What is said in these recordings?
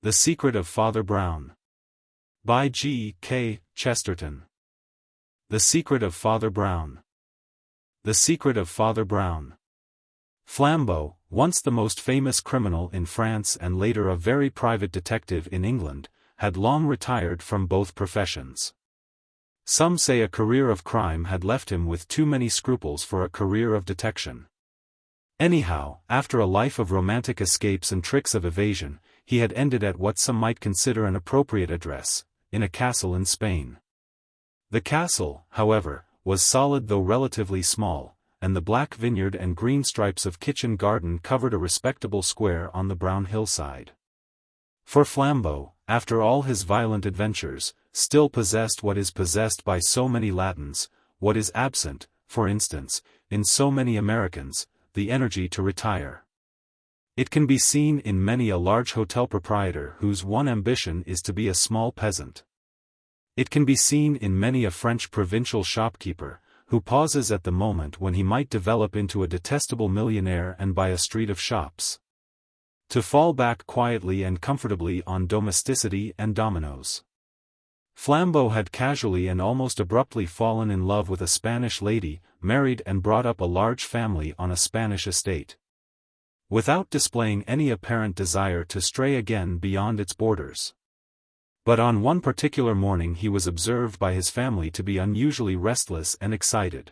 The Secret of Father Brown. By G. K. Chesterton. The Secret of Father Brown. The Secret of Father Brown. Flambeau, once the most famous criminal in France and later a very private detective in England, had long retired from both professions. Some say a career of crime had left him with too many scruples for a career of detection. Anyhow, after a life of romantic escapes and tricks of evasion, he had ended at what some might consider an appropriate address, in a castle in Spain. The castle, however, was solid though relatively small, and the black vineyard and green stripes of kitchen garden covered a respectable square on the brown hillside. For Flambeau, after all his violent adventures, still possessed what is possessed by so many Latins, what is absent, for instance, in so many Americans, the energy to retire. It can be seen in many a large hotel proprietor whose one ambition is to be a small peasant. It can be seen in many a French provincial shopkeeper, who pauses at the moment when he might develop into a detestable millionaire and buy a street of shops. To fall back quietly and comfortably on domesticity and dominoes. Flambeau had casually and almost abruptly fallen in love with a Spanish lady, married and brought up a large family on a Spanish estate. Without displaying any apparent desire to stray again beyond its borders. But on one particular morning he was observed by his family to be unusually restless and excited.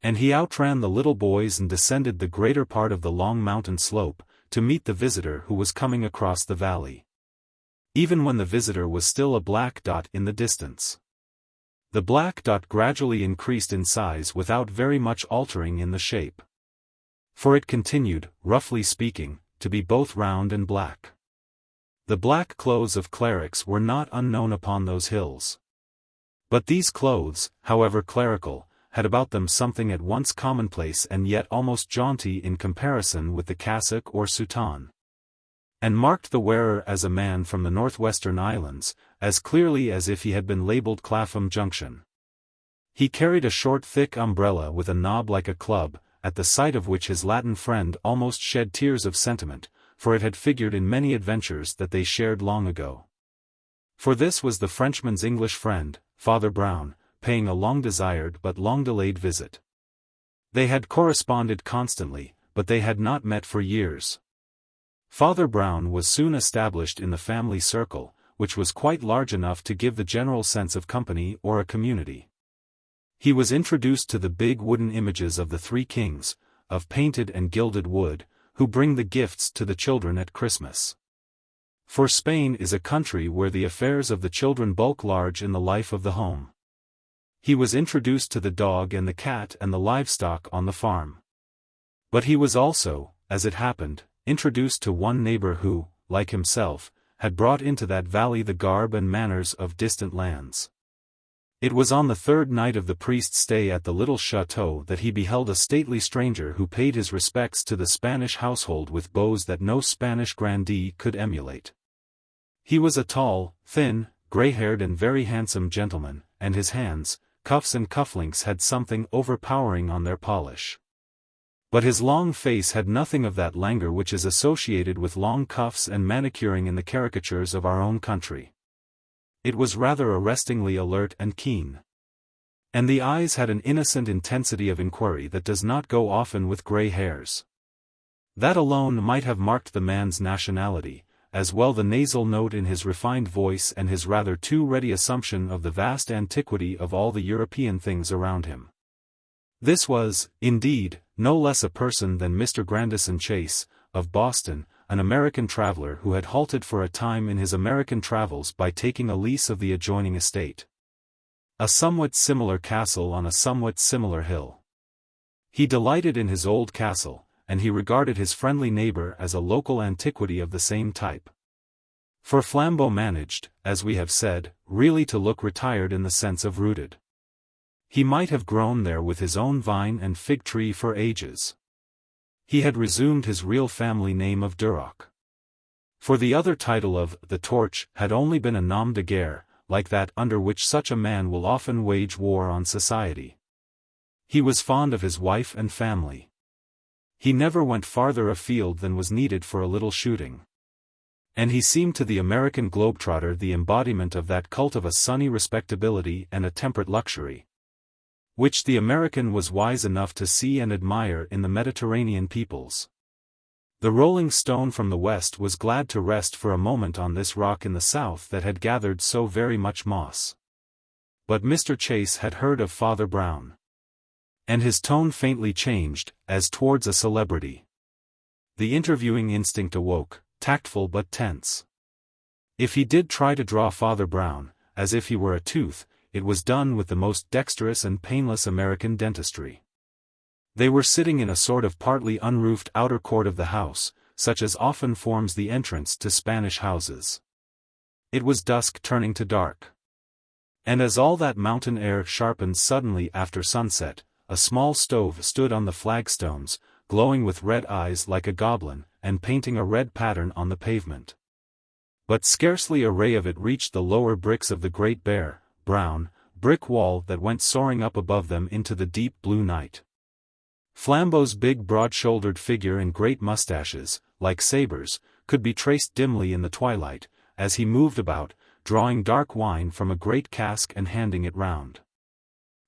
And he outran the little boys and descended the greater part of the long mountain slope, to meet the visitor who was coming across the valley. Even when the visitor was still a black dot in the distance. The black dot gradually increased in size without very much altering in the shape. For it continued, roughly speaking, to be both round and black. The black clothes of clerics were not unknown upon those hills. But these clothes, however clerical, had about them something at once commonplace and yet almost jaunty in comparison with the cassock or soutane. And marked the wearer as a man from the northwestern islands, as clearly as if he had been labelled Clapham Junction. He carried a short thick umbrella with a knob like a club, at the sight of which his Latin friend almost shed tears of sentiment, for it had figured in many adventures that they shared long ago. For this was the Frenchman's English friend, Father Brown, paying a long-desired but long-delayed visit. They had corresponded constantly, but they had not met for years. Father Brown was soon established in the family circle, which was quite large enough to give the general sense of company or a community. He was introduced to the big wooden images of the three kings, of painted and gilded wood, who bring the gifts to the children at Christmas. For Spain is a country where the affairs of the children bulk large in the life of the home. He was introduced to the dog and the cat and the livestock on the farm. But he was also, as it happened, introduced to one neighbor who, like himself, had brought into that valley the garb and manners of distant lands. It was on the third night of the priest's stay at the little chateau that he beheld a stately stranger who paid his respects to the Spanish household with bows that no Spanish grandee could emulate. He was a tall, thin, grey-haired and very handsome gentleman, and his hands, cuffs and cufflinks had something overpowering on their polish. But his long face had nothing of that languor which is associated with long cuffs and manicuring in the caricatures of our own country. It was rather arrestingly alert and keen. And the eyes had an innocent intensity of inquiry that does not go often with grey hairs. That alone might have marked the man's nationality, as well the nasal note in his refined voice and his rather too ready assumption of the vast antiquity of all the European things around him. This was, indeed, no less a person than Mr. Grandison Chase, of Boston, an American traveler who had halted for a time in his American travels by taking a lease of the adjoining estate. A somewhat similar castle on a somewhat similar hill. He delighted in his old castle, and he regarded his friendly neighbor as a local antiquity of the same type. For Flambeau managed, as we have said, really to look retired in the sense of rooted. He might have grown there with his own vine and fig tree for ages. He had resumed his real family name of Duroc. For the other title of the Torch had only been a nom de guerre, like that under which such a man will often wage war on society. He was fond of his wife and family. He never went farther afield than was needed for a little shooting. And he seemed to the American globetrotter the embodiment of that cult of a sunny respectability and a temperate luxury, which the American was wise enough to see and admire in the Mediterranean peoples. The rolling stone from the west was glad to rest for a moment on this rock in the south that had gathered so very much moss. But Mr. Chase had heard of Father Brown. And his tone faintly changed, as towards a celebrity. The interviewing instinct awoke, tactful but tense. If he did try to draw Father Brown, as if he were a tooth, it was done with the most dexterous and painless American dentistry. They were sitting in a sort of partly unroofed outer court of the house, such as often forms the entrance to Spanish houses. It was dusk turning to dark. And as all that mountain air sharpened suddenly after sunset, a small stove stood on the flagstones, glowing with red eyes like a goblin, and painting a red pattern on the pavement. But scarcely a ray of it reached the lower bricks of the great bare, brown, brick wall that went soaring up above them into the deep blue night. Flambeau's big broad-shouldered figure and great mustaches, like sabers, could be traced dimly in the twilight, as he moved about, drawing dark wine from a great cask and handing it round.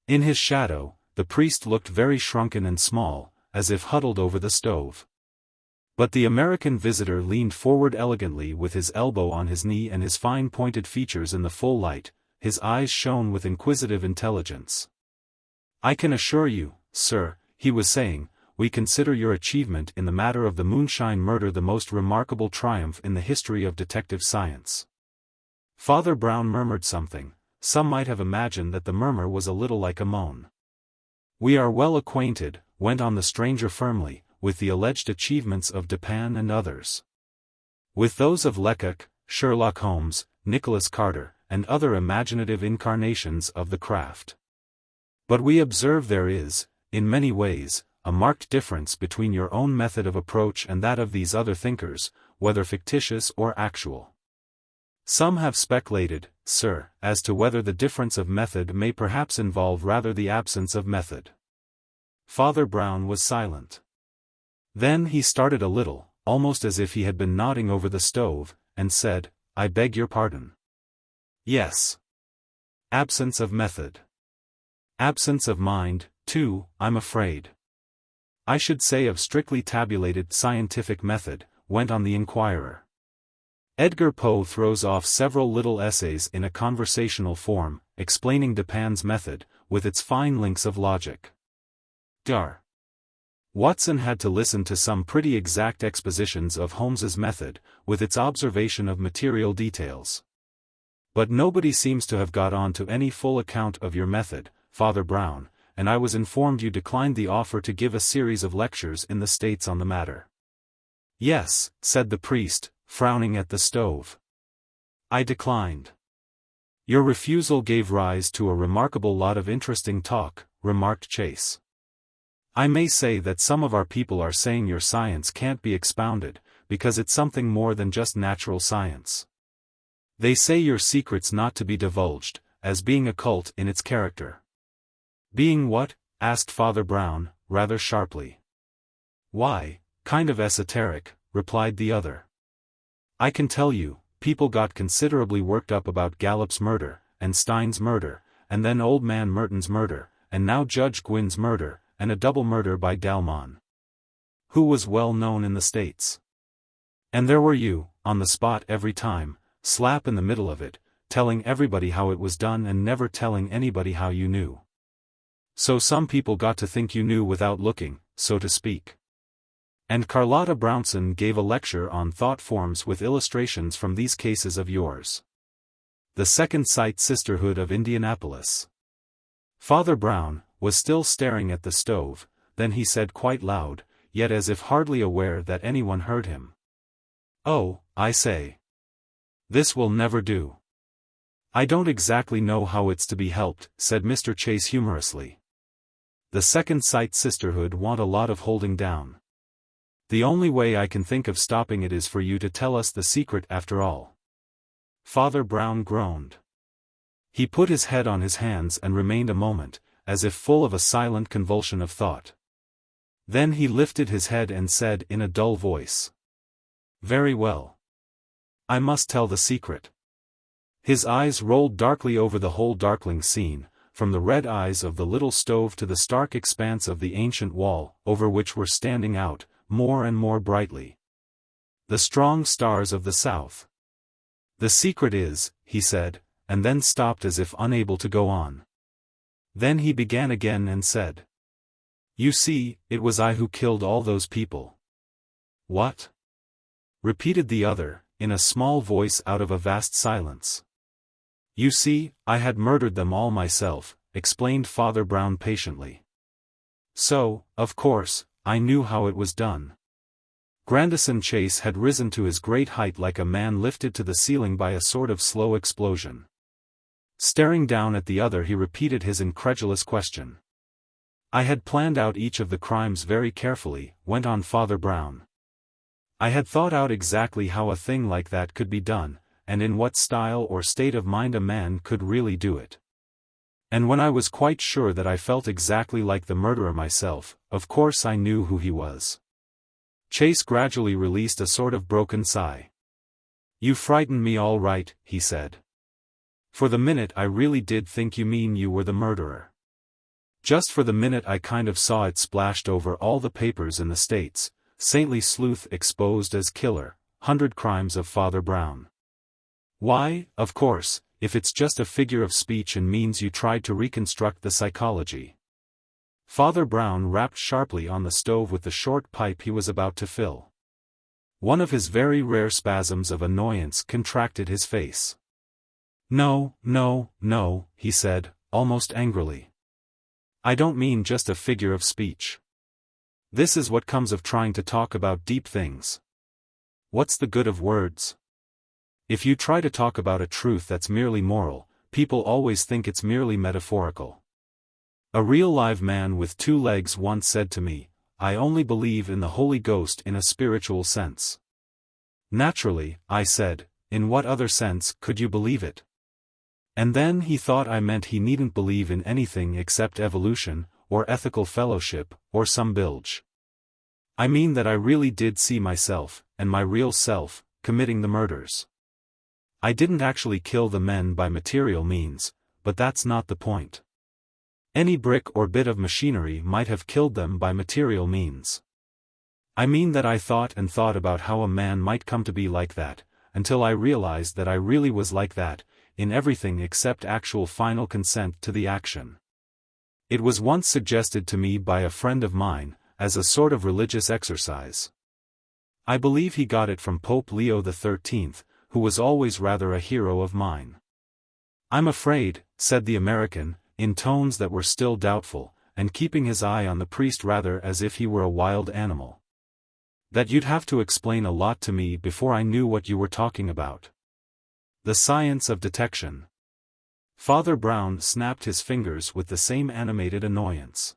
In his shadow, the priest looked very shrunken and small, as if huddled over the stove. But the American visitor leaned forward elegantly with his elbow on his knee and his fine pointed features in the full light. His eyes shone with inquisitive intelligence. "I can assure you, sir," he was saying, "we consider your achievement in the matter of the moonshine murder the most remarkable triumph in the history of detective science." Father Brown murmured something. Some might have imagined that the murmur was a little like a moan. "We are well acquainted," went on the stranger firmly, "with the alleged achievements of Dupin and others. With those of Lecoq, Sherlock Holmes, Nicholas Carter, and other imaginative incarnations of the craft. But we observe there is, in many ways, a marked difference between your own method of approach and that of these other thinkers, whether fictitious or actual. Some have speculated, sir, as to whether the difference of method may perhaps involve rather the absence of method." Father Brown was silent. Then he started a little, almost as if he had been nodding over the stove, and said, "I beg your pardon." "Yes. Absence of method. Absence of mind, too, I'm afraid." "I should say of strictly tabulated scientific method," went on the inquirer. Edgar Poe throws off several little essays in a conversational form, explaining Dupin's method, with its fine links of logic. Dar. Watson had to listen to some pretty exact expositions of Holmes's method, with its observation of material details. But nobody seems to have got on to any full account of your method, Father Brown, and I was informed you declined the offer to give a series of lectures in the States on the matter. "Yes," said the priest, frowning at the stove. "I declined." "Your refusal gave rise to a remarkable lot of interesting talk," remarked Chase. "I may say that some of our people are saying your science can't be expounded, because it's something more than just natural science. They say your secret's not to be divulged, as being occult in its character." "Being what?" asked Father Brown, rather sharply. "Why, kind of esoteric," replied the other. "I can tell you, people got considerably worked up about Gallup's murder, and Stein's murder, and then old man Merton's murder, and now Judge Gwynn's murder, and a double murder by Dalmon, who was well known in the States. And there were you, on the spot every time, slap in the middle of it, telling everybody how it was done and never telling anybody how you knew. So some people got to think you knew without looking, so to speak. And Carlotta Brownson gave a lecture on thought forms with illustrations from these cases of yours. The Second Sight Sisterhood of Indianapolis." Father Brown was still staring at the stove, then he said quite loud, yet as if hardly aware that anyone heard him. "Oh, I say. This will never do." "I don't exactly know how it's to be helped," said Mr. Chase humorously. "The Second Sight Sisterhood want a lot of holding down. The only way I can think of stopping it is for you to tell us the secret after all." Father Brown groaned. He put his head on his hands and remained a moment, as if full of a silent convulsion of thought. Then he lifted his head and said in a dull voice, "Very well. I must tell the secret. His eyes rolled darkly over the whole darkling scene, from the red eyes of the little stove to the stark expanse of the ancient wall, over which were standing out, more and more brightly, the strong stars of the south. The secret is, he said, and then stopped as if unable to go on. Then he began again and said, "You see, it was I who killed all those people." "What?" repeated the other, in a small voice out of a vast silence. "You see, I had murdered them all myself," explained Father Brown patiently. "So, of course, I knew how it was done." Grandison Chase had risen to his great height like a man lifted to the ceiling by a sort of slow explosion. Staring down at the other, he repeated his incredulous question. "I had planned out each of the crimes very carefully," went on Father Brown. "I had thought out exactly how a thing like that could be done, and in what style or state of mind a man could really do it. And when I was quite sure that I felt exactly like the murderer myself, of course I knew who he was." Chase gradually released a sort of broken sigh. "You frightened me all right," he said. "For the minute I really did think you mean you were the murderer. Just for the minute I kind of saw it splashed over all the papers in the States, Saintly Sleuth exposed as killer, 100 crimes of Father Brown. Why, of course, if it's just a figure of speech and means you tried to reconstruct the psychology." Father Brown rapped sharply on the stove with the short pipe he was about to fill. One of his very rare spasms of annoyance contracted his face. "No, no, no," he said, almost angrily. "I don't mean just a figure of speech. This is what comes of trying to talk about deep things. What's the good of words? If you try to talk about a truth that's merely moral, people always think it's merely metaphorical. A real live man with 2 legs once said to me, 'I only believe in the Holy Ghost in a spiritual sense.' Naturally, I said, 'In what other sense could you believe it?' And then he thought I meant he needn't believe in anything except evolution, or ethical fellowship, or some bilge. I mean that I really did see myself, and my real self, committing the murders. I didn't actually kill the men by material means, but that's not the point. Any brick or bit of machinery might have killed them by material means. I mean that I thought and thought about how a man might come to be like that, until I realized that I really was like that, in everything except actual final consent to the action. It was once suggested to me by a friend of mine, as a sort of religious exercise. I believe he got it from Pope Leo XIII, who was always rather a hero of mine. I'm afraid, said the American, in tones that were still doubtful, and keeping his eye on the priest rather as if he were a wild animal, that you'd have to explain a lot to me before I knew what you were talking about. The science of detection. Father Brown snapped his fingers with the same animated annoyance.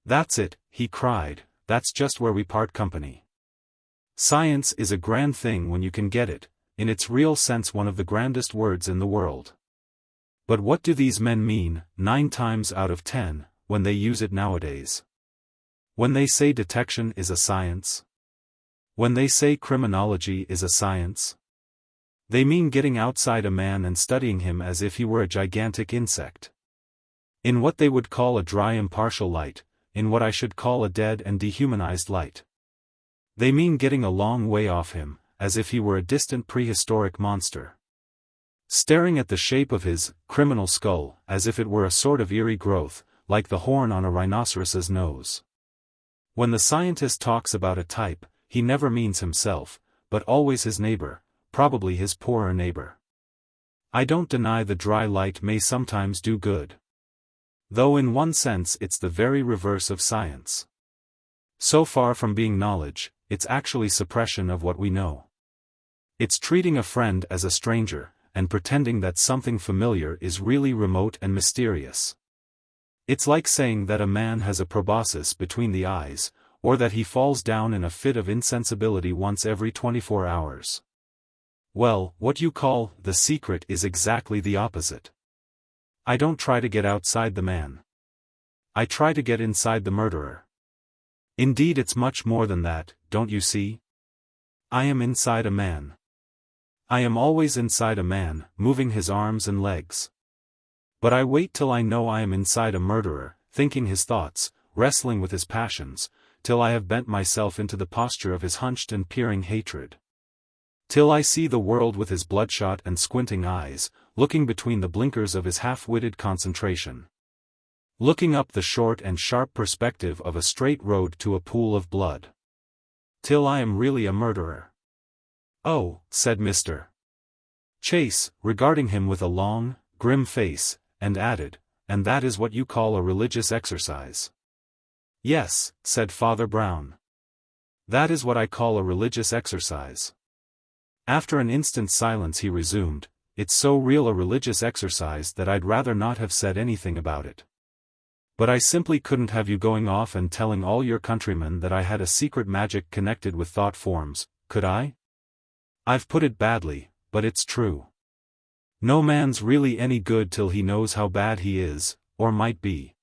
That's it, he cried, that's just where we part company. Science is a grand thing when you can get it, in its real sense one of the grandest words in the world. But what do these men mean, 9 times out of 10, when they use it nowadays? When they say detection is a science? When they say criminology is a science? They mean getting outside a man and studying him as if he were a gigantic insect. In what they would call a dry impartial light, in what I should call a dead and dehumanized light. They mean getting a long way off him, as if he were a distant prehistoric monster. Staring at the shape of his criminal skull, as if it were a sort of eerie growth, like the horn on a rhinoceros's nose. When the scientist talks about a type, he never means himself, but always his neighbor, probably his poorer neighbor. I don't deny the dry light may sometimes do good. Though in one sense it's the very reverse of science. So far from being knowledge, it's actually suppression of what we know. It's treating a friend as a stranger, and pretending that something familiar is really remote and mysterious. It's like saying that a man has a proboscis between the eyes, or that he falls down in a fit of insensibility once every 24 hours. Well, what you call the secret is exactly the opposite. I don't try to get outside the man. I try to get inside the murderer. Indeed, it's much more than that, don't you see? I am inside a man. I am always inside a man, moving his arms and legs. But I wait till I know I am inside a murderer, thinking his thoughts, wrestling with his passions, till I have bent myself into the posture of his hunched and peering hatred. Till I see the world with his bloodshot and squinting eyes, looking between the blinkers of his half-witted concentration. Looking up the short and sharp perspective of a straight road to a pool of blood. Till I am really a murderer. Oh, said Mr. Chase, regarding him with a long, grim face, and added, and that is what you call a religious exercise. Yes, said Father Brown. That is what I call a religious exercise. After an instant's silence he resumed, it's so real a religious exercise that I'd rather not have said anything about it. But I simply couldn't have you going off and telling all your countrymen that I had a secret magic connected with thought forms, could I? I've put it badly, but it's true. No man's really any good till he knows how bad he is, or might be.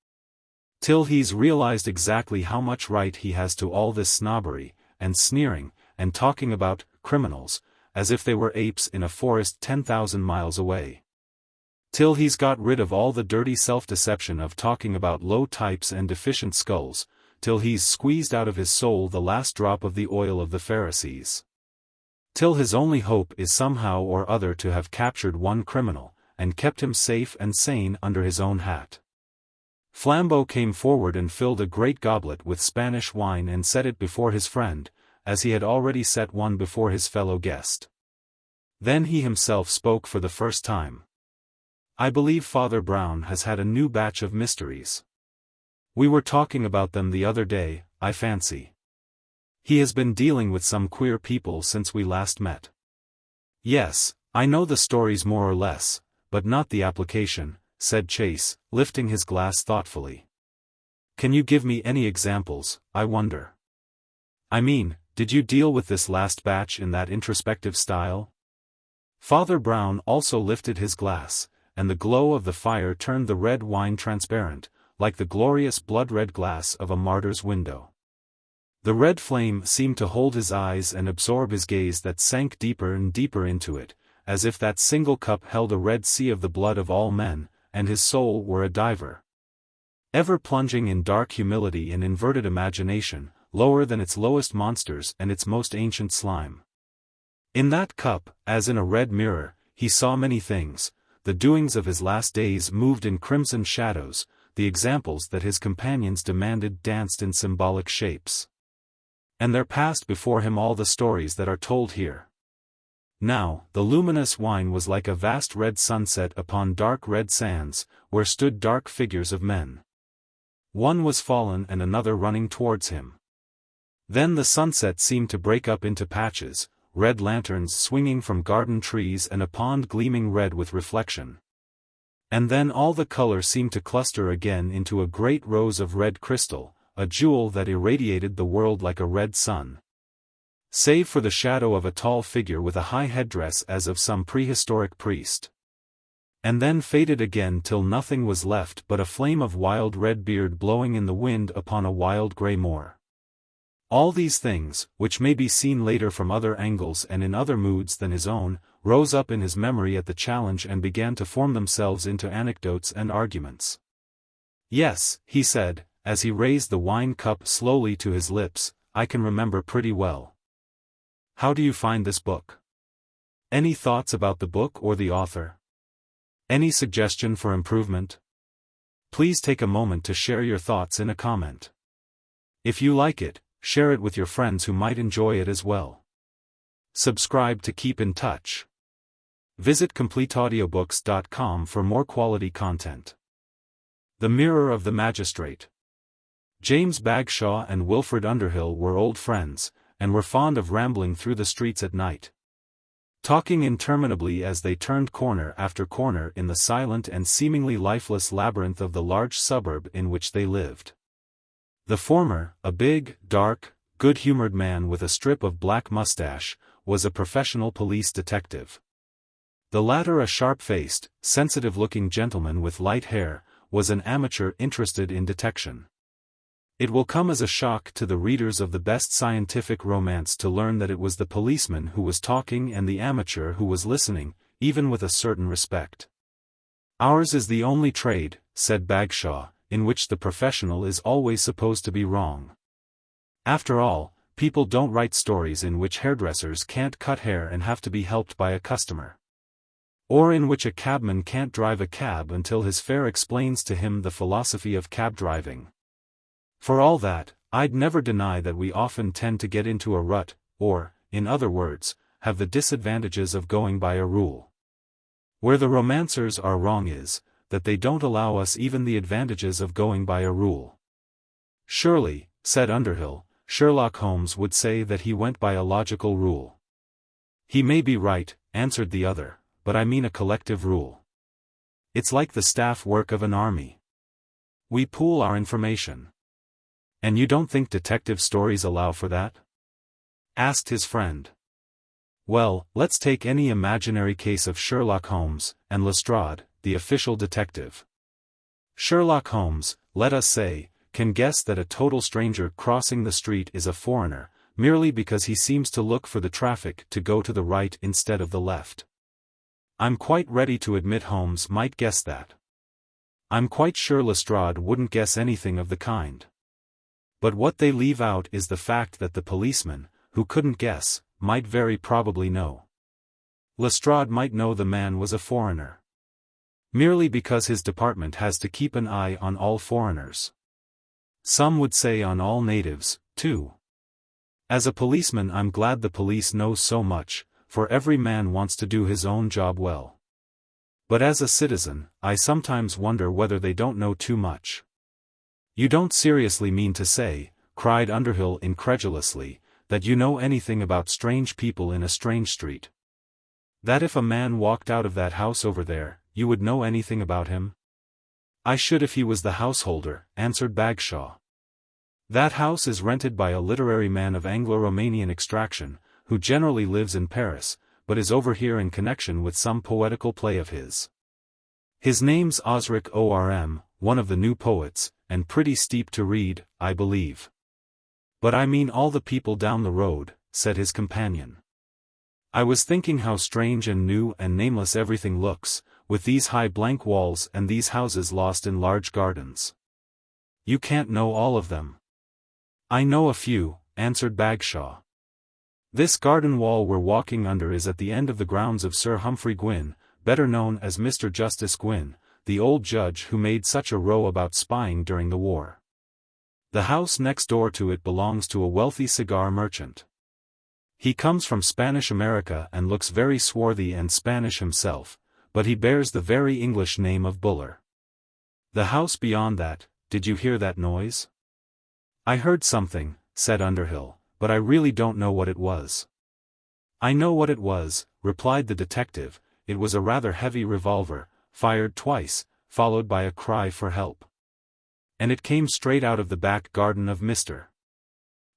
Till he's realized exactly how much right he has to all this snobbery, and sneering, and talking about criminals, as if they were apes in a forest 10,000 miles away. Till he's got rid of all the dirty self-deception of talking about low types and deficient skulls, till he's squeezed out of his soul the last drop of the oil of the Pharisees. Till his only hope is somehow or other to have captured one criminal, and kept him safe and sane under his own hat. Flambeau came forward and filled a great goblet with Spanish wine and set it before his friend, as he had already set one before his fellow guest. Then he himself spoke for the first time. I believe Father Brown has had a new batch of mysteries. We were talking about them the other day, I fancy. He has been dealing with some queer people since we last met. Yes, I know the stories more or less, but not the application, said Chase, lifting his glass thoughtfully. Can you give me any examples, I wonder? I mean, did you deal with this last batch in that introspective style? Father Brown also lifted his glass, and the glow of the fire turned the red wine transparent, like the glorious blood-red glass of a martyr's window. The red flame seemed to hold his eyes and absorb his gaze that sank deeper and deeper into it, as if that single cup held a red sea of the blood of all men, and his soul were a diver. Ever plunging in dark humility and inverted imagination, lower than its lowest monsters and its most ancient slime. In that cup, as in a red mirror, he saw many things. The doings of his last days moved in crimson shadows, the examples that his companions demanded danced in symbolic shapes. And there passed before him all the stories that are told here. Now, the luminous wine was like a vast red sunset upon dark red sands, where stood dark figures of men. One was fallen and another running towards him. Then the sunset seemed to break up into patches, red lanterns swinging from garden trees and a pond gleaming red with reflection. And then all the color seemed to cluster again into a great rose of red crystal, a jewel that irradiated the world like a red sun. Save for the shadow of a tall figure with a high headdress as of some prehistoric priest. And then faded again till nothing was left but a flame of wild red beard blowing in the wind upon a wild grey moor. All these things, which may be seen later from other angles and in other moods than his own, rose up in his memory at the challenge and began to form themselves into anecdotes and arguments. Yes, he said, as he raised the wine cup slowly to his lips, I can remember pretty well. How do you find this book? Any thoughts about the book or the author? Any suggestion for improvement? Please take a moment to share your thoughts in a comment. If you like it, share it with your friends who might enjoy it as well. Subscribe to keep in touch. Visit CompleteAudiobooks.com for more quality content. The Mirror of the Magistrate. James Bagshaw and Wilfred Underhill were old friends, and were fond of rambling through the streets at night, talking interminably as they turned corner after corner in the silent and seemingly lifeless labyrinth of the large suburb in which they lived. The former, a big, dark, good-humored man with a strip of black mustache, was a professional police detective. The latter, a sharp-faced, sensitive-looking gentleman with light hair, was an amateur interested in detection. It will come as a shock to the readers of the best scientific romance to learn that it was the policeman who was talking and the amateur who was listening, even with a certain respect. Ours is the only trade, said Bagshaw, in which the professional is always supposed to be wrong. After all, people don't write stories in which hairdressers can't cut hair and have to be helped by a customer. Or in which a cabman can't drive a cab until his fare explains to him the philosophy of cab driving. For all that, I'd never deny that we often tend to get into a rut, or, in other words, have the disadvantages of going by a rule. Where the romancers are wrong is, that they don't allow us even the advantages of going by a rule. Surely, said Underhill, Sherlock Holmes would say that he went by a logical rule. He may be right, answered the other, but I mean a collective rule. It's like the staff work of an army. We pool our information. And you don't think detective stories allow for that? Asked his friend. Well, let's take any imaginary case of Sherlock Holmes, and Lestrade, the official detective. Sherlock Holmes, let us say, can guess that a total stranger crossing the street is a foreigner, merely because he seems to look for the traffic to go to the right instead of the left. I'm quite ready to admit Holmes might guess that. I'm quite sure Lestrade wouldn't guess anything of the kind. But what they leave out is the fact that the policeman, who couldn't guess, might very probably know. Lestrade might know the man was a foreigner. Merely because his department has to keep an eye on all foreigners. Some would say on all natives, too. As a policeman, I'm glad the police knows so much, for every man wants to do his own job well. But as a citizen, I sometimes wonder whether they don't know too much. You don't seriously mean to say, cried Underhill incredulously, that you know anything about strange people in a strange street? That if a man walked out of that house over there, you would know anything about him? I should if he was the householder, answered Bagshaw. That house is rented by a literary man of Anglo-Romanian extraction, who generally lives in Paris, but is over here in connection with some poetical play of his. His name's Osric Orm, one of the new poets, and pretty steep to read, I believe. But I mean all the people down the road, said his companion. I was thinking how strange and new and nameless everything looks, with these high blank walls and these houses lost in large gardens. You can't know all of them. I know a few, answered Bagshaw. This garden wall we're walking under is at the end of the grounds of Sir Humphrey Gwynn, better known as Mr. Justice Gwynn, the old judge who made such a row about spying during the war. The house next door to it belongs to a wealthy cigar merchant. He comes from Spanish America and looks very swarthy and Spanish himself, but he bears the very English name of Buller. The house beyond that, did you hear that noise? I heard something, said Underhill, but I really don't know what it was. I know what it was, replied the detective. It was a rather heavy revolver, fired twice, followed by a cry for help. And it came straight out of the back garden of Mr.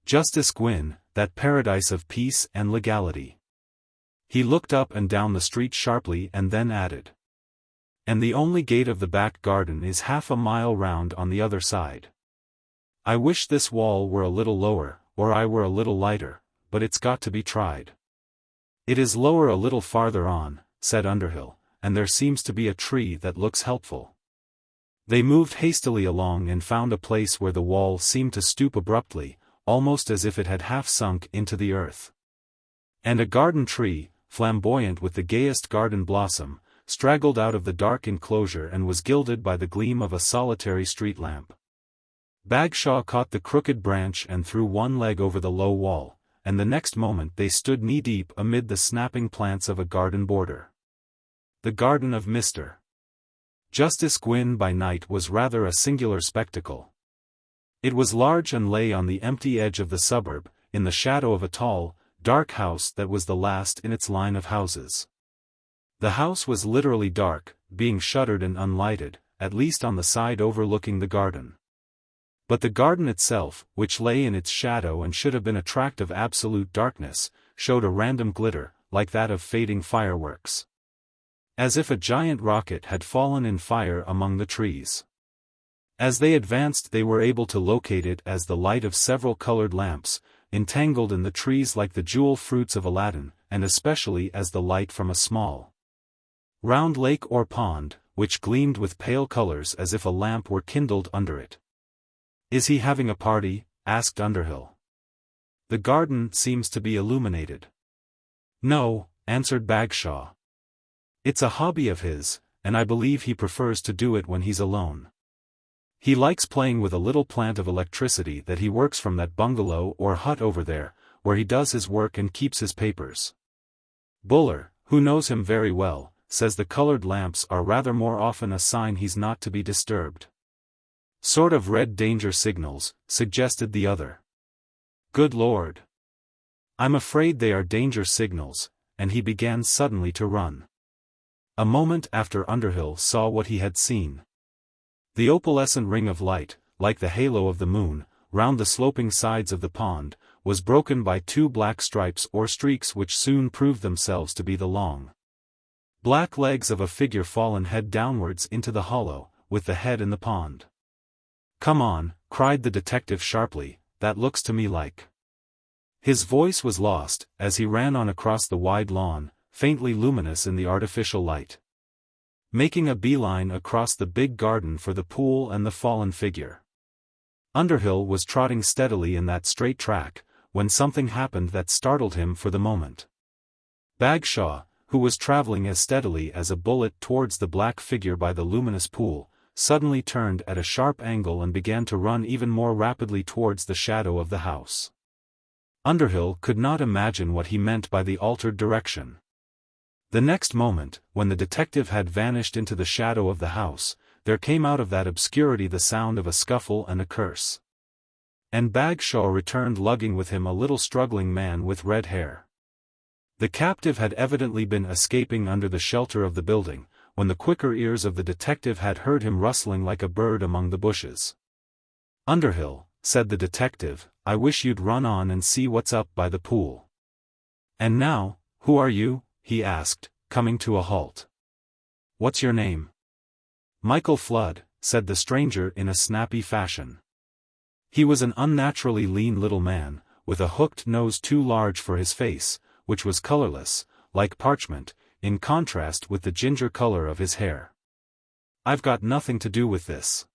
Justice Gwynn, that paradise of peace and legality. He looked up and down the street sharply and then added. And the only gate of the back garden is half a mile round on the other side. I wish this wall were a little lower, or I were a little lighter, but it's got to be tried. It is lower a little farther on, said Underhill, and there seems to be a tree that looks helpful. They moved hastily along and found a place where the wall seemed to stoop abruptly, almost as if it had half sunk into the earth. And a garden tree, flamboyant with the gayest garden blossom, straggled out of the dark enclosure and was gilded by the gleam of a solitary street lamp. Bagshaw caught the crooked branch and threw one leg over the low wall, and the next moment they stood knee-deep amid the snapping plants of a garden border. The garden of Mr. Justice Gwynn by night was rather a singular spectacle. It was large and lay on the empty edge of the suburb, in the shadow of a tall, dark house that was the last in its line of houses. The house was literally dark, being shuttered and unlighted, at least on the side overlooking the garden. But the garden itself, which lay in its shadow and should have been a tract of absolute darkness, showed a random glitter, like that of fading fireworks. As if a giant rocket had fallen in fire among the trees. As they advanced they were able to locate it as the light of several colored lamps, entangled in the trees like the jewel fruits of Aladdin, and especially as the light from a small, round lake or pond, which gleamed with pale colors as if a lamp were kindled under it. "Is he having a party?" asked Underhill. "The garden seems to be illuminated." "No," answered Bagshaw. "It's a hobby of his, and I believe he prefers to do it when he's alone. He likes playing with a little plant of electricity that he works from that bungalow or hut over there, where he does his work and keeps his papers. Buller, who knows him very well, says the colored lamps are rather more often a sign he's not to be disturbed." "Sort of red danger signals," suggested the other. "Good Lord. I'm afraid they are danger signals," and he began suddenly to run. A moment after Underhill saw what he had seen. The opalescent ring of light, like the halo of the moon, round the sloping sides of the pond, was broken by two black stripes or streaks which soon proved themselves to be the long, black legs of a figure fallen head downwards into the hollow, with the head in the pond. "Come on," cried the detective sharply, "that looks to me like—" His voice was lost, as he ran on across the wide lawn, faintly luminous in the artificial light, making a beeline across the big garden for the pool and the fallen figure. Underhill was trotting steadily in that straight track, when something happened that startled him for the moment. Bagshaw, who was traveling as steadily as a bullet towards the black figure by the luminous pool, suddenly turned at a sharp angle and began to run even more rapidly towards the shadow of the house. Underhill could not imagine what he meant by the altered direction. The next moment, when the detective had vanished into the shadow of the house, there came out of that obscurity the sound of a scuffle and a curse. And Bagshaw returned lugging with him a little struggling man with red hair. The captive had evidently been escaping under the shelter of the building, when the quicker ears of the detective had heard him rustling like a bird among the bushes. "Underhill," said the detective, "I wish you'd run on and see what's up by the pool." "And now, who are you?" he asked, coming to a halt. "What's your name?" "Michael Flood," said the stranger in a snappy fashion. He was an unnaturally lean little man, with a hooked nose too large for his face, which was colorless, like parchment, in contrast with the ginger color of his hair. "I've got nothing to do with this.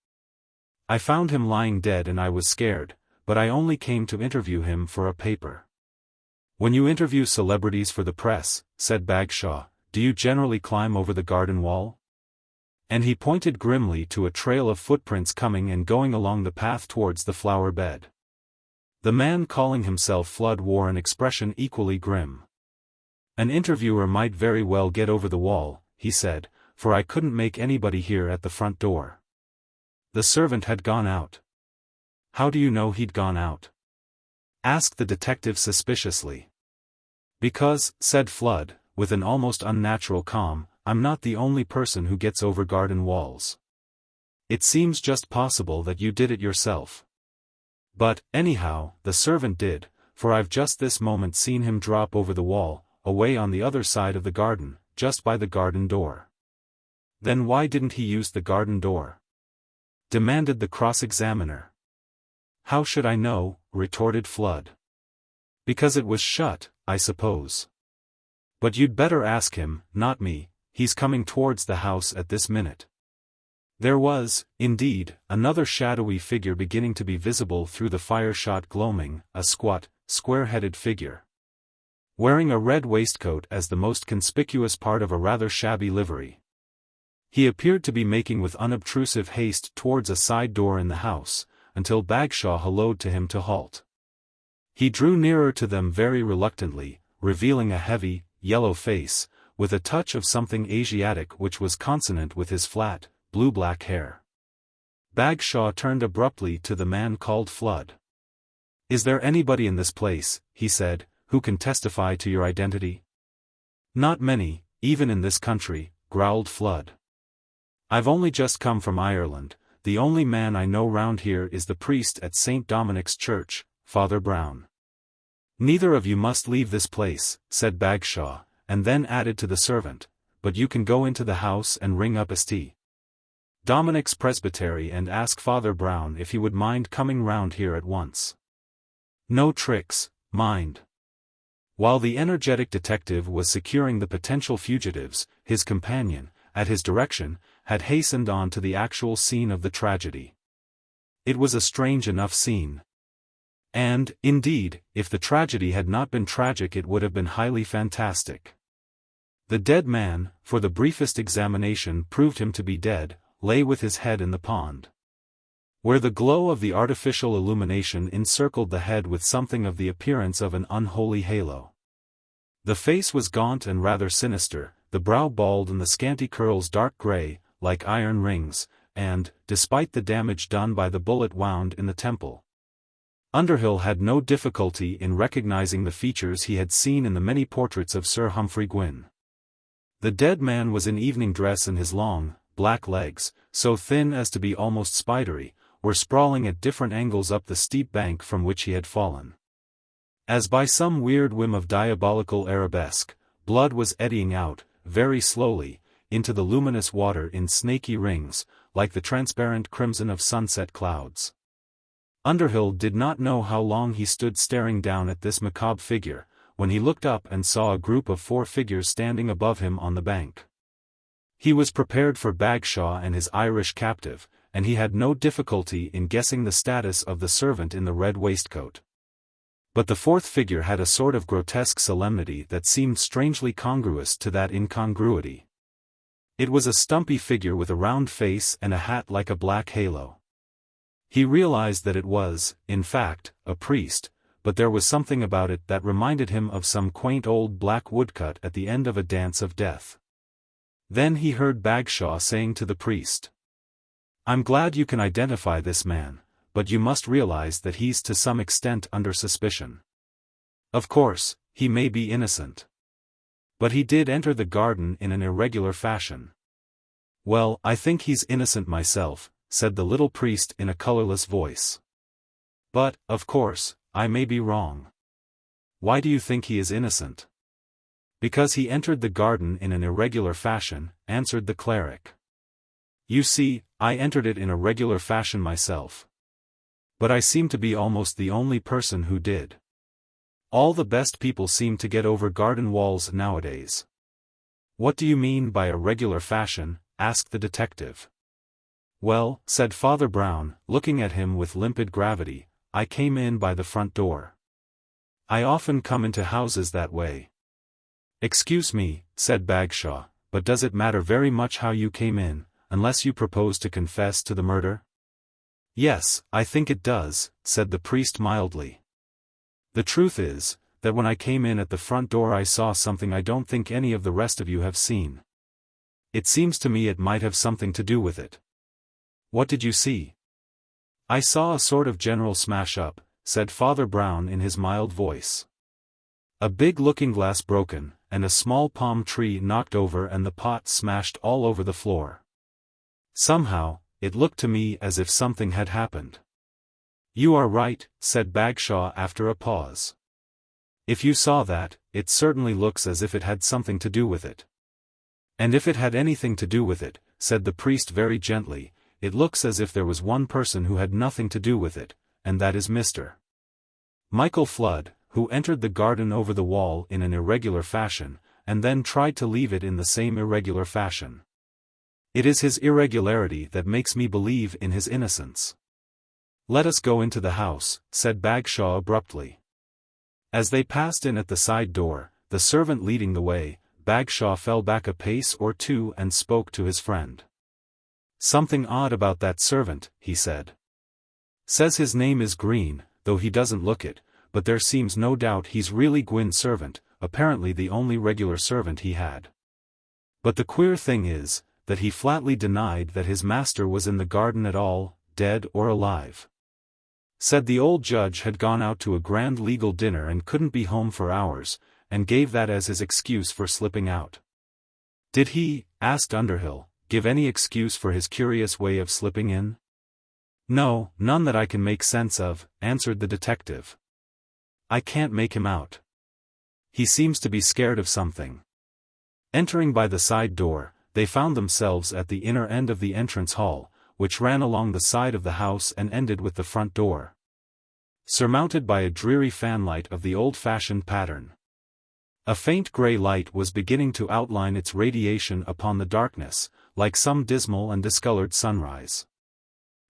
I found him lying dead and I was scared, but I only came to interview him for a paper." "When you interview celebrities for the press," said Bagshaw, "do you generally climb over the garden wall?" And he pointed grimly to a trail of footprints coming and going along the path towards the flower bed. The man calling himself Flood wore an expression equally grim. "An interviewer might very well get over the wall," he said, "for I couldn't make anybody hear at the front door." The servant had gone out. "How do you know he'd gone out?" asked the detective suspiciously. "Because," said Flood, with an almost unnatural calm, "I'm not the only person who gets over garden walls. It seems just possible that you did it yourself. But, anyhow, the servant did, for I've just this moment seen him drop over the wall, away on the other side of the garden, just by the garden door." "Then why didn't he use the garden door?" demanded the cross-examiner. "How should I know?" retorted Flood. "Because it was shut, I suppose. But you'd better ask him, not me. He's coming towards the house at this minute." There was, indeed, another shadowy figure beginning to be visible through the fire-shot gloaming, a squat, square-headed figure, wearing a red waistcoat as the most conspicuous part of a rather shabby livery. He appeared to be making with unobtrusive haste towards a side door in the house, until Bagshaw hallooed to him to halt. He drew nearer to them very reluctantly, revealing a heavy, yellow face, with a touch of something Asiatic which was consonant with his flat, blue-black hair. Bagshaw turned abruptly to the man called Flood. "Is there anybody in this place," he said, "who can testify to your identity?" "Not many, even in this country," growled Flood. "I've only just come from Ireland. The only man I know round here is the priest at St. Dominic's Church, Father Brown." "Neither of you must leave this place," said Bagshaw, and then added to the servant, "but you can go into the house and ring up a tea." Dominic's Presbytery and ask Father Brown if he would mind coming round here at once. No tricks, mind. While the energetic detective was securing the potential fugitives, his companion, at his direction, had hastened on to the actual scene of the tragedy. It was a strange enough scene. And, indeed, if the tragedy had not been tragic it would have been highly fantastic. The dead man, for the briefest examination proved him to be dead, lay with his head in the pond. Where the glow of the artificial illumination encircled the head with something of the appearance of an unholy halo. The face was gaunt and rather sinister, the brow bald and the scanty curls dark grey, like iron rings, and, despite the damage done by the bullet wound in the temple, Underhill had no difficulty in recognizing the features he had seen in the many portraits of Sir Humphrey Gwynne. The dead man was in evening dress and his long, black legs, so thin as to be almost spidery, were sprawling at different angles up the steep bank from which he had fallen. As by some weird whim of diabolical arabesque, blood was eddying out, very slowly, into the luminous water in snaky rings, like the transparent crimson of sunset clouds. Underhill did not know how long he stood staring down at this macabre figure, when he looked up and saw a group of 4 figures standing above him on the bank. He was prepared for Bagshaw and his Irish captive, and he had no difficulty in guessing the status of the servant in the red waistcoat. But the 4th figure had a sort of grotesque solemnity that seemed strangely congruous to that incongruity. It was a stumpy figure with a round face and a hat like a black halo. He realized that it was, in fact, a priest, but there was something about it that reminded him of some quaint old black woodcut at the end of a dance of death. Then he heard Bagshaw saying to the priest, "I'm glad you can identify this man, but you must realize that he's to some extent under suspicion. Of course, he may be innocent. But he did enter the garden in an irregular fashion." "Well, I think he's innocent myself," said the little priest in a colorless voice. "But, of course, I may be wrong." "Why do you think he is innocent?" "Because he entered the garden in an irregular fashion," answered the cleric. "You see, I entered it in a regular fashion myself. But I seem to be almost the only person who did. All the best people seem to get over garden walls nowadays." "What do you mean by a regular fashion?" asked the detective. "Well," said Father Brown, looking at him with limpid gravity, "I came in by the front door. I often come into houses that way." "Excuse me," said Bagshaw, "but does it matter very much how you came in, unless you propose to confess to the murder?" "Yes, I think it does," said the priest mildly. "The truth is, that when I came in at the front door I saw something I don't think any of the rest of you have seen. It seems to me it might have something to do with it." "What did you see?" "I saw a sort of general smash-up," said Father Brown in his mild voice. "A big looking-glass broken, and a small palm tree knocked over and the pot smashed all over the floor. Somehow, it looked to me as if something had happened." "You are right," said Bagshaw after a pause. "If you saw that, it certainly looks as if it had something to do with it." "And if it had anything to do with it," said the priest very gently, "it looks as if there was one person who had nothing to do with it, and that is Mr. Michael Flood, who entered the garden over the wall in an irregular fashion, and then tried to leave it in the same irregular fashion. It is his irregularity that makes me believe in his innocence." "Let us go into the house," said Bagshaw abruptly. As they passed in at the side door, the servant leading the way, Bagshaw fell back a pace or two and spoke to his friend. "Something odd about that servant," he said. "Says his name is Green, though he doesn't look it, but there seems no doubt he's really Gwynne's servant, apparently the only regular servant he had. But the queer thing is, that he flatly denied that his master was in the garden at all, dead or alive. Said the old judge had gone out to a grand legal dinner and couldn't be home for hours, and gave that as his excuse for slipping out." "Did he," asked Underhill, "give any excuse for his curious way of slipping in?" "No, none that I can make sense of," answered the detective. "I can't make him out. He seems to be scared of something." Entering by the side door, they found themselves at the inner end of the entrance hall, which ran along the side of the house and ended with the front door, surmounted by a dreary fanlight of the old-fashioned pattern. A faint grey light was beginning to outline its radiation upon the darkness, like some dismal and discolored sunrise.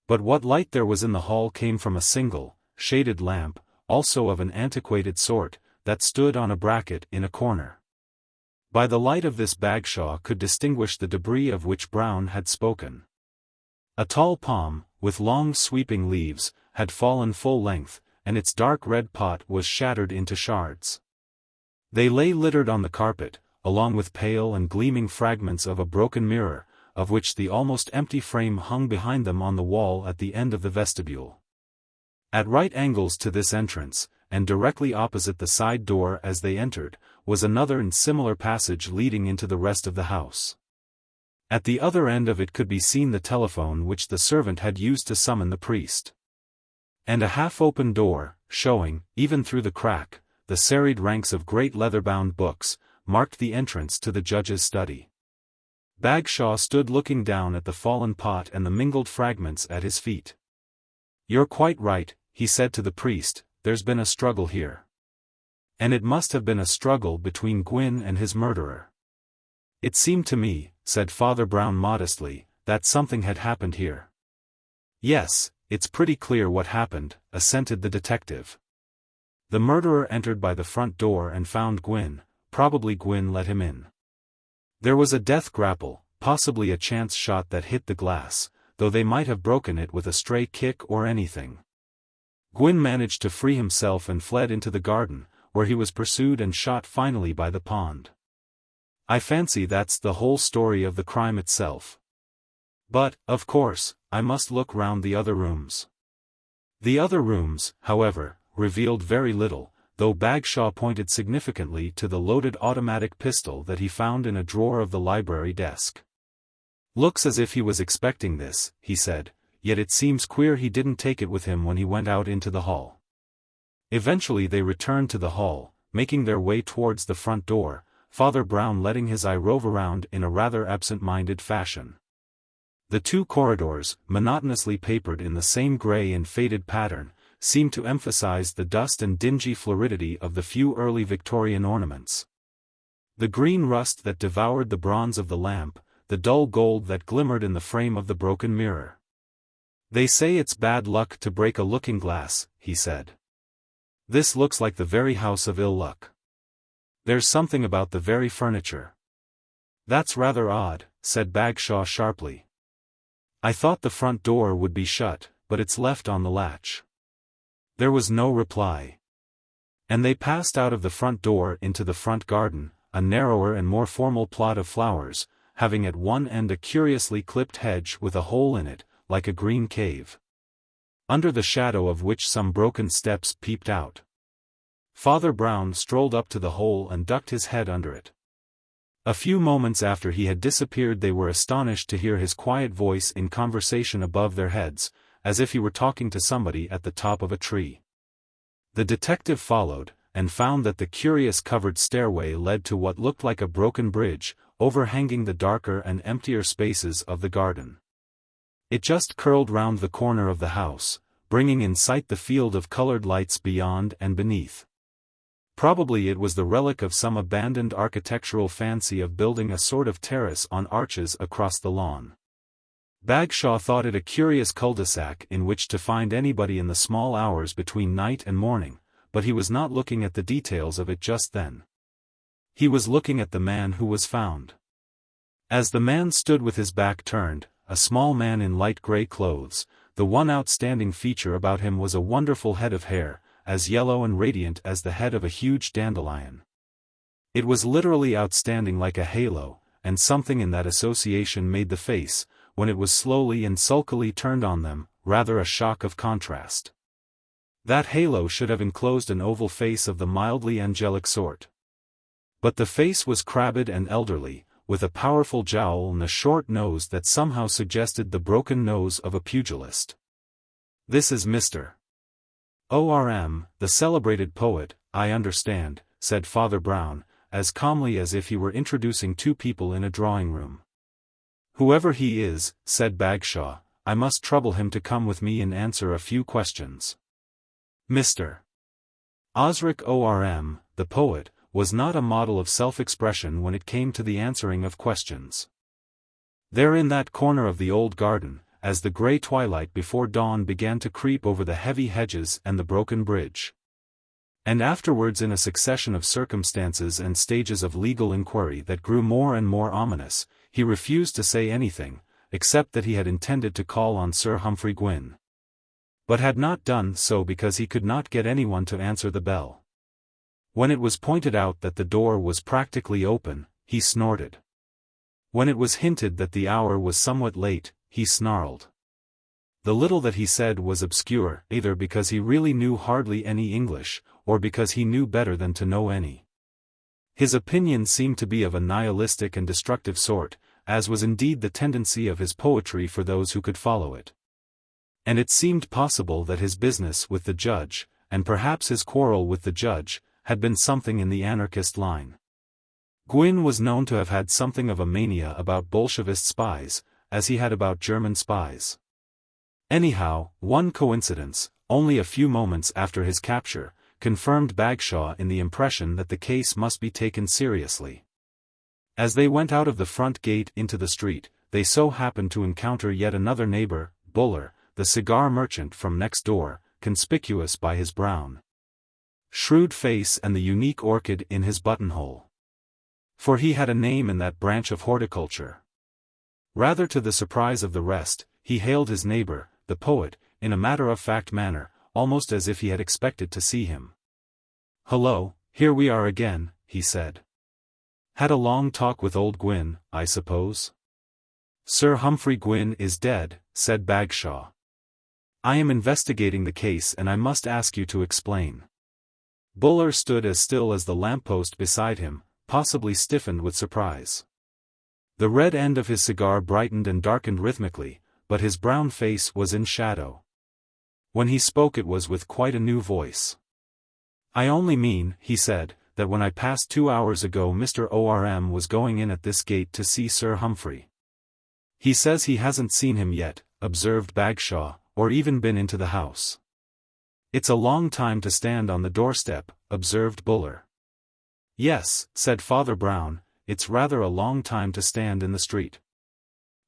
But what light there was in the hall came from a single, shaded lamp, also of an antiquated sort, that stood on a bracket in a corner. By the light of this Bagshaw could distinguish the debris of which Brown had spoken. A tall palm, with long sweeping leaves, had fallen full length, and its dark red pot was shattered into shards. They lay littered on the carpet, along with pale and gleaming fragments of a broken mirror, of which the almost empty frame hung behind them on the wall at the end of the vestibule. At right angles to this entrance, and directly opposite the side door as they entered, was another and similar passage leading into the rest of the house. At the other end of it could be seen the telephone which the servant had used to summon the priest. And a half-open door, showing, even through the crack, the serried ranks of great leather-bound books, marked the entrance to the judge's study. Bagshaw stood looking down at the fallen pot and the mingled fragments at his feet. "You're quite right," he said to the priest, "there's been a struggle here. And it must have been a struggle between Gwyn and his murderer." "It seemed to me," said Father Brown modestly, "that something had happened here." "Yes, it's pretty clear what happened," assented the detective. "The murderer entered by the front door and found Gwyn. Probably Gwyn let him in. There was a death grapple, possibly a chance shot that hit the glass, though they might have broken it with a stray kick or anything. Gwyn managed to free himself and fled into the garden, where he was pursued and shot finally by the pond. I fancy that's the whole story of the crime itself. But, of course, I must look round the other rooms." The other rooms, however, revealed very little, though Bagshaw pointed significantly to the loaded automatic pistol that he found in a drawer of the library desk. "Looks as if he was expecting this," he said, "yet it seems queer he didn't take it with him when he went out into the hall." Eventually they returned to the hall, making their way towards the front door, Father Brown letting his eye rove around in a rather absent-minded fashion. The two corridors, monotonously papered in the same grey and faded pattern, seemed to emphasize the dust and dingy floridity of the few early Victorian ornaments. The green rust that devoured the bronze of the lamp, the dull gold that glimmered in the frame of the broken mirror. "They say it's bad luck to break a looking-glass," he said. "This looks like the very house of ill luck. There's something about the very furniture." "That's rather odd," said Bagshaw sharply. "I thought the front door would be shut, but it's left on the latch." There was no reply. And they passed out of the front door into the front garden, a narrower and more formal plot of flowers, having at one end a curiously clipped hedge with a hole in it, like a green cave, under the shadow of which some broken steps peeped out. Father Brown strolled up to the hole and ducked his head under it. A few moments after he had disappeared they were astonished to hear his quiet voice in conversation above their heads, as if he were talking to somebody at the top of a tree. The detective followed, and found that the curious covered stairway led to what looked like a broken bridge, overhanging the darker and emptier spaces of the garden. It just curled round the corner of the house, bringing in sight the field of colored lights beyond and beneath. Probably it was the relic of some abandoned architectural fancy of building a sort of terrace on arches across the lawn. Bagshaw thought it a curious cul-de-sac in which to find anybody in the small hours between night and morning, but he was not looking at the details of it just then. He was looking at the man who was found. As the man stood with his back turned, a small man in light grey clothes, the one outstanding feature about him was a wonderful head of hair, as yellow and radiant as the head of a huge dandelion. It was literally outstanding like a halo, and something in that association made the face, when it was slowly and sulkily turned on them, rather a shock of contrast. That halo should have enclosed an oval face of the mildly angelic sort. But the face was crabbed and elderly, with a powerful jowl and a short nose that somehow suggested the broken nose of a pugilist. "This is Mr. O.R.M., the celebrated poet, I understand," said Father Brown, as calmly as if he were introducing two people in a drawing-room. "Whoever he is," said Bagshaw, "I must trouble him to come with me and answer a few questions." Mr. Osric O.R.M., the poet, was not a model of self-expression when it came to the answering of questions. There in that corner of the old garden, as the grey twilight before dawn began to creep over the heavy hedges and the broken bridge, and afterwards in a succession of circumstances and stages of legal inquiry that grew more and more ominous, he refused to say anything, except that he had intended to call on Sir Humphrey Gwynne, but had not done so because he could not get anyone to answer the bell. When it was pointed out that the door was practically open, he snorted. When it was hinted that the hour was somewhat late, he snarled. The little that he said was obscure, either because he really knew hardly any English, or because he knew better than to know any. His opinion seemed to be of a nihilistic and destructive sort, as was indeed the tendency of his poetry for those who could follow it. And it seemed possible that his business with the judge, and perhaps his quarrel with the judge, had been something in the anarchist line. Gwynne was known to have had something of a mania about Bolshevist spies, as he had about German spies. Anyhow, one coincidence, only a few moments after his capture, confirmed Bagshaw in the impression that the case must be taken seriously. As they went out of the front gate into the street, they so happened to encounter yet another neighbor, Buller, the cigar merchant from next door, conspicuous by his brown, shrewd face and the unique orchid in his buttonhole. For he had a name in that branch of horticulture. Rather to the surprise of the rest, he hailed his neighbor, the poet, in a matter-of-fact manner, almost as if he had expected to see him. "Hullo, here we are again," he said. "Had a long talk with old Gwynne, I suppose?" "Sir Humphrey Gwynne is dead," said Bagshaw. "I am investigating the case and I must ask you to explain." Buller stood as still as the lamppost beside him, possibly stiffened with surprise. The red end of his cigar brightened and darkened rhythmically, but his brown face was in shadow. When he spoke it was with quite a new voice. "I only mean," he said, "that when I passed 2 hours ago Mr. O.R.M. was going in at this gate to see Sir Humphrey." "He says he hasn't seen him yet," observed Bagshaw, "or even been into the house." "It's a long time to stand on the doorstep," observed Buller. "Yes," said Father Brown, "it's rather a long time to stand in the street."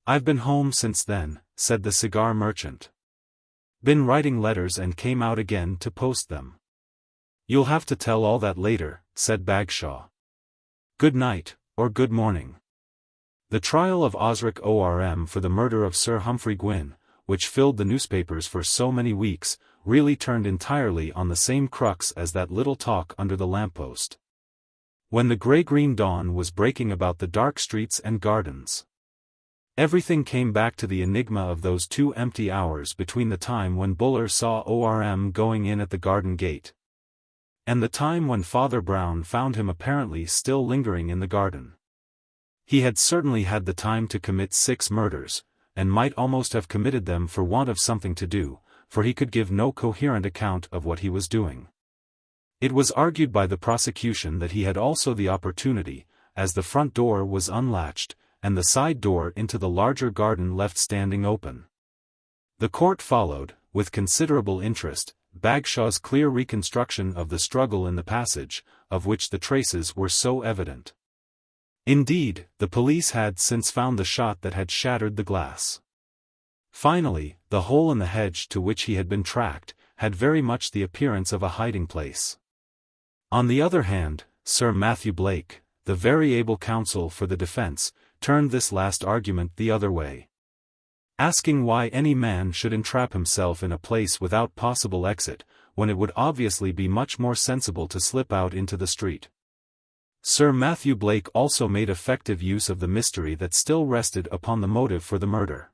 "I've been home since then," said the cigar merchant. "Been writing letters and came out again to post them." "You'll have to tell all that later," said Bagshaw. "Good night, or good morning." The trial of Osric O.R.M. for the murder of Sir Humphrey Gwynne, which filled the newspapers for so many weeks, really turned entirely on the same crux as that little talk under the lamppost. When the grey-green dawn was breaking about the dark streets and gardens, everything came back to the enigma of those 2 empty hours between the time when Buller saw O.R.M. going in at the garden gate, and the time when Father Brown found him apparently still lingering in the garden. He had certainly had the time to commit 6 murders, and might almost have committed them for want of something to do, for he could give no coherent account of what he was doing. It was argued by the prosecution that he had also the opportunity, as the front door was unlatched, and the side door into the larger garden left standing open. The court followed, with considerable interest, Bagshaw's clear reconstruction of the struggle in the passage, of which the traces were so evident. Indeed, the police had since found the shot that had shattered the glass. Finally, the hole in the hedge to which he had been tracked, had very much the appearance of a hiding place. On the other hand, Sir Matthew Blake, the very able counsel for the defense, turned this last argument the other way, asking why any man should entrap himself in a place without possible exit, when it would obviously be much more sensible to slip out into the street. Sir Matthew Blake also made effective use of the mystery that still rested upon the motive for the murder.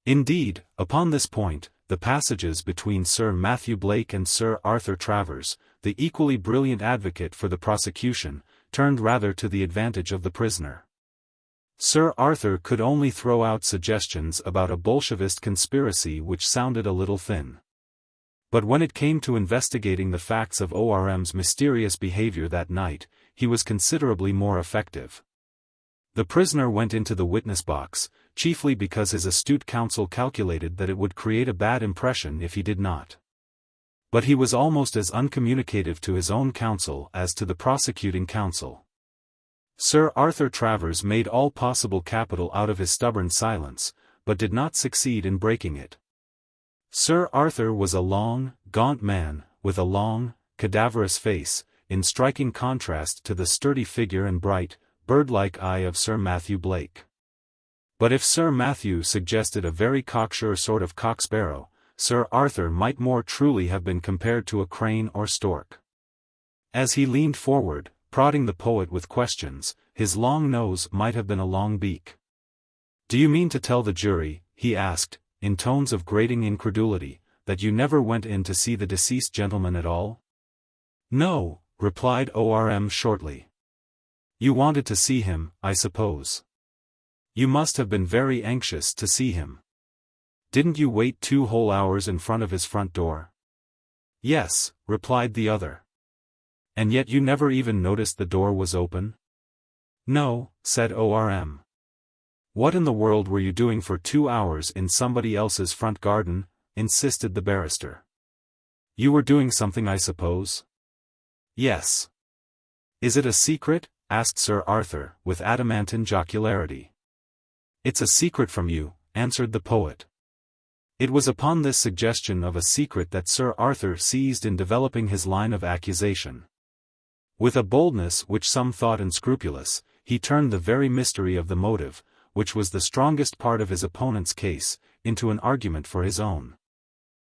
Indeed, upon this point, the passages between Sir Matthew Blake and Sir Arthur Travers, the equally brilliant advocate for the prosecution, turned rather to the advantage of the prisoner. Sir Arthur could only throw out suggestions about a Bolshevist conspiracy which sounded a little thin. But when it came to investigating the facts of O.R.M.'s mysterious behavior that night, he was considerably more effective. The prisoner went into the witness box, chiefly because his astute counsel calculated that it would create a bad impression if he did not. But he was almost as uncommunicative to his own counsel as to the prosecuting counsel. Sir Arthur Travers made all possible capital out of his stubborn silence, but did not succeed in breaking it. Sir Arthur was a long, gaunt man, with a long, cadaverous face, in striking contrast to the sturdy figure and bright, bird-like eye of Sir Matthew Blake. But if Sir Matthew suggested a very cocksure sort of cock-sparrow, Sir Arthur might more truly have been compared to a crane or stork. As he leaned forward, prodding the poet with questions, his long nose might have been a long beak. "Do you mean to tell the jury," he asked, in tones of grating incredulity, "that you never went in to see the deceased gentleman at all?" "No," replied ORM shortly. "You wanted to see him, I suppose. You must have been very anxious to see him. Didn't you wait 2 whole hours in front of his front door?" "Yes," replied the other. "And yet you never even noticed the door was open?" "No," said ORM. "What in the world were you doing for 2 hours in somebody else's front garden?" insisted the barrister. "You were doing something, I suppose?" "Yes." "Is it a secret?" asked Sir Arthur, with adamantine jocularity. "It's a secret from you," answered the poet. It was upon this suggestion of a secret that Sir Arthur seized in developing his line of accusation. With a boldness which some thought unscrupulous, he turned the very mystery of the motive, which was the strongest part of his opponent's case, into an argument for his own.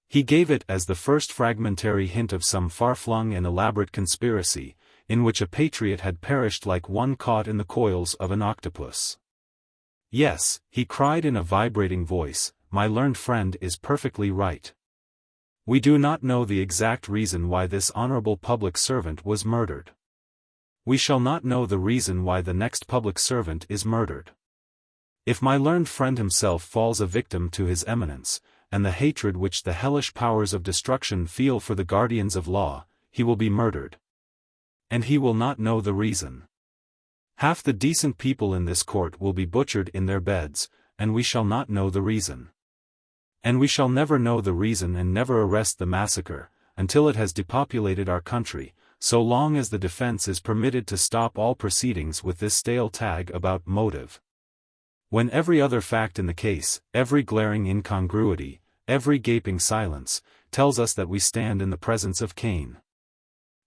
He gave it as the first fragmentary hint of some far-flung and elaborate conspiracy, in which a patriot had perished like one caught in the coils of an octopus. "Yes," he cried in a vibrating voice, "my learned friend is perfectly right. We do not know the exact reason why this honorable public servant was murdered. We shall not know the reason why the next public servant is murdered. If my learned friend himself falls a victim to his eminence, and the hatred which the hellish powers of destruction feel for the guardians of law, he will be murdered. And he will not know the reason. Half the decent people in this court will be butchered in their beds, and we shall not know the reason. And we shall never know the reason and never arrest the massacre, until it has depopulated our country, so long as the defense is permitted to stop all proceedings with this stale tag about motive. When every other fact in the case, every glaring incongruity, every gaping silence, tells us that we stand in the presence of Cain."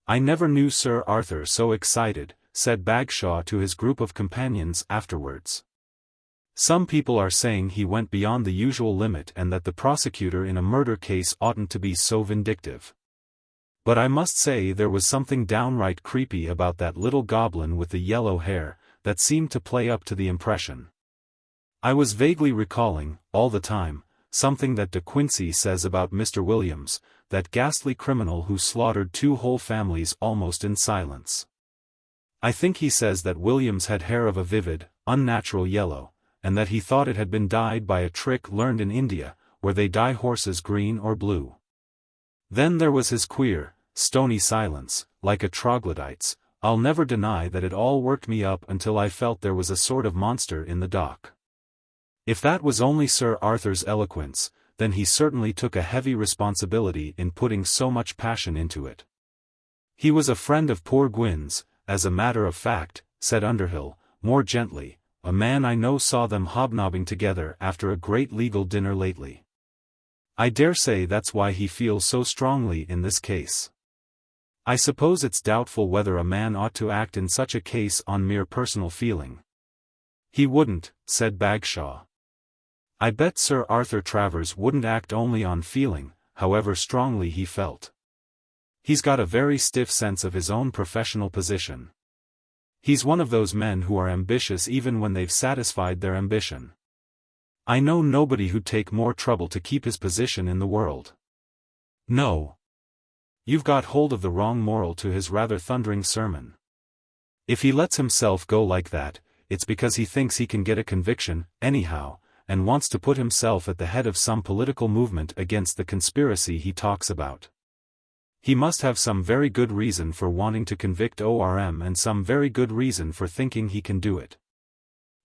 "I never knew Sir Arthur so excited," said Bagshaw to his group of companions afterwards. "Some people are saying he went beyond the usual limit and that the prosecutor in a murder case oughtn't to be so vindictive. But I must say there was something downright creepy about that little goblin with the yellow hair, that seemed to play up to the impression. I was vaguely recalling, all the time, something that De Quincey says about Mr. Williams, that ghastly criminal who slaughtered 2 whole families almost in silence. I think he says that Williams had hair of a vivid, unnatural yellow, and that he thought it had been dyed by a trick learned in India, where they dye horses green or blue. Then there was his queer, stony silence, like a troglodyte's. I'll never deny that it all worked me up until I felt there was a sort of monster in the dock. If that was only Sir Arthur's eloquence, then he certainly took a heavy responsibility in putting so much passion into it. He was a friend of poor Gwyn's, as a matter of fact," said Underhill, more gently. "A man I know saw them hobnobbing together after a great legal dinner lately. I dare say that's why he feels so strongly in this case. I suppose it's doubtful whether a man ought to act in such a case on mere personal feeling." "He wouldn't," said Bagshaw. "I bet Sir Arthur Travers wouldn't act only on feeling, however strongly he felt. He's got a very stiff sense of his own professional position. He's one of those men who are ambitious even when they've satisfied their ambition. I know nobody who'd take more trouble to keep his position in the world." "No. You've got hold of the wrong moral to his rather thundering sermon. If he lets himself go like that, it's because he thinks he can get a conviction, anyhow, and wants to put himself at the head of some political movement against the conspiracy he talks about. He must have some very good reason for wanting to convict ORM and some very good reason for thinking he can do it.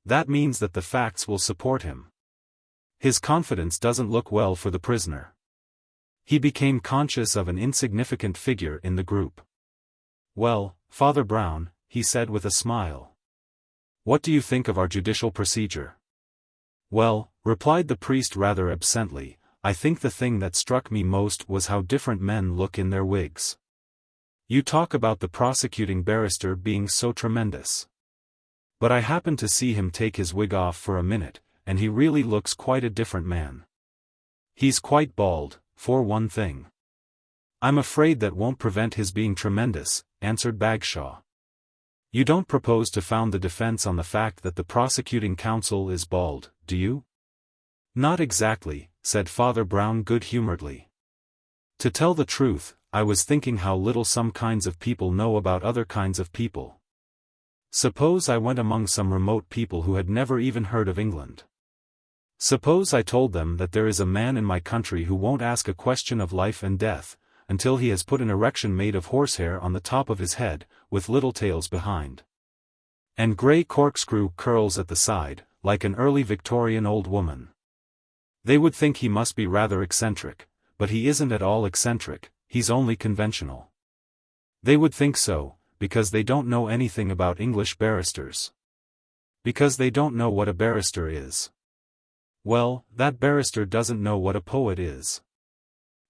That means that the facts will support him. His confidence doesn't look well for the prisoner. He became conscious of an insignificant figure in the group. "Well, Father Brown," he said with a smile. "What do you think of our judicial procedure?" "Well," replied the priest rather absently, "I think the thing that struck me most was how different men look in their wigs. You talk about the prosecuting barrister being so tremendous. But I happened to see him take his wig off for a minute, and he really looks quite a different man. He's quite bald, for one thing." "I'm afraid that won't prevent his being tremendous," answered Bagshaw. "You don't propose to found the defense on the fact that the prosecuting counsel is bald, do you?" "Not exactly," said Father Brown good-humoredly. "To tell the truth, I was thinking how little some kinds of people know about other kinds of people. Suppose I went among some remote people who had never even heard of England. Suppose I told them that there is a man in my country who won't ask a question of life and death, until he has put an erection made of horsehair on the top of his head, with little tails behind. And grey corkscrew curls at the side, like an early Victorian old woman. They would think he must be rather eccentric, but he isn't at all eccentric, he's only conventional. They would think so, because they don't know anything about English barristers. Because they don't know what a barrister is. Well, that barrister doesn't know what a poet is.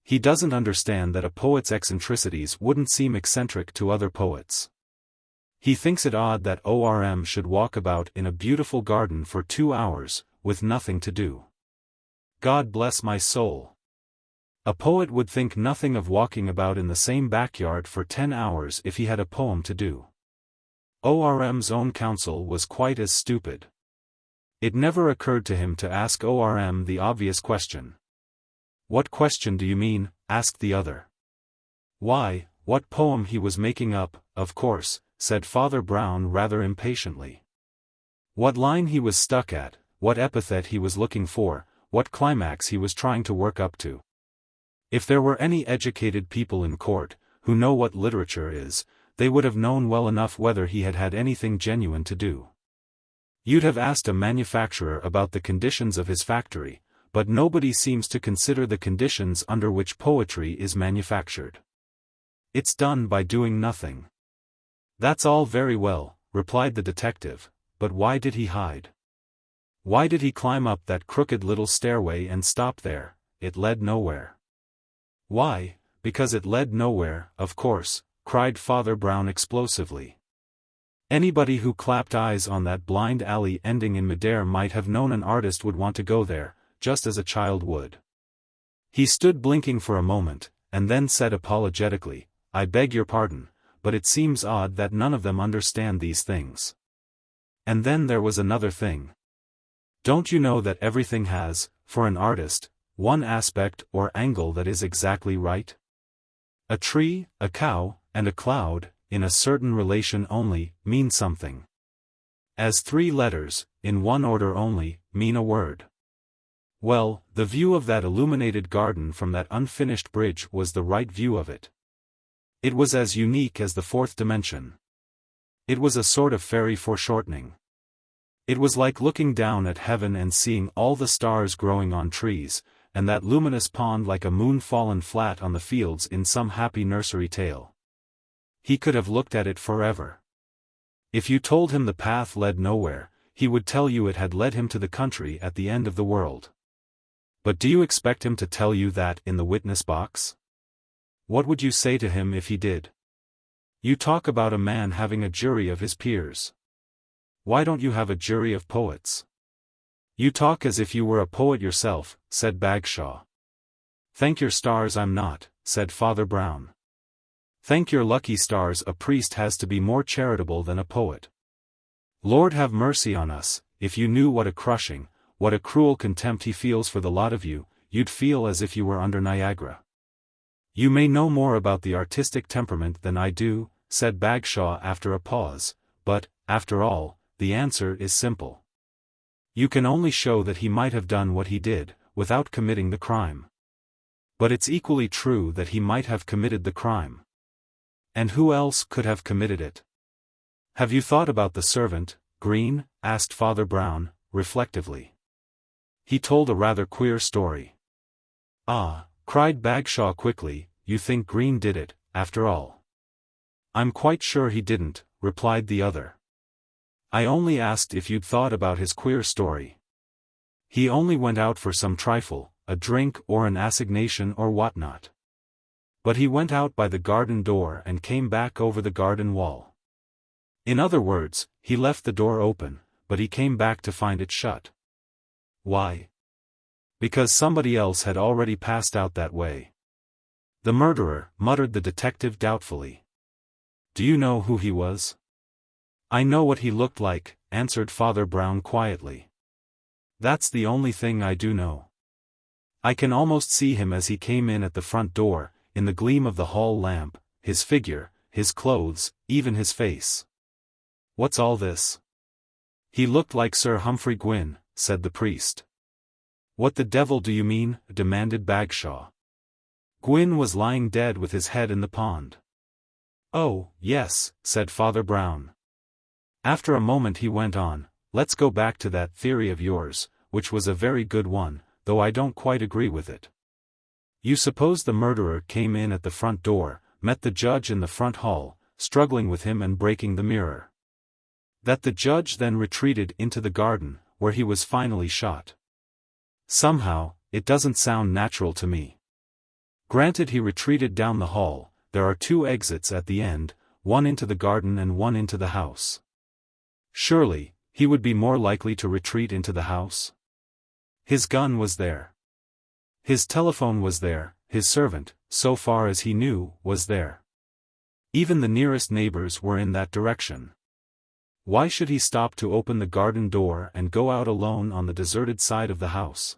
He doesn't understand that a poet's eccentricities wouldn't seem eccentric to other poets. He thinks it odd that ORM should walk about in a beautiful garden for 2 hours, with nothing to do. God bless my soul. A poet would think nothing of walking about in the same backyard for 10 hours if he had a poem to do. ORM's own counsel was quite as stupid. It never occurred to him to ask ORM the obvious question. "What question do you mean?" asked the other. "Why, what poem he was making up, of course," said Father Brown rather impatiently. "What line he was stuck at, what epithet he was looking for, what climax he was trying to work up to. If there were any educated people in court, who know what literature is, they would have known well enough whether he had had anything genuine to do. You'd have asked a manufacturer about the conditions of his factory, but nobody seems to consider the conditions under which poetry is manufactured. It's done by doing nothing." "That's all very well," replied the detective, "but why did he hide? Why did he climb up that crooked little stairway and stop there? It led nowhere." "Why, because it led nowhere, of course," cried Father Brown explosively. "Anybody who clapped eyes on that blind alley ending in midair might have known an artist would want to go there, just as a child would." He stood blinking for a moment, and then said apologetically, "I beg your pardon, but it seems odd that none of them understand these things. And then there was another thing. Don't you know that everything has, for an artist, one aspect or angle that is exactly right? A tree, a cow, and a cloud, in a certain relation only, mean something. As 3 letters, in one order only, mean a word. Well, the view of that illuminated garden from that unfinished bridge was the right view of it. It was as unique as the 4th dimension. It was a sort of fairy foreshortening. It was like looking down at heaven and seeing all the stars growing on trees, and that luminous pond like a moon fallen flat on the fields in some happy nursery tale. He could have looked at it forever. If you told him the path led nowhere, he would tell you it had led him to the country at the end of the world. But do you expect him to tell you that in the witness box? What would you say to him if he did? You talk about a man having a jury of his peers. Why don't you have a jury of poets? You talk as if you were a poet yourself, said Bagshaw. Thank your stars I'm not, said Father Brown. Thank your lucky stars a priest has to be more charitable than a poet. Lord have mercy on us, if you knew what a crushing, what a cruel contempt he feels for the lot of you, you'd feel as if you were under Niagara. You may know more about the artistic temperament than I do, said Bagshaw after a pause, but, after all, the answer is simple. You can only show that he might have done what he did, without committing the crime. But it's equally true that he might have committed the crime. And who else could have committed it? Have you thought about the servant, Green?" asked Father Brown, reflectively. "He told a rather queer story." "Ah," cried Bagshaw quickly, "you think Green did it, after all?" "I'm quite sure he didn't," replied the other. "I only asked if you'd thought about his queer story. He only went out for some trifle, a drink or an assignation or whatnot. But he went out by the garden door and came back over the garden wall. In other words, he left the door open, but he came back to find it shut." "Why?" "Because somebody else had already passed out that way." "The murderer," muttered the detective doubtfully. "Do you know who he was?" "I know what he looked like," answered Father Brown quietly. "That's the only thing I do know. I can almost see him as he came in at the front door, in the gleam of the hall lamp, his figure, his clothes, even his face." "What's all this?" "He looked like Sir Humphrey Gwynne," said the priest. "What the devil do you mean?" demanded Bagshaw. "Gwynne was lying dead with his head in the pond." "Oh, yes," said Father Brown. After a moment he went on, "Let's go back to that theory of yours, which was a very good one, though I don't quite agree with it. You suppose the murderer came in at the front door, met the judge in the front hall, struggling with him and breaking the mirror. That the judge then retreated into the garden, where he was finally shot. Somehow, it doesn't sound natural to me. Granted he retreated down the hall, there are 2 exits at the end, one into the garden and one into the house. Surely, he would be more likely to retreat into the house? His gun was there. His telephone was there, his servant, so far as he knew, was there. Even the nearest neighbors were in that direction. Why should he stop to open the garden door and go out alone on the deserted side of the house?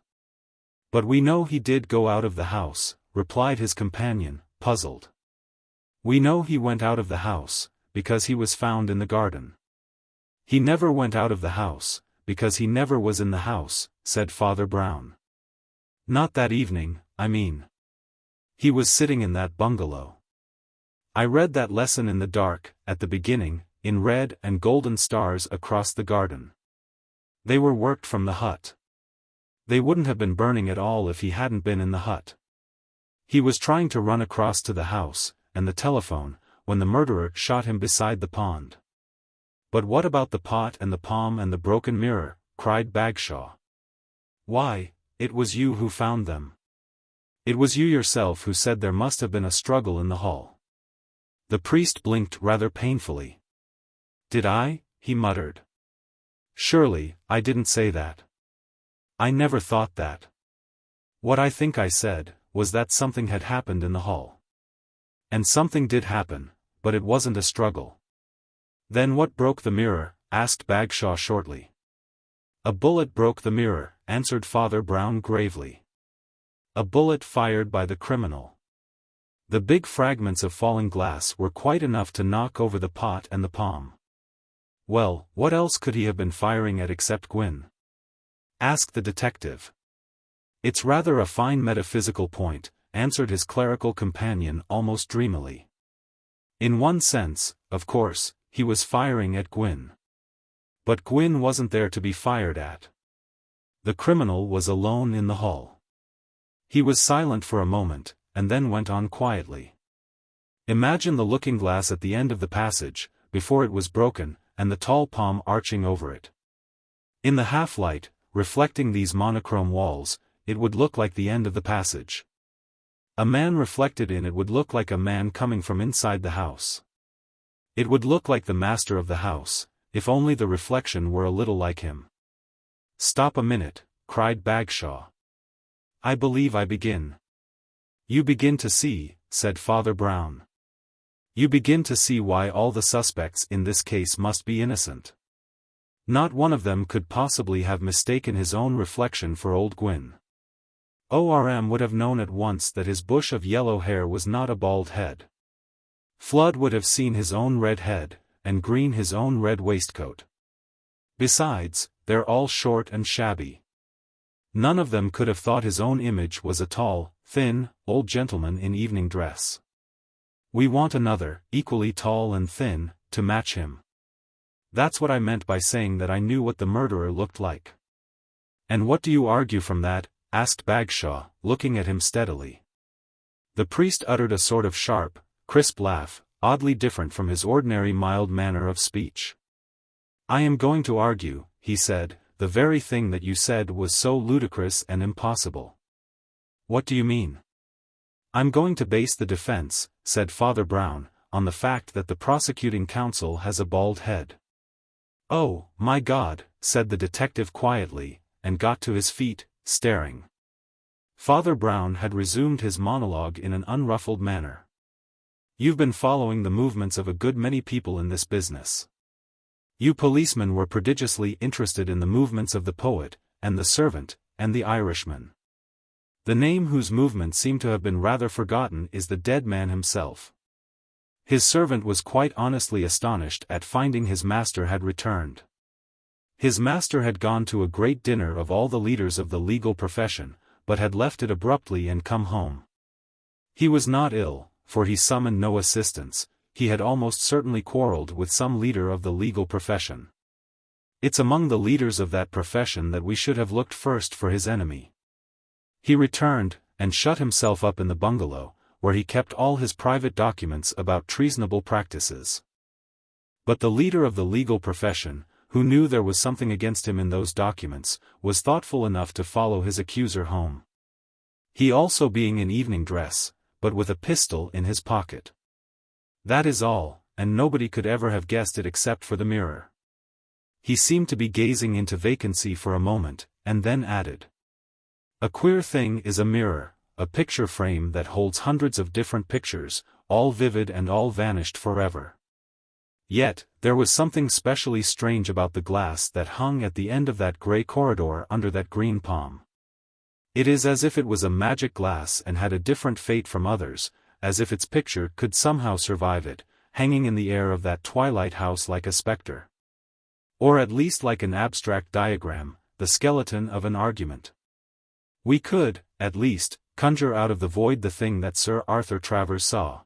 "But we know he did go out of the house," replied his companion, puzzled. "We know he went out of the house, because he was found in the garden." "He never went out of the house, because he never was in the house," said Father Brown. "Not that evening, I mean. He was sitting in that bungalow. I read that lesson in the dark, at the beginning, in red and golden stars across the garden. They were worked from the hut. They wouldn't have been burning at all if he hadn't been in the hut. He was trying to run across to the house, and the telephone, when the murderer shot him beside the pond." "But what about the pot and the palm and the broken mirror?" cried Bagshaw. "Why, it was you who found them. It was you yourself who said there must have been a struggle in the hall." The priest blinked rather painfully. "Did I?" he muttered. "Surely, I didn't say that. I never thought that. What I think I said, was that something had happened in the hall. And something did happen, but it wasn't a struggle." "Then what broke the mirror?" asked Bagshaw shortly. "A bullet broke the mirror," answered Father Brown gravely. "A bullet fired by the criminal. The big fragments of falling glass were quite enough to knock over the pot and the palm." "Well, what else could he have been firing at except Gwynne?" asked the detective. "It's rather a fine metaphysical point," answered his clerical companion almost dreamily. "In one sense, of course, he was firing at Gwynne. But Gwynne wasn't there to be fired at. The criminal was alone in the hall." He was silent for a moment, and then went on quietly. "Imagine the looking-glass at the end of the passage, before it was broken, and the tall palm arching over it. In the half-light, reflecting these monochrome walls, it would look like the end of the passage. A man reflected in it would look like a man coming from inside the house. It would look like the master of the house, if only the reflection were a little like him." "Stop a minute," cried Bagshaw. "I believe I begin." "You begin to see," said Father Brown. "You begin to see why all the suspects in this case must be innocent. Not one of them could possibly have mistaken his own reflection for old Gwynne. ORM would have known at once that his bush of yellow hair was not a bald head. Flood would have seen his own red head, and Green his own red waistcoat. Besides, they're all short and shabby. None of them could have thought his own image was a tall, thin, old gentleman in evening dress. We want another, equally tall and thin, to match him. That's what I meant by saying that I knew what the murderer looked like. And what do you argue from that? Asked Bagshaw, looking at him steadily. The priest uttered a sort of sharp, crisp laugh, oddly different from his ordinary mild manner of speech. I am going to argue, he said, the very thing that you said was so ludicrous and impossible. What do you mean? I'm going to base the defense, said Father Brown, on the fact that the prosecuting counsel has a bald head. Oh, my God, said the detective quietly, and got to his feet, staring. Father Brown had resumed his monologue in an unruffled manner. You've been following the movements of a good many people in this business. You policemen were prodigiously interested in the movements of the poet, and the servant, and the Irishman. The name whose movements seem to have been rather forgotten is the dead man himself. His servant was quite honestly astonished at finding his master had returned. His master had gone to a great dinner of all the leaders of the legal profession, but had left it abruptly and come home. He was not ill, for he summoned no assistance. He had almost certainly quarreled with some leader of the legal profession. It's among the leaders of that profession that we should have looked first for his enemy. He returned, and shut himself up in the bungalow, where he kept all his private documents about treasonable practices. But the leader of the legal profession, who knew there was something against him in those documents, was thoughtful enough to follow his accuser home. He also being in evening dress, but with a pistol in his pocket. That is all, and nobody could ever have guessed it except for the mirror. He seemed to be gazing into vacancy for a moment, and then added. A queer thing is a mirror, a picture frame that holds hundreds of different pictures, all vivid and all vanished forever. Yet, there was something specially strange about the glass that hung at the end of that grey corridor under that green palm. It is as if it was a magic glass and had a different fate from others, as if its picture could somehow survive it, hanging in the air of that twilight house like a spectre. Or at least like an abstract diagram, the skeleton of an argument. We could, at least, conjure out of the void the thing that Sir Arthur Travers saw.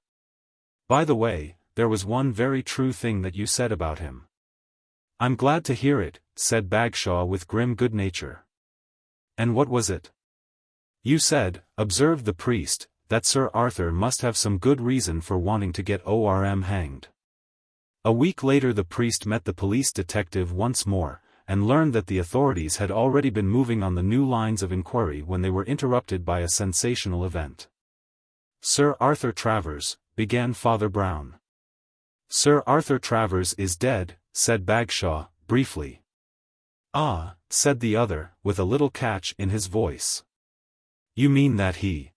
By the way, there was one very true thing that you said about him. I'm glad to hear it, said Bagshaw with grim good nature. And what was it? You said, observed the priest, that Sir Arthur must have some good reason for wanting to get ORM hanged. A week later the priest met the police detective once more, and learned that the authorities had already been moving on the new lines of inquiry when they were interrupted by a sensational event. Sir Arthur Travers, began Father Brown. Sir Arthur Travers is dead, said Bagshaw, briefly. Ah, said the other, with a little catch in his voice. You mean that he...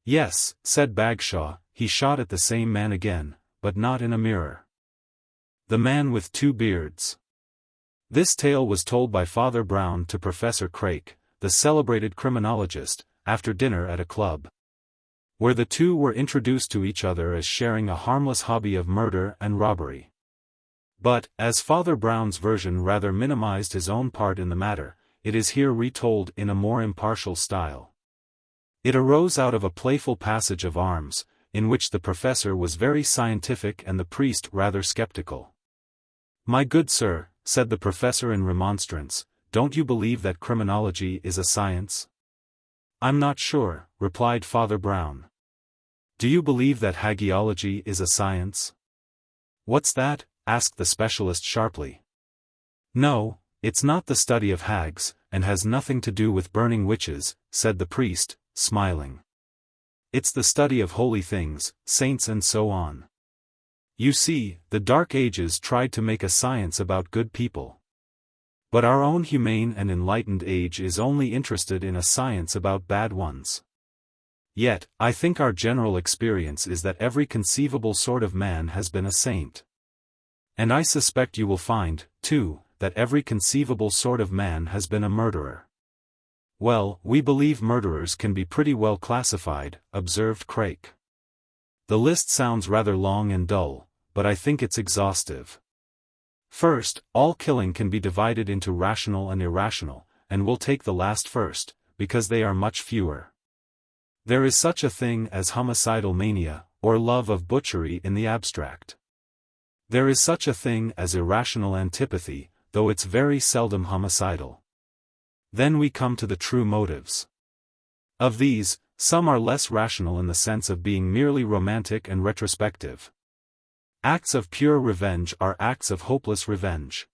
Yes, said Bagshaw, he shot at the same man again, but not in a mirror. The man with two beards. This tale was told by Father Brown to Professor Craik, the celebrated criminologist, after dinner at a club, where the two were introduced to each other as sharing a harmless hobby of murder and robbery. But, as Father Brown's version rather minimized his own part in the matter, it is here retold in a more impartial style. It arose out of a playful passage of arms, in which the professor was very scientific and the priest rather skeptical. My good sir, said the professor in remonstrance, don't you believe that criminology is a science? I'm not sure, replied Father Brown. Do you believe that hagiology is a science? What's that? Asked the specialist sharply. No, it's not the study of hags, and has nothing to do with burning witches, said the priest, smiling. It's the study of holy things, saints and so on. You see, the Dark Ages tried to make a science about good people. But our own humane and enlightened age is only interested in a science about bad ones. Yet, I think our general experience is that every conceivable sort of man has been a saint. And I suspect you will find, too, that every conceivable sort of man has been a murderer. Well, we believe murderers can be pretty well classified, observed Craik. The list sounds rather long and dull, but I think it's exhaustive. First, all killing can be divided into rational and irrational, and we'll take the last first, because they are much fewer. There is such a thing as homicidal mania, or love of butchery in the abstract. There is such a thing as irrational antipathy, though it's very seldom homicidal. Then we come to the true motives. Of these, some are less rational in the sense of being merely romantic and retrospective. Acts of pure revenge are acts of hopeless revenge.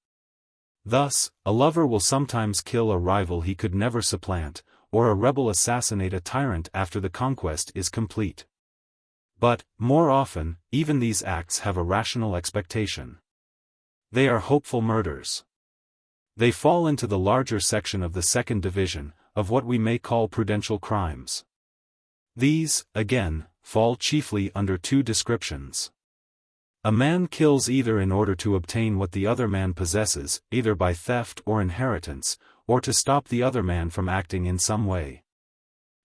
Thus, a lover will sometimes kill a rival he could never supplant, or a rebel assassinate a tyrant after the conquest is complete. But, more often, even these acts have a rational expectation. They are hopeful murders. They fall into the larger section of the second division, of what we may call prudential crimes. These, again, fall chiefly under two descriptions. A man kills either in order to obtain what the other man possesses, either by theft or inheritance, or to stop the other man from acting in some way.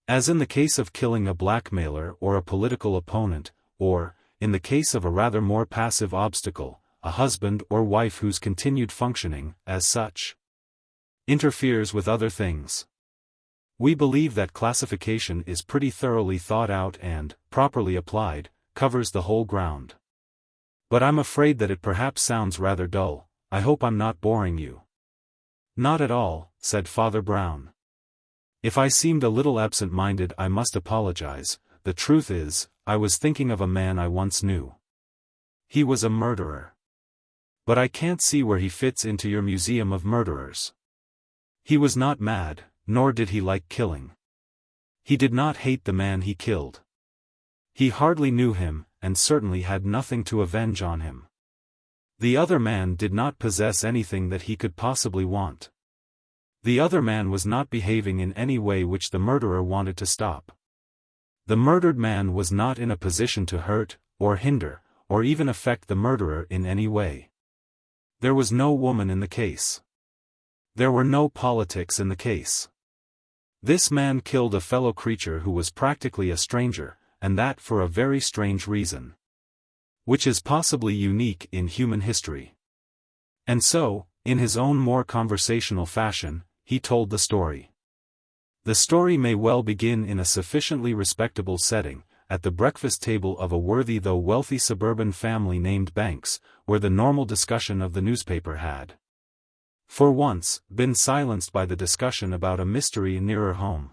As in the case of killing a blackmailer or a political opponent, or, in the case of a rather more passive obstacle, a husband or wife whose continued functioning, as such, interferes with other things. We believe that classification is pretty thoroughly thought out and, properly applied, covers the whole ground. But I'm afraid that it perhaps sounds rather dull. I hope I'm not boring you. Not at all, said Father Brown. If I seemed a little absent-minded I must apologize. The truth is, I was thinking of a man I once knew. He was a murderer. But I can't see where he fits into your museum of murderers. He was not mad, nor did he like killing. He did not hate the man he killed. He hardly knew him, and certainly had nothing to avenge on him. The other man did not possess anything that he could possibly want. The other man was not behaving in any way which the murderer wanted to stop. The murdered man was not in a position to hurt, or hinder, or even affect the murderer in any way. There was no woman in the case. There were no politics in the case. This man killed a fellow creature who was practically a stranger, and that for a very strange reason, which is possibly unique in human history. And so, in his own more conversational fashion, he told the story. The story may well begin in a sufficiently respectable setting, at the breakfast table of a worthy though wealthy suburban family named Banks, where the normal discussion of the newspaper had, for once, been silenced by the discussion about a mystery nearer home.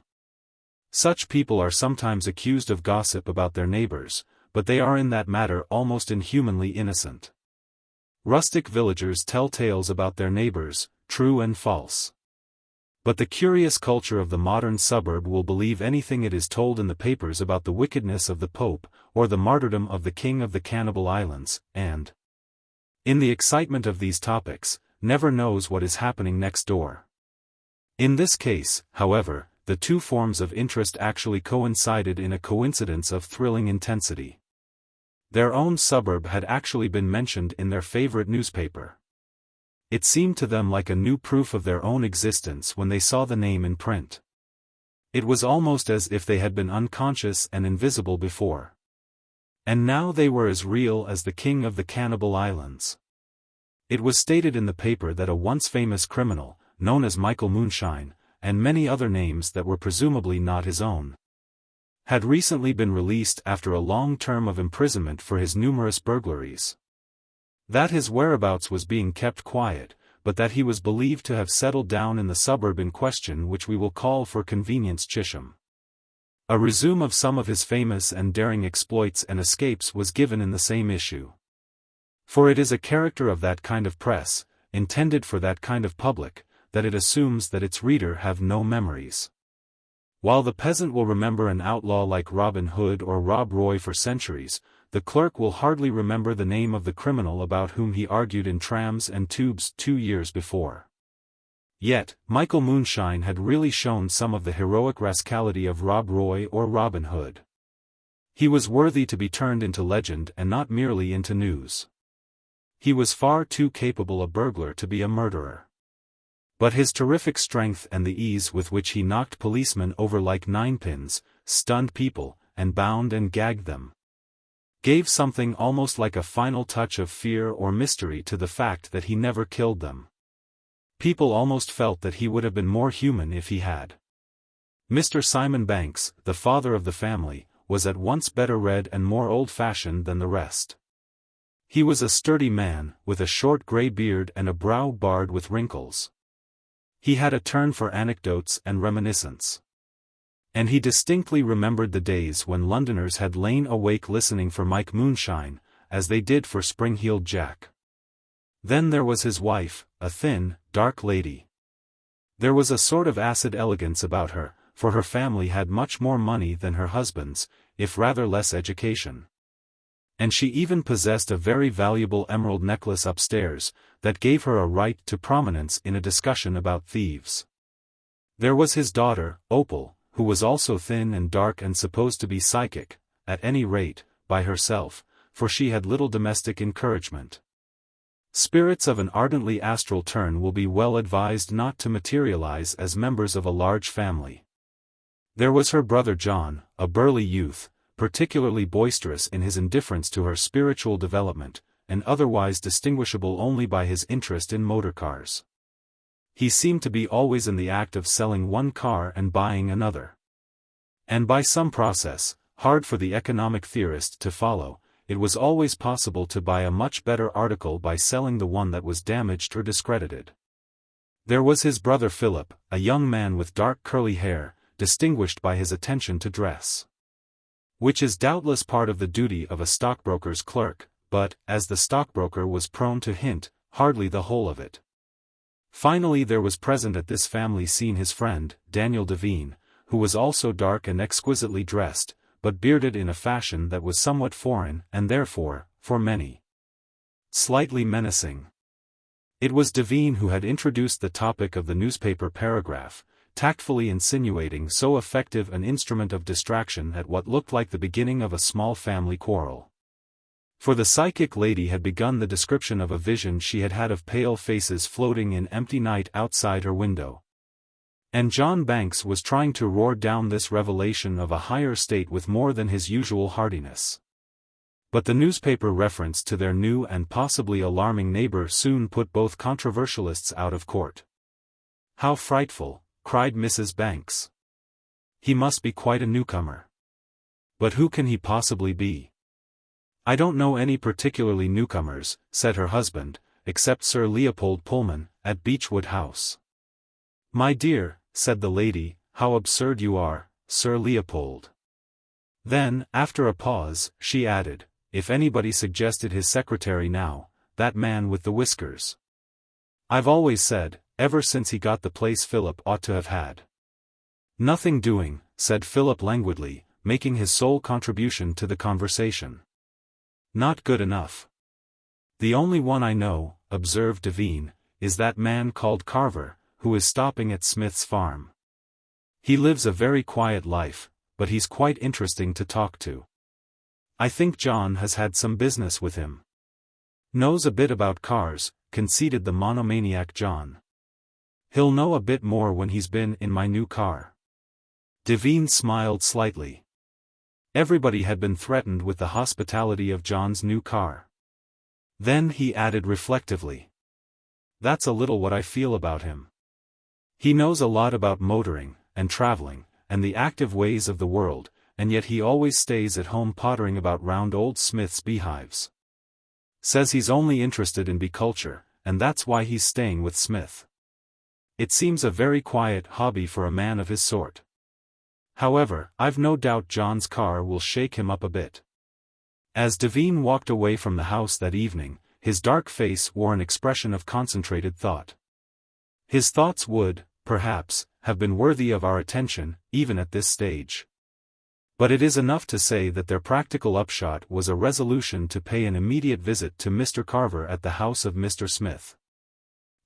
Such people are sometimes accused of gossip about their neighbors, but they are in that matter almost inhumanly innocent. Rustic villagers tell tales about their neighbors, true and false. But the curious culture of the modern suburb will believe anything it is told in the papers about the wickedness of the Pope, or the martyrdom of the King of the Cannibal Islands, and, in the excitement of these topics, never knows what is happening next door. In this case, however, the two forms of interest actually coincided in a coincidence of thrilling intensity. Their own suburb had actually been mentioned in their favorite newspaper. It seemed to them like a new proof of their own existence when they saw the name in print. It was almost as if they had been unconscious and invisible before. And now they were as real as the King of the Cannibal Islands. It was stated in the paper that a once famous criminal, known as Michael Moonshine, and many other names that were presumably not his own, had recently been released after a long term of imprisonment for his numerous burglaries. That his whereabouts was being kept quiet, but that he was believed to have settled down in the suburb in question, which we will call for convenience Chisholm. A resume of some of his famous and daring exploits and escapes was given in the same issue. For it is a character of that kind of press, intended for that kind of public, that it assumes that its reader have no memories. While the peasant will remember an outlaw like Robin Hood or Rob Roy for centuries, the clerk will hardly remember the name of the criminal about whom he argued in trams and tubes 2 years before. Yet, Michael Moonshine had really shown some of the heroic rascality of Rob Roy or Robin Hood. He was worthy to be turned into legend and not merely into news. He was far too capable a burglar to be a murderer. But his terrific strength and the ease with which he knocked policemen over like ninepins, stunned people, and bound and gagged them, gave something almost like a final touch of fear or mystery to the fact that he never killed them. People almost felt that he would have been more human if he had. Mr. Simon Banks, the father of the family, was at once better read and more old-fashioned than the rest. He was a sturdy man, with a short grey beard and a brow barred with wrinkles. He had a turn for anecdotes and reminiscence. And he distinctly remembered the days when Londoners had lain awake listening for Mike Moonshine, as they did for Spring-Heeled Jack. Then there was his wife, a thin, dark lady. There was a sort of acid elegance about her, for her family had much more money than her husband's, if rather less education. And she even possessed a very valuable emerald necklace upstairs, that gave her a right to prominence in a discussion about thieves. There was his daughter, Opal, who was also thin and dark and supposed to be psychic, at any rate, by herself, for she had little domestic encouragement. Spirits of an ardently astral turn will be well advised not to materialize as members of a large family. There was her brother John, a burly youth, particularly boisterous in his indifference to her spiritual development, and otherwise distinguishable only by his interest in motor cars. He seemed to be always in the act of selling one car and buying another. And by some process, hard for the economic theorist to follow, it was always possible to buy a much better article by selling the one that was damaged or discredited. There was his brother Philip, a young man with dark curly hair, distinguished by his attention to dress. Which is doubtless part of the duty of a stockbroker's clerk, but, as the stockbroker was prone to hint, hardly the whole of it. Finally there was present at this family scene his friend, Daniel Devine, who was also dark and exquisitely dressed, but bearded in a fashion that was somewhat foreign and therefore, for many, slightly menacing. It was Devine who had introduced the topic of the newspaper paragraph, tactfully insinuating so effective an instrument of distraction at what looked like the beginning of a small family quarrel. For the psychic lady had begun the description of a vision she had had of pale faces floating in empty night outside her window. And John Banks was trying to roar down this revelation of a higher state with more than his usual heartiness. But the newspaper reference to their new and possibly alarming neighbor soon put both controversialists out of court. "How frightful," cried Mrs. Banks. "He must be quite a newcomer. But who can he possibly be?" "I don't know any particularly newcomers," said her husband, "except Sir Leopold Pullman, at Beechwood House." "My dear," said the lady, "how absurd you are, Sir Leopold." Then, after a pause, she added, "If anybody suggested his secretary now, that man with the whiskers. I've always said, ever since he got the place Philip ought to have had." "Nothing doing," said Philip languidly, making his sole contribution to the conversation. "Not good enough." "The only one I know," observed Devine, "is that man called Carver, who is stopping at Smith's farm. He lives a very quiet life, but he's quite interesting to talk to. I think John has had some business with him." "Knows a bit about cars," conceded the monomaniac John. "He'll know a bit more when he's been in my new car." Devine smiled slightly. Everybody had been threatened with the hospitality of John's new car. Then he added reflectively, "That's a little what I feel about him. He knows a lot about motoring, and traveling, and the active ways of the world, and yet he always stays at home pottering about round old Smith's beehives. Says he's only interested in bee culture, and that's why he's staying with Smith. It seems a very quiet hobby for a man of his sort. However, I've no doubt John's car will shake him up a bit." As Devine walked away from the house that evening, his dark face wore an expression of concentrated thought. His thoughts would, perhaps, have been worthy of our attention, even at this stage. But it is enough to say that their practical upshot was a resolution to pay an immediate visit to Mr. Carver at the house of Mr. Smith.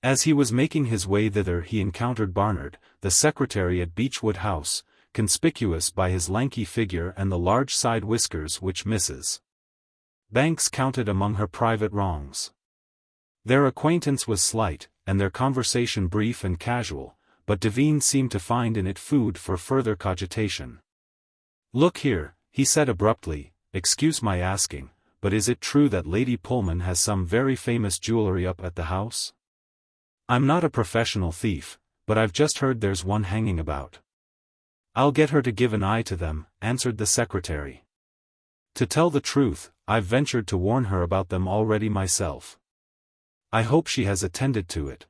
As he was making his way thither he encountered Barnard, the secretary at Beechwood House, conspicuous by his lanky figure and the large side whiskers which Mrs. Banks counted among her private wrongs. Their acquaintance was slight, and their conversation brief and casual, but Devine seemed to find in it food for further cogitation. "Look here," he said abruptly, "excuse my asking, but is it true that Lady Pullman has some very famous jewellery up at the house? I'm not a professional thief, but I've just heard there's one hanging about." "I'll get her to give an eye to them," answered the secretary. To tell the truth, I've ventured to warn her about them already myself. I hope she has attended to it."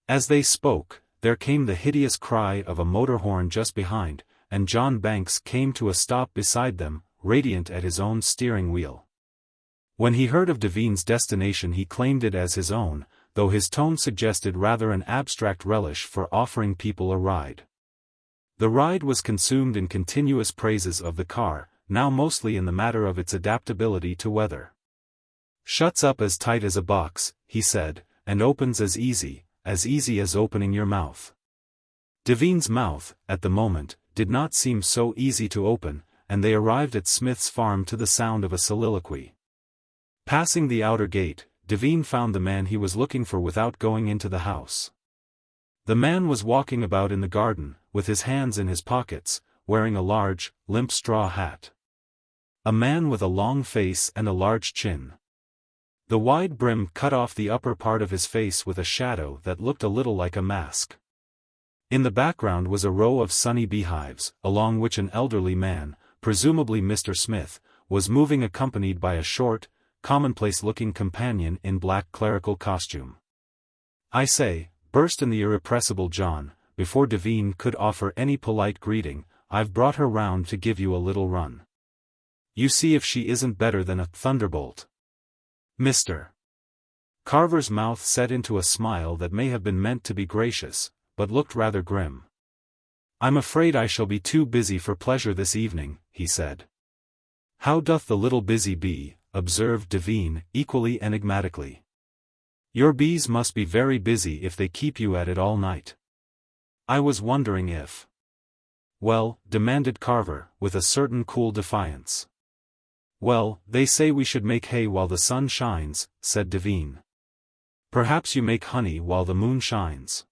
As they spoke, there came the hideous cry of a motor horn just behind, and John Banks came to a stop beside them, radiant at his own steering wheel. When he heard of Devine's destination he claimed it as his own, though his tone suggested rather an abstract relish for offering people a ride. The ride was consumed in continuous praises of the car, now mostly in the matter of its adaptability to weather. "Shuts up as tight as a box," he said, "and opens as easy as opening your mouth." Devine's mouth, at the moment, did not seem so easy to open, and they arrived at Smith's farm to the sound of a soliloquy. Passing the outer gate, Devine found the man he was looking for without going into the house. The man was walking about in the garden, with his hands in his pockets, wearing a large, limp straw hat. A man with a long face and a large chin. The wide brim cut off the upper part of his face with a shadow that looked a little like a mask. In the background was a row of sunny beehives, along which an elderly man, presumably Mr. Smith, was moving accompanied by a short, commonplace-looking companion in black clerical costume. "I say," burst in the irrepressible John, before Devine could offer any polite greeting, "I've brought her round to give you a little run. You see if she isn't better than a thunderbolt." Mr. Carver's mouth set into a smile that may have been meant to be gracious, but looked rather grim. "I'm afraid I shall be too busy for pleasure this evening," he said. "How doth the little busy bee?" observed Devine, equally enigmatically. "Your bees must be very busy if they keep you at it all night. I was wondering if—" "Well," demanded Carver, with a certain cool defiance. "Well, they say we should make hay while the sun shines," said Devine. "Perhaps you make honey while the moon shines."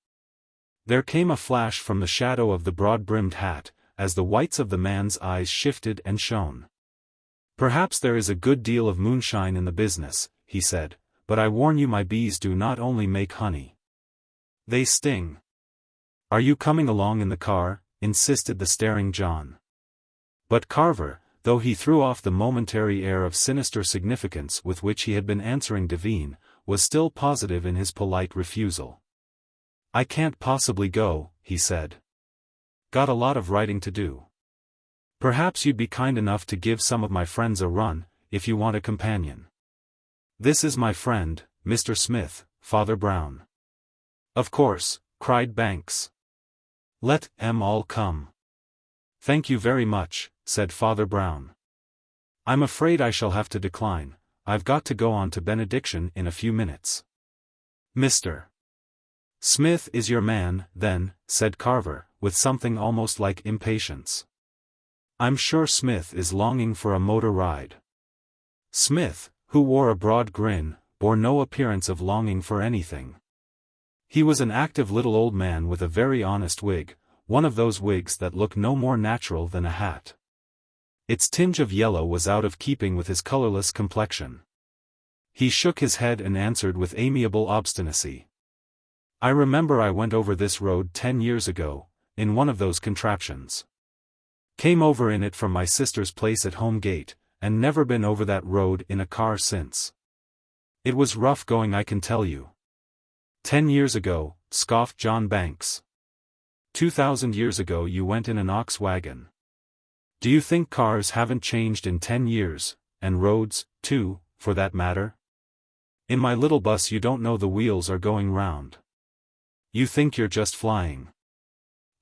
There came a flash from the shadow of the broad-brimmed hat, as the whites of the man's eyes shifted and shone. "Perhaps there is a good deal of moonshine in the business," he said, "but I warn you my bees do not only make honey. They sting." "Are you coming along in the car?" insisted the staring John. But Carver, though he threw off the momentary air of sinister significance with which he had been answering Devine, was still positive in his polite refusal. "I can't possibly go," he said. "Got a lot of writing to do. Perhaps you'd be kind enough to give some of my friends a run, if you want a companion. This is my friend, Mr. Smith, Father Brown." "Of course," cried Banks. "Let 'em all come." "Thank you very much," said Father Brown. "I'm afraid I shall have to decline, I've got to go on to benediction in a few minutes." "Mr. Smith is your man, then," said Carver, with something almost like impatience. "I'm sure Smith is longing for a motor ride." Smith, who wore a broad grin, bore no appearance of longing for anything. He was an active little old man with a very honest wig, one of those wigs that look no more natural than a hat. Its tinge of yellow was out of keeping with his colorless complexion. He shook his head and answered with amiable obstinacy. "I remember I went over this road 10 years ago, in one of those contraptions. Came over in it from my sister's place at Home Gate, and never been over that road in a car since. It was rough going, I can tell you." "10 years ago," scoffed John Banks. 2,000 years ago you went in an ox wagon. Do you think cars haven't changed in 10 years, and roads, too, for that matter? In my little bus you don't know the wheels are going round. You think you're just flying."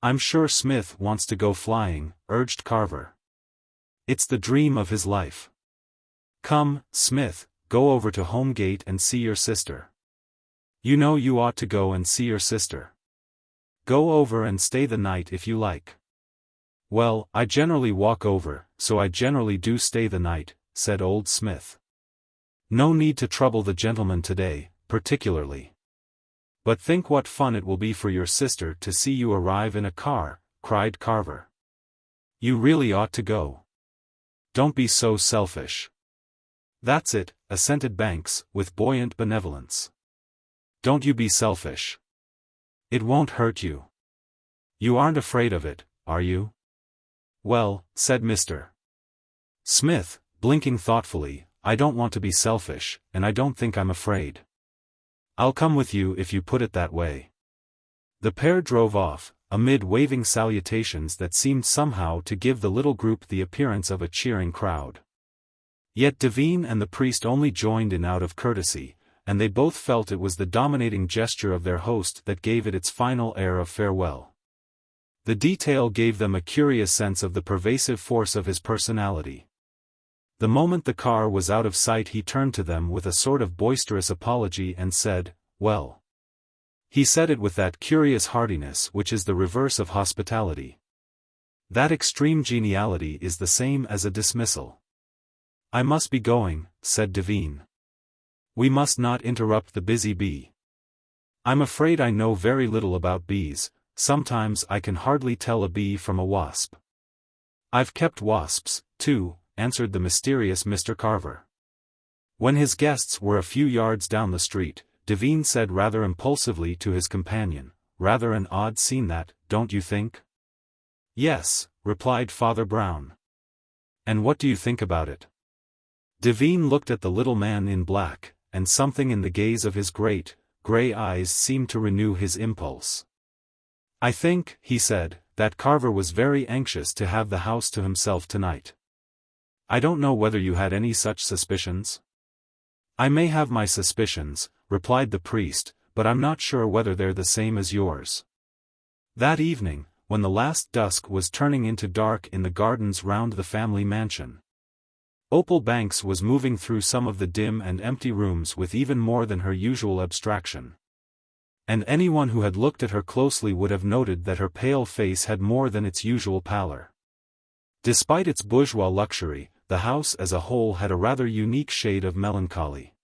"I'm sure Smith wants to go flying," urged Carver. "It's the dream of his life. Come, Smith, go over to Home Gate and see your sister. You know you ought to go and see your sister. Go over and stay the night if you like." "Well, I generally walk over, so I generally do stay the night," said old Smith. "No need to trouble the gentleman today, particularly. But think what fun it will be for your sister to see you arrive in a car," cried Carver. "You really ought to go. Don't be so selfish." "That's it," assented Banks, with buoyant benevolence. "Don't you be selfish. It won't hurt you. You aren't afraid of it, are you?" "Well," said Mr. Smith, blinking thoughtfully, "I don't want to be selfish, and I don't think I'm afraid. I'll come with you if you put it that way." The pair drove off, amid waving salutations that seemed somehow to give the little group the appearance of a cheering crowd. Yet Devine and the priest only joined in out of courtesy, and they both felt it was the dominating gesture of their host that gave it its final air of farewell. The detail gave them a curious sense of the pervasive force of his personality. The moment the car was out of sight, he turned to them with a sort of boisterous apology and said, "Well." He said it with that curious heartiness which is the reverse of hospitality. That extreme geniality is the same as a dismissal. "I must be going," said Devine. "We must not interrupt the busy bee. I'm afraid I know very little about bees. Sometimes I can hardly tell a bee from a wasp." "I've kept wasps, too," answered the mysterious Mr. Carver. When his guests were a few yards down the street, Devine said rather impulsively to his companion, "Rather an odd scene that, don't you think?" "Yes," replied Father Brown. "And what do you think about it?" Devine looked at the little man in black, and something in the gaze of his great, gray eyes seemed to renew his impulse. "I think," he said, "that Carver was very anxious to have the house to himself tonight. I don't know whether you had any such suspicions?" "I may have my suspicions," replied the priest, "but I'm not sure whether they're the same as yours." That evening, when the last dusk was turning into dark in the gardens round the family mansion, Opal Banks was moving through some of the dim and empty rooms with even more than her usual abstraction. And anyone who had looked at her closely would have noted that her pale face had more than its usual pallor. Despite its bourgeois luxury, the house as a whole had a rather unique shade of melancholy.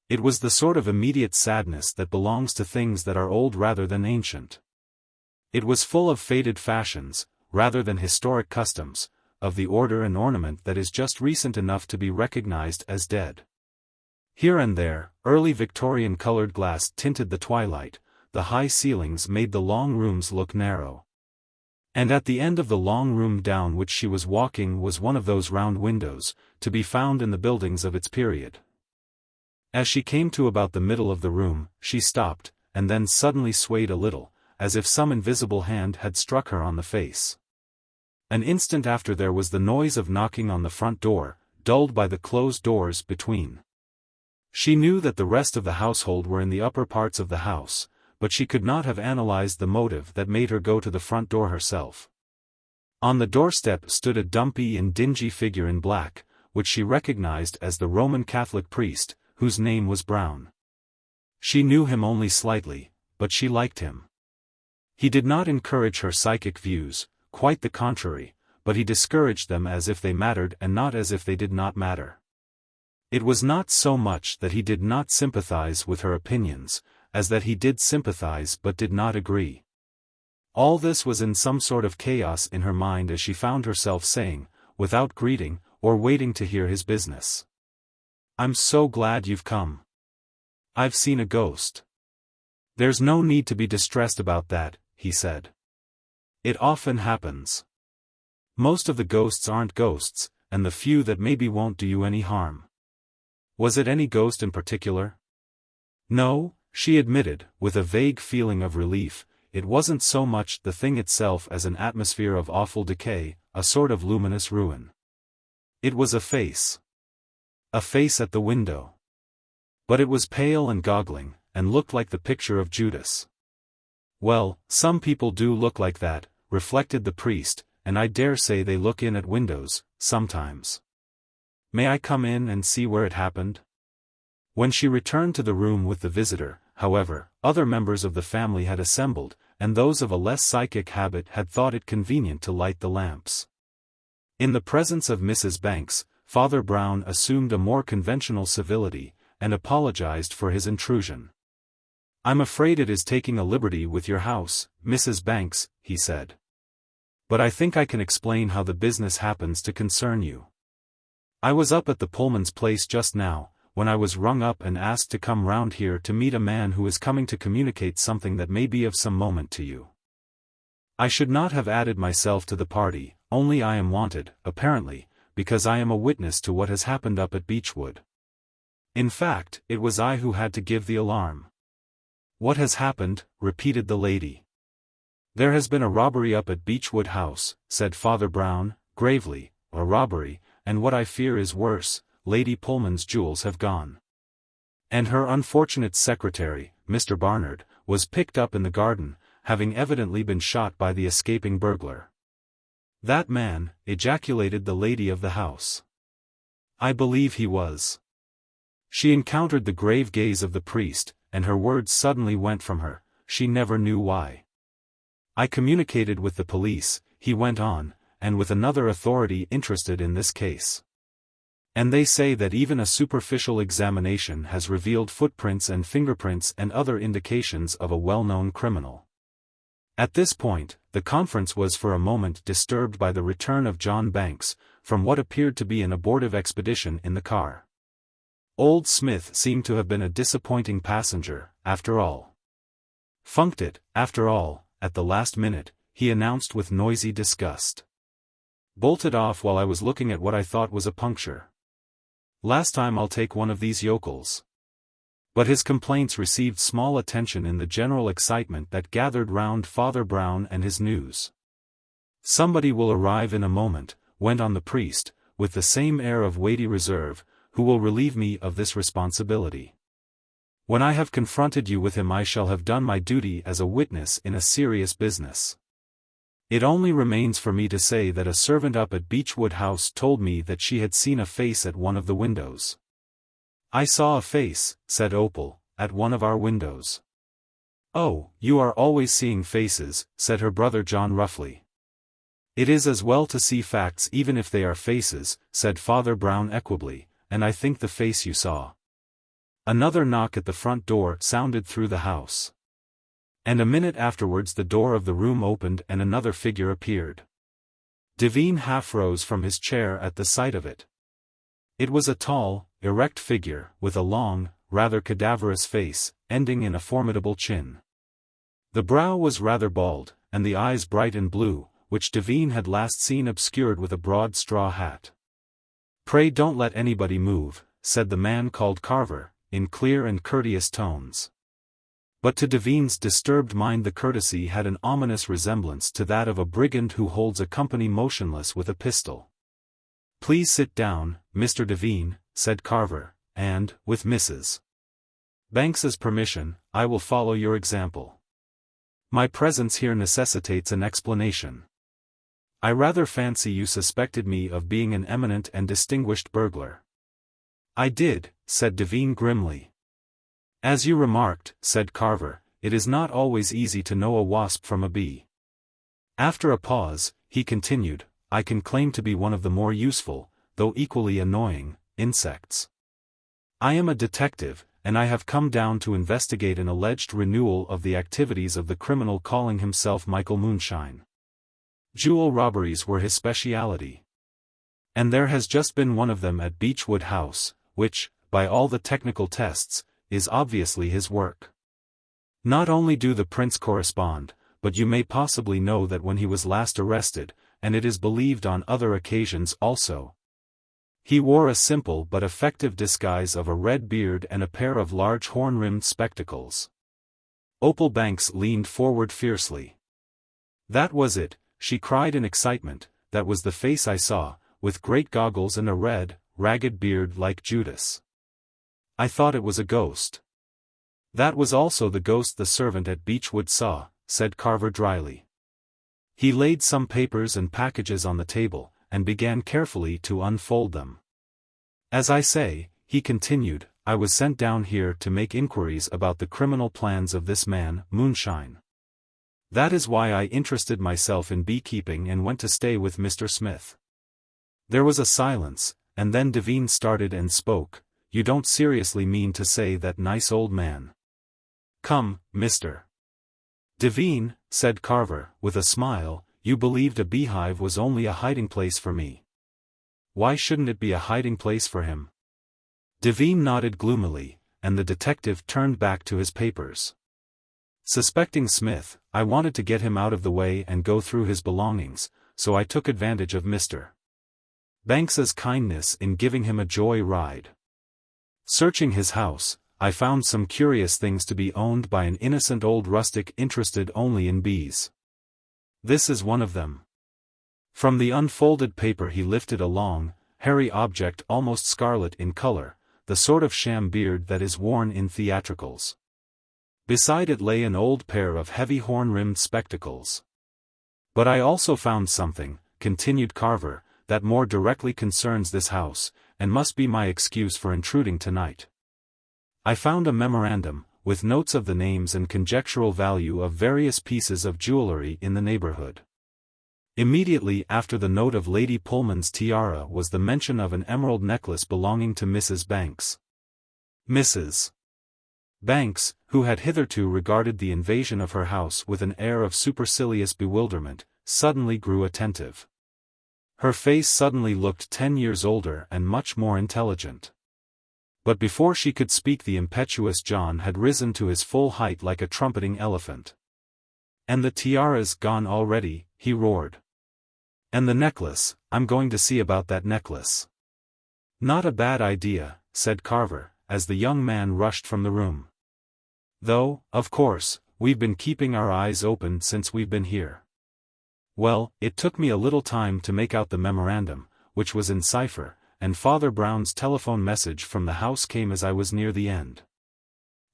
It was the sort of immediate sadness that belongs to things that are old rather than ancient. It was full of faded fashions, rather than historic customs, of the order and ornament that is just recent enough to be recognized as dead. Here and there, early Victorian colored glass tinted the twilight, the high ceilings made the long rooms look narrow. And at the end of the long room down which she was walking was one of those round windows, to be found in the buildings of its period. As she came to about the middle of the room, she stopped, and then suddenly swayed a little, as if some invisible hand had struck her on the face. An instant after there was the noise of knocking on the front door, dulled by the closed doors between. She knew that the rest of the household were in the upper parts of the house, but she could not have analyzed the motive that made her go to the front door herself. On the doorstep stood a dumpy and dingy figure in black, which she recognized as the Roman Catholic priest, whose name was Brown. She knew him only slightly, but she liked him. He did not encourage her psychic views, quite the contrary, but he discouraged them as if they mattered and not as if they did not matter. It was not so much that he did not sympathize with her opinions, as that he did sympathize but did not agree. All this was in some sort of chaos in her mind as she found herself saying, without greeting, or waiting to hear his business, "I'm so glad you've come. I've seen a ghost." "There's no need to be distressed about that," he said. "It often happens. Most of the ghosts aren't ghosts, and the few that maybe won't do you any harm." "Was it any ghost in particular?" "No," she admitted, with a vague feeling of relief. "It wasn't so much the thing itself as an atmosphere of awful decay, a sort of luminous ruin. It was a face. A face at the window. But it was pale and goggling, and looked like the picture of Judas." "Well, some people do look like that," reflected the priest, "and I dare say they look in at windows, sometimes. May I come in and see where it happened?" When she returned to the room with the visitor, however, other members of the family had assembled, and those of a less psychic habit had thought it convenient to light the lamps. In the presence of Mrs. Banks, Father Brown assumed a more conventional civility, and apologized for his intrusion. "I'm afraid it is taking a liberty with your house, Mrs. Banks," he said. "But I think I can explain how the business happens to concern you. I was up at the Pullman's place just now, when I was rung up and asked to come round here to meet a man who is coming to communicate something that may be of some moment to you. I should not have added myself to the party, only I am wanted, apparently, because I am a witness to what has happened up at Beechwood. In fact, it was I who had to give the alarm." "What has happened?" repeated the lady. "There has been a robbery up at Beechwood House," said Father Brown, gravely, "a robbery, and what I fear is worse, Lady Pullman's jewels have gone. And her unfortunate secretary, Mr. Barnard, was picked up in the garden, having evidently been shot by the escaping burglar." "That man," ejaculated the lady of the house. "I believe he was." She encountered the grave gaze of the priest, and her words suddenly went from her, she never knew why. "I communicated with the police," he went on, "and with another authority interested in this case. And they say that even a superficial examination has revealed footprints and fingerprints and other indications of a well-known criminal." At this point, the conference was for a moment disturbed by the return of John Banks, from what appeared to be an abortive expedition in the car. Old Smith seemed to have been a disappointing passenger, after all. "Funked it, after all, at the last minute," he announced with noisy disgust. "Bolted off while I was looking at what I thought was a puncture. Last time I'll take one of these yokels." But his complaints received small attention in the general excitement that gathered round Father Brown and his news. "Somebody will arrive in a moment," went on the priest, with the same air of weighty reserve, "who will relieve me of this responsibility. When I have confronted you with him I shall have done my duty as a witness in a serious business. It only remains for me to say that a servant up at Beechwood House told me that she had seen a face at one of the windows." "I saw a face," said Opal, "at one of our windows." "Oh, you are always seeing faces," said her brother John roughly. "It is as well to see facts even if they are faces," said Father Brown equably, "and I think the face you saw." Another knock at the front door sounded through the house. And a minute afterwards the door of the room opened and another figure appeared. Devine half rose from his chair at the sight of it. It was a tall, erect figure, with a long, rather cadaverous face, ending in a formidable chin. The brow was rather bald, and the eyes bright and blue, which Devine had last seen obscured with a broad straw hat. "Pray don't let anybody move," said the man called Carver, in clear and courteous tones. But to Devine's disturbed mind the courtesy had an ominous resemblance to that of a brigand who holds a company motionless with a pistol. "Please sit down, Mr. Devine," said Carver, "and, with Mrs. Banks's permission, I will follow your example. My presence here necessitates an explanation. I rather fancy you suspected me of being an eminent and distinguished burglar." "I did," said Devine grimly. "As you remarked," said Carver, "it is not always easy to know a wasp from a bee." After a pause, he continued, "I can claim to be one of the more useful, though equally annoying, insects. I am a detective, and I have come down to investigate an alleged renewal of the activities of the criminal calling himself Michael Moonshine. Jewel robberies were his speciality. And there has just been one of them at Beechwood House, which, by all the technical tests, is obviously his work. Not only do the prints correspond, but you may possibly know that when he was last arrested, and it is believed on other occasions also, he wore a simple but effective disguise of a red beard and a pair of large horn-rimmed spectacles." Opal Banks leaned forward fiercely. "That was it," she cried in excitement, "that was the face I saw, with great goggles and a red, ragged beard like Judas. I thought it was a ghost." "That was also the ghost the servant at Beechwood saw," said Carver dryly. He laid some papers and packages on the table, and began carefully to unfold them. "As I say," he continued, "I was sent down here to make inquiries about the criminal plans of this man, Moonshine. That is why I interested myself in beekeeping and went to stay with Mr. Smith." There was a silence, and then Devine started and spoke. "You don't seriously mean to say that nice old man?" "Come, Mr. Devine," said Carver, with a smile, "you believed a beehive was only a hiding place for me. Why shouldn't it be a hiding place for him?" Devine nodded gloomily, and the detective turned back to his papers. "Suspecting Smith, I wanted to get him out of the way and go through his belongings, so I took advantage of Mr. Banks's kindness in giving him a joy ride. Searching his house, I found some curious things to be owned by an innocent old rustic interested only in bees. This is one of them. From the unfolded paper he lifted a long, hairy object almost scarlet in color, the sort of sham beard that is worn in theatricals. Beside it lay an old pair of heavy horn-rimmed spectacles. But I also found something, continued Carver, that more directly concerns this house, and must be my excuse for intruding tonight. I found a memorandum, with notes of the names and conjectural value of various pieces of jewelry in the neighborhood. Immediately after the note of Lady Pullman's tiara was the mention of an emerald necklace belonging to Mrs. Banks. Mrs. Banks, who had hitherto regarded the invasion of her house with an air of supercilious bewilderment, suddenly grew attentive. Her face suddenly looked 10 years older and much more intelligent. But before she could speak the impetuous John had risen to his full height like a trumpeting elephant. "And the tiara's gone already," he roared. "And the necklace, I'm going to see about that necklace." "Not a bad idea," said Carver, as the young man rushed from the room. "Though, of course, we've been keeping our eyes open since we've been here." Well, it took me a little time to make out the memorandum, which was in cipher, and Father Brown's telephone message from the house came as I was near the end.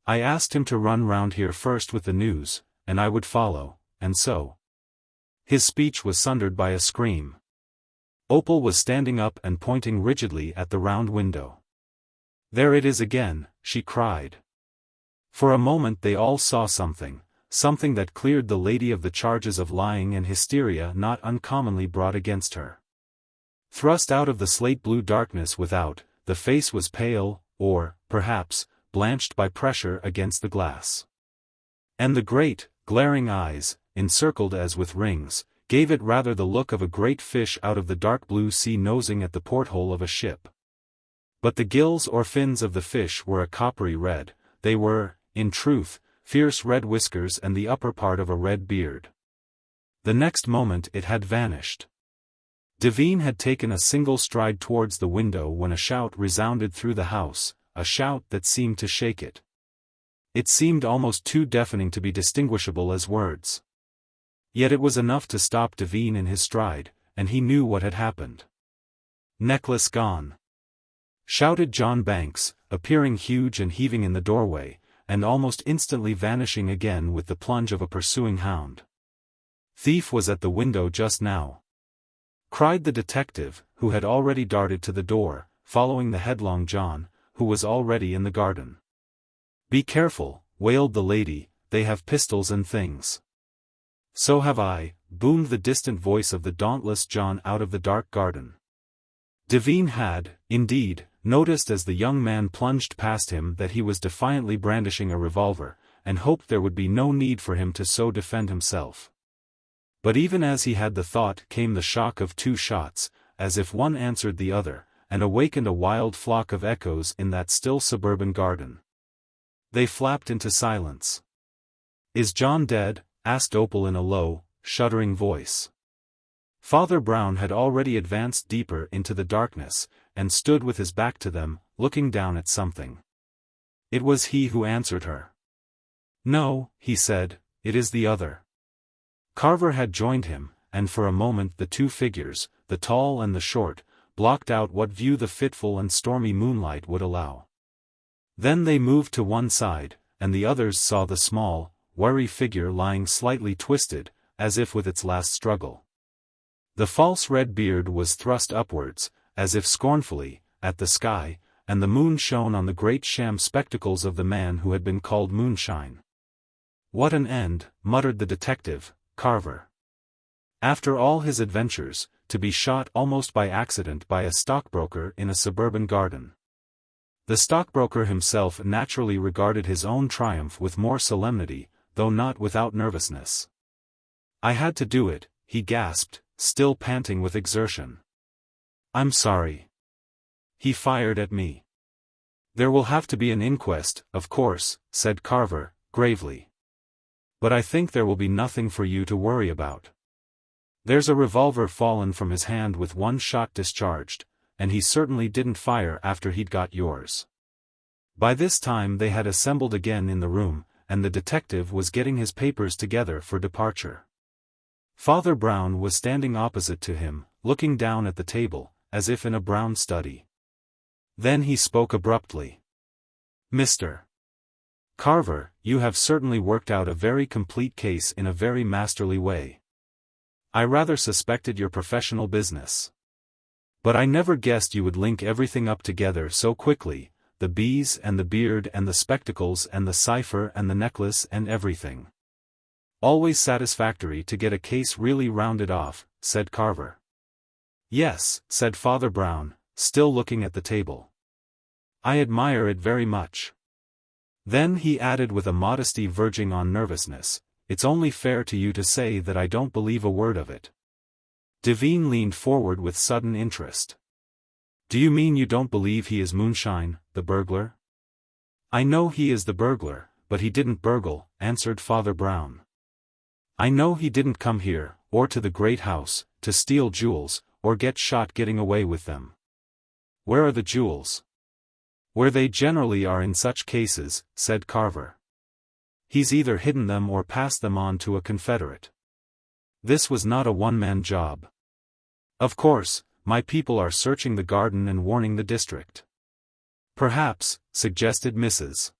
I asked him to run round here first with the news, and I would follow, and so. His speech was sundered by a scream. Opal was standing up and pointing rigidly at the round window. "There it is again," she cried. For a moment they all saw something that cleared the lady of the charges of lying and hysteria not uncommonly brought against her. Thrust out of the slate-blue darkness without, the face was pale, or, perhaps, blanched by pressure against the glass. And the great, glaring eyes, encircled as with rings, gave it rather the look of a great fish out of the dark blue sea nosing at the porthole of a ship. But the gills or fins of the fish were a coppery red, they were, in truth, fierce red whiskers and the upper part of a red beard. The next moment it had vanished. Devine had taken a single stride towards the window when a shout resounded through the house, a shout that seemed to shake it. It seemed almost too deafening to be distinguishable as words. Yet it was enough to stop Devine in his stride, and he knew what had happened. "Necklace gone!" shouted John Banks, appearing huge and heaving in the doorway, and almost instantly vanishing again with the plunge of a pursuing hound. "Thief was at the window just now," cried the detective, who had already darted to the door, following the headlong John, who was already in the garden. "Be careful," wailed the lady, "they have pistols and things." "So have I," boomed the distant voice of the dauntless John out of the dark garden. Devine had, indeed, noticed as the young man plunged past him that he was defiantly brandishing a revolver, and hoped there would be no need for him to so defend himself. But even as he had the thought came the shock of two shots, as if one answered the other, and awakened a wild flock of echoes in that still suburban garden. They flapped into silence. "Is John dead?" asked Opal in a low, shuddering voice. Father Brown had already advanced deeper into the darkness, and stood with his back to them, looking down at something. It was he who answered her. "No," he said, "it is the other." Carver had joined him, and for a moment the two figures, the tall and the short, blocked out what view the fitful and stormy moonlight would allow. Then they moved to one side, and the others saw the small, wiry figure lying slightly twisted, as if with its last struggle. The false red beard was thrust upwards, as if scornfully, at the sky, and the moon shone on the great sham spectacles of the man who had been called Moonshine. "What an end," muttered the detective, Carver. After all his adventures, to be shot almost by accident by a stockbroker in a suburban garden. The stockbroker himself naturally regarded his own triumph with more solemnity, though not without nervousness. "I had to do it," he gasped, still panting with exertion. "I'm sorry. He fired at me." "There will have to be an inquest, of course," said Carver, gravely. "But I think there will be nothing for you to worry about." There's a revolver fallen from his hand with one shot discharged, and he certainly didn't fire after he'd got yours." By this time they had assembled again in the room, and the detective was getting his papers together for departure. Father Brown was standing opposite to him, looking down at the table, as if in a brown study. Then he spoke abruptly. "Mr. Carver, you have certainly worked out a very complete case in a very masterly way. I rather suspected your professional business. But I never guessed you would link everything up together so quickly, the bees and the beard and the spectacles and the cipher and the necklace and everything. Always satisfactory to get a case really rounded off," said Carver. "Yes," said Father Brown, still looking at the table. "I admire it very much." Then he added with a modesty verging on nervousness, "It's only fair to you to say that I don't believe a word of it." Devine leaned forward with sudden interest. "Do you mean you don't believe he is Moonshine, the burglar?" "I know he is the burglar, but he didn't burgle," answered Father Brown. "I know he didn't come here, or to the great house, to steal jewels, or get shot getting away with them." "Where are the jewels?" "Where they generally are in such cases," said Carver. "He's either hidden them or passed them on to a confederate. This was not a one-man job. Of course, my people are searching the garden and warning the district." "Perhaps," suggested Mrs.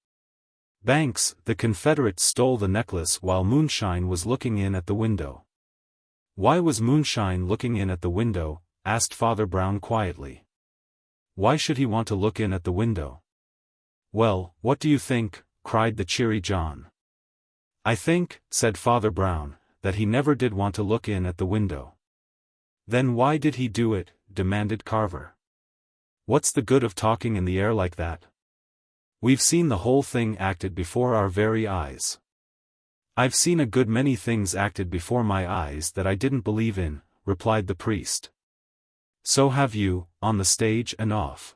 Banks, "the confederates stole the necklace while Moonshine was looking in at the window." "Why was Moonshine looking in at the window?" asked Father Brown quietly. "Why should he want to look in at the window?" "Well, what do you think?" cried the cheery John. "I think," said Father Brown, "that he never did want to look in at the window." "Then why did he do it?" demanded Carver. "What's the good of talking in the air like that? We've seen the whole thing acted before our very eyes." "I've seen a good many things acted before my eyes that I didn't believe in," replied the priest. "So have you, on the stage and off."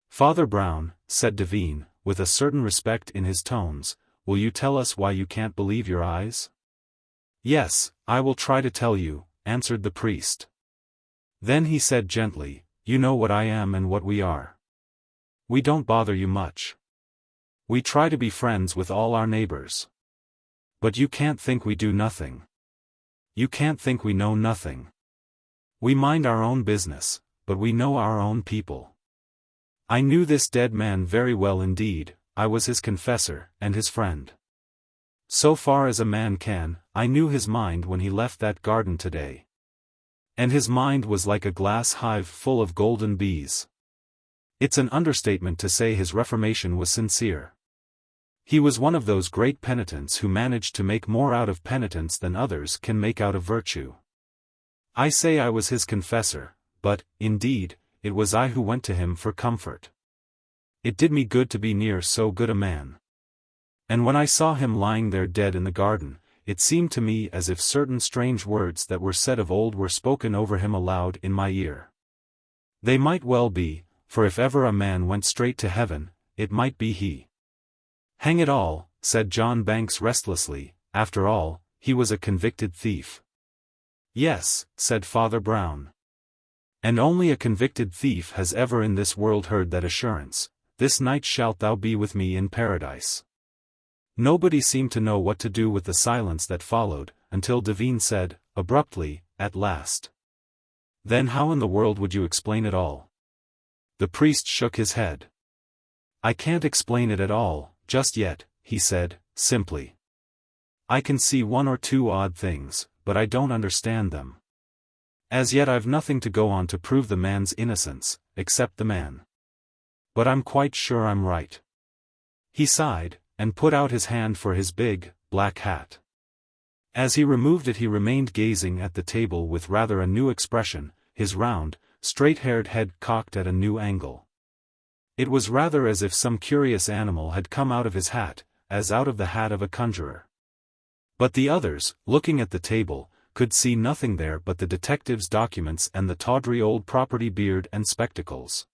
"Father Brown," said Devine, with a certain respect in his tones, "will you tell us why you can't believe your eyes?" "Yes, I will try to tell you," answered the priest. Then he said gently, "You know what I am and what we are. We don't bother you much. We try to be friends with all our neighbors. But you can't think we do nothing. You can't think we know nothing. We mind our own business, but we know our own people. I knew this dead man very well indeed, I was his confessor, and his friend. So far as a man can, I knew his mind when he left that garden today. And his mind was like a glass hive full of golden bees. It's an understatement to say his reformation was sincere. He was one of those great penitents who managed to make more out of penitence than others can make out of virtue. I say I was his confessor, but, indeed, it was I who went to him for comfort. It did me good to be near so good a man. And when I saw him lying there dead in the garden, it seemed to me as if certain strange words that were said of old were spoken over him aloud in my ear. They might well be, for if ever a man went straight to heaven, it might be he." "Hang it all," said John Banks restlessly, "after all, he was a convicted thief." "Yes," said Father Brown. "And only a convicted thief has ever in this world heard that assurance, 'This night shalt thou be with me in paradise.'" Nobody seemed to know what to do with the silence that followed, until Devine said, abruptly, at last, "Then how in the world would you explain it all?" The priest shook his head. "I can't explain it at all, just yet," he said, simply. "I can see one or two odd things, but I don't understand them. As yet I've nothing to go on to prove the man's innocence, except the man. But I'm quite sure I'm right." He sighed, and put out his hand for his big, black hat. As he removed it he remained gazing at the table with rather a new expression, his round, straight-haired head cocked at a new angle. It was rather as if some curious animal had come out of his hat, as out of the hat of a conjurer. But the others, looking at the table, could see nothing there but the detective's documents and the tawdry old property beard and spectacles.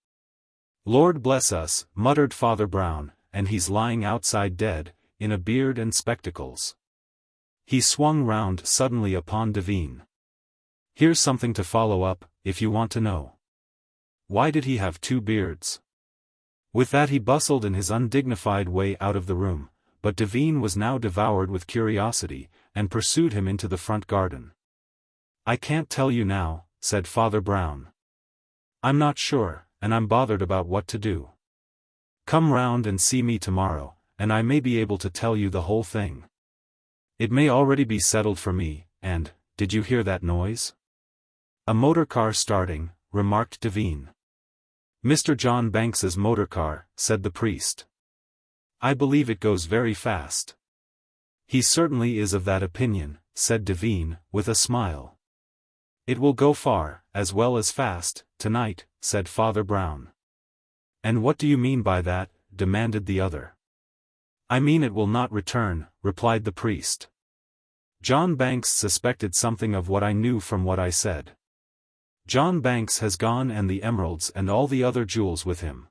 "Lord bless us," muttered Father Brown, "and he's lying outside dead, in a beard and spectacles." He swung round suddenly upon Devine. Here's something to follow up, if you want to know. Why did he have 2 beards? With that he bustled in his undignified way out of the room, but Devine was now devoured with curiosity, and pursued him into the front garden. I can't tell you now, said Father Brown. I'm not sure, and I'm bothered about what to do. Come round and see me tomorrow, and I may be able to tell you the whole thing. It may already be settled for me, and, did you hear that noise? A motor car starting, remarked Devine. Mr. John Banks's motor car, said the priest. I believe it goes very fast. He certainly is of that opinion, said Devine, with a smile. It will go far, as well as fast, tonight, said Father Brown. And what do you mean by that? Demanded the other. I mean it will not return, replied the priest. John Banks suspected something of what I knew from what I said. John Banks has gone, and the emeralds and all the other jewels with him.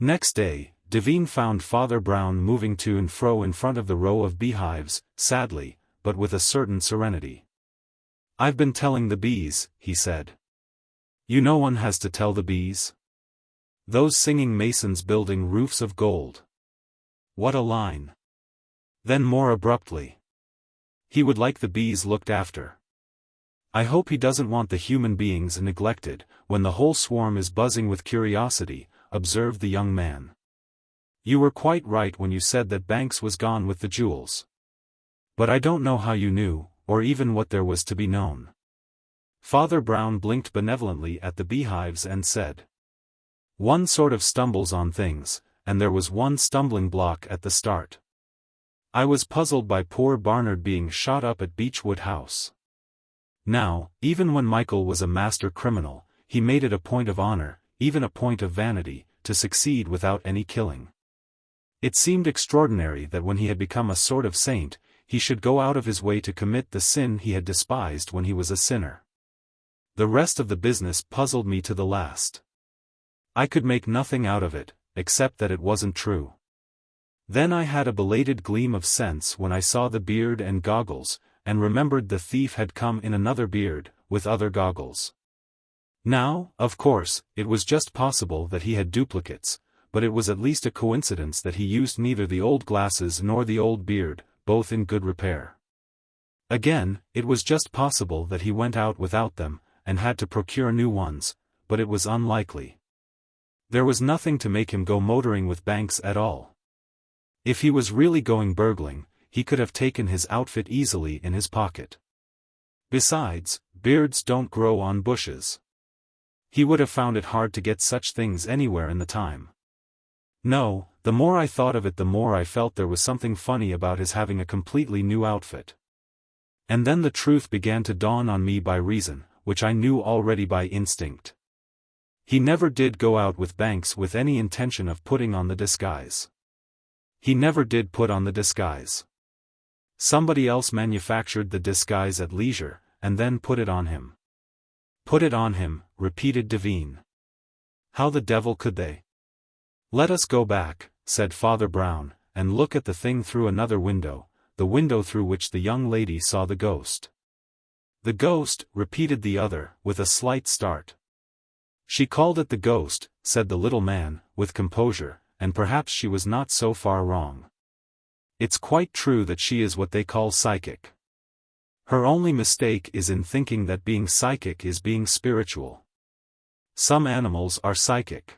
Next day, Devine found Father Brown moving to and fro in front of the row of beehives, sadly, but with a certain serenity. I've been telling the bees, he said. You know one has to tell the bees? Those singing masons building roofs of gold. What a line. Then more abruptly. He would like the bees looked after. I hope he doesn't want the human beings neglected, when the whole swarm is buzzing with curiosity, observed the young man. You were quite right when you said that Banks was gone with the jewels. But I don't know how you knew, or even what there was to be known. Father Brown blinked benevolently at the beehives and said. One sort of stumbles on things, and there was one stumbling block at the start. I was puzzled by poor Barnard being shot up at Beechwood House. Now, even when Michael was a master criminal, he made it a point of honor, even a point of vanity, to succeed without any killing. It seemed extraordinary that when he had become a sort of saint, he should go out of his way to commit the sin he had despised when he was a sinner. The rest of the business puzzled me to the last. I could make nothing out of it, except that it wasn't true. Then I had a belated gleam of sense when I saw the beard and goggles, and remembered the thief had come in another beard, with other goggles. Now, of course, it was just possible that he had duplicates, but it was at least a coincidence that he used neither the old glasses nor the old beard, both in good repair. Again, it was just possible that he went out without them, and had to procure new ones, but it was unlikely. There was nothing to make him go motoring with Banks at all. If he was really going burgling, he could have taken his outfit easily in his pocket. Besides, beards don't grow on bushes. He would have found it hard to get such things anywhere in the time. No, the more I thought of it the more I felt there was something funny about his having a completely new outfit. And then the truth began to dawn on me by reason, which I knew already by instinct. He never did go out with Banks with any intention of putting on the disguise. He never did put on the disguise. Somebody else manufactured the disguise at leisure, and then put it on him. Put it on him, repeated Devine. How the devil could they? Let us go back, said Father Brown, and look at the thing through another window, the window through which the young lady saw the ghost. The ghost, repeated the other, with a slight start. She called it the ghost, said the little man, with composure, and perhaps she was not so far wrong. It's quite true that she is what they call psychic. Her only mistake is in thinking that being psychic is being spiritual. Some animals are psychic.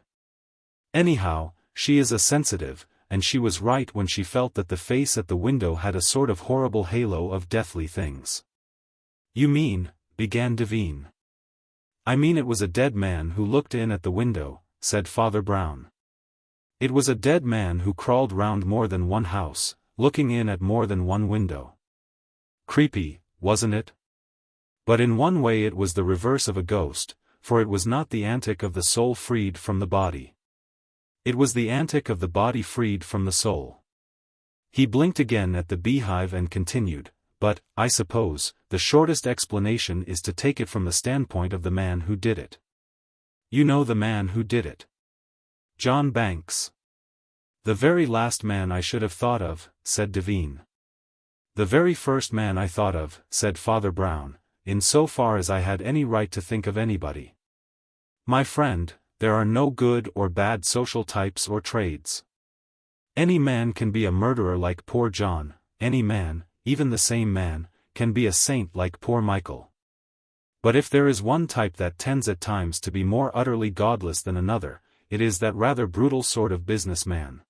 Anyhow, she is a sensitive, and she was right when she felt that the face at the window had a sort of horrible halo of deathly things. You mean, began Devine. I mean it was a dead man who looked in at the window, said Father Brown. It was a dead man who crawled round more than one house, looking in at more than one window. Creepy, wasn't it? But in one way it was the reverse of a ghost, for it was not the antic of the soul freed from the body. It was the antic of the body freed from the soul. He blinked again at the beehive and continued, but, I suppose, the shortest explanation is to take it from the standpoint of the man who did it. You know the man who did it. John Banks. The very last man I should have thought of, said Devine. The very first man I thought of, said Father Brown, in so far as I had any right to think of anybody. My friend, there are no good or bad social types or trades. Any man can be a murderer like poor John, any man, even the same man, can be a saint like poor Michael. But if there is one type that tends at times to be more utterly godless than another, it is that rather brutal sort of businessman.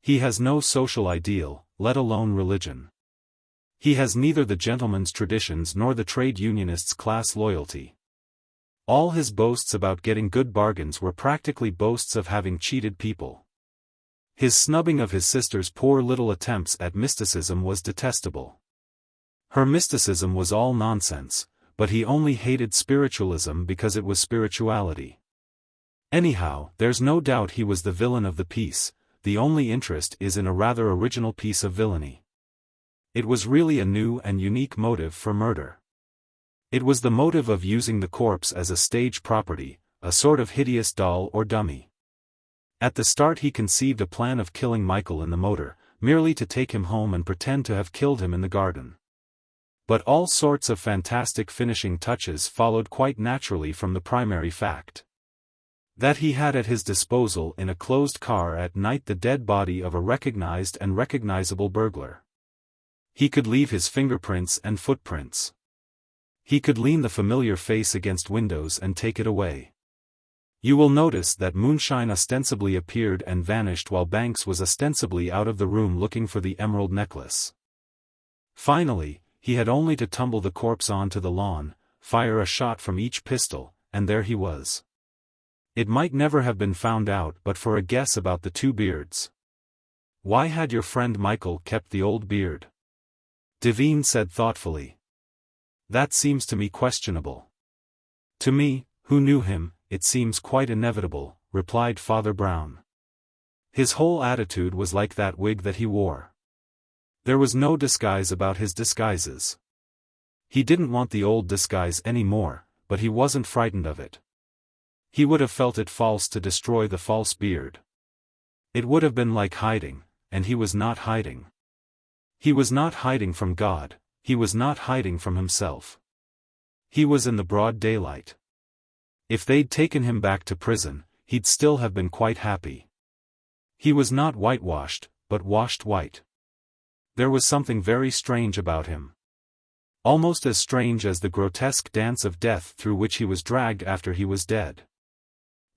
He has no social ideal, let alone religion. He has neither the gentleman's traditions nor the trade unionist's class loyalty. All his boasts about getting good bargains were practically boasts of having cheated people. His snubbing of his sister's poor little attempts at mysticism was detestable. Her mysticism was all nonsense, but he only hated spiritualism because it was spirituality. Anyhow, there's no doubt he was the villain of the piece. The only interest is in a rather original piece of villainy. It was really a new and unique motive for murder. It was the motive of using the corpse as a stage property, a sort of hideous doll or dummy. At the start he conceived a plan of killing Michael in the motor, merely to take him home and pretend to have killed him in the garden. But all sorts of fantastic finishing touches followed quite naturally from the primary fact that he had at his disposal in a closed car at night the dead body of a recognized and recognizable burglar. He could leave his fingerprints and footprints. He could lean the familiar face against windows and take it away. You will notice that moonshine ostensibly appeared and vanished while Banks was ostensibly out of the room looking for the emerald necklace. Finally, he had only to tumble the corpse onto the lawn, fire a shot from each pistol, and there he was. It might never have been found out but for a guess about the two beards. Why had your friend Michael kept the old beard? Devine said thoughtfully. That seems to me questionable. To me, who knew him, it seems quite inevitable, replied Father Brown. His whole attitude was like that wig that he wore. There was no disguise about his disguises. He didn't want the old disguise any more, but he wasn't frightened of it. He would have felt it false to destroy the false beard. It would have been like hiding, and he was not hiding. He was not hiding from God, he was not hiding from himself. He was in the broad daylight. If they'd taken him back to prison, he'd still have been quite happy. He was not whitewashed, but washed white. There was something very strange about him. Almost as strange as the grotesque dance of death through which he was dragged after he was dead.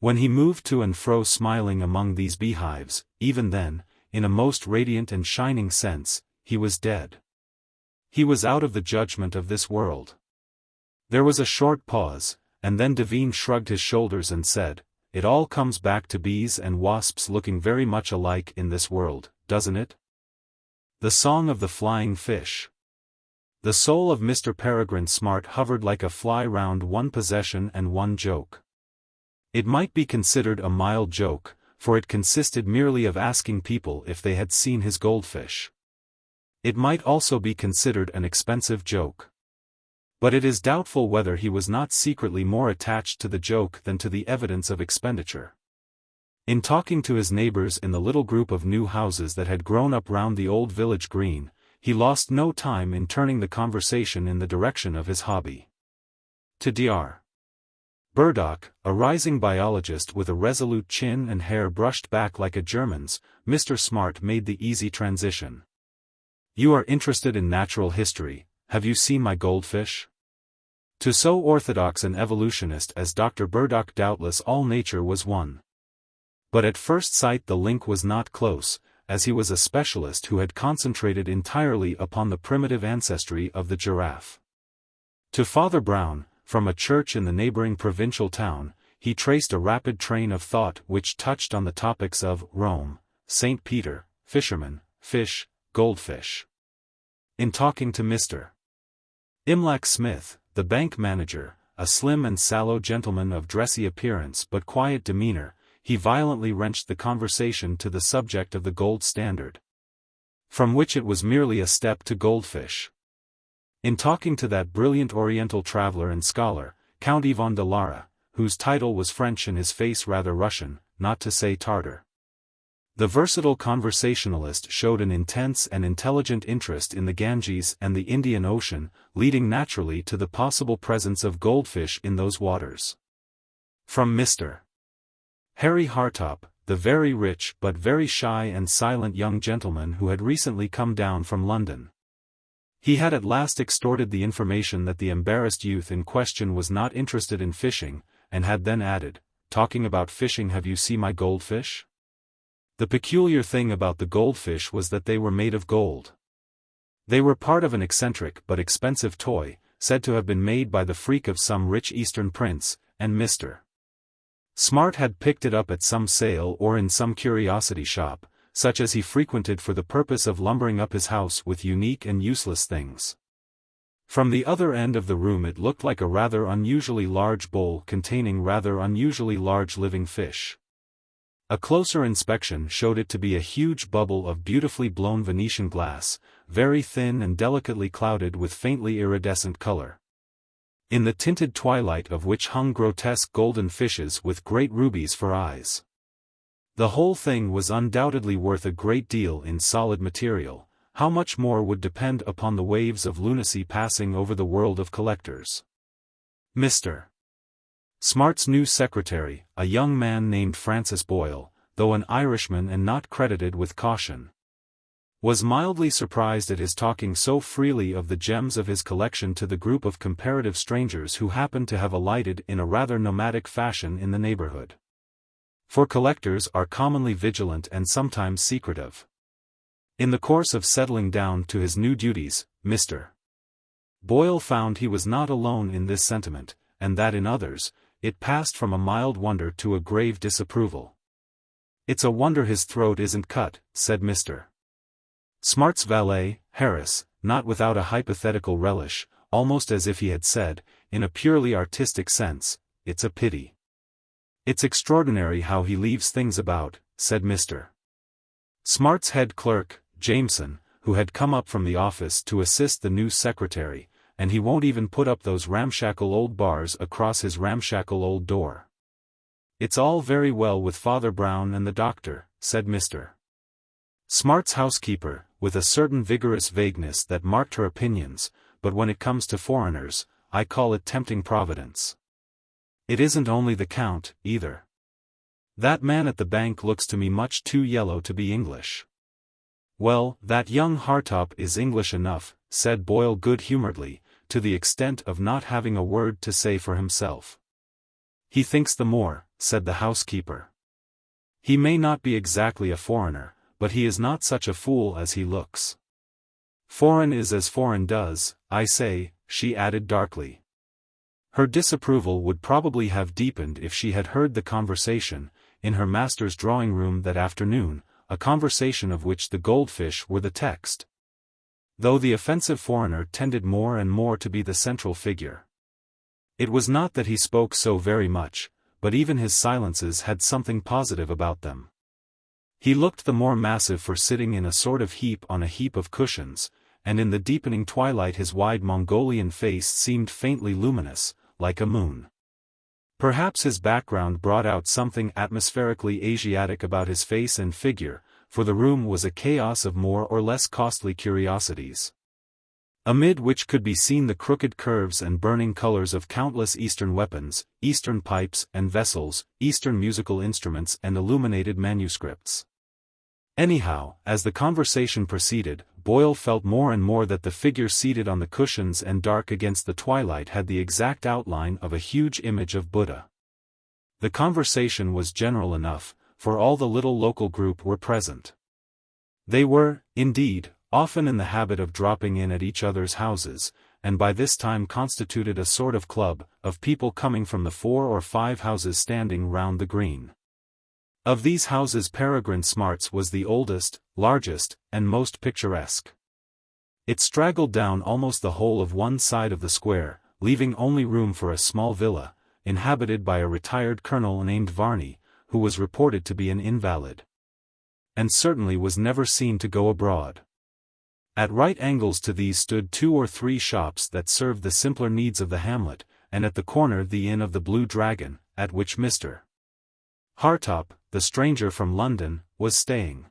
When he moved to and fro smiling among these beehives, even then, in a most radiant and shining sense, he was dead. He was out of the judgment of this world. There was a short pause, and then Devine shrugged his shoulders and said, "It all comes back to bees and wasps looking very much alike in this world, doesn't it? The song of the flying fish." The soul of Mr. Peregrine Smart hovered like a fly round one possession and one joke. It might be considered a mild joke, for it consisted merely of asking people if they had seen his goldfish. It might also be considered an expensive joke. But it is doubtful whether he was not secretly more attached to the joke than to the evidence of expenditure. In talking to his neighbors in the little group of new houses that had grown up round the old village green, he lost no time in turning the conversation in the direction of his hobby. To Dr. Burdock, a rising biologist with a resolute chin and hair brushed back like a German's, Mr. Smart made the easy transition. "You are interested in natural history, have you seen my goldfish?" To so orthodox an evolutionist as Dr. Burdock doubtless all nature was one. But at first sight the link was not close, as he was a specialist who had concentrated entirely upon the primitive ancestry of the giraffe. To Father Brown, from a church in the neighboring provincial town, he traced a rapid train of thought which touched on the topics of Rome, St. Peter, fishermen, fish, goldfish. In talking to Mr. Imlac Smith, the bank manager, a slim and sallow gentleman of dressy appearance but quiet demeanor, he violently wrenched the conversation to the subject of the gold standard, from which it was merely a step to goldfish. In talking to that brilliant Oriental traveler and scholar, Count Yvon de Lara, whose title was French and his face rather Russian, not to say Tartar. The versatile conversationalist showed an intense and intelligent interest in the Ganges and the Indian Ocean, leading naturally to the possible presence of goldfish in those waters. From Mr. Harry Hartop, the very rich but very shy and silent young gentleman who had recently come down from London. He had at last extorted the information that the embarrassed youth in question was not interested in fishing, and had then added, "Talking about fishing, have you seen my goldfish?" The peculiar thing about the goldfish was that they were made of gold. They were part of an eccentric but expensive toy, said to have been made by the freak of some rich Eastern prince, and Mr. Smart had picked it up at some sale or in some curiosity shop, such as he frequented for the purpose of lumbering up his house with unique and useless things. From the other end of the room it looked like a rather unusually large bowl containing rather unusually large living fish. A closer inspection showed it to be a huge bubble of beautifully blown Venetian glass, very thin and delicately clouded with faintly iridescent color, in the tinted twilight of which hung grotesque golden fishes with great rubies for eyes. The whole thing was undoubtedly worth a great deal in solid material. How much more would depend upon the waves of lunacy passing over the world of collectors. Mr. Smart's new secretary, a young man named Francis Boyle, though an Irishman and not credited with caution, was mildly surprised at his talking so freely of the gems of his collection to the group of comparative strangers who happened to have alighted in a rather nomadic fashion in the neighborhood. For collectors are commonly vigilant and sometimes secretive. In the course of settling down to his new duties, Mr. Boyle found he was not alone in this sentiment, and that in others, it passed from a mild wonder to a grave disapproval. "It's a wonder his throat isn't cut," said Mr. Smart's valet, Harris, not without a hypothetical relish, almost as if he had said, in a purely artistic sense, "It's a pity." "It's extraordinary how he leaves things about," said Mr. Smart's head clerk, Jameson, who had come up from the office to assist the new secretary, "and he won't even put up those ramshackle old bars across his ramshackle old door." "It's all very well with Father Brown and the doctor," said Mr. Smart's housekeeper, with a certain vigorous vagueness that marked her opinions, "but when it comes to foreigners, I call it tempting Providence. It isn't only the Count, either. That man at the bank looks to me much too yellow to be English." "Well, that young Hartop is English enough," said Boyle good-humoredly, to the extent of not having a word to say for himself. "He thinks the more," said the housekeeper. "He may not be exactly a foreigner, but he is not such a fool as he looks. Foreign is as foreign does, I say," she added darkly. Her disapproval would probably have deepened if she had heard the conversation, in her master's drawing-room that afternoon, a conversation of which the goldfish were the text. Though the offensive foreigner tended more and more to be the central figure. It was not that he spoke so very much, but even his silences had something positive about them. He looked the more massive for sitting in a sort of heap on a heap of cushions, and in the deepening twilight his wide Mongolian face seemed faintly luminous, like a moon. Perhaps his background brought out something atmospherically Asiatic about his face and figure, for the room was a chaos of more or less costly curiosities, amid which could be seen the crooked curves and burning colors of countless Eastern weapons, Eastern pipes and vessels, Eastern musical instruments and illuminated manuscripts. Anyhow, as the conversation proceeded, Boyle felt more and more that the figure seated on the cushions and dark against the twilight had the exact outline of a huge image of Buddha. The conversation was general enough, for all the little local group were present. They were, indeed, often in the habit of dropping in at each other's houses, and by this time constituted a sort of club, of people coming from the 4 or 5 houses standing round the green. Of these houses Peregrine Smart's was the oldest, largest, and most picturesque. It straggled down almost the whole of one side of the square, leaving only room for a small villa, inhabited by a retired colonel named Varney, who was reported to be an invalid, and certainly was never seen to go abroad. At right angles to these stood 2 or 3 shops that served the simpler needs of the hamlet, and at the corner the Inn of the Blue Dragon, at which Mr. Hartop, the stranger from London, was staying.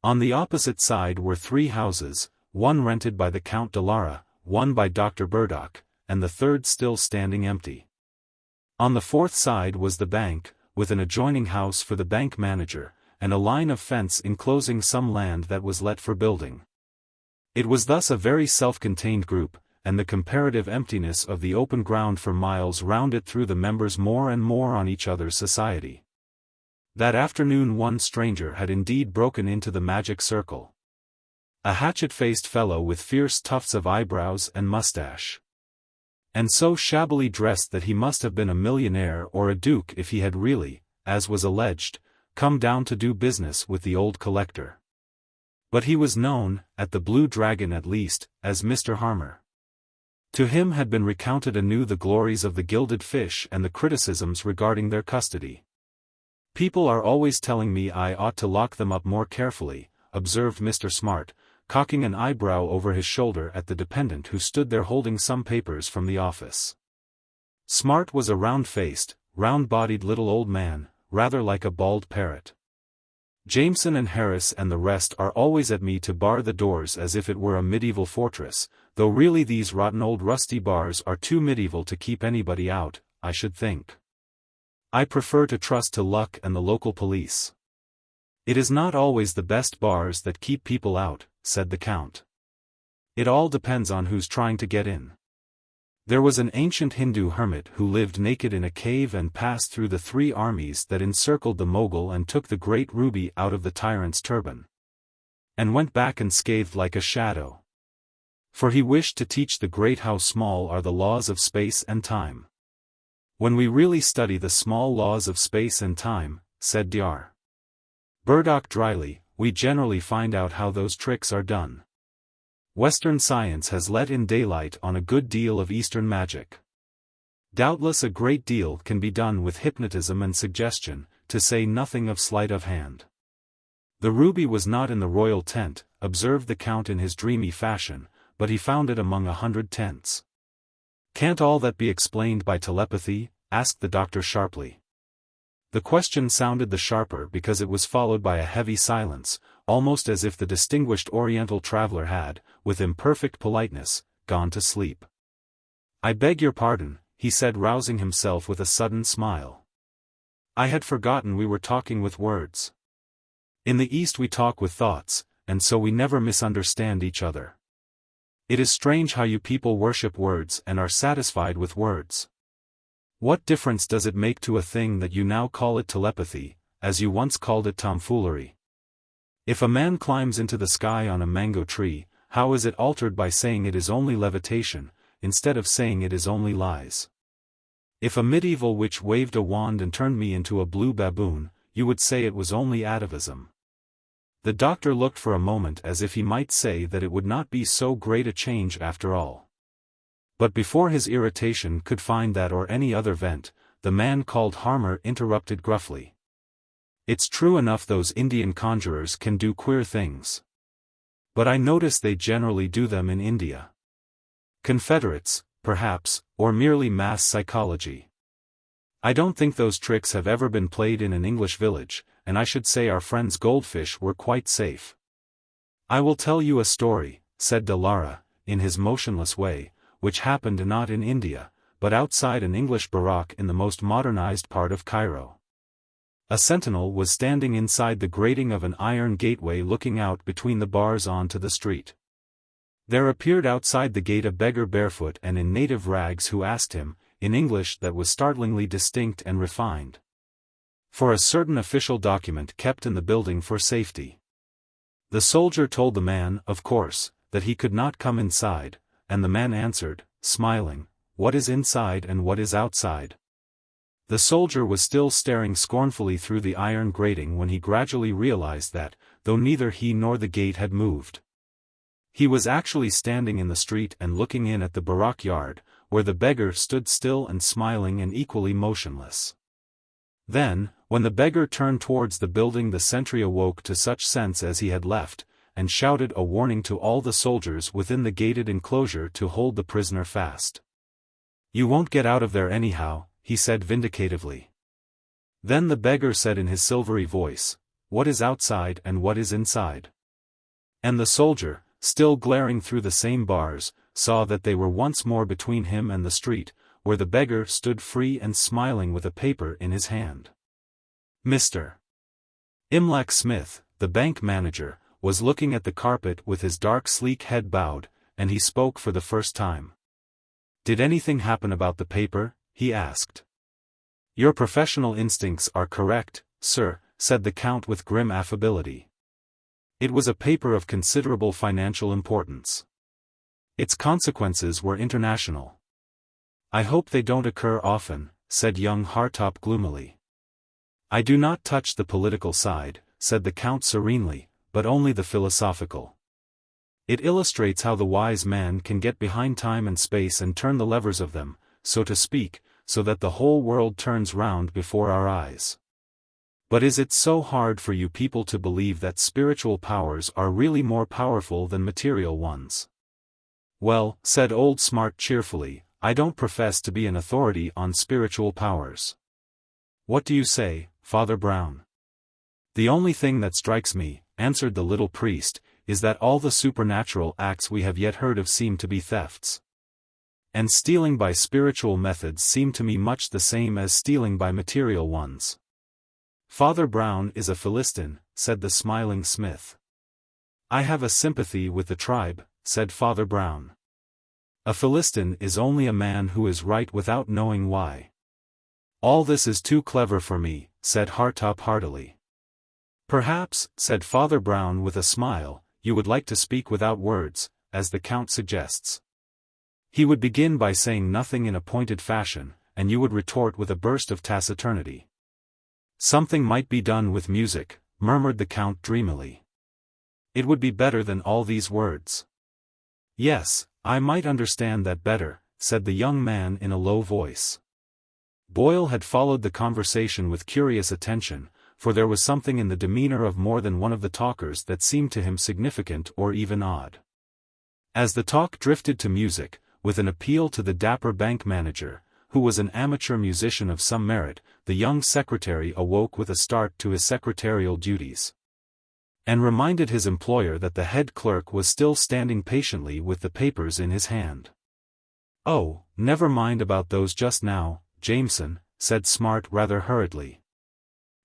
On the opposite side were 3 houses, one rented by the Count de Lara, one by Dr. Burdock, and the third still standing empty. On the 4th side was the bank, with an adjoining house for the bank manager, and a line of fence enclosing some land that was let for building. It was thus a very self-contained group, and the comparative emptiness of the open ground for miles round it threw the members more and more on each other's society. That afternoon one stranger had indeed broken into the magic circle. A hatchet-faced fellow with fierce tufts of eyebrows and mustache. And so shabbily dressed that he must have been a millionaire or a duke if he had really, as was alleged, come down to do business with the old collector. But he was known, at the Blue Dragon at least, as Mr. Harmer. To him had been recounted anew the glories of the gilded fish and the criticisms regarding their custody. "People are always telling me I ought to lock them up more carefully," observed Mr. Smart, cocking an eyebrow over his shoulder at the dependent who stood there holding some papers from the office. Smart was a round-faced, round-bodied little old man, rather like a bald parrot. "Jameson and Harris and the rest are always at me to bar the doors as if it were a medieval fortress, though really these rotten old rusty bars are too medieval to keep anybody out, I should think. I prefer to trust to luck and the local police." "It is not always the best bars that keep people out," said the Count. "It all depends on who's trying to get in. There was an ancient Hindu hermit who lived naked in a cave and passed through the 3 armies that encircled the Mogul and took the great ruby out of the tyrant's turban. And went back unscathed like a shadow. For he wished to teach the great how small are the laws of space and time." "When we really study the small laws of space and time," said Dr. Burdock dryly, "we generally find out how those tricks are done. Western science has let in daylight on a good deal of Eastern magic. Doubtless a great deal can be done with hypnotism and suggestion, to say nothing of sleight of hand." "The ruby was not in the royal tent," observed the Count in his dreamy fashion, "but he found it among 100 tents." "Can't all that be explained by telepathy?" asked the doctor sharply. The question sounded the sharper because it was followed by a heavy silence, almost as if the distinguished Oriental traveler had, with imperfect politeness, gone to sleep. "I beg your pardon," he said, rousing himself with a sudden smile. "I had forgotten we were talking with words. In the East we talk with thoughts, and so we never misunderstand each other. It is strange how you people worship words and are satisfied with words. What difference does it make to a thing that you now call it telepathy, as you once called it tomfoolery? If a man climbs into the sky on a mango tree, how is it altered by saying it is only levitation, instead of saying it is only lies? If a medieval witch waved a wand and turned me into a blue baboon, you would say it was only atavism." The doctor looked for a moment as if he might say that it would not be so great a change after all. But before his irritation could find that or any other vent, the man called Harmer interrupted gruffly. "It's true enough those Indian conjurers can do queer things. But I notice they generally do them in India. Confederates, perhaps, or merely mass psychology. I don't think those tricks have ever been played in an English village, and I should say our friends Goldfish were quite safe." "I will tell you a story," said de Lara, in his motionless way, "which happened not in India, but outside an English barrack in the most modernized part of Cairo. A sentinel was standing inside the grating of an iron gateway looking out between the bars onto the street. There appeared outside the gate a beggar barefoot and in native rags who asked him, in English that was startlingly distinct and refined, for a certain official document kept in the building for safety. The soldier told the man, of course, that he could not come inside, and the man answered, smiling, "What is inside and what is outside?" The soldier was still staring scornfully through the iron grating when he gradually realized that, though neither he nor the gate had moved, he was actually standing in the street and looking in at the barrack yard, where the beggar stood still and smiling and equally motionless. Then, when the beggar turned towards the building, the sentry awoke to such sense as he had left, and shouted a warning to all the soldiers within the gated enclosure to hold the prisoner fast. "You won't get out of there anyhow," he said vindicatively. Then the beggar said in his silvery voice, what is outside and what is inside. And the soldier, still glaring through the same bars, saw that they were once more between him and the street, where the beggar stood free and smiling with a paper in his hand. Mr. Imlac Smith, the bank manager, was looking at the carpet with his dark sleek head bowed, and he spoke for the first time. "Did anything happen about the paper?" he asked. "Your professional instincts are correct, sir," said the Count with grim affability. "It was a paper of considerable financial importance. Its consequences were international." "I hope they don't occur often," said young Hartop gloomily. "I do not touch the political side," said the Count serenely, "but only the philosophical. It illustrates how the wise man can get behind time and space and turn the levers of them, so to speak, so that the whole world turns round before our eyes. But is it so hard for you people to believe that spiritual powers are really more powerful than material ones?" "Well," said Old Smart cheerfully, "I don't profess to be an authority on spiritual powers." "What do you say, Father Brown?" "The only thing that strikes me," answered the little priest, "is that all the supernatural acts we have yet heard of seem to be thefts. And stealing by spiritual methods seem to me much the same as stealing by material ones." "Father Brown is a Philistine," said the smiling Smith. "I have a sympathy with the tribe," said Father Brown. "A Philistine is only a man who is right without knowing why." "All this is too clever for me," said Hartop heartily. "Perhaps," said Father Brown with a smile, "you would like to speak without words, as the Count suggests." He would begin by saying nothing in a pointed fashion, and you would retort with a burst of taciturnity. "Something might be done with music," murmured the Count dreamily. "It would be better than all these words." "Yes, I might understand that better," said the young man in a low voice. Boyle had followed the conversation with curious attention, for there was something in the demeanor of more than one of the talkers that seemed to him significant or even odd. As the talk drifted to music, with an appeal to the dapper bank manager, who was an amateur musician of some merit, the young secretary awoke with a start to his secretarial duties, and reminded his employer that the head clerk was still standing patiently with the papers in his hand. "Oh, never mind about those just now, Jameson," said Smart rather hurriedly.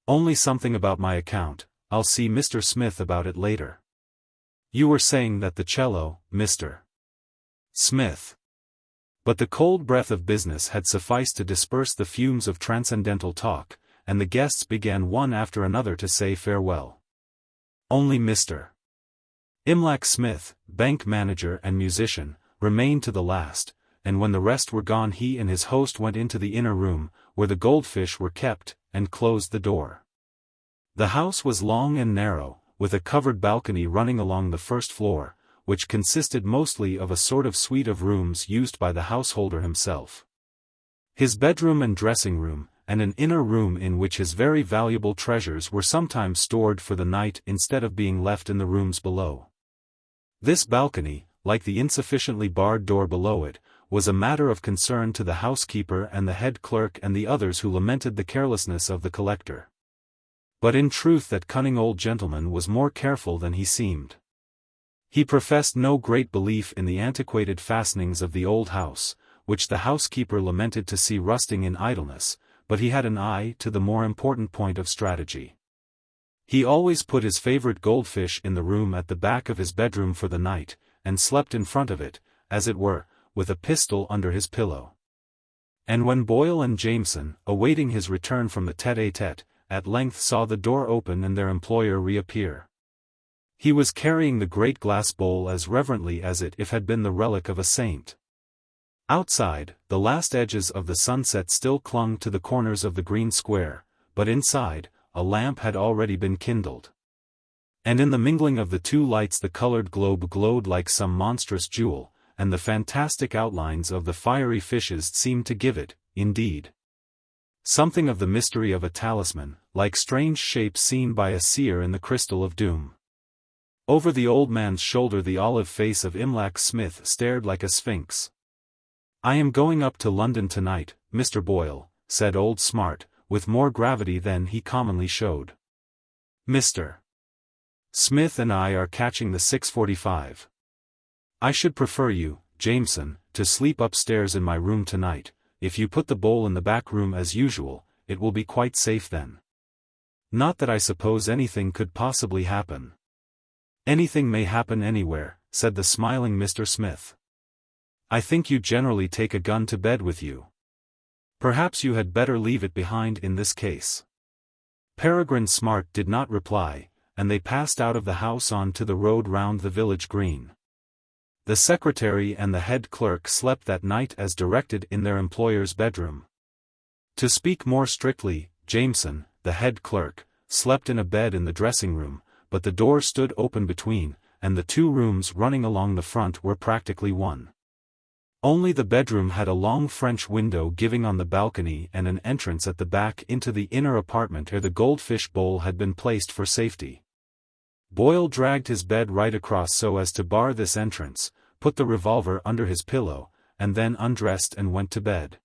"Only something about my account. I'll see Mr. Smith about it later." "You were saying that the cello, Mr. Smith." But the cold breath of business had sufficed to disperse the fumes of transcendental talk, and the guests began one after another to say farewell. Only Mr. Imlac Smith, bank manager and musician, remained to the last, and when the rest were gone he and his host went into the inner room, where the goldfish were kept, and closed the door. The house was long and narrow, with a covered balcony running along the first floor, which consisted mostly of a sort of suite of rooms used by the householder himself. His bedroom and dressing room, and an inner room in which his very valuable treasures were sometimes stored for the night instead of being left in the rooms below. This balcony, like the insufficiently barred door below it, was a matter of concern to the housekeeper and the head clerk and the others who lamented the carelessness of the collector. But in truth that cunning old gentleman was more careful than he seemed. He professed no great belief in the antiquated fastenings of the old house, which the housekeeper lamented to see rusting in idleness, but he had an eye to the more important point of strategy. He always put his favorite goldfish in the room at the back of his bedroom for the night, and slept in front of it, as it were, with a pistol under his pillow. And when Boyle and Jameson, awaiting his return from the tête-à-tête, at length saw the door open and their employer reappear, he was carrying the great glass bowl as reverently as if had been the relic of a saint. Outside, the last edges of the sunset still clung to the corners of the green square, but inside, a lamp had already been kindled. And in the mingling of the two lights the colored globe glowed like some monstrous jewel, and the fantastic outlines of the fiery fishes seemed to give it, indeed, something of the mystery of a talisman, like strange shapes seen by a seer in the crystal of doom. Over the old man's shoulder the olive face of Imlac Smith stared like a sphinx. "I am going up to London tonight, Mr. Boyle," said Old Smart, with more gravity than he commonly showed. Mr. Smith and I are catching the 6:45. I should prefer you, Jameson, to sleep upstairs in my room tonight. If you put the bowl in the back room as usual, it will be quite safe then. Not that I suppose anything could possibly happen. Anything may happen anywhere, said the smiling Mr. Smith. I think you generally take a gun to bed with you. Perhaps you had better leave it behind in this case. Peregrine Smart did not reply, and they passed out of the house on to the road round the village green. The secretary and the head clerk slept that night as directed in their employer's bedroom. To speak more strictly, Jameson, the head clerk, slept in a bed in the dressing-room, but the door stood open between, and the two rooms running along the front were practically one. Only the bedroom had a long French window giving on the balcony and an entrance at the back into the inner apartment where the goldfish bowl had been placed for safety. Boyle dragged his bed right across so as to bar this entrance, put the revolver under his pillow, and then undressed and went to bed.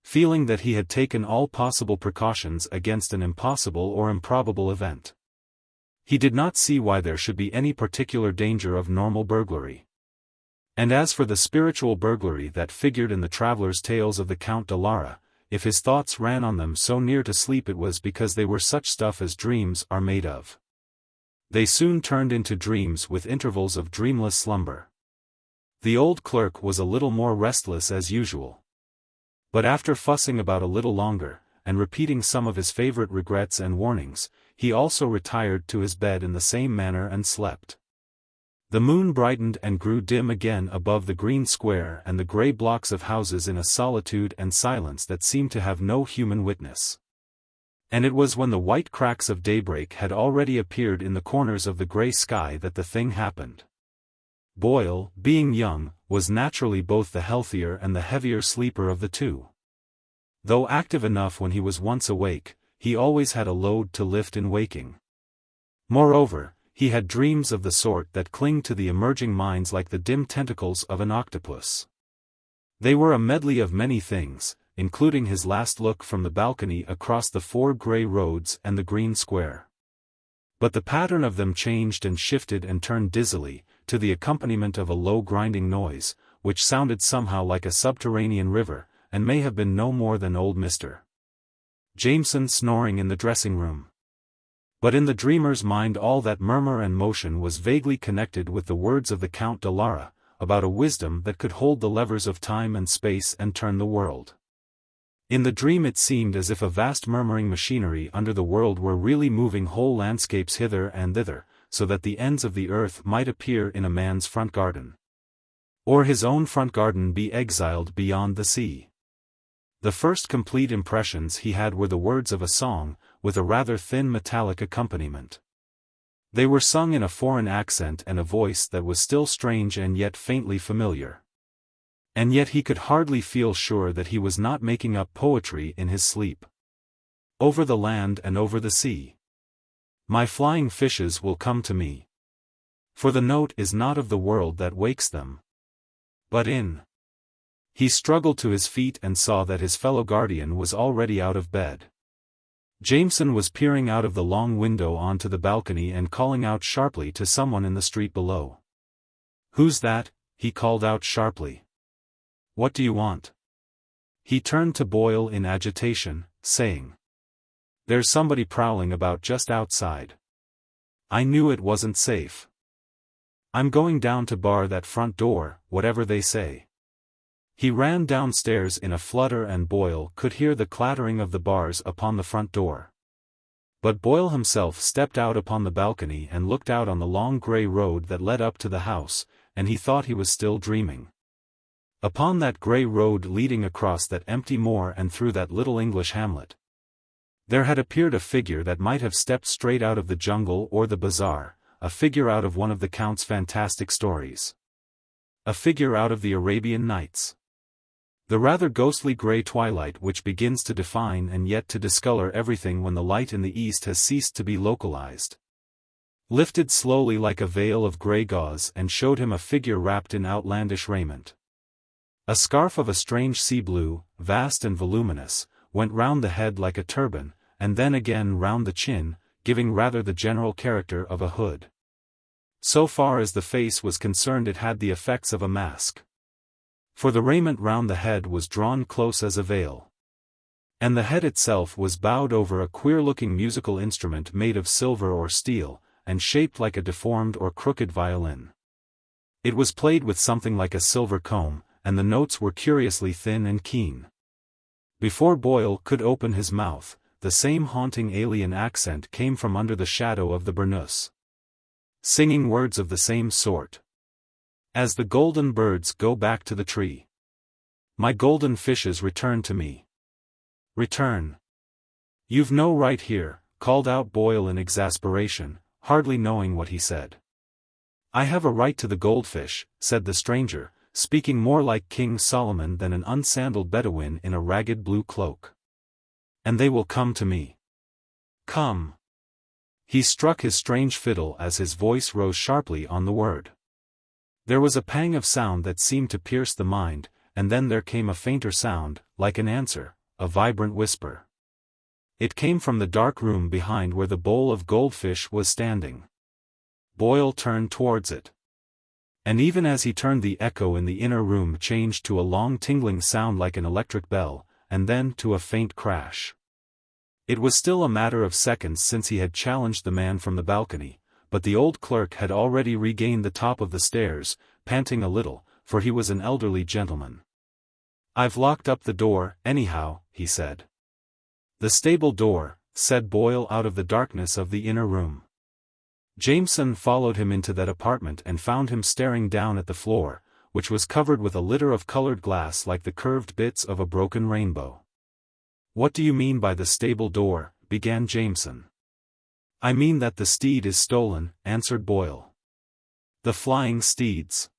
Feeling that he had taken all possible precautions against an impossible or improbable event. He did not see why there should be any particular danger of normal burglary. And as for the spiritual burglary that figured in the traveller's tales of the Count de Lara, if his thoughts ran on them so near to sleep it was because they were such stuff as dreams are made of. They soon turned into dreams with intervals of dreamless slumber. The old clerk was a little more restless as usual. But after fussing about a little longer, and repeating some of his favorite regrets and warnings, he also retired to his bed in the same manner and slept. The moon brightened and grew dim again above the green square and the grey blocks of houses in a solitude and silence that seemed to have no human witness. And it was when the white cracks of daybreak had already appeared in the corners of the grey sky that the thing happened. Boyle, being young, was naturally both the healthier and the heavier sleeper of the two. Though active enough when he was once awake, he always had a load to lift in waking. Moreover, he had dreams of the sort that cling to the emerging minds like the dim tentacles of an octopus. They were a medley of many things, including his last look from the balcony across the 4 grey roads and the green square. But the pattern of them changed and shifted and turned dizzily, to the accompaniment of a low grinding noise, which sounded somehow like a subterranean river, and may have been no more than old Mr. Jameson snoring in the dressing-room. But in the dreamer's mind all that murmur and motion was vaguely connected with the words of the Count de Lara, about a wisdom that could hold the levers of time and space and turn the world. In the dream it seemed as if a vast murmuring machinery under the world were really moving whole landscapes hither and thither, so that the ends of the earth might appear in a man's front garden. Or his own front garden be exiled beyond the sea. The first complete impressions he had were the words of a song, with a rather thin metallic accompaniment. They were sung in a foreign accent and a voice that was still strange and yet faintly familiar. And yet he could hardly feel sure that he was not making up poetry in his sleep. Over the land and over the sea. My flying fishes will come to me. For the note is not of the world that wakes them, but in. He struggled to his feet and saw that his fellow guardian was already out of bed. Jameson was peering out of the long window onto the balcony and calling out sharply to someone in the street below. "Who's that?" he called out sharply. "What do you want?" He turned to Boyle in agitation, saying, "There's somebody prowling about just outside. I knew it wasn't safe. I'm going down to bar that front door, whatever they say." He ran downstairs in a flutter and Boyle could hear the clattering of the bars upon the front door. But Boyle himself stepped out upon the balcony and looked out on the long grey road that led up to the house, and he thought he was still dreaming. Upon that grey road leading across that empty moor and through that little English hamlet, there had appeared a figure that might have stepped straight out of the jungle or the bazaar, a figure out of one of the Count's fantastic stories. A figure out of the Arabian Nights. The rather ghostly grey twilight which begins to define and yet to discolor everything when the light in the east has ceased to be localized. Lifted slowly like a veil of grey gauze and showed him a figure wrapped in outlandish raiment. A scarf of a strange sea blue, vast and voluminous, went round the head like a turban, and then again round the chin, giving rather the general character of a hood. So far as the face was concerned it had the effects of a mask. For the raiment round the head was drawn close as a veil. And the head itself was bowed over a queer-looking musical instrument made of silver or steel, and shaped like a deformed or crooked violin. It was played with something like a silver comb, and the notes were curiously thin and keen. Before Boyle could open his mouth, the same haunting alien accent came from under the shadow of the burnous, singing words of the same sort. As the golden birds go back to the tree, my golden fishes return to me. Return. You've no right here, called out Boyle in exasperation, hardly knowing what he said. I have a right to the goldfish, said the stranger, speaking more like King Solomon than an unsandaled Bedouin in a ragged blue cloak. And they will come to me. Come. He struck his strange fiddle as his voice rose sharply on the word. There was a pang of sound that seemed to pierce the mind, and then there came a fainter sound, like an answer, a vibrant whisper. It came from the dark room behind where the bowl of goldfish was standing. Boyle turned towards it. And even as he turned, the echo in the inner room changed to a long tingling sound like an electric bell, and then to a faint crash. It was still a matter of seconds since he had challenged the man from the balcony, but the old clerk had already regained the top of the stairs, panting a little, for he was an elderly gentleman. I've locked up the door, anyhow, he said. The stable door, said Boyle out of the darkness of the inner room. Jameson followed him into that apartment and found him staring down at the floor, which was covered with a litter of colored glass like the curved bits of a broken rainbow. What do you mean by the stable door? Began Jameson. I mean that the steed is stolen, answered Boyle. The flying steeds.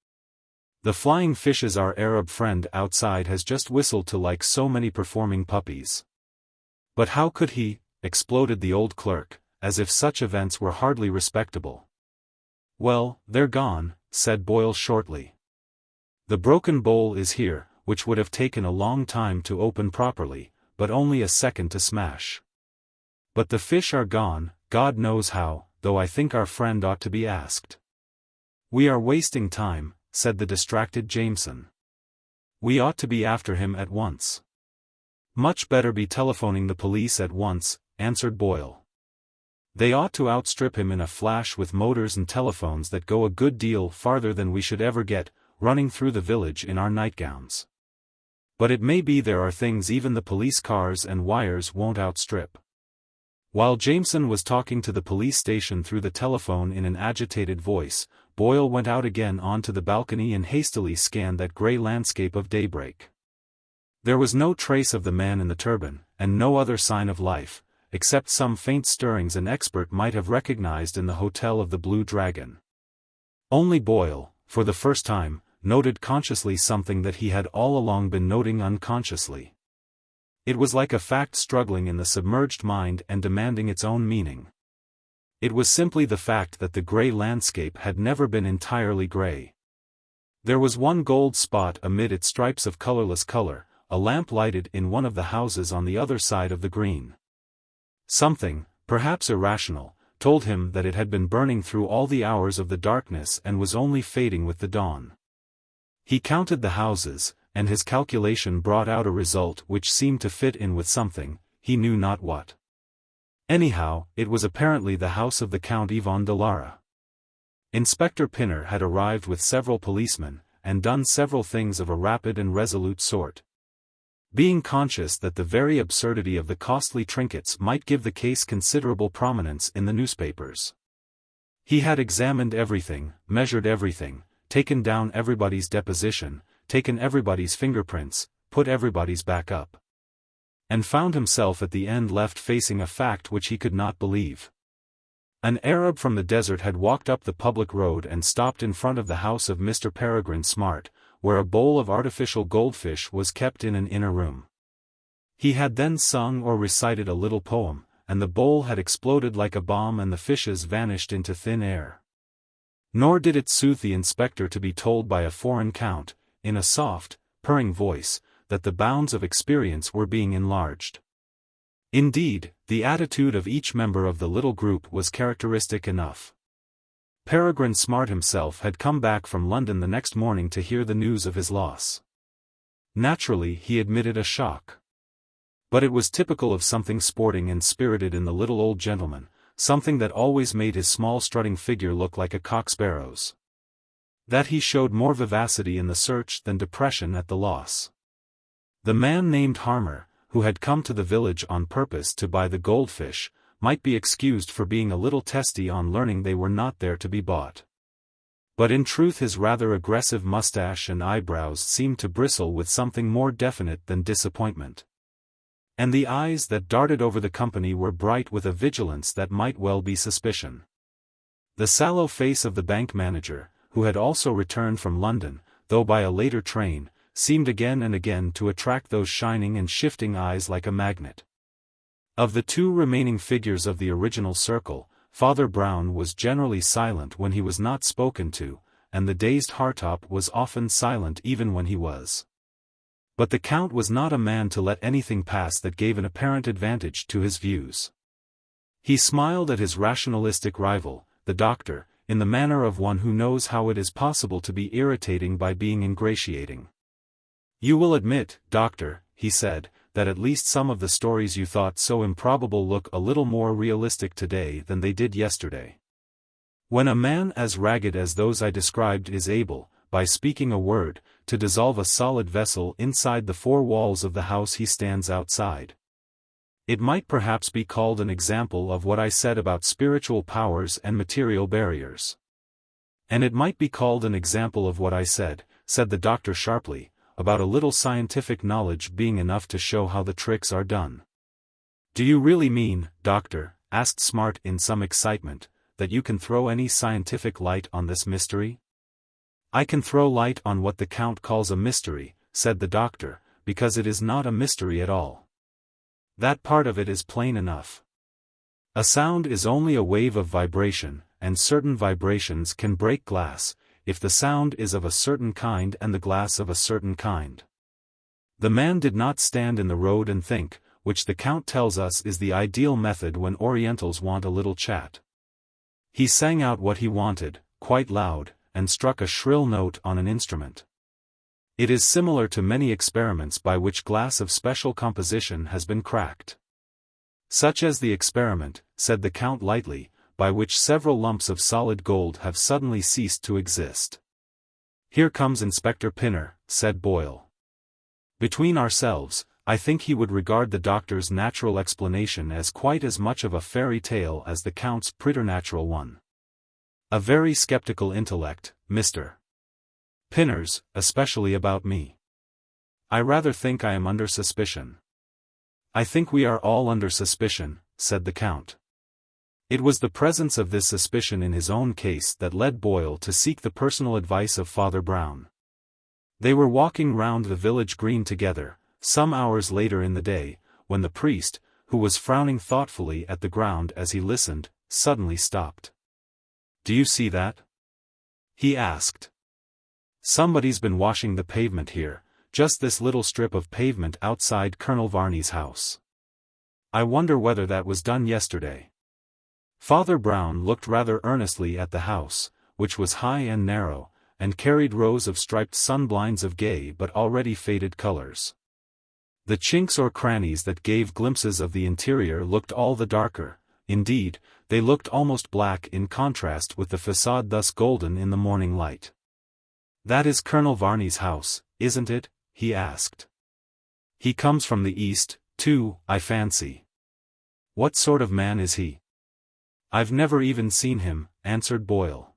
The flying fishes our Arab friend outside has just whistled to like so many performing puppies. But how could he? Exploded the old clerk, as if such events were hardly respectable. Well, they're gone, said Boyle shortly. The broken bowl is here, which would have taken a long time to open properly, but only a second to smash. But the fish are gone, God knows how, though I think our friend ought to be asked. We are wasting time, said the distracted Jameson. We ought to be after him at once. Much better be telephoning the police at once, answered Boyle. They ought to outstrip him in a flash with motors and telephones that go a good deal farther than we should ever get, running through the village in our nightgowns. But it may be there are things even the police cars and wires won't outstrip. While Jameson was talking to the police station through the telephone in an agitated voice, Boyle went out again onto the balcony and hastily scanned that grey landscape of daybreak. There was no trace of the man in the turban, and no other sign of life, except some faint stirrings an expert might have recognized in the Hotel of the Blue Dragon. Only Boyle, for the first time, noted consciously something that he had all along been noting unconsciously. It was like a fact struggling in the submerged mind and demanding its own meaning. It was simply the fact that the grey landscape had never been entirely grey. There was one gold spot amid its stripes of colorless color, a lamp lighted in one of the houses on the other side of the green. Something, perhaps irrational, told him that it had been burning through all the hours of the darkness and was only fading with the dawn. He counted the houses, and his calculation brought out a result which seemed to fit in with something, he knew not what. Anyhow, it was apparently the house of the Count Yvon de Lara. Inspector Pinner had arrived with several policemen, and done several things of a rapid and resolute sort. Being conscious that the very absurdity of the costly trinkets might give the case considerable prominence in the newspapers. He had examined everything, measured everything, taken down everybody's deposition, taken everybody's fingerprints, put everybody's back up. And found himself at the end left facing a fact which he could not believe. An Arab from the desert had walked up the public road and stopped in front of the house of Mr. Peregrine Smart, where a bowl of artificial goldfish was kept in an inner room. He had then sung or recited a little poem, and the bowl had exploded like a bomb and the fishes vanished into thin air. Nor did it soothe the inspector to be told by a foreign count, in a soft, purring voice, that the bounds of experience were being enlarged. Indeed, the attitude of each member of the little group was characteristic enough. Peregrine Smart himself had come back from London the next morning to hear the news of his loss. Naturally, he admitted a shock. But it was typical of something sporting and spirited in the little old gentleman, something that always made his small strutting figure look like a cock sparrow's. That he showed more vivacity in the search than depression at the loss. The man named Harmer, who had come to the village on purpose to buy the goldfish, might be excused for being a little testy on learning they were not there to be bought. But in truth his rather aggressive mustache and eyebrows seemed to bristle with something more definite than disappointment. And the eyes that darted over the company were bright with a vigilance that might well be suspicion. The sallow face of the bank manager, who had also returned from London, though by a later train, seemed again and again to attract those shining and shifting eyes like a magnet. Of the two remaining figures of the original circle, Father Brown was generally silent when he was not spoken to, and the dazed Hartop was often silent even when he was. But the Count was not a man to let anything pass that gave an apparent advantage to his views. He smiled at his rationalistic rival, the doctor, in the manner of one who knows how it is possible to be irritating by being ingratiating. "You will admit, doctor," he said, "that at least some of the stories you thought so improbable look a little more realistic today than they did yesterday. When a man as ragged as those I described is able, by speaking a word, to dissolve a solid vessel inside the four walls of the house he stands outside. It might perhaps be called an example of what I said about spiritual powers and material barriers. And it might be called an example of what I said," said the doctor sharply, "about a little scientific knowledge being enough to show how the tricks are done." "Do you really mean, doctor," asked Smart in some excitement, "that you can throw any scientific light on this mystery?" "I can throw light on what the Count calls a mystery," said the doctor, "because it is not a mystery at all. That part of it is plain enough. A sound is only a wave of vibration, and certain vibrations can break glass, if the sound is of a certain kind and the glass of a certain kind. The man did not stand in the road and think, which the Count tells us is the ideal method when Orientals want a little chat. He sang out what he wanted, quite loud, and struck a shrill note on an instrument. It is similar to many experiments by which glass of special composition has been cracked. Such as the experiment, said the Count lightly, by which several lumps of solid gold have suddenly ceased to exist. "Here comes Inspector Pinner," said Boyle. Between ourselves, I think he would regard the doctor's natural explanation as quite as much of a fairy tale as the Count's preternatural one. A very skeptical intellect, Mr. Pinner's, especially about me. I rather think I am under suspicion. "I think we are all under suspicion," said the Count. It was the presence of this suspicion in his own case that led Boyle to seek the personal advice of Father Brown. They were walking round the village green together, some hours later in the day, when the priest, who was frowning thoughtfully at the ground as he listened, suddenly stopped. "Do you see that?" he asked. "Somebody's been washing the pavement here, just this little strip of pavement outside Colonel Varney's house. I wonder whether that was done yesterday." Father Brown looked rather earnestly at the house, which was high and narrow, and carried rows of striped sunblinds of gay but already faded colors. The chinks or crannies that gave glimpses of the interior looked all the darker, indeed, they looked almost black in contrast with the facade thus golden in the morning light. "That is Colonel Varney's house, isn't it?" he asked. "He comes from the east, too, I fancy. What sort of man is he?" "I've never even seen him," answered Boyle.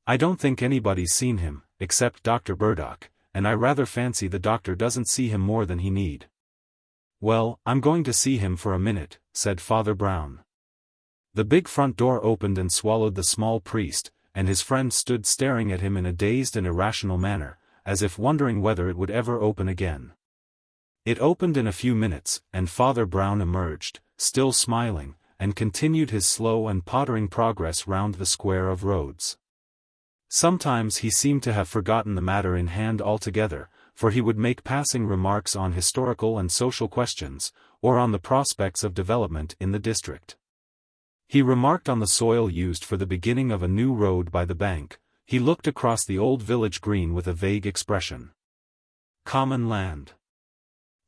"I don't think anybody's seen him, except Dr. Burdock, and I rather fancy the doctor doesn't see him more than he need." "Well, I'm going to see him for a minute," said Father Brown. The big front door opened and swallowed the small priest, and his friend stood staring at him in a dazed and irrational manner, as if wondering whether it would ever open again. It opened in a few minutes, and Father Brown emerged, still smiling, and continued his slow and pottering progress round the square of roads. Sometimes he seemed to have forgotten the matter in hand altogether, for he would make passing remarks on historical and social questions, or on the prospects of development in the district. He remarked on the soil used for the beginning of a new road by the bank. He looked across the old village green with a vague expression. Common land.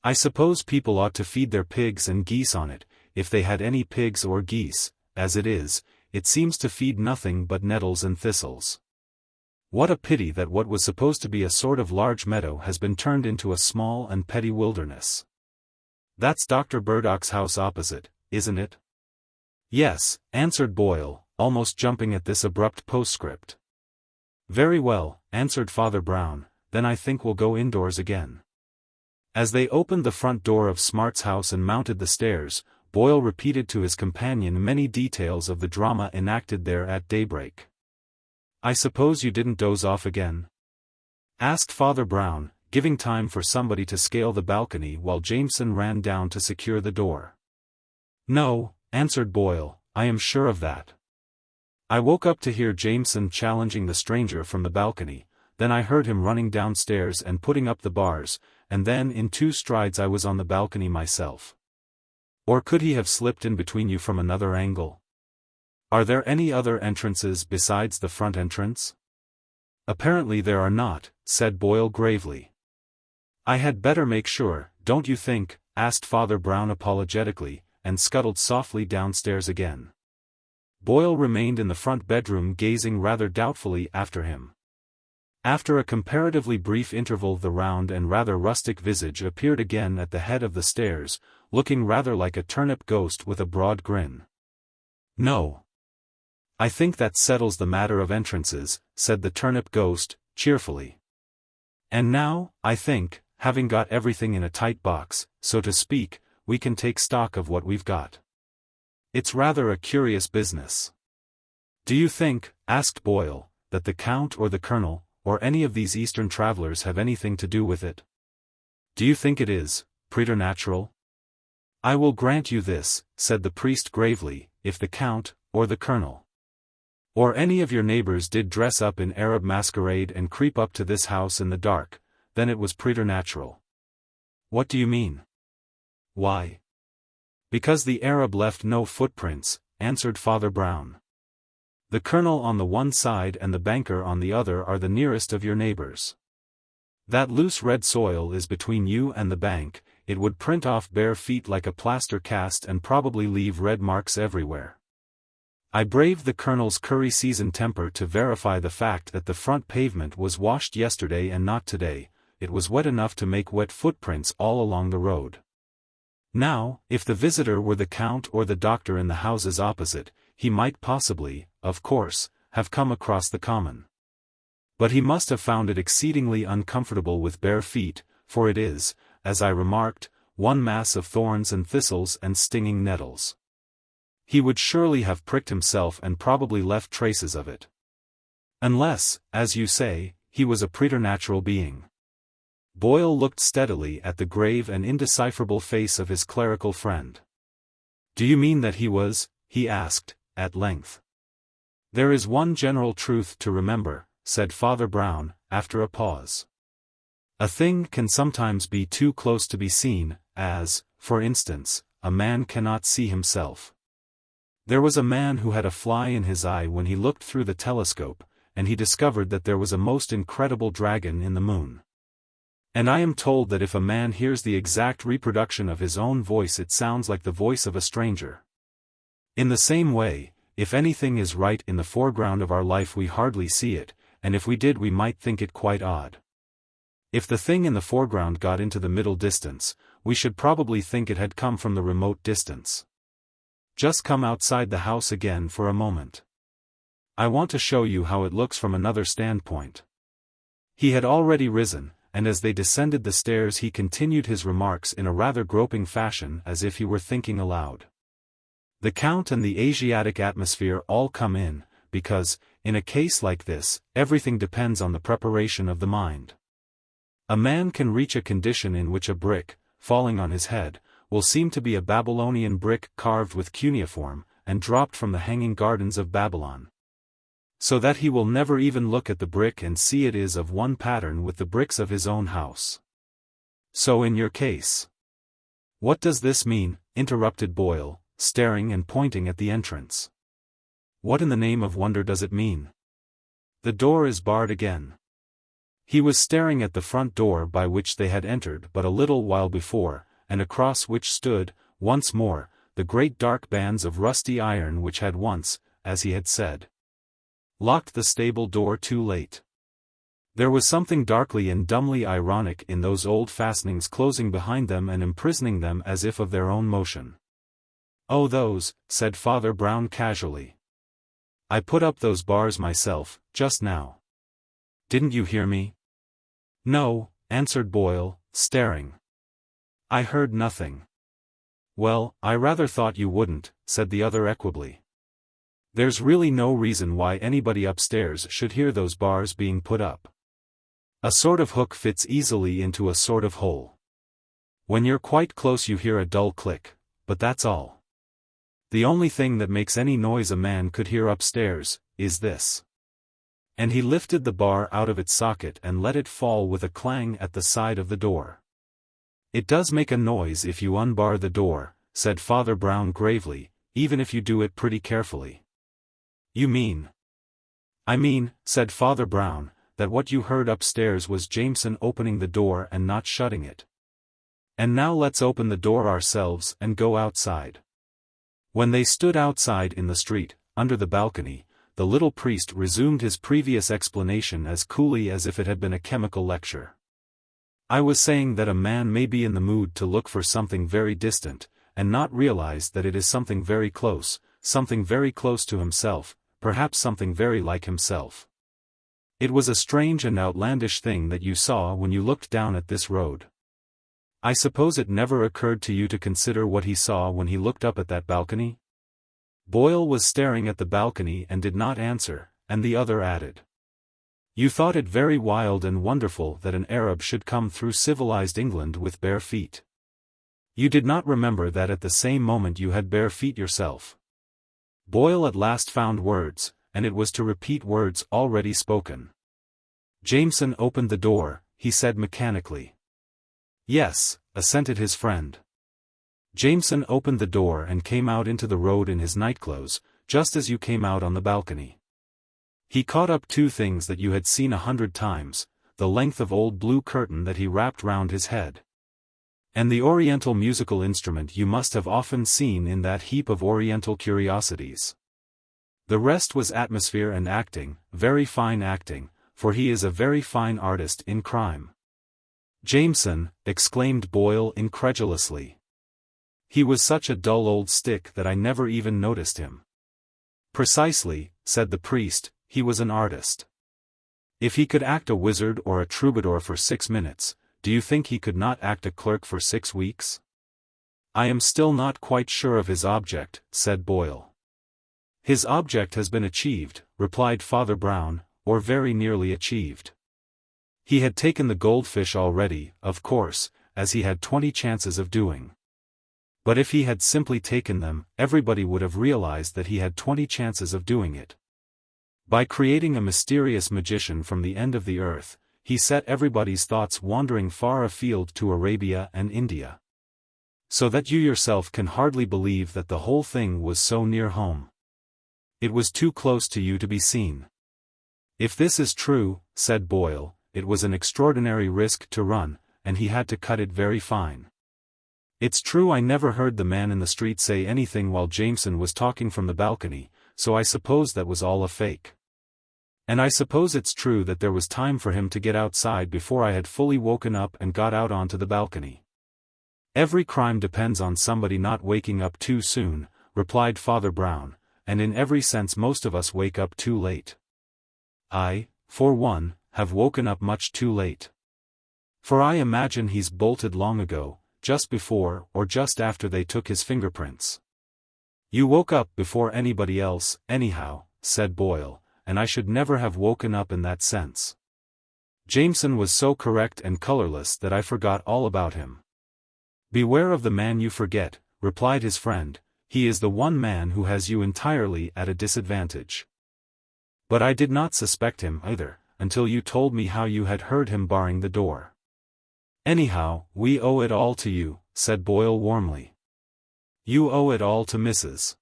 I suppose people ought to feed their pigs and geese on it, if they had any pigs or geese. As it is, it seems to feed nothing but nettles and thistles. What a pity that what was supposed to be a sort of large meadow has been turned into a small and petty wilderness. That's Dr. Burdock's house opposite, isn't it? Yes, answered Boyle, almost jumping at this abrupt postscript. Very well, answered Father Brown, then I think we'll go indoors again. As they opened the front door of Smart's house and mounted the stairs, Boyle repeated to his companion many details of the drama enacted there at daybreak. I suppose you didn't doze off again? Asked Father Brown, giving time for somebody to scale the balcony while Jameson ran down to secure the door. No, answered Boyle, I am sure of that. I woke up to hear Jameson challenging the stranger from the balcony, then I heard him running downstairs and putting up the bars, and then in 2 strides I was on the balcony myself. Or could he have slipped in between you from another angle? Are there any other entrances besides the front entrance? Apparently there are not, said Boyle gravely. I had better make sure, don't you think? Asked Father Brown apologetically, and scuttled softly downstairs again. Boyle remained in the front bedroom gazing rather doubtfully after him. After a comparatively brief interval the round and rather rustic visage appeared again at the head of the stairs, looking rather like a turnip ghost with a broad grin. No. I think that settles the matter of entrances, said the turnip ghost, cheerfully. And now, I think, having got everything in a tight box, so to speak, we can take stock of what we've got. It's rather a curious business. Do you think, asked Boyle, that the Count or the Colonel, or any of these Eastern travelers have anything to do with it? Do you think it is preternatural? I will grant you this, said the priest gravely, if the Count, or the Colonel, or any of your neighbors did dress up in Arab masquerade and creep up to this house in the dark, then it was preternatural. What do you mean? Why? Because the Arab left no footprints, answered Father Brown. The Colonel on the one side and the banker on the other are the nearest of your neighbors. That loose red soil is between you and the bank, it would print off bare feet like a plaster cast and probably leave red marks everywhere. I braved the Colonel's curry-seasoned temper to verify the fact that the front pavement was washed yesterday and not today. It was wet enough to make wet footprints all along the road. Now, if the visitor were the Count or the doctor in the houses opposite, he might possibly, of course, have come across the common. But he must have found it exceedingly uncomfortable with bare feet, for it is, as I remarked, one mass of thorns and thistles and stinging nettles. He would surely have pricked himself and probably left traces of it. Unless, as you say, he was a preternatural being. Boyle looked steadily at the grave and indecipherable face of his clerical friend. Do you mean that he was, he asked, at length. There is one general truth to remember, said Father Brown, after a pause. A thing can sometimes be too close to be seen, as, for instance, a man cannot see himself. There was a man who had a fly in his eye when he looked through the telescope, and he discovered that there was a most incredible dragon in the moon. And I am told that if a man hears the exact reproduction of his own voice it sounds like the voice of a stranger. In the same way, if anything is right in the foreground of our life we hardly see it, and if we did we might think it quite odd. If the thing in the foreground got into the middle distance, we should probably think it had come from the remote distance. Just come outside the house again for a moment. I want to show you how it looks from another standpoint. He had already risen, and as they descended the stairs he continued his remarks in a rather groping fashion as if he were thinking aloud. The Count and the Asiatic atmosphere all come in, because, in a case like this, everything depends on the preparation of the mind. A man can reach a condition in which a brick, falling on his head, will seem to be a Babylonian brick carved with cuneiform, and dropped from the hanging gardens of Babylon. So that he will never even look at the brick and see it is of one pattern with the bricks of his own house. So in your case. What does this mean? Interrupted Boyle, staring and pointing at the entrance. What in the name of wonder does it mean? The door is barred again. He was staring at the front door by which they had entered but a little while before, and across which stood, once more, the great dark bands of rusty iron which had once, as he had said, locked the stable door too late. There was something darkly and dumbly ironic in those old fastenings closing behind them and imprisoning them as if of their own motion. "Oh, those," said Father Brown casually. "I put up those bars myself, just now. Didn't you hear me?" "No," answered Boyle, staring. "I heard nothing." "Well, I rather thought you wouldn't," said the other equably. "There's really no reason why anybody upstairs should hear those bars being put up. A sort of hook fits easily into a sort of hole. When you're quite close you hear a dull click, but that's all. The only thing that makes any noise a man could hear upstairs, is this." And he lifted the bar out of its socket and let it fall with a clang at the side of the door. "It does make a noise if you unbar the door," said Father Brown gravely, "even if you do it pretty carefully." "You mean?" "I mean," said Father Brown, "that what you heard upstairs was Jameson opening the door and not shutting it. And now let's open the door ourselves and go outside." When they stood outside in the street, under the balcony, the little priest resumed his previous explanation as coolly as if it had been a chemical lecture. "I was saying that a man may be in the mood to look for something very distant, and not realize that it is something very close to himself, perhaps something very like himself. It was a strange and outlandish thing that you saw when you looked down at this road. I suppose it never occurred to you to consider what he saw when he looked up at that balcony?" Boyle was staring at the balcony and did not answer, and the other added, "You thought it very wild and wonderful that an Arab should come through civilized England with bare feet. You did not remember that at the same moment you had bare feet yourself." Boyle at last found words, and it was to repeat words already spoken. "Jameson opened the door," he said mechanically. "Yes," assented his friend. "Jameson opened the door and came out into the road in his nightclothes, just as you came out on the balcony. He caught up two things that you had seen 100 times, the length of old blue curtain that he wrapped round his head, and the Oriental musical instrument you must have often seen in that heap of Oriental curiosities. The rest was atmosphere and acting, very fine acting, for he is a very fine artist in crime." "Jameson," exclaimed Boyle incredulously. "He was such a dull old stick that I never even noticed him." "Precisely," said the priest, "he was an artist. If he could act a wizard or a troubadour for 6 minutes, do you think he could not act a clerk for 6 weeks? "I am still not quite sure of his object," said Boyle. "His object has been achieved," replied Father Brown, "or very nearly achieved. He had taken the goldfish already, of course, as he had 20 chances of doing. But if he had simply taken them, everybody would have realized that he had 20 chances of doing it. By creating a mysterious magician from the end of the earth, he set everybody's thoughts wandering far afield to Arabia and India. So that you yourself can hardly believe that the whole thing was so near home. It was too close to you to be seen." "If this is true," said Boyle, "it was an extraordinary risk to run, and he had to cut it very fine. It's true I never heard the man in the street say anything while Jameson was talking from the balcony, so I suppose that was all a fake. And I suppose it's true that there was time for him to get outside before I had fully woken up and got out onto the balcony." "Every crime depends on somebody not waking up too soon," replied Father Brown, "and in every sense most of us wake up too late. I, for one, have woken up much too late. For I imagine he's bolted long ago, just before or just after they took his fingerprints." "You woke up before anybody else, anyhow," said Boyle, "and I should never have woken up in that sense. Jameson was so correct and colorless that I forgot all about him." "Beware of the man you forget," replied his friend, "he is the one man who has you entirely at a disadvantage." But I did not suspect him either, until you told me how you had heard him barring the door. Anyhow, we owe it all to you, said Boyle warmly. You owe it all to Mrs.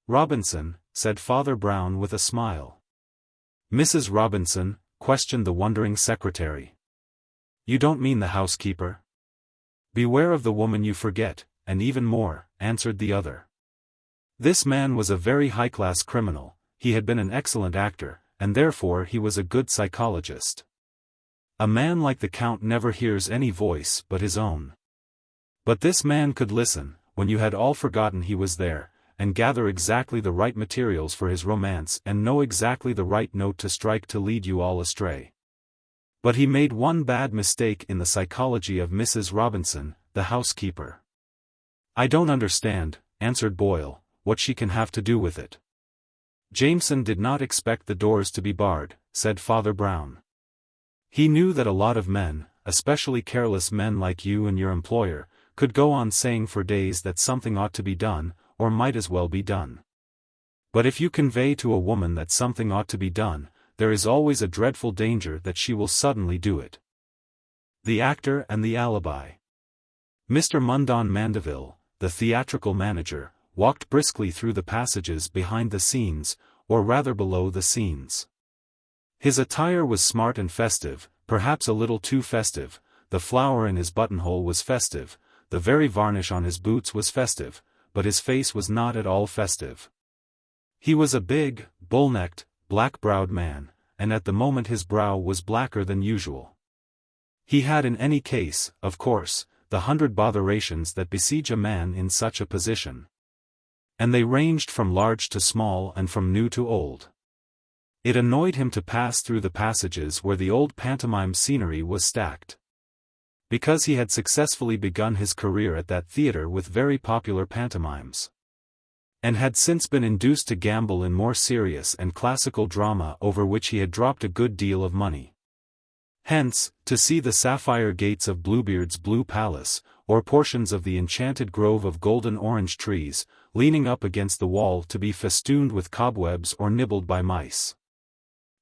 Robinson, said Father Brown with a smile. Mrs. Robinson? Questioned the wondering secretary. You don't mean the housekeeper? Beware of the woman you forget, and even more, answered the other. This man was a very high-class criminal, he had been an excellent actor, and therefore he was a good psychologist. A man like the Count never hears any voice but his own. But this man could listen, when you had all forgotten he was there, and gather exactly the right materials for his romance and know exactly the right note to strike to lead you all astray. But he made one bad mistake in the psychology of Mrs. Robinson, the housekeeper. I don't understand, answered Boyle, what she can have to do with it. Jameson did not expect the doors to be barred, said Father Brown. He knew that a lot of men, especially careless men like you and your employer, could go on saying for days that something ought to be done, or might as well be done. But if you convey to a woman that something ought to be done, there is always a dreadful danger that she will suddenly do it. The Actor and the Alibi. Mr. Mundon Mandeville, the theatrical manager, walked briskly through the passages behind the scenes, or rather below the scenes. His attire was smart and festive, perhaps a little too festive, the flower in his buttonhole was festive, the very varnish on his boots was festive, but his face was not at all festive. He was a big, bull-necked, black-browed man, and at the moment his brow was blacker than usual. He had in any case, of course, the 100 botherations that besiege a man in such a position. And they ranged from large to small and from new to old. It annoyed him to pass through the passages where the old pantomime scenery was stacked. Because he had successfully begun his career at that theatre with very popular pantomimes, and had since been induced to gamble in more serious and classical drama over which he had dropped a good deal of money. Hence, to see the sapphire gates of Bluebeard's Blue Palace, or portions of the enchanted grove of golden orange trees, leaning up against the wall to be festooned with cobwebs or nibbled by mice,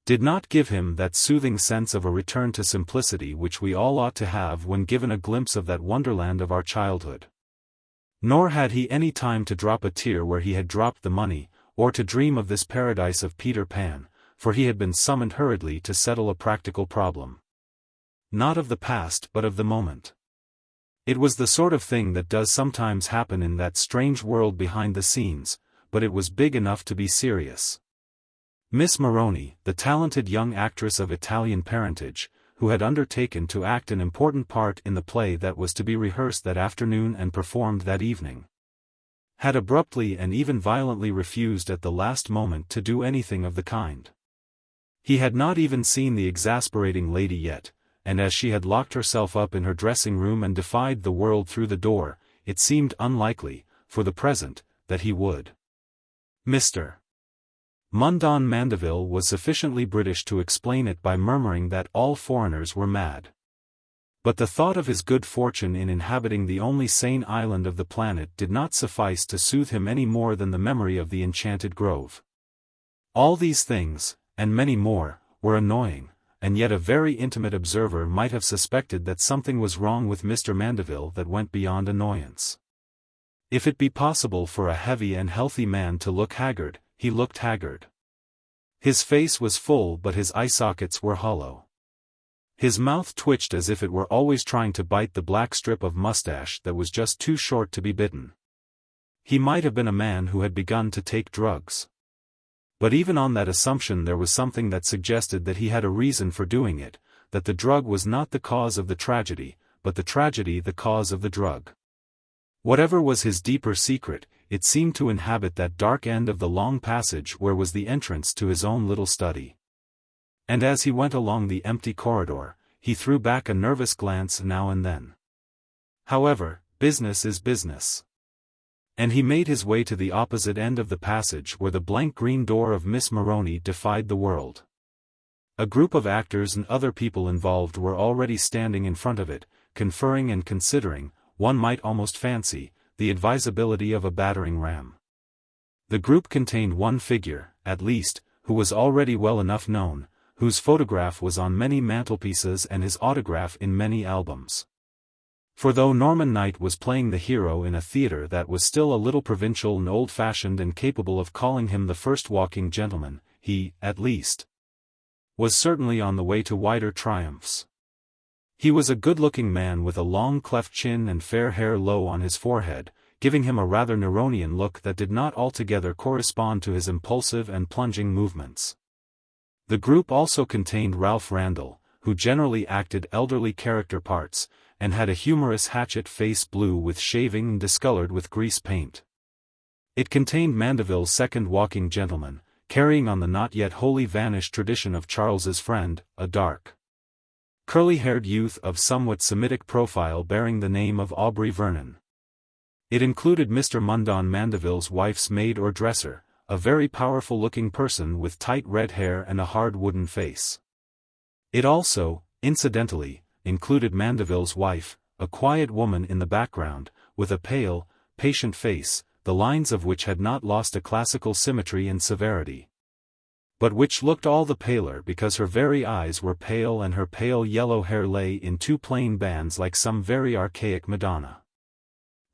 did not give him that soothing sense of a return to simplicity which we all ought to have when given a glimpse of that wonderland of our childhood. Nor had he any time to drop a tear where he had dropped the money, or to dream of this paradise of Peter Pan, for he had been summoned hurriedly to settle a practical problem. Not of the past but of the moment. It was the sort of thing that does sometimes happen in that strange world behind the scenes, but it was big enough to be serious. Miss Moroni, the talented young actress of Italian parentage, who had undertaken to act an important part in the play that was to be rehearsed that afternoon and performed that evening, had abruptly and even violently refused at the last moment to do anything of the kind. He had not even seen the exasperating lady yet, and as she had locked herself up in her dressing-room and defied the world through the door, it seemed unlikely, for the present, that he would. Mr. Mundon Mandeville was sufficiently British to explain it by murmuring that all foreigners were mad. But the thought of his good fortune in inhabiting the only sane island of the planet did not suffice to soothe him any more than the memory of the enchanted grove. All these things, and many more, were annoying, and yet a very intimate observer might have suspected that something was wrong with Mr. Mandeville that went beyond annoyance. If it be possible for a heavy and healthy man to look haggard, he looked haggard. His face was full but his eye sockets were hollow. His mouth twitched as if it were always trying to bite the black strip of mustache that was just too short to be bitten. He might have been a man who had begun to take drugs. But even on that assumption there was something that suggested that he had a reason for doing it, that the drug was not the cause of the tragedy, but the tragedy the cause of the drug. Whatever was his deeper secret, it seemed to inhabit that dark end of the long passage where was the entrance to his own little study. And as he went along the empty corridor, he threw back a nervous glance now and then. However, business is business. And he made his way to the opposite end of the passage where the blank green door of Miss Moroni defied the world. A group of actors and other people involved were already standing in front of it, conferring and considering, one might almost fancy, the advisability of a battering ram. The group contained one figure, at least, who was already well enough known, whose photograph was on many mantelpieces and his autograph in many albums. For though Norman Knight was playing the hero in a theatre that was still a little provincial and old-fashioned and capable of calling him the first walking gentleman, he, at least, was certainly on the way to wider triumphs. He was a good-looking man with a long cleft chin and fair hair low on his forehead, giving him a rather Neronian look that did not altogether correspond to his impulsive and plunging movements. The group also contained Ralph Randall, who generally acted elderly character parts, and had a humorous hatchet face blue with shaving and discolored with grease paint. It contained Mandeville's second walking gentleman, carrying on the not yet wholly vanished tradition of Charles's friend, a dark, curly-haired youth of somewhat Semitic profile bearing the name of Aubrey Vernon. It included Mr. Mundon Mandeville's wife's maid or dresser, a very powerful-looking person with tight red hair and a hard wooden face. It also, incidentally, included Mandeville's wife, a quiet woman in the background, with a pale, patient face, the lines of which had not lost a classical symmetry and severity, but which looked all the paler because her very eyes were pale and her pale yellow hair lay in two plain bands like some very archaic Madonna.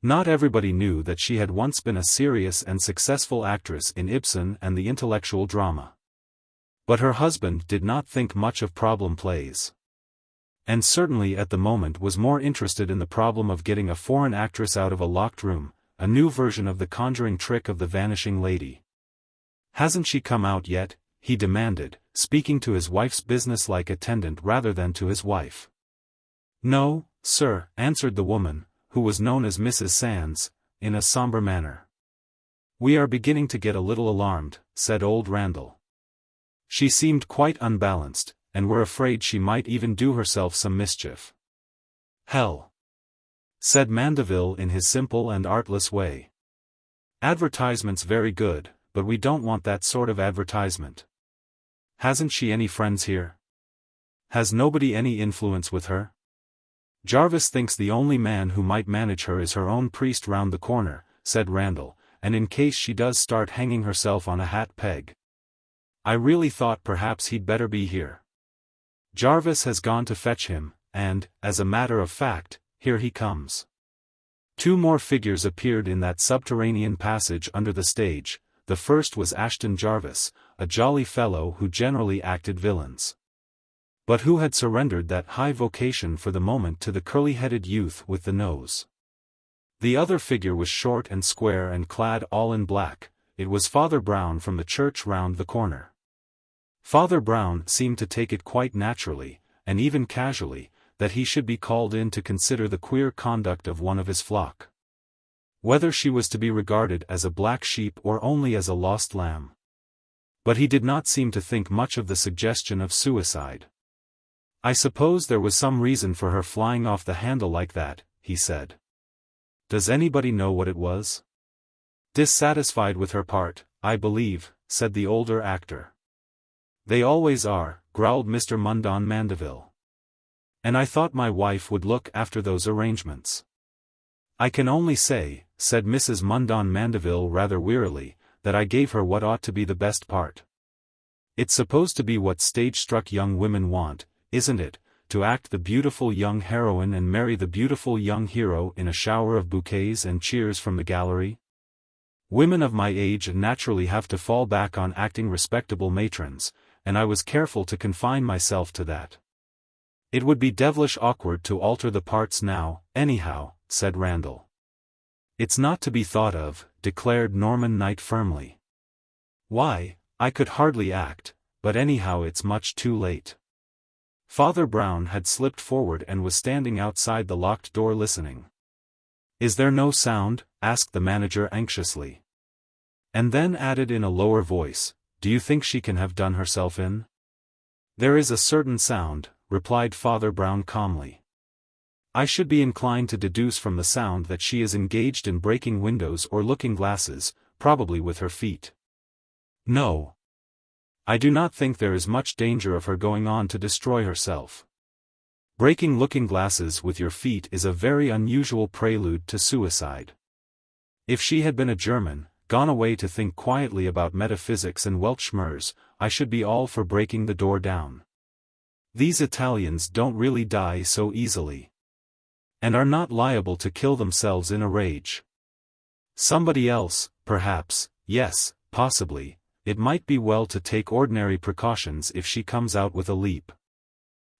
Not everybody knew that she had once been a serious and successful actress in Ibsen and the intellectual drama. But her husband did not think much of problem plays, and certainly at the moment was more interested in the problem of getting a foreign actress out of a locked room, a new version of the conjuring trick of the vanishing lady. "Hasn't she come out yet?" he demanded, speaking to his wife's business-like attendant rather than to his wife. "No, sir," answered the woman, who was known as Mrs. Sands, in a somber manner. "We are beginning to get a little alarmed," said old Randall. "She seemed quite unbalanced, and we're afraid she might even do herself some mischief." "Hell," said Mandeville in his simple and artless way. "Advertisement's very good, but we don't want that sort of advertisement. Hasn't she any friends here? Has nobody any influence with her? Jarvis thinks the only man who might manage her is her own priest round the corner," said Randall, "and in case she does start hanging herself on a hat peg, I really thought perhaps he'd better be here. Jarvis has gone to fetch him, and, as a matter of fact, here he comes." Two more figures appeared in that subterranean passage under the stage. The first was Ashton Jarvis, a jolly fellow who generally acted villains, but who had surrendered that high vocation for the moment to the curly-headed youth with the nose. The other figure was short and square and clad all in black. It was Father Brown from the church round the corner. Father Brown seemed to take it quite naturally, and even casually, that he should be called in to consider the queer conduct of one of his flock. Whether she was to be regarded as a black sheep or only as a lost lamb. But he did not seem to think much of the suggestion of suicide. "I suppose there was some reason for her flying off the handle like that," he said. "Does anybody know what it was?" "Dissatisfied with her part, I believe," said the older actor. "They always are," growled Mr. Mundon Mandeville. "And I thought my wife would look after those arrangements." "I can only say," said Mrs. Mundon Mandeville rather wearily, "that I gave her what ought to be the best part. It's supposed to be what stage-struck young women want, isn't it, to act the beautiful young heroine and marry the beautiful young hero in a shower of bouquets and cheers from the gallery? Women of my age naturally have to fall back on acting respectable matrons, and I was careful to confine myself to that. It would be devilish awkward to alter the parts now, anyhow," said Randall. "It's not to be thought of," declared Norman Knight firmly. "Why, I could hardly act, but anyhow it's much too late." Father Brown had slipped forward and was standing outside the locked door listening. "Is there no sound?" asked the manager anxiously. And then added in a lower voice, "Do you think she can have done herself in?" "There is a certain sound," replied Father Brown calmly. "I should be inclined to deduce from the sound that she is engaged in breaking windows or looking glasses, probably with her feet. No. I do not think there is much danger of her going on to destroy herself. Breaking looking glasses with your feet is a very unusual prelude to suicide. If she had been a German, gone away to think quietly about metaphysics and Weltschmerz, I should be all for breaking the door down. These Italians don't really die so easily. And are not liable to kill themselves in a rage. Somebody else, perhaps, yes, possibly, it might be well to take ordinary precautions if she comes out with a leap.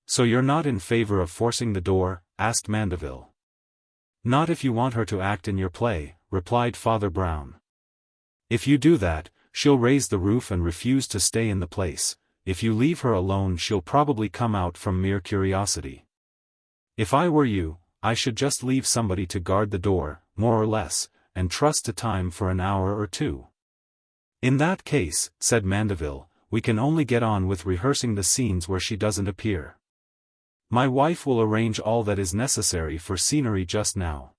So you're not in favor of forcing the door? Asked Mandeville. Not if you want her to act in your play, replied Father Brown. If you do that, she'll raise the roof and refuse to stay in the place. If you leave her alone, she'll probably come out from mere curiosity. If I were you, I should just leave somebody to guard the door, more or less, and trust to time for an hour or two. In that case, said Mandeville, we can only get on with rehearsing the scenes where she doesn't appear. My wife will arrange all that is necessary for scenery just now.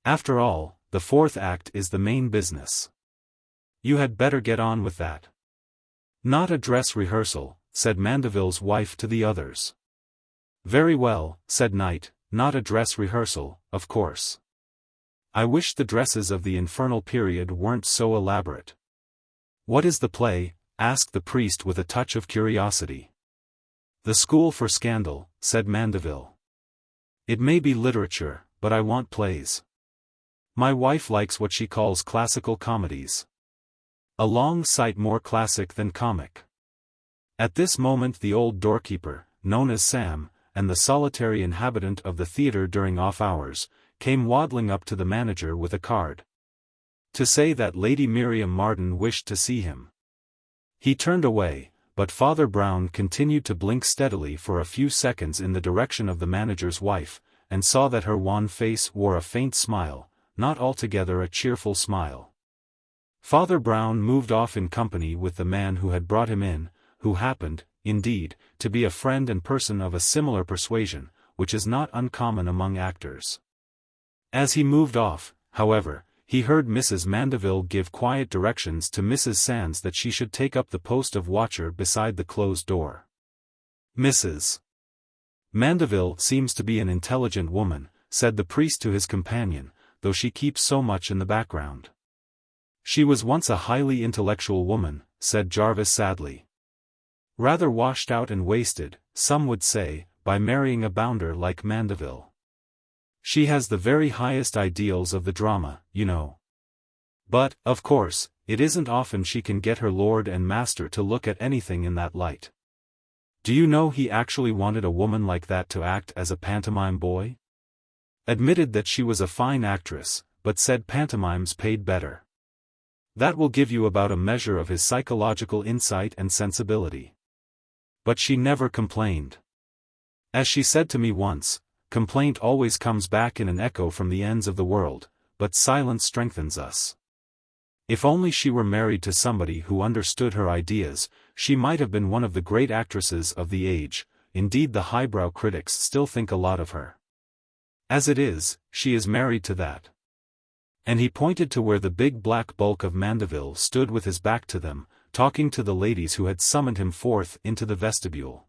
After all, the fourth act is the main business. You had better get on with that. Not a dress rehearsal, said Mandeville's wife to the others. Very well, said Knight, not a dress rehearsal, of course. I wish the dresses of the infernal period weren't so elaborate. What is the play? Asked the priest with a touch of curiosity. The School for Scandal, said Mandeville. It may be literature, but I want plays. My wife likes what she calls classical comedies. A long sight more classic than comic. At this moment the old doorkeeper, known as Sam, and the solitary inhabitant of the theatre during off hours, came waddling up to the manager with a card. To say that Lady Miriam Marden wished to see him. He turned away, but Father Brown continued to blink steadily for a few seconds in the direction of the manager's wife, and saw that her wan face wore a faint smile, not altogether a cheerful smile. Father Brown moved off in company with the man who had brought him in, who happened, indeed, to be a friend and person of a similar persuasion, which is not uncommon among actors. As he moved off, however, he heard Mrs. Mandeville give quiet directions to Mrs. Sands that she should take up the post of watcher beside the closed door. Mrs. Mandeville seems to be an intelligent woman, said the priest to his companion, though she keeps so much in the background. She was once a highly intellectual woman, said Jarvis sadly. Rather washed out and wasted, some would say, by marrying a bounder like Mandeville. She has the very highest ideals of the drama, you know. But, of course, it isn't often she can get her lord and master to look at anything in that light. Do you know he actually wanted a woman like that to act as a pantomime boy? Admitted that she was a fine actress, but said pantomimes paid better. That will give you about a measure of his psychological insight and sensibility. But she never complained. As she said to me once, complaint always comes back in an echo from the ends of the world, but silence strengthens us. If only she were married to somebody who understood her ideas, she might have been one of the great actresses of the age. Indeed, the highbrow critics still think a lot of her. As it is, she is married to that. And he pointed to where the big black bulk of Mandeville stood with his back to them, talking to the ladies who had summoned him forth into the vestibule.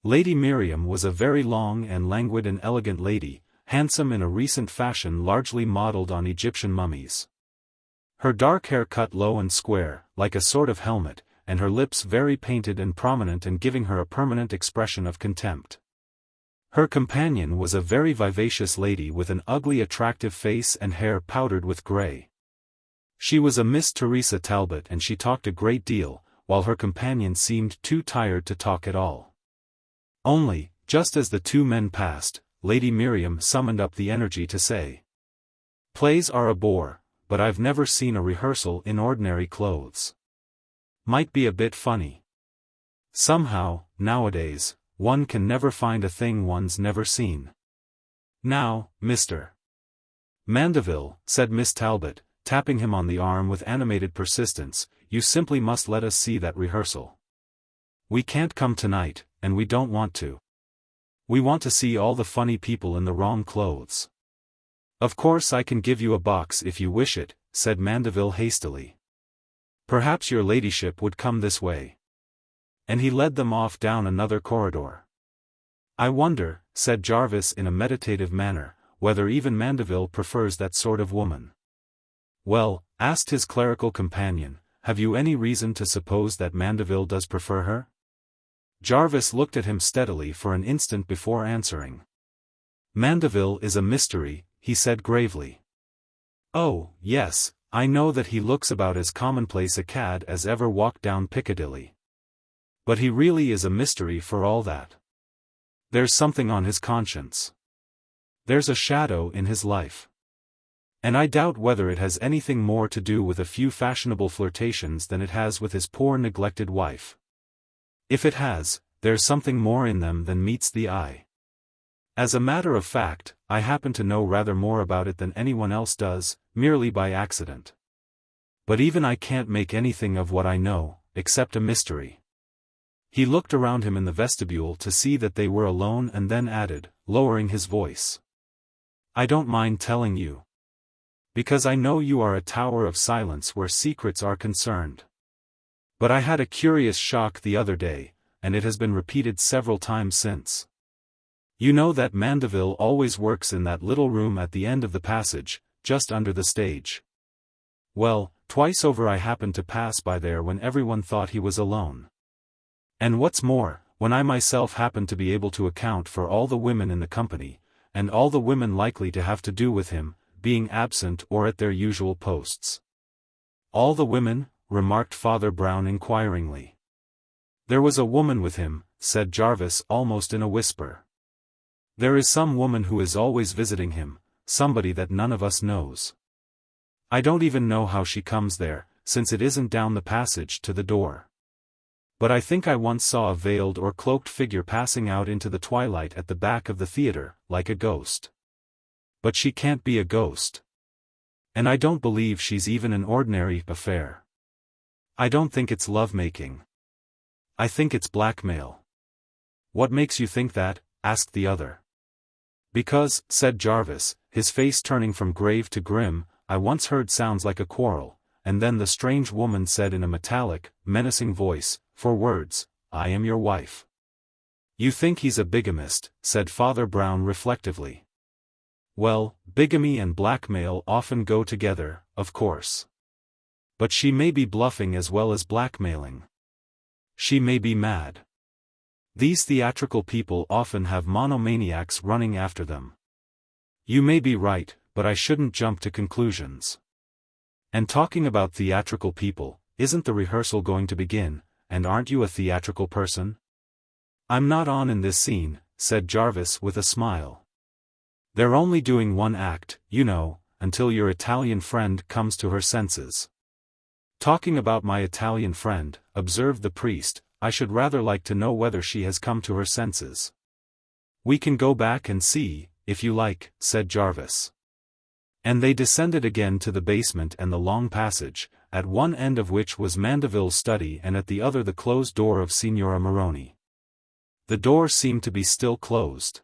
Lady Miriam was a very long and languid and elegant lady, handsome in a recent fashion largely modelled on Egyptian mummies. Her dark hair cut low and square, like a sort of helmet, and her lips very painted and prominent and giving her a permanent expression of contempt. Her companion was a very vivacious lady with an ugly attractive face and hair powdered with grey. She was a Miss Teresa Talbot and she talked a great deal, while her companion seemed too tired to talk at all. Only, just as the two men passed, Lady Miriam summoned up the energy to say, "Plays are a bore, but I've never seen a rehearsal in ordinary clothes. Might be a bit funny. Somehow, nowadays, one can never find a thing one's never seen. Now, Mr. Mandeville," said Miss Talbot, tapping him on the arm with animated persistence, "you simply must let us see that rehearsal. We can't come tonight, and we don't want to. We want to see all the funny people in the wrong clothes." "Of course I can give you a box if you wish it," said Mandeville hastily. "Perhaps your ladyship would come this way." And he led them off down another corridor. "I wonder," said Jarvis in a meditative manner, "whether even Mandeville prefers that sort of woman." "Well, asked his clerical companion, "have you any reason to suppose that Mandeville does prefer her?" Jarvis looked at him steadily for an instant before answering. "Mandeville is a mystery," he said gravely. "Oh, yes, I know that he looks about as commonplace a cad as ever walked down Piccadilly. But he really is a mystery for all that. There's something on his conscience. There's a shadow in his life. And I doubt whether it has anything more to do with a few fashionable flirtations than it has with his poor neglected wife. If it has, there's something more in them than meets the eye. As a matter of fact, I happen to know rather more about it than anyone else does, merely by accident. But even I can't make anything of what I know, except a mystery." He looked around him in the vestibule to see that they were alone and then added, lowering his voice, "I don't mind telling you. Because I know you are a tower of silence where secrets are concerned. But I had a curious shock the other day, and it has been repeated several times since. You know that Mandeville always works in that little room at the end of the passage, just under the stage. Well, twice over I happened to pass by there when everyone thought he was alone. And what's more, when I myself happened to be able to account for all the women in the company, and all the women likely to have to do with him, being absent or at their usual posts." "All the women?" remarked Father Brown inquiringly. "There was a woman with him," said Jarvis almost in a whisper. "There is some woman who is always visiting him, somebody that none of us knows. I don't even know how she comes there, since it isn't down the passage to the door. But I think I once saw a veiled or cloaked figure passing out into the twilight at the back of the theater, like a ghost. But she can't be a ghost. And I don't believe she's even an ordinary affair. I don't think it's love-making. I think it's blackmail." "What makes you think that?" asked the other. "Because," said Jarvis, his face turning from grave to grim, "I once heard sounds like a quarrel, and then the strange woman said in a metallic, menacing voice, 'For words, I am your wife.'" "You think he's a bigamist," said Father Brown reflectively. "Well, bigamy and blackmail often go together, of course. But she may be bluffing as well as blackmailing. She may be mad. These theatrical people often have monomaniacs running after them. You may be right, but I shouldn't jump to conclusions. And talking about theatrical people, isn't the rehearsal going to begin, and aren't you a theatrical person?" "I'm not on in this scene," said Jarvis with a smile. "They're only doing one act, you know, until your Italian friend comes to her senses." "Talking about my Italian friend," observed the priest, "I should rather like to know whether she has come to her senses." "We can go back and see, if you like," said Jarvis. And they descended again to the basement and the long passage, at one end of which was Mandeville's study and at the other the closed door of Signora Moroni. The door seemed to be still closed.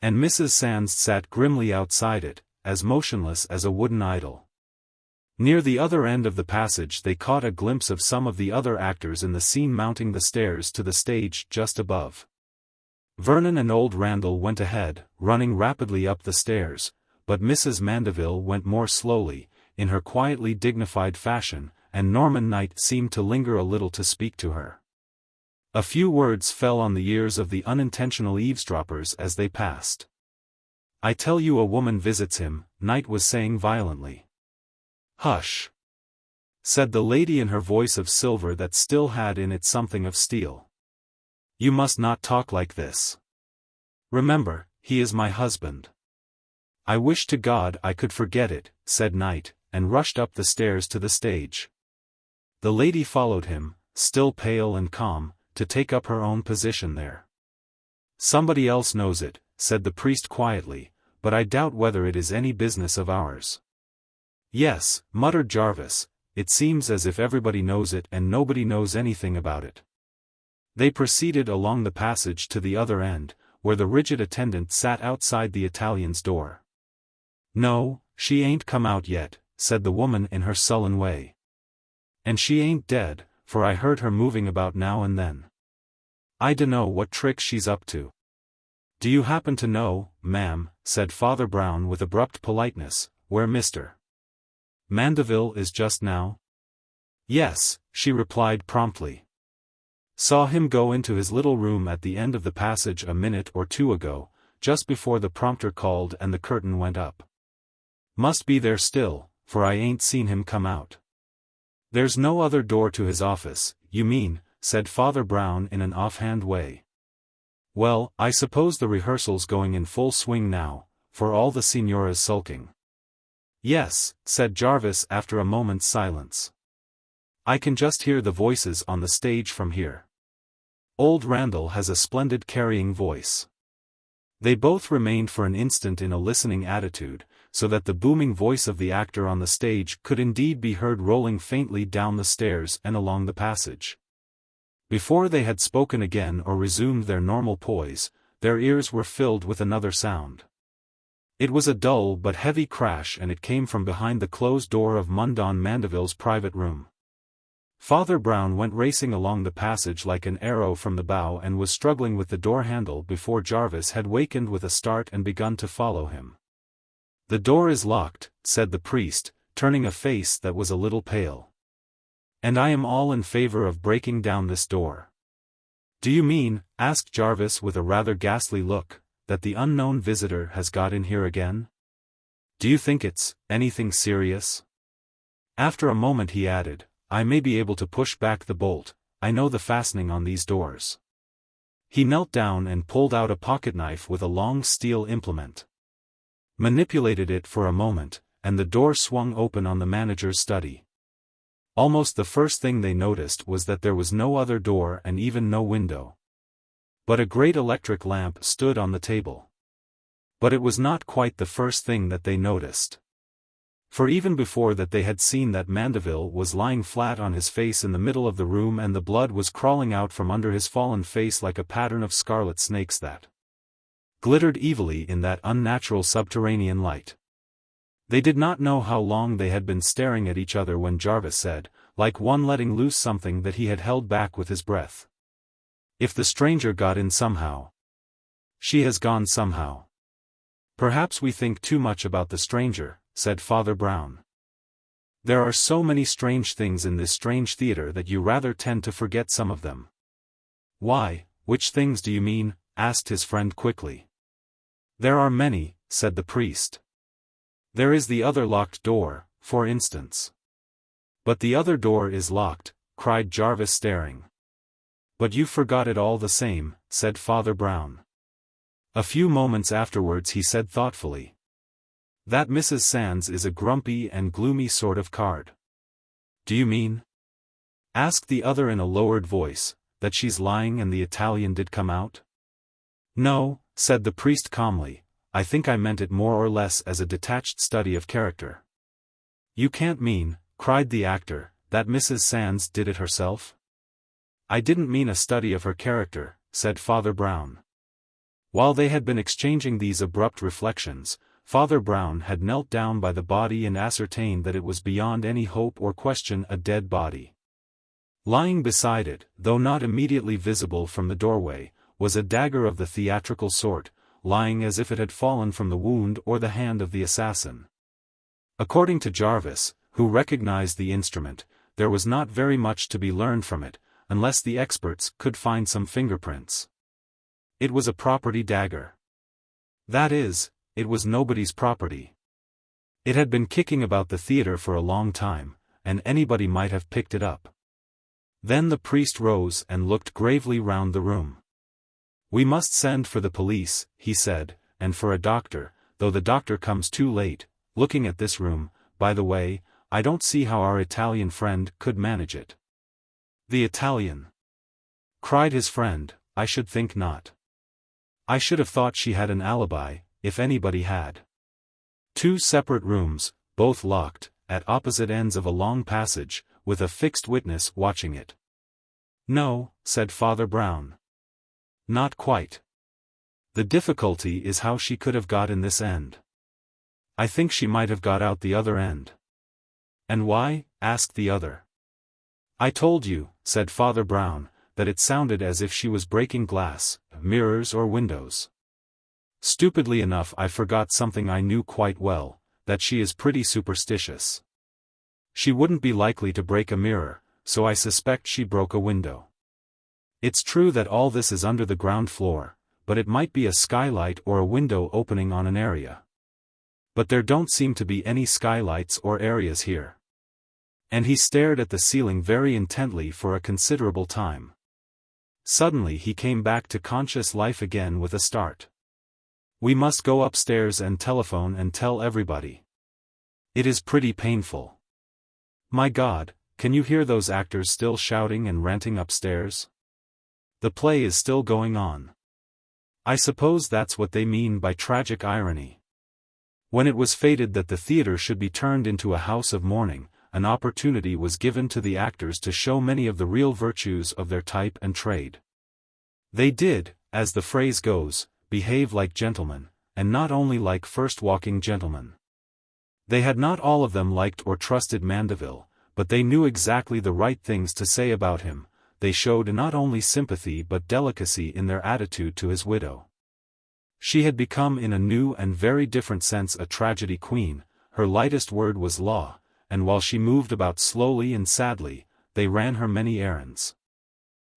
And Mrs. Sands sat grimly outside it, as motionless as a wooden idol. Near the other end of the passage they caught a glimpse of some of the other actors in the scene mounting the stairs to the stage just above. Vernon and old Randall went ahead, running rapidly up the stairs, but Mrs. Mandeville went more slowly, in her quietly dignified fashion, and Norman Knight seemed to linger a little to speak to her. A few words fell on the ears of the unintentional eavesdroppers as they passed. "I tell you a woman visits him," Knight was saying violently. "Hush!" said the lady in her voice of silver that still had in it something of steel. "You must not talk like this. Remember, he is my husband." "I wish to God I could forget it," said Knight, and rushed up the stairs to the stage. The lady followed him, still pale and calm, to take up her own position there. "Somebody else knows it," said the priest quietly, "but I doubt whether it is any business of ours." "Yes," muttered Jarvis, "it seems as if everybody knows it and nobody knows anything about it." They proceeded along the passage to the other end, where the rigid attendant sat outside the Italian's door. "No, she ain't come out yet," said the woman in her sullen way. "And she ain't dead, for I heard her moving about now and then. I dunno what trick she's up to." "Do you happen to know, ma'am," said Father Brown with abrupt politeness, "where Mr. Mandeville is just now? Yes, she replied promptly. Saw him go into his little room at the end of the passage a minute or two ago, just before the prompter called and the curtain went up. Must be there still, for I ain't seen him come out. There's no other door to his office, you mean, said Father Brown in an offhand way. Well, I suppose the rehearsal's going in full swing now, for all the signora's sulking. Yes, said Jarvis after a moment's silence. I can just hear the voices on the stage from here. Old Randall has a splendid carrying voice. They both remained for an instant in a listening attitude, so that the booming voice of the actor on the stage could indeed be heard rolling faintly down the stairs and along the passage. Before they had spoken again or resumed their normal poise, their ears were filled with another sound. It was a dull but heavy crash, and it came from behind the closed door of Mundon Mandeville's private room. Father Brown went racing along the passage like an arrow from the bow and was struggling with the door handle before Jarvis had wakened with a start and begun to follow him. The door is locked, said the priest, turning a face that was a little pale. And I am all in favor of breaking down this door. Do you mean, asked Jarvis with a rather ghastly look, that the unknown visitor has got in here again? Do you think it's anything serious? After a moment he added, I may be able to push back the bolt, I know the fastening on these doors. He knelt down and pulled out a pocketknife with a long steel implement. Manipulated it for a moment, and the door swung open on the manager's study. Almost the first thing they noticed was that there was no other door and even no window. But a great electric lamp stood on the table. But it was not quite the first thing that they noticed. For even before that they had seen that Mandeville was lying flat on his face in the middle of the room and the blood was crawling out from under his fallen face like a pattern of scarlet snakes that glittered evilly in that unnatural subterranean light. They did not know how long they had been staring at each other when Jarvis said, like one letting loose something that he had held back with his breath. If the stranger got in somehow. She has gone somehow. Perhaps we think too much about the stranger, said Father Brown. There are so many strange things in this strange theater that you rather tend to forget some of them. Why, which things do you mean? Asked his friend quickly. There are many, said the priest. There is the other locked door, for instance. But the other door is locked, cried Jarvis staring. But you forgot it all the same, said Father Brown. A few moments afterwards he said thoughtfully. That Mrs. Sands is a grumpy and gloomy sort of card. Do you mean? Asked the other in a lowered voice, that she's lying and the Italian did come out? No, said the priest calmly, I think I meant it more or less as a detached study of character. You can't mean, cried the actor, that Mrs. Sands did it herself? I didn't mean a study of her character, said Father Brown. While they had been exchanging these abrupt reflections, Father Brown had knelt down by the body and ascertained that it was beyond any hope or question a dead body. Lying beside it, though not immediately visible from the doorway, was a dagger of the theatrical sort, lying as if it had fallen from the wound or the hand of the assassin. According to Jarvis, who recognized the instrument, there was not very much to be learned from it, unless the experts could find some fingerprints. It was a property dagger. That is, it was nobody's property. It had been kicking about the theater for a long time, and anybody might have picked it up. Then the priest rose and looked gravely round the room. We must send for the police, he said, and for a doctor, though the doctor comes too late. Looking at this room, by the way, I don't see how our Italian friend could manage it. The Italian? Cried his friend, I should think not. I should have thought she had an alibi, if anybody had. 2 separate rooms, both locked, at opposite ends of a long passage, with a fixed witness watching it. No, said Father Brown. Not quite. The difficulty is how she could have got in this end. I think she might have got out the other end. And why? Asked the other. I told you, said Father Brown, that it sounded as if she was breaking glass, mirrors or windows. Stupidly enough I forgot something I knew quite well, that she is pretty superstitious. She wouldn't be likely to break a mirror, so I suspect she broke a window. It's true that all this is under the ground floor, but it might be a skylight or a window opening on an area. But there don't seem to be any skylights or areas here. And he stared at the ceiling very intently for a considerable time. Suddenly he came back to conscious life again with a start. We must go upstairs and telephone and tell everybody. It is pretty painful. My God, can you hear those actors still shouting and ranting upstairs? The play is still going on. I suppose that's what they mean by tragic irony. When it was fated that the theater should be turned into a house of mourning, an opportunity was given to the actors to show many of the real virtues of their type and trade. They did, as the phrase goes, behave like gentlemen, and not only like first-walking gentlemen. They had not all of them liked or trusted Mandeville, but they knew exactly the right things to say about him. They showed not only sympathy but delicacy in their attitude to his widow. She had become in a new and very different sense a tragedy queen. Her lightest word was law, and while she moved about slowly and sadly, they ran her many errands.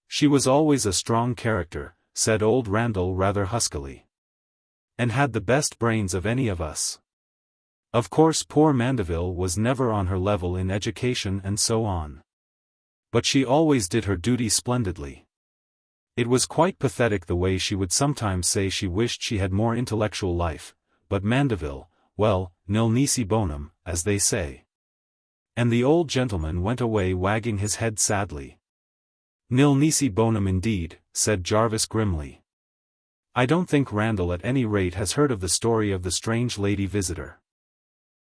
She was always a strong character, said old Randall rather huskily. And had the best brains of any of us. Of course poor Mandeville was never on her level in education and so on. But she always did her duty splendidly. It was quite pathetic the way she would sometimes say she wished she had more intellectual life, but Mandeville, well, nil nisi bonum, as they say. And the old gentleman went away wagging his head sadly. Nil nisi bonum indeed, said Jarvis grimly. I don't think Randall at any rate has heard of the story of the strange lady visitor.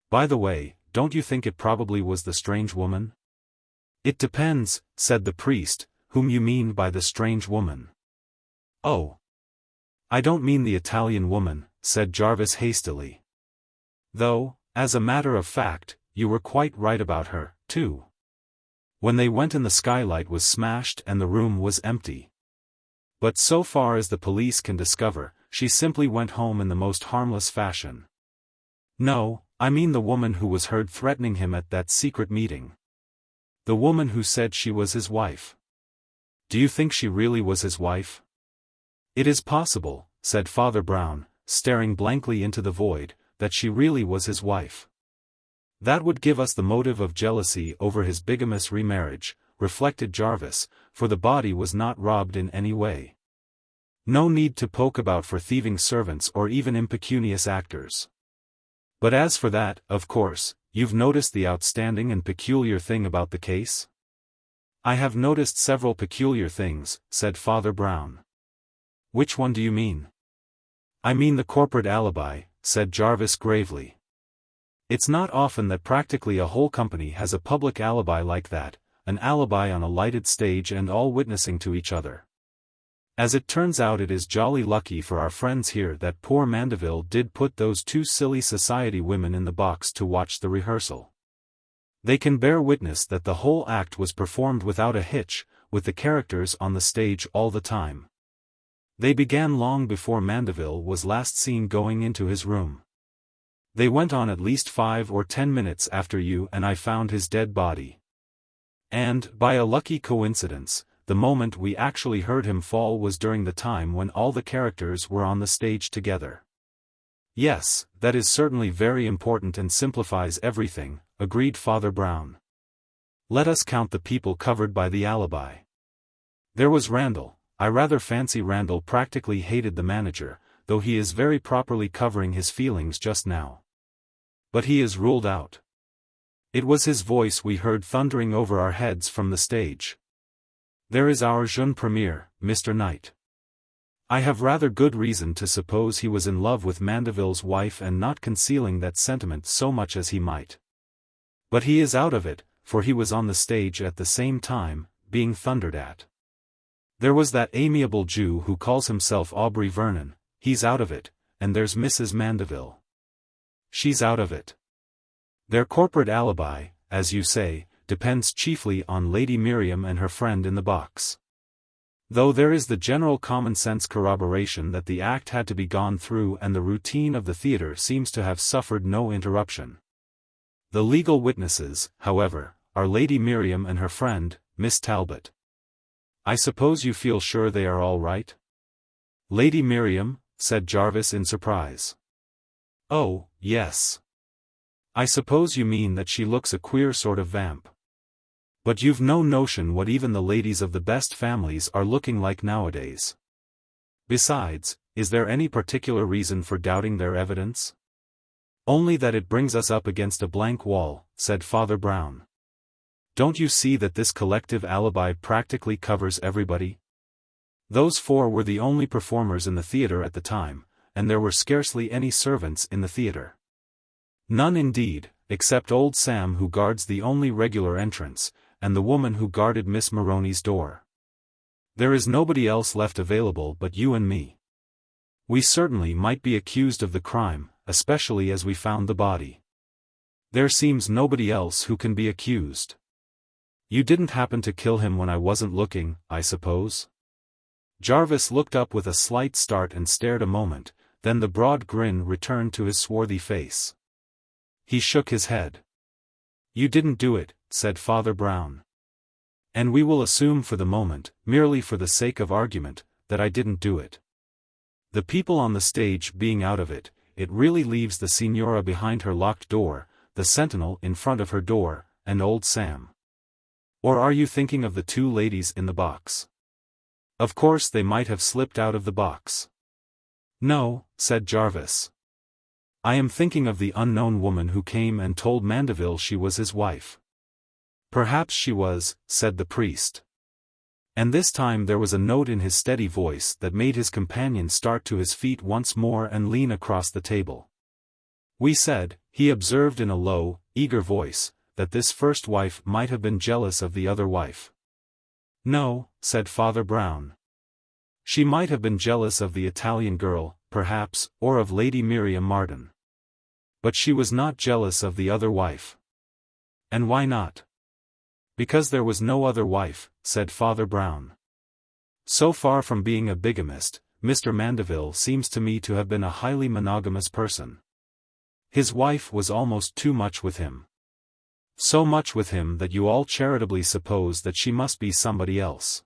By the way, don't you think it probably was the strange woman? It depends, said the priest. Whom you mean by the strange woman? Oh. I don't mean the Italian woman, said Jarvis hastily. Though, as a matter of fact, you were quite right about her, too. When they went in the skylight was smashed and the room was empty. But so far as the police can discover, she simply went home in the most harmless fashion. No, I mean the woman who was heard threatening him at that secret meeting. The woman who said she was his wife. Do you think she really was his wife? It is possible, said Father Brown, staring blankly into the void, that she really was his wife. That would give us the motive of jealousy over his bigamous remarriage, reflected Jarvis, for the body was not robbed in any way. No need to poke about for thieving servants or even impecunious actors. But as for that, of course, you've noticed the outstanding and peculiar thing about the case? I have noticed several peculiar things, said Father Brown. Which one do you mean? I mean the corporate alibi, said Jarvis gravely. It's not often that practically a whole company has a public alibi like that, an alibi on a lighted stage and all witnessing to each other. As it turns out, it is jolly lucky for our friends here that poor Mandeville did put those two silly society women in the box to watch the rehearsal. They can bear witness that the whole act was performed without a hitch, with the characters on the stage all the time. They began long before Mandeville was last seen going into his room. They went on at least 5 or 10 minutes after you and I found his dead body. And, by a lucky coincidence, the moment we actually heard him fall was during the time when all the characters were on the stage together. Yes, that is certainly very important and simplifies everything, agreed Father Brown. Let us count the people covered by the alibi. There was Randall. I rather fancy Randall practically hated the manager, though he is very properly covering his feelings just now. But he is ruled out. It was his voice we heard thundering over our heads from the stage. There is our jeune premier, Mr. Knight. I have rather good reason to suppose he was in love with Mandeville's wife and not concealing that sentiment so much as he might. But he is out of it, for he was on the stage at the same time, being thundered at. There was that amiable Jew who calls himself Aubrey Vernon, he's out of it, and there's Mrs. Mandeville. She's out of it. Their corporate alibi, as you say, depends chiefly on Lady Miriam and her friend in the box. Though there is the general common-sense corroboration that the act had to be gone through and the routine of the theatre seems to have suffered no interruption. The legal witnesses, however, are Lady Miriam and her friend, Miss Talbot. I suppose you feel sure they are all right? Lady Miriam, said Jarvis in surprise. Oh, yes. I suppose you mean that she looks a queer sort of vamp. But you've no notion what even the ladies of the best families are looking like nowadays. Besides, is there any particular reason for doubting their evidence? Only that it brings us up against a blank wall, said Father Brown. Don't you see that this collective alibi practically covers everybody? Those four were the only performers in the theater at the time, and there were scarcely any servants in the theater. None indeed, except old Sam who guards the only regular entrance, and the woman who guarded Miss Maroney's door. There is nobody else left available but you and me. We certainly might be accused of the crime, especially as we found the body. There seems nobody else who can be accused. You didn't happen to kill him when I wasn't looking, I suppose? Jarvis looked up with a slight start and stared a moment, then the broad grin returned to his swarthy face. He shook his head. You didn't do it, said Father Brown. And we will assume for the moment, merely for the sake of argument, that I didn't do it. The people on the stage being out of it, it really leaves the Signora behind her locked door, the sentinel in front of her door, and old Sam. Or are you thinking of the two ladies in the box? Of course they might have slipped out of the box. No, said Jarvis. I am thinking of the unknown woman who came and told Mandeville she was his wife. Perhaps she was, said the priest. And this time there was a note in his steady voice that made his companion start to his feet once more and lean across the table. We said, he observed in a low, eager voice, that this first wife might have been jealous of the other wife. No, said Father Brown. She might have been jealous of the Italian girl, perhaps, or of Lady Miriam Marden. But she was not jealous of the other wife. And why not? Because there was no other wife, said Father Brown. So far from being a bigamist, Mr. Mandeville seems to me to have been a highly monogamous person. His wife was almost too much with him. So much with him that you all charitably suppose that she must be somebody else.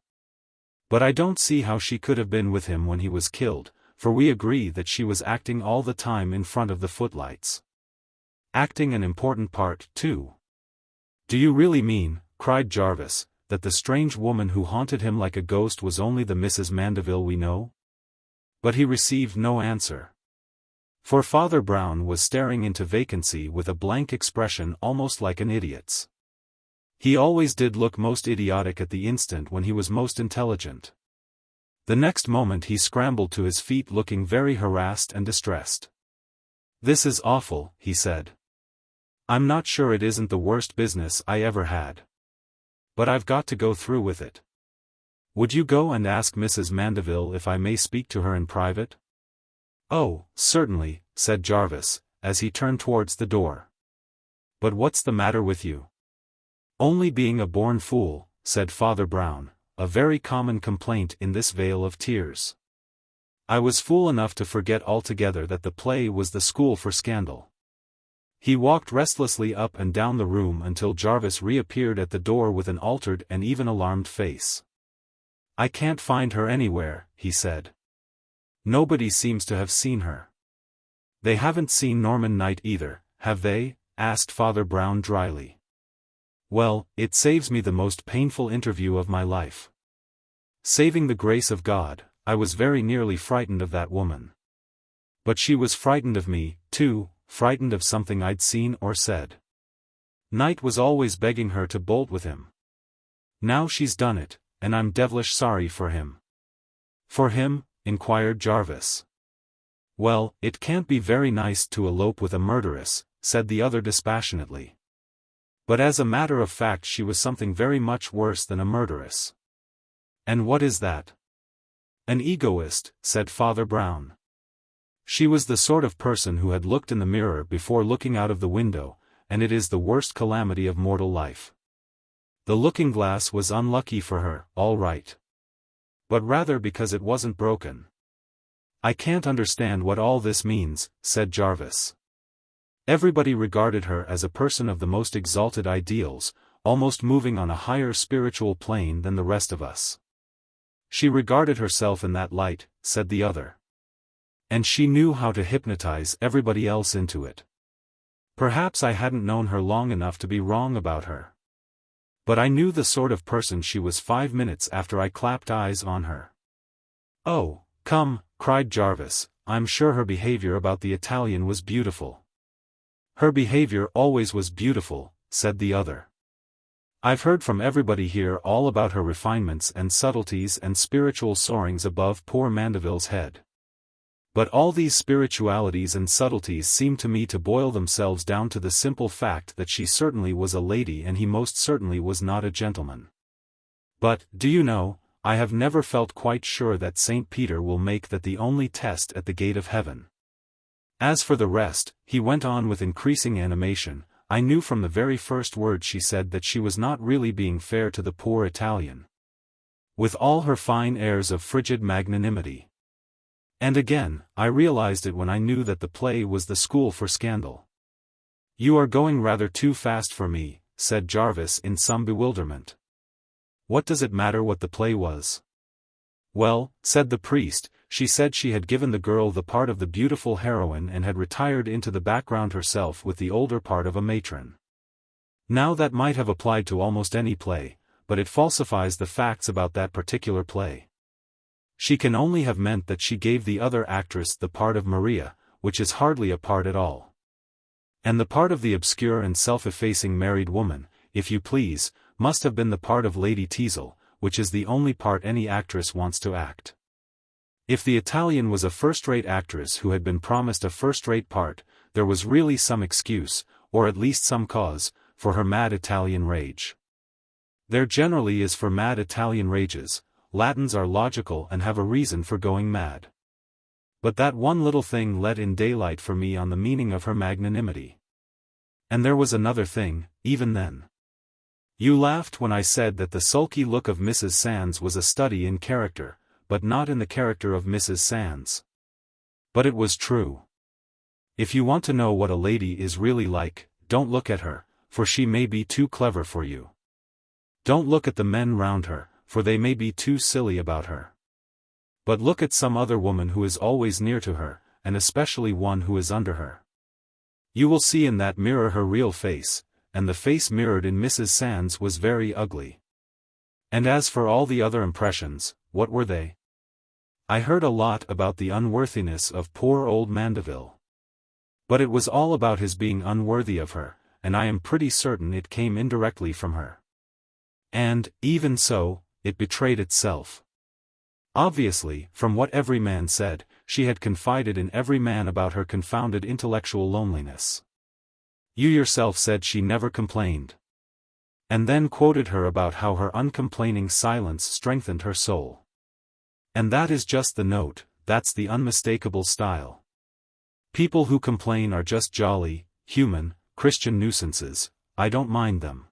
But I don't see how she could have been with him when he was killed, for we agree that she was acting all the time in front of the footlights. Acting an important part, too. Do you really mean, cried Jarvis, that the strange woman who haunted him like a ghost was only the Mrs. Mandeville we know? But he received no answer. For Father Brown was staring into vacancy with a blank expression almost like an idiot's. He always did look most idiotic at the instant when he was most intelligent. The next moment he scrambled to his feet looking very harassed and distressed. This is awful, he said. I'm not sure it isn't the worst business I ever had. But I've got to go through with it. Would you go and ask Mrs. Mandeville if I may speak to her in private? Oh, certainly, said Jarvis, as he turned towards the door. But what's the matter with you? Only being a born fool, said Father Brown, a very common complaint in this vale of tears. I was fool enough to forget altogether that the play was the school for scandal. He walked restlessly up and down the room until Jarvis reappeared at the door with an altered and even alarmed face. I can't find her anywhere, he said. Nobody seems to have seen her. They haven't seen Norman Knight either, have they? Asked Father Brown dryly. Well, it saves me the most painful interview of my life. Saving the grace of God, I was very nearly frightened of that woman. But she was frightened of me, too, frightened of something I'd seen or said. Knight was always begging her to bolt with him. Now she's done it, and I'm devilish sorry for him. For him? Inquired Jarvis. Well, it can't be very nice to elope with a murderess, said the other dispassionately. But as a matter of fact she was something very much worse than a murderess. And what is that? An egoist, said Father Brown. She was the sort of person who had looked in the mirror before looking out of the window, and it is the worst calamity of mortal life. The looking-glass was unlucky for her, all right. But rather because it wasn't broken. I can't understand what all this means, said Jarvis. Everybody regarded her as a person of the most exalted ideals, almost moving on a higher spiritual plane than the rest of us. She regarded herself in that light, said the other. And she knew how to hypnotize everybody else into it. Perhaps I hadn't known her long enough to be wrong about her. But I knew the sort of person she was 5 minutes after I clapped eyes on her. "Oh, come," cried Jarvis, "I'm sure her behavior about the Italian was beautiful." "Her behavior always was beautiful," said the other. "I've heard from everybody here all about her refinements and subtleties and spiritual soarings above poor Mandeville's head. But all these spiritualities and subtleties seem to me to boil themselves down to the simple fact that she certainly was a lady and he most certainly was not a gentleman. But, do you know, I have never felt quite sure that St. Peter will make that the only test at the gate of heaven. As for the rest," he went on with increasing animation, "I knew from the very first word she said that she was not really being fair to the poor Italian. With all her fine airs of frigid magnanimity. And again, I realized it when I knew that the play was the school for scandal." "You are going rather too fast for me," said Jarvis in some bewilderment. "What does it matter what the play was?" "Well," said the priest, "she said she had given the girl the part of the beautiful heroine and had retired into the background herself with the older part of a matron. Now that might have applied to almost any play, but it falsifies the facts about that particular play. She can only have meant that she gave the other actress the part of Maria, which is hardly a part at all. And the part of the obscure and self-effacing married woman, if you please, must have been the part of Lady Teazle, which is the only part any actress wants to act. If the Italian was a first-rate actress who had been promised a first-rate part, there was really some excuse, or at least some cause, for her mad Italian rage. There generally is for mad Italian rages. Latins are logical and have a reason for going mad. But that one little thing let in daylight for me on the meaning of her magnanimity. And there was another thing, even then. You laughed when I said that the sulky look of Mrs. Sands was a study in character, but not in the character of Mrs. Sands. But it was true. If you want to know what a lady is really like, don't look at her, for she may be too clever for you. Don't look at the men round her, for they may be too silly about her. But look at some other woman who is always near to her, and especially one who is under her. You will see in that mirror her real face, and the face mirrored in Mrs. Sands was very ugly. And as for all the other impressions, what were they? I heard a lot about the unworthiness of poor old Mandeville. But it was all about his being unworthy of her, and I am pretty certain it came indirectly from her. And, even so, it betrayed itself. Obviously, from what every man said, she had confided in every man about her confounded intellectual loneliness. You yourself said she never complained. And then quoted her about how her uncomplaining silence strengthened her soul. And that is just the note, that's the unmistakable style. People who complain are just jolly, human, Christian nuisances, I don't mind them.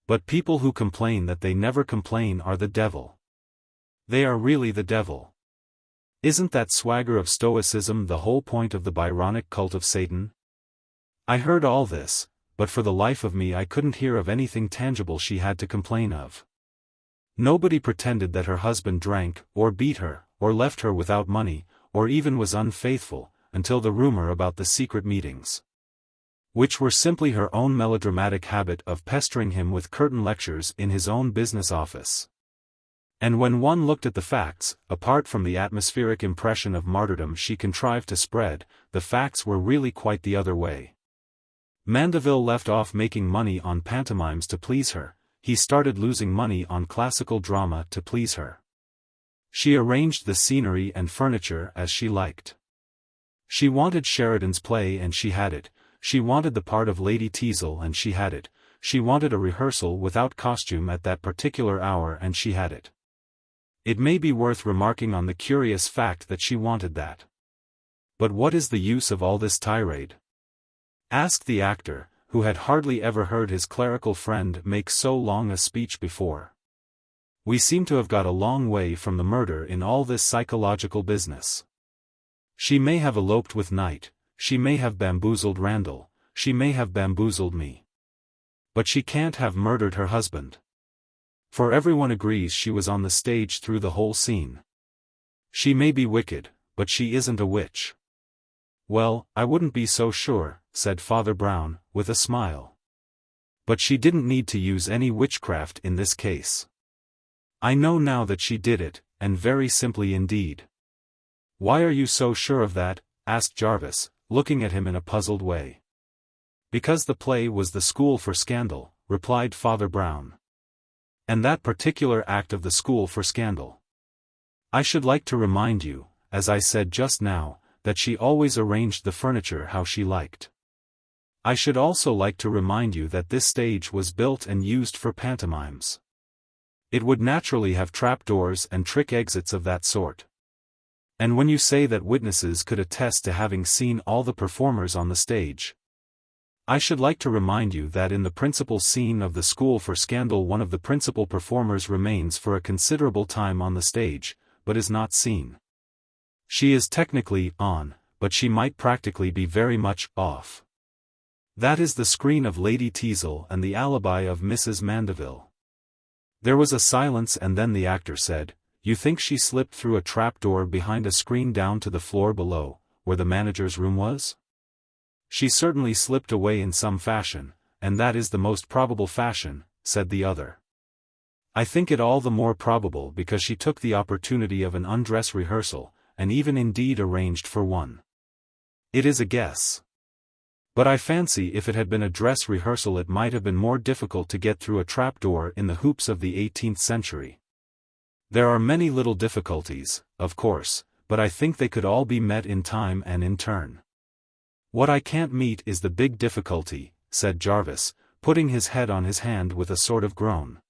But people who complain that they never complain are the devil. They are really the devil. Isn't that swagger of stoicism the whole point of the Byronic cult of Satan? I heard all this, but for the life of me I couldn't hear of anything tangible she had to complain of. Nobody pretended that her husband drank, or beat her, or left her without money, or even was unfaithful, until the rumor about the secret meetings. Which were simply her own melodramatic habit of pestering him with curtain lectures in his own business office. And when one looked at the facts, apart from the atmospheric impression of martyrdom she contrived to spread, the facts were really quite the other way. Mandeville left off making money on pantomimes to please her, he started losing money on classical drama to please her. She arranged the scenery and furniture as she liked. She wanted Sheridan's play and she had it. She wanted the part of Lady Teazle and she had it. She wanted a rehearsal without costume at that particular hour and she had it. It may be worth remarking on the curious fact that she wanted that. But what is the use of all this tirade? Asked the actor, who had hardly ever heard his clerical friend make so long a speech before. We seem to have got a long way from the murder in all this psychological business. She may have eloped with Knight, she may have bamboozled Randall, she may have bamboozled me. But she can't have murdered her husband. For everyone agrees she was on the stage through the whole scene. She may be wicked, but she isn't a witch. Well, I wouldn't be so sure, said Father Brown, with a smile. But she didn't need to use any witchcraft in this case. I know now that she did it, and very simply indeed. Why are you so sure of that? Asked Jarvis, looking at him in a puzzled way. Because the play was the School for Scandal, replied Father Brown. And that particular act of the School for Scandal. I should like to remind you, as I said just now, that she always arranged the furniture how she liked. I should also like to remind you that this stage was built and used for pantomimes. It would naturally have trapdoors and trick exits of that sort. And when you say that witnesses could attest to having seen all the performers on the stage, I should like to remind you that in the principal scene of the School for Scandal one of the principal performers remains for a considerable time on the stage, but is not seen. She is technically on, but she might practically be very much off. That is the screen of Lady Teazle and the alibi of Mrs. Mandeville. There was a silence and then the actor said, "You think she slipped through a trapdoor behind a screen down to the floor below, where the manager's room was?" "She certainly slipped away in some fashion, and that is the most probable fashion," said the other. "I think it all the more probable because she took the opportunity of an undress rehearsal, and even indeed arranged for one. It is a guess. But I fancy if it had been a dress rehearsal it might have been more difficult to get through a trapdoor in the hoops of the 18th century. There are many little difficulties, of course, but I think they could all be met in time and in turn. What I can't meet is the big difficulty," said Jarvis, putting his head on his hand with a sort of groan.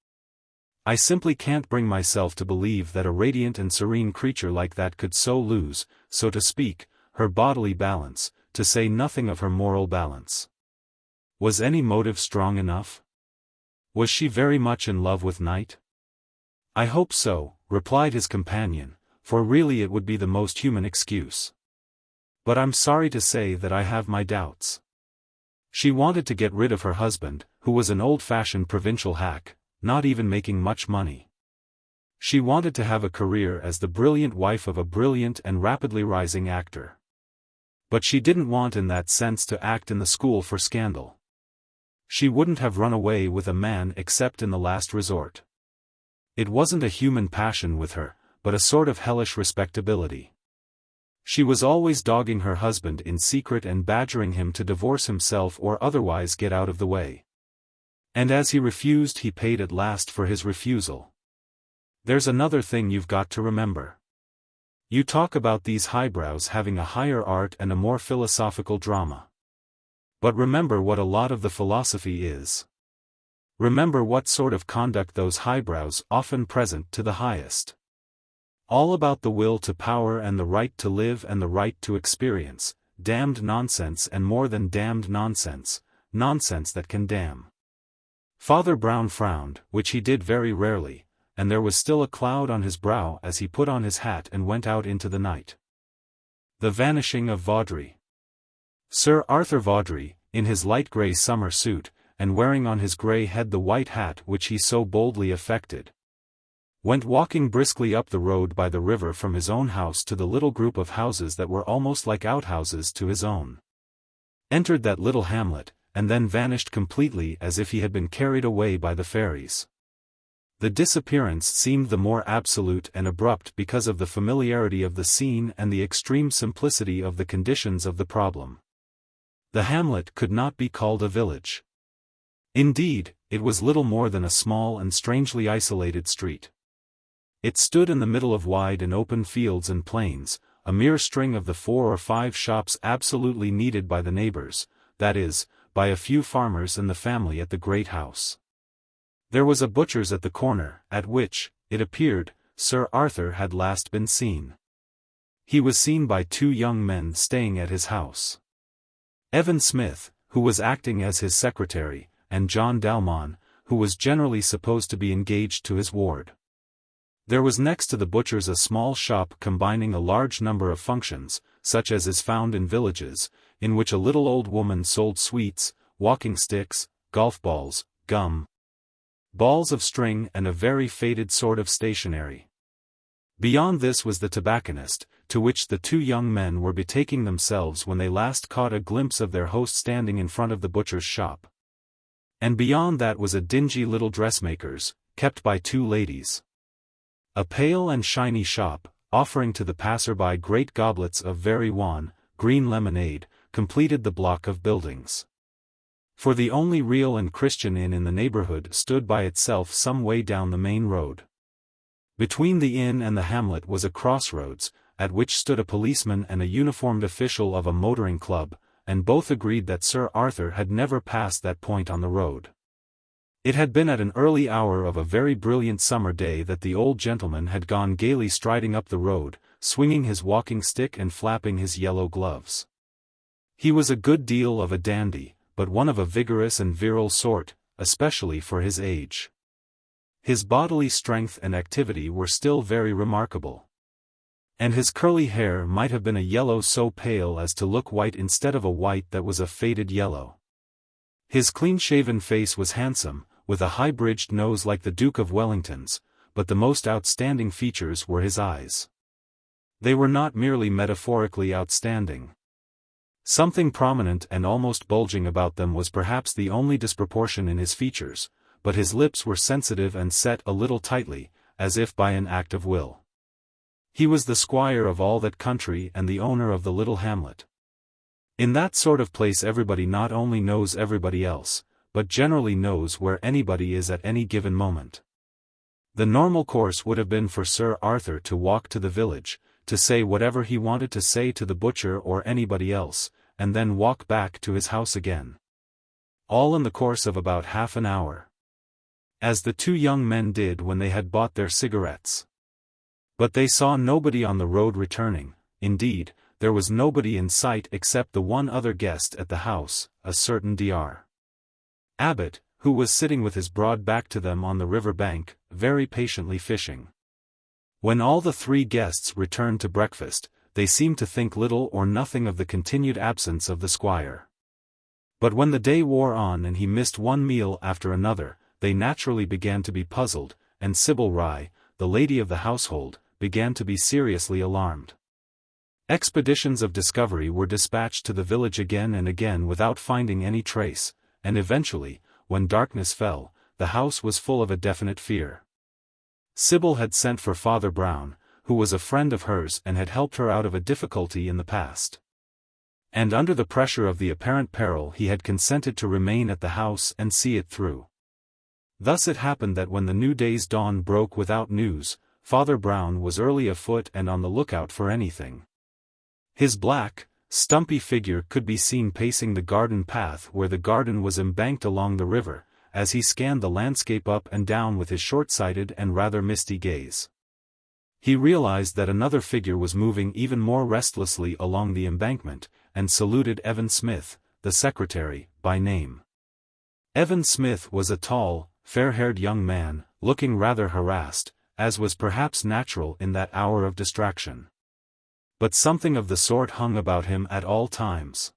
"I simply can't bring myself to believe that a radiant and serene creature like that could so lose, so to speak, her bodily balance, to say nothing of her moral balance. Was any motive strong enough? Was she very much in love with Knight?" "I hope so," replied his companion, "for really it would be the most human excuse. But I'm sorry to say that I have my doubts. She wanted to get rid of her husband, who was an old-fashioned provincial hack, not even making much money. She wanted to have a career as the brilliant wife of a brilliant and rapidly rising actor. But she didn't want in that sense to act in the School for Scandal. She wouldn't have run away with a man except in the last resort. It wasn't a human passion with her, but a sort of hellish respectability. She was always dogging her husband in secret and badgering him to divorce himself or otherwise get out of the way. And as he refused he paid at last for his refusal. There's another thing you've got to remember. You talk about these highbrows having a higher art and a more philosophical drama. But remember what a lot of the philosophy is. Remember what sort of conduct those highbrows often present to the highest. All about the will to power and the right to live and the right to experience, damned nonsense and more than damned nonsense, nonsense that can damn." Father Brown frowned, which he did very rarely, and there was still a cloud on his brow as he put on his hat and went out into the night. The Vanishing of Vaudrey. Sir Arthur Vaudrey, in his light grey summer suit, and wearing on his grey head the white hat which he so boldly affected, went walking briskly up the road by the river from his own house to the little group of houses that were almost like outhouses to his own. Entered that little hamlet, and then vanished completely as if he had been carried away by the fairies. The disappearance seemed the more absolute and abrupt because of the familiarity of the scene and the extreme simplicity of the conditions of the problem. The hamlet could not be called a village. Indeed, it was little more than a small and strangely isolated street. It stood in the middle of wide and open fields and plains, a mere string of the 4 or 5 shops absolutely needed by the neighbors, that is, by a few farmers and the family at the great house. There was a butcher's at the corner, at which, it appeared, Sir Arthur had last been seen. He was seen by 2 young men staying at his house. Evan Smith, who was acting as his secretary, and John Dalmon, who was generally supposed to be engaged to his ward. There was next to the butcher's a small shop combining a large number of functions, such as is found in villages, in which a little old woman sold sweets, walking sticks, golf balls, gum, balls of string and a very faded sort of stationery. Beyond this was the tobacconist, to which the two young men were betaking themselves when they last caught a glimpse of their host standing in front of the butcher's shop. And beyond that was a dingy little dressmaker's, kept by two ladies. A pale and shiny shop, offering to the passer-by great goblets of very wan, green lemonade, completed the block of buildings. For the only real and Christian inn in the neighborhood stood by itself some way down the main road. Between the inn and the hamlet was a crossroads, at which stood a policeman and a uniformed official of a motoring club, and both agreed that Sir Arthur had never passed that point on the road. It had been at an early hour of a very brilliant summer day that the old gentleman had gone gaily striding up the road, swinging his walking stick and flapping his yellow gloves. He was a good deal of a dandy, but one of a vigorous and virile sort, especially for his age. His bodily strength and activity were still very remarkable. And his curly hair might have been a yellow so pale as to look white instead of a white that was a faded yellow. His clean-shaven face was handsome, with a high-bridged nose like the Duke of Wellington's, but the most outstanding features were his eyes. They were not merely metaphorically outstanding. Something prominent and almost bulging about them was perhaps the only disproportion in his features, but his lips were sensitive and set a little tightly, as if by an act of will. He was the squire of all that country and the owner of the little hamlet. In that sort of place everybody not only knows everybody else, but generally knows where anybody is at any given moment. The normal course would have been for Sir Arthur to walk to the village, to say whatever he wanted to say to the butcher or anybody else, and then walk back to his house again. All in the course of about half an hour. As the two young men did when they had bought their cigarettes. But they saw nobody on the road returning. Indeed, there was nobody in sight except the one other guest at the house, a certain Dr. Abbot, who was sitting with his broad back to them on the river bank, very patiently fishing. When all the three guests returned to breakfast, they seemed to think little or nothing of the continued absence of the squire. But when the day wore on and he missed one meal after another, they naturally began to be puzzled, and Sybil Rye, the lady of the household, began to be seriously alarmed. Expeditions of discovery were dispatched to the village again and again without finding any trace, and eventually, when darkness fell, the house was full of a definite fear. Sybil had sent for Father Brown, who was a friend of hers and had helped her out of a difficulty in the past. And under the pressure of the apparent peril he had consented to remain at the house and see it through. Thus it happened that when the new day's dawn broke without news, Father Brown was early afoot and on the lookout for anything. His black, stumpy figure could be seen pacing the garden path where the garden was embanked along the river, as he scanned the landscape up and down with his short-sighted and rather misty gaze. He realized that another figure was moving even more restlessly along the embankment, and saluted Evan Smith, the secretary, by name. Evan Smith was a tall, fair-haired young man, looking rather harassed, as was perhaps natural in that hour of distraction. But something of the sort hung about him at all times.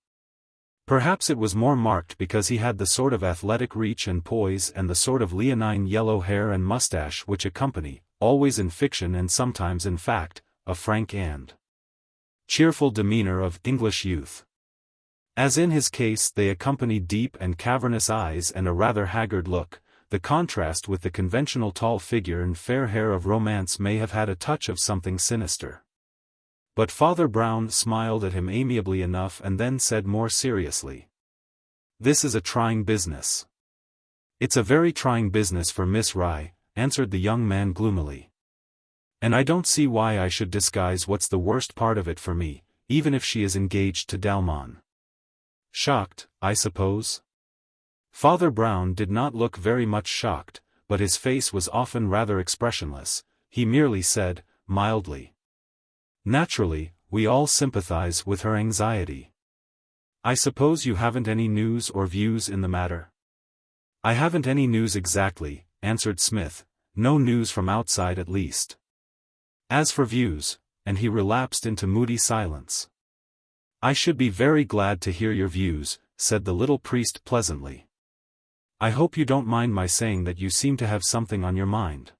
Perhaps it was more marked because he had the sort of athletic reach and poise and the sort of leonine yellow hair and mustache which accompany, always in fiction and sometimes in fact, a frank and cheerful demeanor of English youth. As in his case they accompanied deep and cavernous eyes and a rather haggard look. The contrast with the conventional tall figure and fair hair of romance may have had a touch of something sinister. But Father Brown smiled at him amiably enough and then said more seriously, "This is a trying business." "It's a very trying business for Miss Rye," answered the young man gloomily. "And I don't see why I should disguise what's the worst part of it for me, even if she is engaged to Dalmon." "Shocked, I suppose?" Father Brown did not look very much shocked, but his face was often rather expressionless. He merely said, mildly, "Naturally, we all sympathize with her anxiety. I suppose you haven't any news or views in the matter?" "I haven't any news exactly," answered Smith, "no news from outside at least. As for views," and he relapsed into moody silence. "I should be very glad to hear your views," said the little priest pleasantly. "I hope you don't mind my saying that you seem to have something on your mind."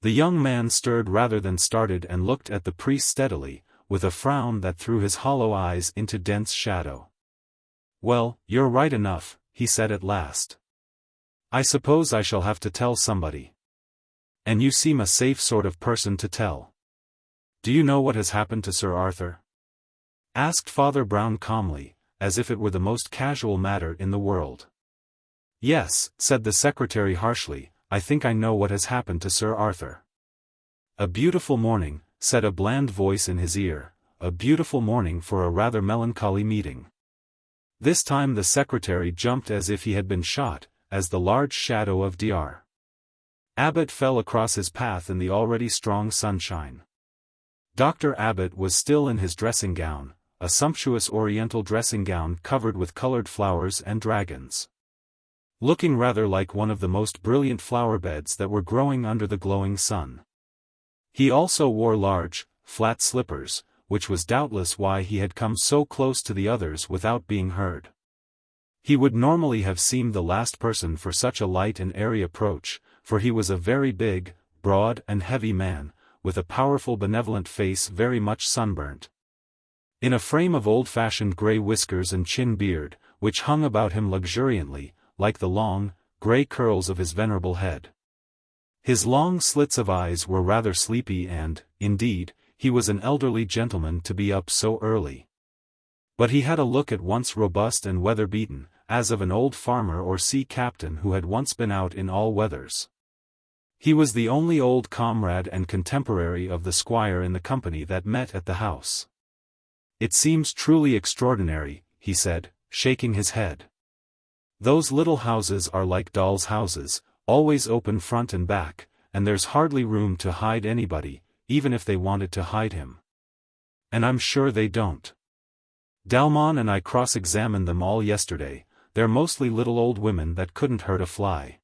The young man stirred rather than started and looked at the priest steadily, with a frown that threw his hollow eyes into dense shadow. "Well, you're right enough," he said at last. "I suppose I shall have to tell somebody. And you seem a safe sort of person to tell. Do you know what has happened to Sir Arthur?" asked Father Brown calmly, as if it were the most casual matter in the world. "Yes," said the secretary harshly, "I think I know what has happened to Sir Arthur." "A beautiful morning," said a bland voice in his ear, "a beautiful morning for a rather melancholy meeting." This time the secretary jumped as if he had been shot, as the large shadow of Dr. Abbott fell across his path in the already strong sunshine. Dr. Abbott was still in his dressing gown, a sumptuous oriental dressing gown covered with colored flowers and dragons, looking rather like one of the most brilliant flower beds that were growing under the glowing sun. He also wore large, flat slippers, which was doubtless why he had come so close to the others without being heard. He would normally have seemed the last person for such a light and airy approach, for he was a very big, broad and heavy man, with a powerful benevolent face very much sunburnt. In a frame of old-fashioned grey whiskers and chin beard, which hung about him luxuriantly, like the long, grey curls of his venerable head. His long slits of eyes were rather sleepy and, indeed, he was an elderly gentleman to be up so early. But he had a look at once robust and weather-beaten, as of an old farmer or sea captain who had once been out in all weathers. He was the only old comrade and contemporary of the squire in the company that met at the house. "It seems truly extraordinary," he said, shaking his head. "Those little houses are like dolls' houses, always open front and back, and there's hardly room to hide anybody, even if they wanted to hide him. And I'm sure they don't. Dalmon and I cross-examined them all yesterday. They're mostly little old women that couldn't hurt a fly.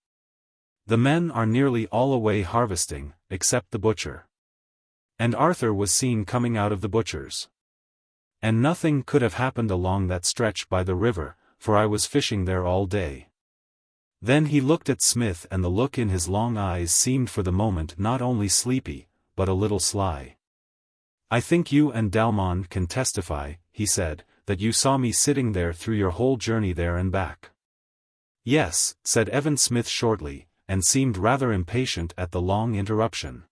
The men are nearly all away harvesting, except the butcher. And Arthur was seen coming out of the butcher's. And nothing could have happened along that stretch by the river, for I was fishing there all day." Then he looked at Smith, and the look in his long eyes seemed for the moment not only sleepy, but a little sly. "I think you and Dalmon can testify," he said, "that you saw me sitting there through your whole journey there and back." "Yes," said Evan Smith shortly, and seemed rather impatient at the long interruption.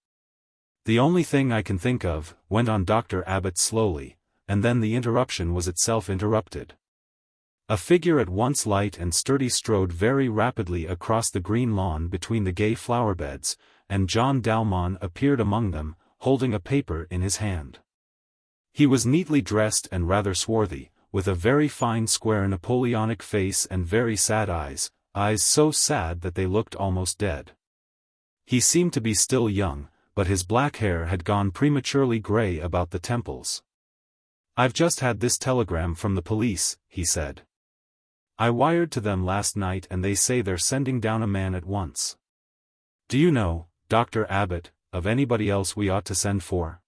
"The only thing I can think of," went on Dr. Abbott slowly, and then the interruption was itself interrupted. A figure at once light and sturdy strode very rapidly across the green lawn between the gay flower beds, and John Dalmon appeared among them, holding a paper in his hand. He was neatly dressed and rather swarthy, with a very fine square Napoleonic face and very sad eyes, eyes so sad that they looked almost dead. He seemed to be still young, but his black hair had gone prematurely grey about the temples. "I've just had this telegram from the police," he said. "I wired to them last night and they say they're sending down a man at once. Do you know, Dr. Abbott, of anybody else we ought to send for?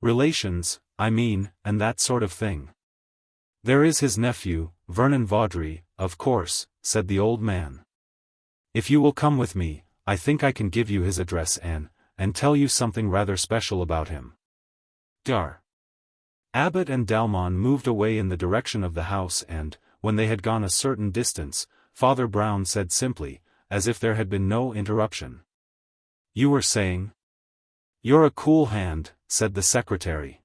Relations, I mean, and that sort of thing." "There is his nephew, Vernon Vaudrey, of course," said the old man. "If you will come with me, I think I can give you his address and tell you something rather special about him." Dr. Abbott and Dalmon moved away in the direction of the house and, when they had gone a certain distance, Father Brown said simply, as if there had been no interruption. "You were saying?" "You're a cool hand," said the secretary.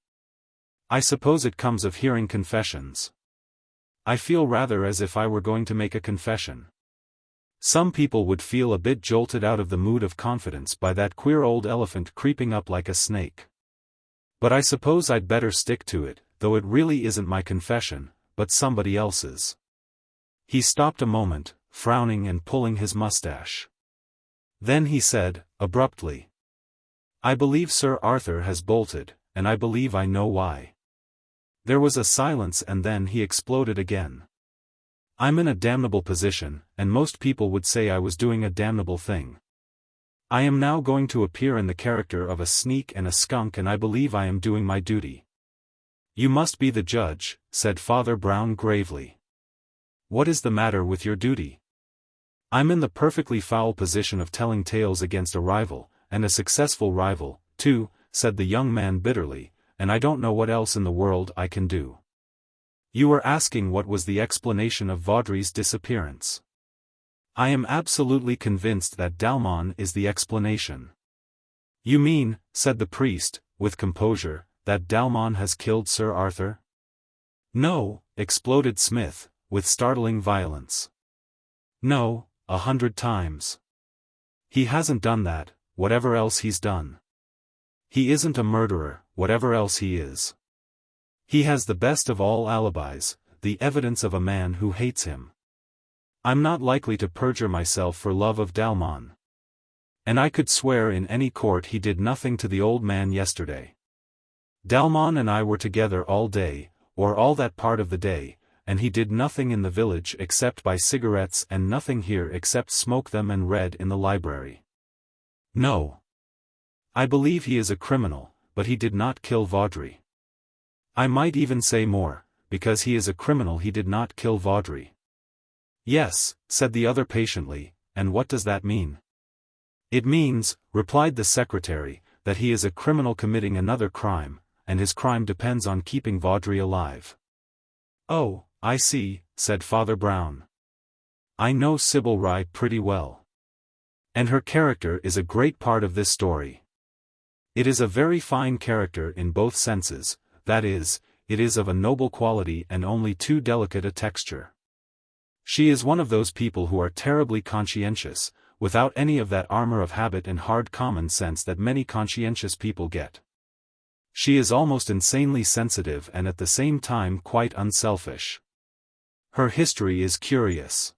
"I suppose it comes of hearing confessions. I feel rather as if I were going to make a confession. Some people would feel a bit jolted out of the mood of confidence by that queer old elephant creeping up like a snake. But I suppose I'd better stick to it, though it really isn't my confession, but somebody else's." He stopped a moment, frowning and pulling his mustache. Then he said, abruptly, "I believe Sir Arthur has bolted, and I believe I know why." There was a silence and then he exploded again. "I'm in a damnable position, and most people would say I was doing a damnable thing. I am now going to appear in the character of a sneak and a skunk, and I believe I am doing my duty. You must be the judge, said Father Brown gravely. What is the matter with your duty? I'm in the perfectly foul position of telling tales against a rival, and a successful rival, too, said the young man bitterly, and I don't know what else in the world I can do. You were asking what was the explanation of Vaudrey's disappearance. I am absolutely convinced that Dalmon is the explanation. You mean, said the priest, with composure, that Dalmon has killed Sir Arthur? No, exploded Smith, with startling violence. No, 100 times. He hasn't done that, whatever else he's done. He isn't a murderer, whatever else he is. He has the best of all alibis, the evidence of a man who hates him. I'm not likely to perjure myself for love of Dalmon. And I could swear in any court he did nothing to the old man yesterday. Dalmon and I were together all day, or all that part of the day, and he did nothing in the village except buy cigarettes and nothing here except smoke them and read in the library. No. I believe he is a criminal, but he did not kill Vaudrey. I might even say more, because he is a criminal he did not kill Vaudrey. Yes, said the other patiently, and what does that mean? It means, replied the secretary, that he is a criminal committing another crime, and his crime depends on keeping Vaudrey alive. Oh, I see, said Father Brown. I know Sybil Rye pretty well. And her character is a great part of this story. It is a very fine character in both senses, that is, it is of a noble quality and only too delicate a texture. She is one of those people who are terribly conscientious, without any of that armor of habit and hard common sense that many conscientious people get. She is almost insanely sensitive and at the same time quite unselfish. Her history is curious.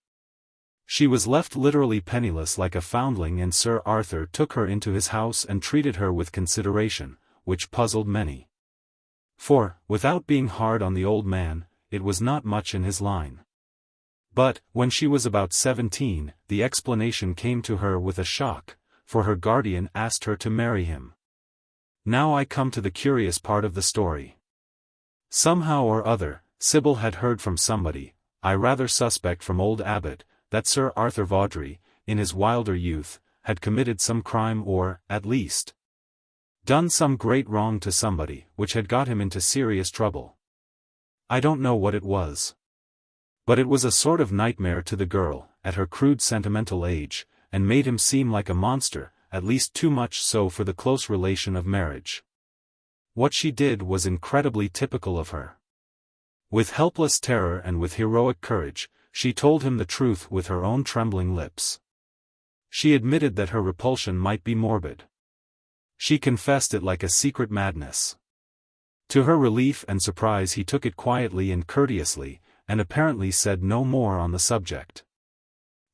She was left literally penniless like a foundling, and Sir Arthur took her into his house and treated her with consideration, which puzzled many. For, without being hard on the old man, it was not much in his line. But, when she was about 17, the explanation came to her with a shock, for her guardian asked her to marry him. Now I come to the curious part of the story. Somehow or other, Sybil had heard from somebody, I rather suspect from old Abbot, that Sir Arthur Vaudrey, in his wilder youth, had committed some crime or, at least, done some great wrong to somebody, which had got him into serious trouble. I don't know what it was. But it was a sort of nightmare to the girl, at her crude sentimental age, and made him seem like a monster, at least too much so for the close relation of marriage. What she did was incredibly typical of her. With helpless terror and with heroic courage, she told him the truth with her own trembling lips. She admitted that her repulsion might be morbid. She confessed it like a secret madness. To her relief and surprise he took it quietly and courteously, and apparently said no more on the subject.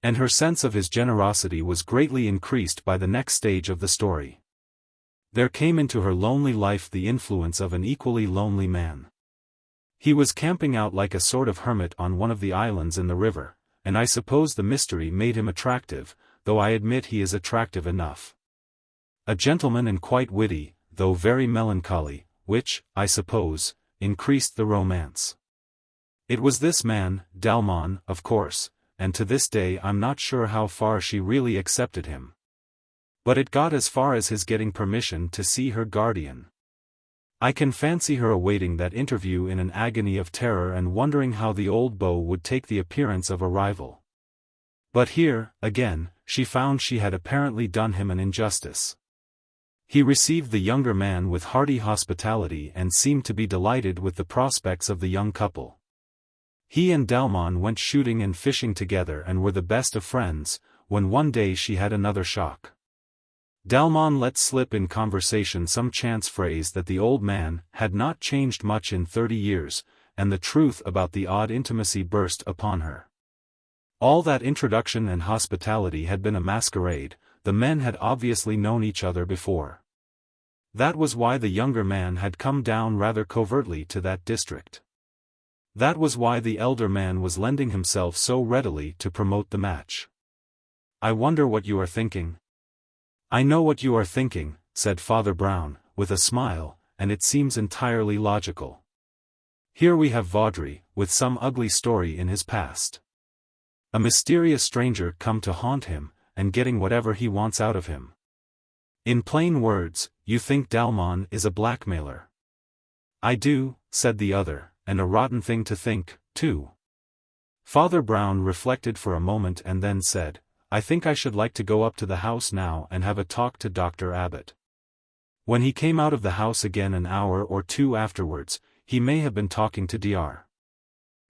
And her sense of his generosity was greatly increased by the next stage of the story. There came into her lonely life the influence of an equally lonely man. He was camping out like a sort of hermit on one of the islands in the river, and I suppose the mystery made him attractive, though I admit he is attractive enough. A gentleman and quite witty, though very melancholy, which, I suppose, increased the romance. It was this man, Dalmon, of course, and to this day I'm not sure how far she really accepted him. But it got as far as his getting permission to see her guardian. I can fancy her awaiting that interview in an agony of terror and wondering how the old beau would take the appearance of a rival. But here, again, she found she had apparently done him an injustice. He received the younger man with hearty hospitality and seemed to be delighted with the prospects of the young couple. He and Dalmon went shooting and fishing together and were the best of friends, when one day she had another shock. Dalmon let slip in conversation some chance phrase that the old man had not changed much in 30 years, and the truth about the odd intimacy burst upon her. All that introduction and hospitality had been a masquerade, the men had obviously known each other before. That was why the younger man had come down rather covertly to that district. That was why the elder man was lending himself so readily to promote the match. I wonder what you are thinking. I know what you are thinking, said Father Brown, with a smile, and it seems entirely logical. Here we have Vaudrey, with some ugly story in his past. A mysterious stranger come to haunt him, and getting whatever he wants out of him. In plain words, you think Dalmon is a blackmailer. I do, said the other, and a rotten thing to think, too. Father Brown reflected for a moment and then said, I think I should like to go up to the house now and have a talk to Dr. Abbott. When he came out of the house again an hour or two afterwards, he may have been talking to Dr.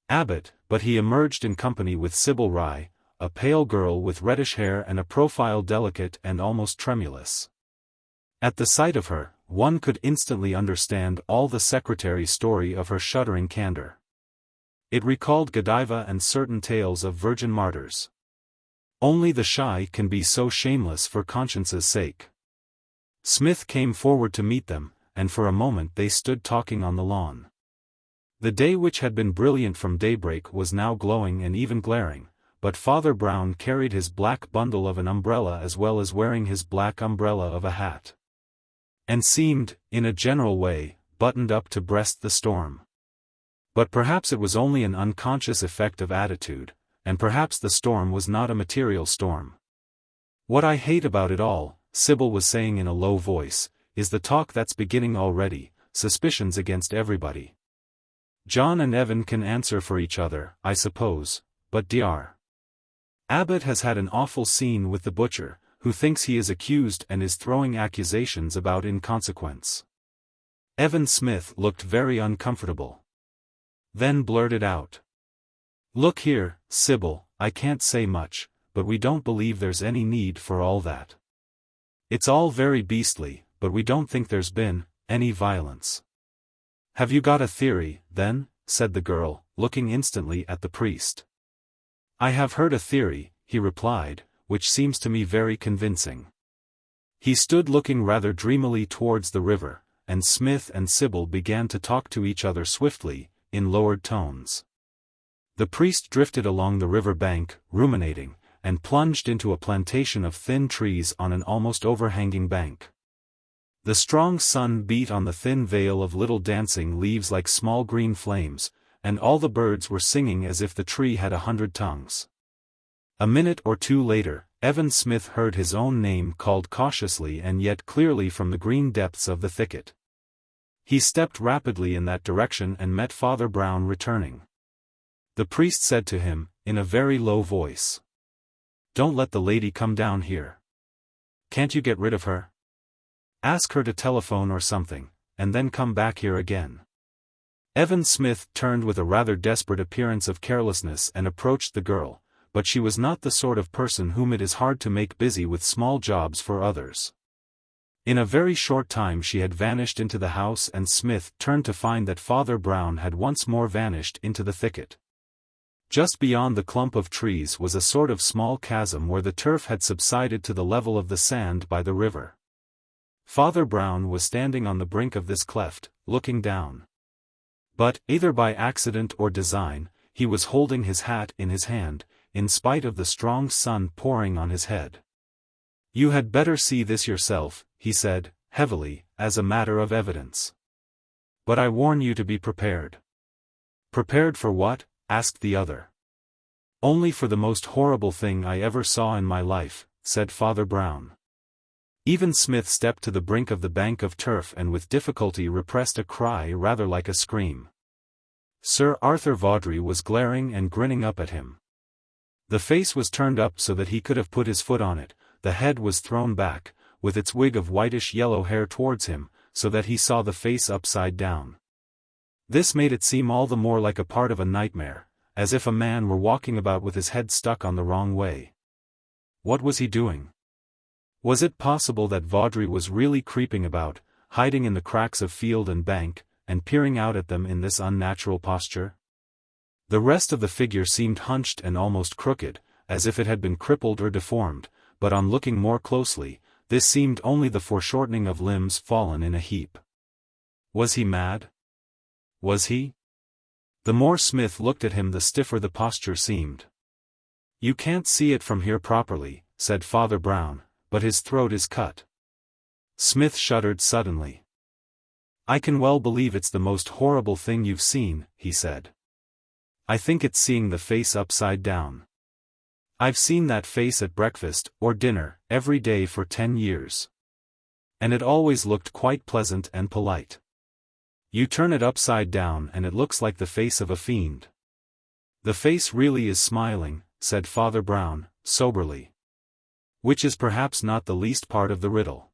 Abbott, but he emerged in company with Sybil Rye, a pale girl with reddish hair and a profile delicate and almost tremulous. At the sight of her, one could instantly understand all the secretary's story of her shuddering candor. It recalled Godiva and certain tales of virgin martyrs. Only the shy can be so shameless for conscience's sake. Smith came forward to meet them, and for a moment they stood talking on the lawn. The day, which had been brilliant from daybreak, was now glowing and even glaring, but Father Brown carried his black bundle of an umbrella as well as wearing his black umbrella of a hat. And seemed, in a general way, buttoned up to breast the storm. But perhaps it was only an unconscious effect of attitude, and perhaps the storm was not a material storm. What I hate about it all, Sybil was saying in a low voice, is the talk that's beginning already, suspicions against everybody. John and Evan can answer for each other, I suppose, but Dr. Abbott has had an awful scene with the butcher, who thinks he is accused and is throwing accusations about in consequence. Evan Smith looked very uncomfortable. Then blurted out. Look here, Sybil, I can't say much, but we don't believe there's any need for all that. It's all very beastly, but we don't think there's been any violence. Have you got a theory, then? Said the girl, looking instantly at the priest. I have heard a theory, he replied, which seems to me very convincing. He stood looking rather dreamily towards the river, and Smith and Sybil began to talk to each other swiftly, in lowered tones. The priest drifted along the river bank, ruminating, and plunged into a plantation of thin trees on an almost overhanging bank. The strong sun beat on the thin veil of little dancing leaves like small green flames, and all the birds were singing as if the tree had 100 tongues. A minute or two later, Evan Smith heard his own name called cautiously and yet clearly from the green depths of the thicket. He stepped rapidly in that direction and met Father Brown returning. The priest said to him, in a very low voice, Don't let the lady come down here. Can't you get rid of her? Ask her to telephone or something, and then come back here again. Evan Smith turned with a rather desperate appearance of carelessness and approached the girl, but she was not the sort of person whom it is hard to make busy with small jobs for others. In a very short time she had vanished into the house, and Smith turned to find that Father Brown had once more vanished into the thicket. Just beyond the clump of trees was a sort of small chasm where the turf had subsided to the level of the sand by the river. Father Brown was standing on the brink of this cleft, looking down. But, either by accident or design, he was holding his hat in his hand, in spite of the strong sun pouring on his head. You had better see this yourself, he said, heavily, as a matter of evidence. But I warn you to be prepared. Prepared for what? Asked the other. Only for the most horrible thing I ever saw in my life, said Father Brown. Even Smith stepped to the brink of the bank of turf and with difficulty repressed a cry rather like a scream. Sir Arthur Vaudrey was glaring and grinning up at him. The face was turned up so that he could have put his foot on it, the head was thrown back, with its wig of whitish-yellow hair towards him, so that he saw the face upside down. This made it seem all the more like a part of a nightmare, as if a man were walking about with his head stuck on the wrong way. What was he doing? Was it possible that Vaudrey was really creeping about, hiding in the cracks of field and bank, and peering out at them in this unnatural posture? The rest of the figure seemed hunched and almost crooked, as if it had been crippled or deformed, but on looking more closely, this seemed only the foreshortening of limbs fallen in a heap. Was he mad? Was he? The more Smith looked at him the stiffer the posture seemed. You can't see it from here properly, said Father Brown, but his throat is cut. Smith shuddered suddenly. "I can well believe it's the most horrible thing you've seen," he said. "I think it's seeing the face upside down. I've seen that face at breakfast, or dinner, every day for 10 years. And it always looked quite pleasant and polite. You turn it upside down and it looks like the face of a fiend." "The face really is smiling," said Father Brown, soberly. "Which is perhaps not the least part of the riddle.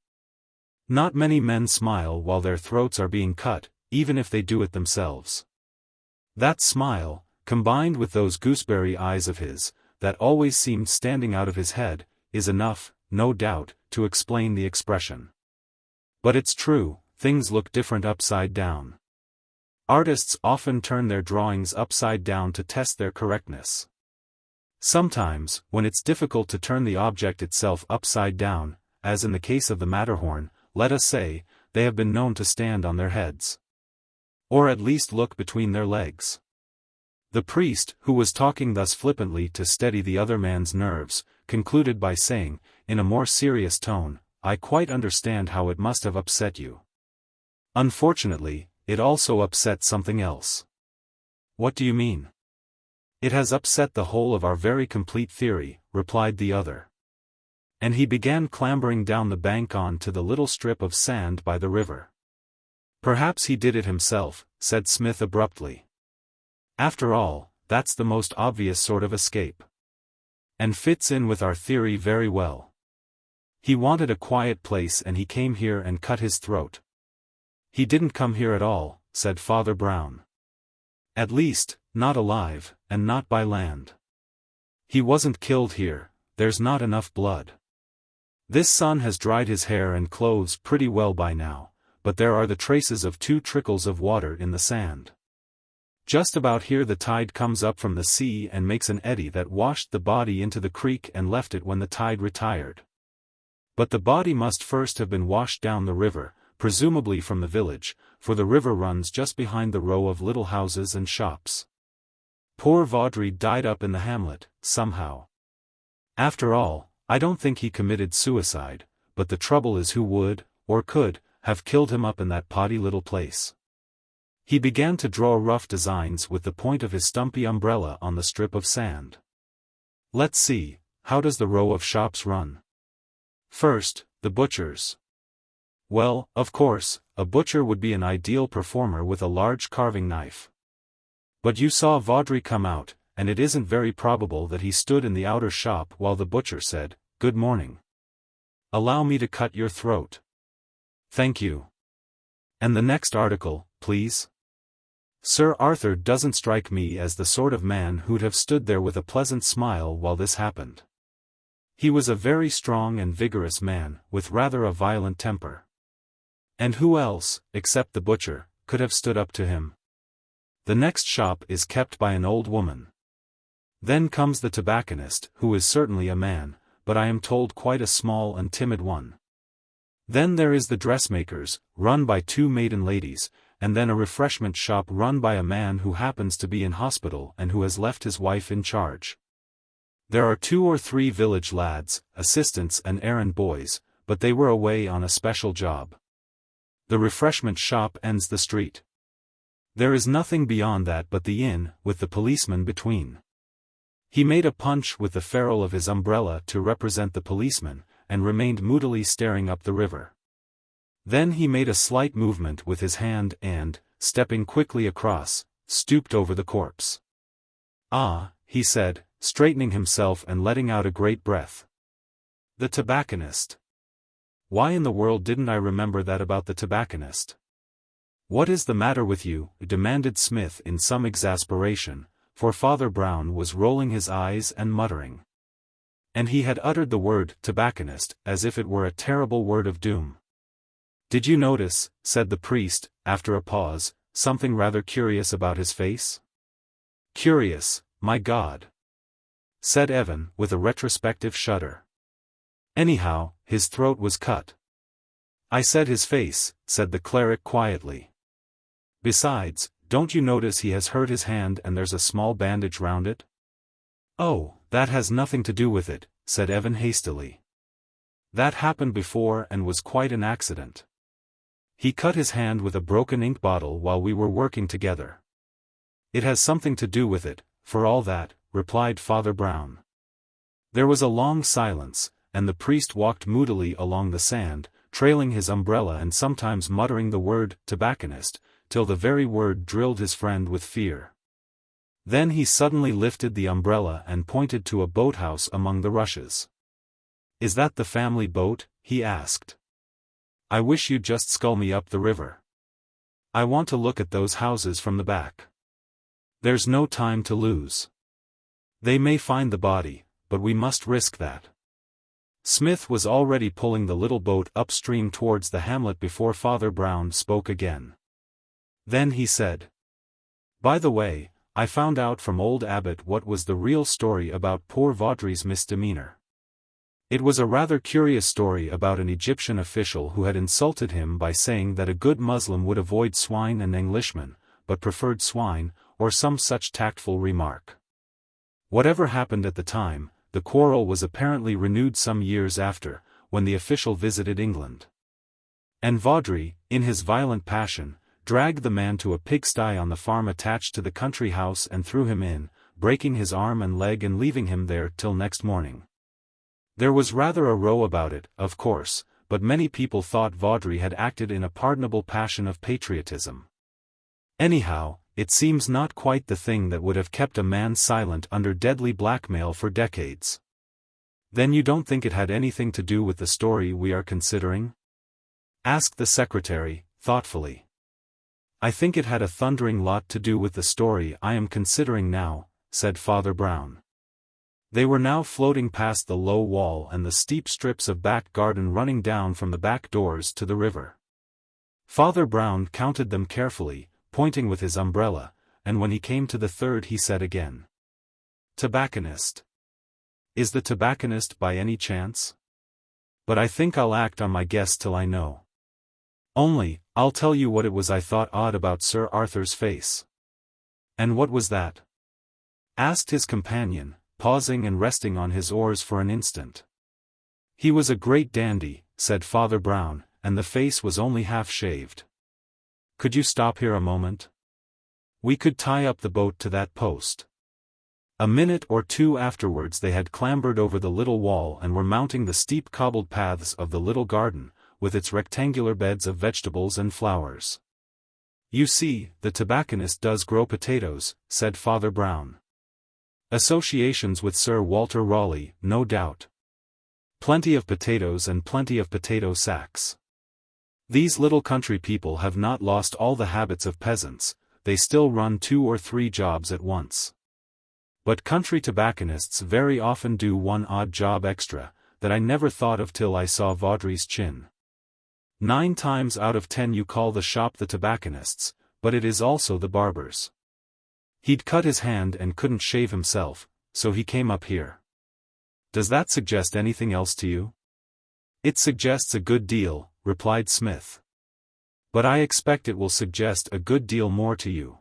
Not many men smile while their throats are being cut, even if they do it themselves. That smile, combined with those gooseberry eyes of his, that always seemed standing out of his head, is enough, no doubt, to explain the expression. But it's true, things look different upside down. Artists often turn their drawings upside down to test their correctness. Sometimes, when it's difficult to turn the object itself upside down, as in the case of the Matterhorn, let us say, they have been known to stand on their heads. Or at least look between their legs." The priest, who was talking thus flippantly to steady the other man's nerves, concluded by saying, in a more serious tone, "I quite understand how it must have upset you. Unfortunately, it also upset something else." "What do you mean?" "It has upset the whole of our very complete theory," replied the other. And he began clambering down the bank on to the little strip of sand by the river. "Perhaps he did it himself," said Smith abruptly. "After all, that's the most obvious sort of escape. And fits in with our theory very well. He wanted a quiet place and he came here and cut his throat." "He didn't come here at all," said Father Brown. "At least, not alive, and not by land. He wasn't killed here, there's not enough blood. This son has dried his hair and clothes pretty well by now, but there are the traces of 2 trickles of water in the sand. Just about here the tide comes up from the sea and makes an eddy that washed the body into the creek and left it when the tide retired. But the body must first have been washed down the river, presumably from the village, for the river runs just behind the row of little houses and shops. Poor Vaudrey died up in the hamlet, somehow. After all, I don't think he committed suicide, but the trouble is who would, or could, have killed him up in that potty little place." He began to draw rough designs with the point of his stumpy umbrella on the strip of sand. "Let's see, how does the row of shops run? First, the butcher's. Well, of course, a butcher would be an ideal performer with a large carving knife. But you saw Vaudrey come out, and it isn't very probable that he stood in the outer shop while the butcher said, 'Good morning. Allow me to cut your throat.' Thank you. And the next article, please?" "Sir Arthur doesn't strike me as the sort of man who'd have stood there with a pleasant smile while this happened. He was a very strong and vigorous man, with rather a violent temper. And who else, except the butcher, could have stood up to him? The next shop is kept by an old woman. Then comes the tobacconist, who is certainly a man, but I am told quite a small and timid one. Then there is the dressmaker's, run by 2 maiden ladies, and then a refreshment shop run by a man who happens to be in hospital and who has left his wife in charge. There are 2 or 3 village lads, assistants and errand boys, but they were away on a special job. The refreshment shop ends the street. There is nothing beyond that but the inn, with the policeman between." He made a punch with the ferrule of his umbrella to represent the policeman, and remained moodily staring up the river. Then he made a slight movement with his hand and, stepping quickly across, stooped over the corpse. "Ah," he said, straightening himself and letting out a great breath. "The tobacconist. Why in the world didn't I remember that about the tobacconist?" "What is the matter with you?" demanded Smith in some exasperation, for Father Brown was rolling his eyes and muttering. And he had uttered the word tobacconist as if it were a terrible word of doom. "Did you notice," said the priest, after a pause, "something rather curious about his face?" "Curious, my God!" said Evan, with a retrospective shudder. "Anyhow, his throat was cut." "I said his face," said the cleric quietly. "Besides, don't you notice he has hurt his hand and there's a small bandage round it?" "Oh, that has nothing to do with it," said Evan hastily. "That happened before and was quite an accident. He cut his hand with a broken ink bottle while we were working together. It has something to do with it, for all that, replied Father Brown. There was a long silence, and the priest walked moodily along the sand, trailing his umbrella and sometimes muttering the word tobacconist, till the very word drilled his friend with fear. Then he suddenly lifted the umbrella and pointed to a boathouse among the rushes. "Is that the family boat?" he asked. "I wish you'd just scull me up the river. I want to look at those houses from the back. There's no time to lose. They may find the body, but we must risk that." Smith was already pulling the little boat upstream towards the hamlet before Father Brown spoke again. Then he said, "By the way, I found out from old Abbot what was the real story about poor Vaudrey's misdemeanor. It was a rather curious story about an Egyptian official who had insulted him by saying that a good Muslim would avoid swine and Englishmen, but preferred swine, or some such tactful remark. Whatever happened at the time, the quarrel was apparently renewed some years after, when the official visited England. And Vaudrey, in his violent passion, dragged the man to a pigsty on the farm attached to the country house and threw him in, breaking his arm and leg and leaving him there till next morning. There was rather a row about it, of course, but many people thought Vaudrey had acted in a pardonable passion of patriotism. Anyhow, it seems not quite the thing that would have kept a man silent under deadly blackmail for decades." "Then you don't think it had anything to do with the story we are considering?" asked the secretary, thoughtfully. "I think it had a thundering lot to do with the story I am considering now," said Father Brown. They were now floating past the low wall and the steep strips of back garden running down from the back doors to the river. Father Brown counted them carefully, pointing with his umbrella, and when he came to the third he said again, "Tobacconist. Is the tobacconist by any chance? But I think I'll act on my guess till I know. Only, I'll tell you what it was I thought odd about Sir Arthur's face." "And what was that?" asked his companion, pausing and resting on his oars for an instant. "He was a great dandy," said Father Brown, "and the face was only half shaved. Could you stop here a moment? We could tie up the boat to that post." A minute or two afterwards they had clambered over the little wall and were mounting the steep cobbled paths of the little garden, with its rectangular beds of vegetables and flowers. "You see, the tobacconist does grow potatoes," said Father Brown. "Associations with Sir Walter Raleigh, no doubt. Plenty of potatoes and plenty of potato sacks. These little country people have not lost all the habits of peasants, they still run 2 or 3 jobs at once. But country tobacconists very often do one odd job extra, that I never thought of till I saw Vaudrey's chin. 9 times out of 10 you call the shop the tobacconist's, but it is also the barber's. He'd cut his hand and couldn't shave himself, so he came up here. Does that suggest anything else to you?" "It suggests a good deal," replied Smith. "But I expect it will suggest a good deal more to you."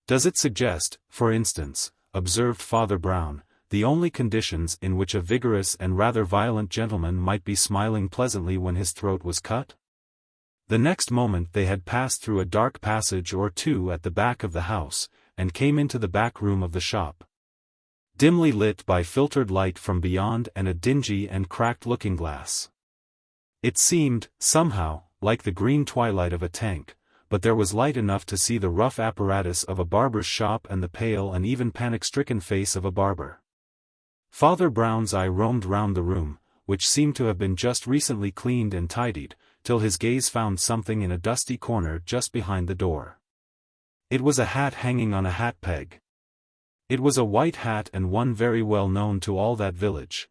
"Does it suggest, for instance," observed Father Brown, "the only conditions in which a vigorous and rather violent gentleman might be smiling pleasantly when his throat was cut?" The next moment they had passed through a dark passage or two at the back of the house, and came into the back room of the shop. Dimly lit by filtered light from beyond and a dingy and cracked looking-glass. It seemed, somehow, like the green twilight of a tank, but there was light enough to see the rough apparatus of a barber's shop and the pale and even panic-stricken face of a barber. Father Brown's eye roamed round the room, which seemed to have been just recently cleaned and tidied, till his gaze found something in a dusty corner just behind the door. It was a hat hanging on a hat peg. It was a white hat and one very well known to all that village.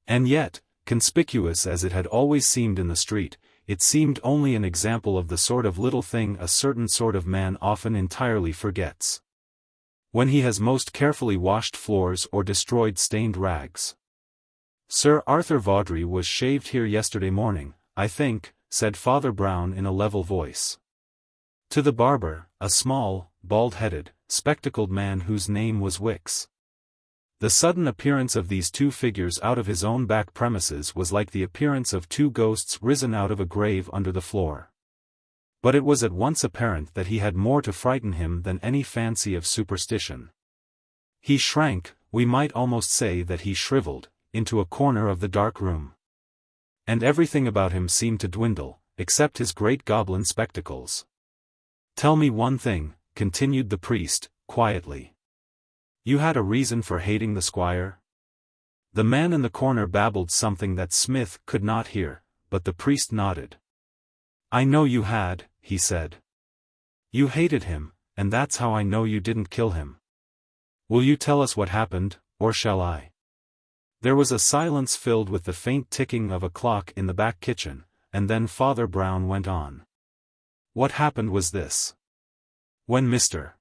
And yet, conspicuous as it had always seemed in the street, it seemed only an example of the sort of little thing a certain sort of man often entirely forgets. When he has most carefully washed floors or destroyed stained rags. "Sir Arthur Vaudrey was shaved here yesterday morning, I think," said Father Brown in a level voice. To the barber, a small, bald-headed, spectacled man whose name was Wicks. The sudden appearance of these two figures out of his own back premises was like the appearance of two ghosts risen out of a grave under the floor. But it was at once apparent that he had more to frighten him than any fancy of superstition. He shrank, we might almost say that he shriveled, into a corner of the dark room. And everything about him seemed to dwindle, except his great goblin spectacles. "Tell me one thing," continued the priest, quietly. "You had a reason for hating the squire?" The man in the corner babbled something that Smith could not hear, but the priest nodded. "I know you had," he said. "You hated him, and that's how I know you didn't kill him. Will you tell us what happened, or shall I?" There was a silence filled with the faint ticking of a clock in the back kitchen, and then Father Brown went on. "What happened was this. When Mr.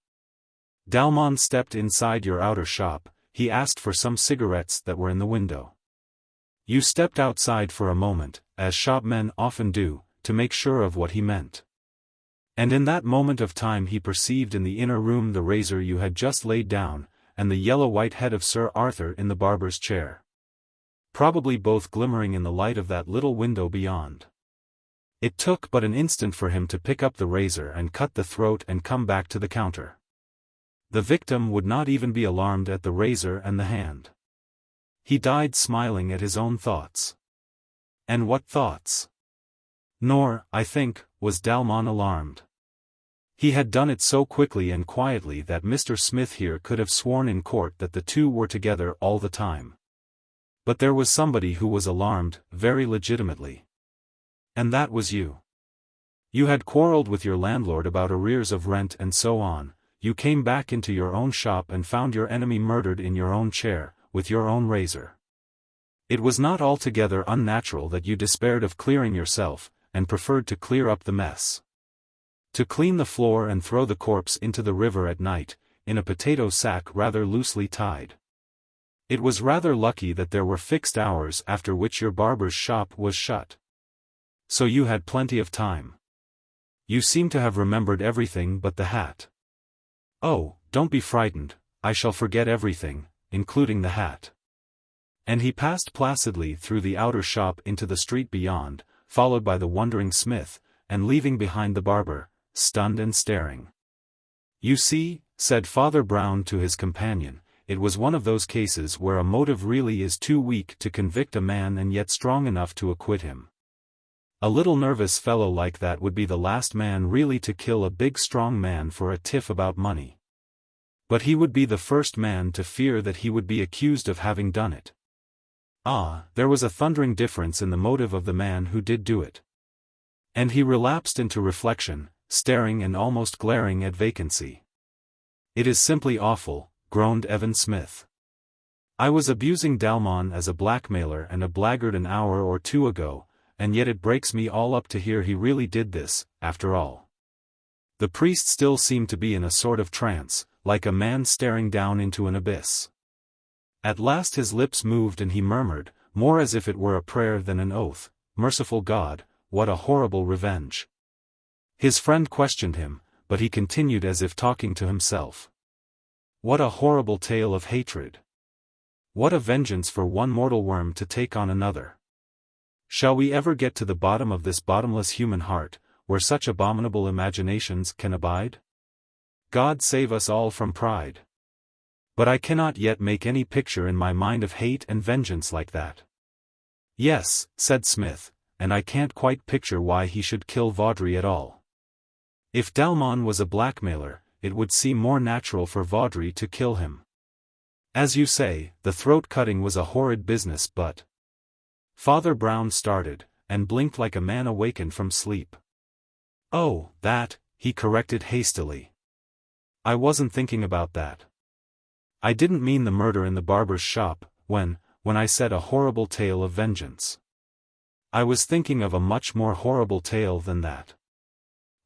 Dalmon stepped inside your outer shop, he asked for some cigarettes that were in the window. You stepped outside for a moment, as shopmen often do, to make sure of what he meant. And in that moment of time he perceived in the inner room the razor you had just laid down, and the yellow-white head of Sir Arthur in the barber's chair. Probably both glimmering in the light of that little window beyond. It took but an instant for him to pick up the razor and cut the throat and come back to the counter. The victim would not even be alarmed at the razor and the hand. He died smiling at his own thoughts. And what thoughts? Nor, I think, was Dalmon alarmed. He had done it so quickly and quietly that Mr. Smith here could have sworn in court that the two were together all the time. But there was somebody who was alarmed, very legitimately. And that was you. You had quarreled with your landlord about arrears of rent and so on. You came back into your own shop and found your enemy murdered in your own chair, with your own razor. It was not altogether unnatural that you despaired of clearing yourself, and preferred to clear up the mess. To clean the floor and throw the corpse into the river at night, in a potato sack rather loosely tied. It was rather lucky that there were fixed hours after which your barber's shop was shut. So you had plenty of time. You seem to have remembered everything but the hat. Oh, don't be frightened, I shall forget everything, including the hat. And he passed placidly through the outer shop into the street beyond, followed by the wondering Smith, and leaving behind the barber, stunned and staring. You see, said Father Brown to his companion, it was one of those cases where a motive really is too weak to convict a man and yet strong enough to acquit him. A little nervous fellow like that would be the last man really to kill a big strong man for a tiff about money. But he would be the first man to fear that he would be accused of having done it. Ah, there was a thundering difference in the motive of the man who did do it. And he relapsed into reflection, staring and almost glaring at vacancy. It is simply awful, groaned Evan Smith. I was abusing Dalmon as a blackmailer and a blackguard an hour or two ago, and yet it breaks me all up to hear he really did this, after all. The priest still seemed to be in a sort of trance, like a man staring down into an abyss. At last his lips moved and he murmured, more as if it were a prayer than an oath, "Merciful God, what a horrible revenge." His friend questioned him, but he continued as if talking to himself. What a horrible tale of hatred. What a vengeance for one mortal worm to take on another. Shall we ever get to the bottom of this bottomless human heart, where such abominable imaginations can abide? God save us all from pride. But I cannot yet make any picture in my mind of hate and vengeance like that. Yes, said Smith, and I can't quite picture why he should kill Vaudrey at all. If Dalmon was a blackmailer, it would seem more natural for Vaudrey to kill him. As you say, the throat-cutting was a horrid business, but... Father Brown started, and blinked like a man awakened from sleep. Oh, that, he corrected hastily. I wasn't thinking about that. I didn't mean the murder in the barber's shop, when I said a horrible tale of vengeance. I was thinking of a much more horrible tale than that.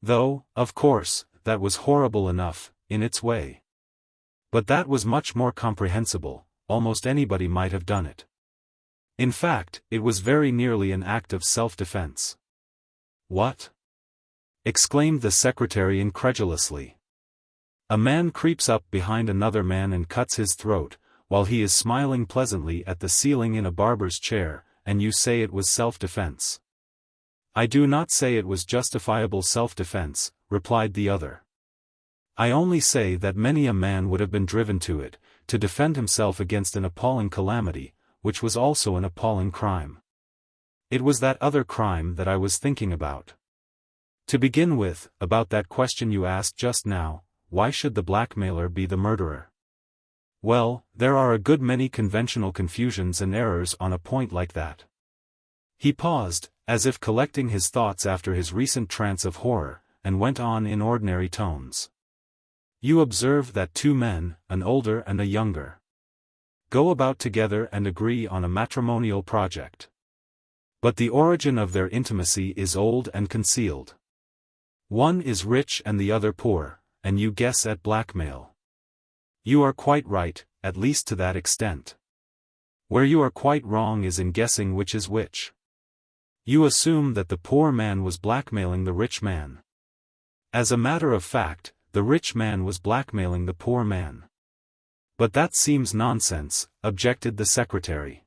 Though, of course, that was horrible enough, in its way. But that was much more comprehensible, almost anybody might have done it. In fact, it was very nearly an act of self-defense. What? Exclaimed the secretary incredulously. A man creeps up behind another man and cuts his throat, while he is smiling pleasantly at the ceiling in a barber's chair, and you say it was self-defense. I do not say it was justifiable self-defense, replied the other. I only say that many a man would have been driven to it, to defend himself against an appalling calamity, which was also an appalling crime. It was that other crime that I was thinking about. To begin with, about that question you asked just now, why should the blackmailer be the murderer? Well, there are a good many conventional confusions and errors on a point like that. He paused, as if collecting his thoughts after his recent trance of horror, and went on in ordinary tones. You observe that two men, an older and a younger, go about together and agree on a matrimonial project. But the origin of their intimacy is old and concealed. One is rich and the other poor, and you guess at blackmail. You are quite right, at least to that extent. Where you are quite wrong is in guessing which is which. You assume that the poor man was blackmailing the rich man. As a matter of fact, the rich man was blackmailing the poor man. But that seems nonsense, objected the secretary.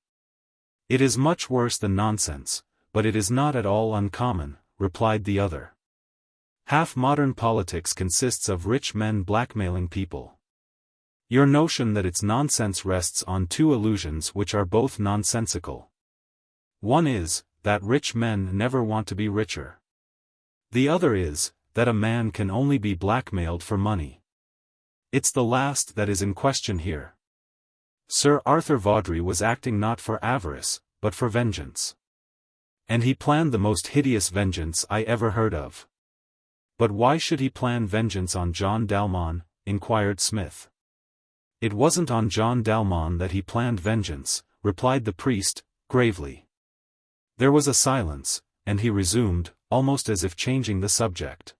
It is much worse than nonsense, but it is not at all uncommon, replied the other. Half modern politics consists of rich men blackmailing people. Your notion that it's nonsense rests on two illusions which are both nonsensical. One is, that rich men never want to be richer. The other is, that a man can only be blackmailed for money. It's the last that is in question here. Sir Arthur Vaudrey was acting not for avarice, but for vengeance. And he planned the most hideous vengeance I ever heard of. But why should he plan vengeance on John Dalmon? Inquired Smith. It wasn't on John Dalmon that he planned vengeance, replied the priest, gravely. There was a silence, and he resumed, almost as if changing the subject.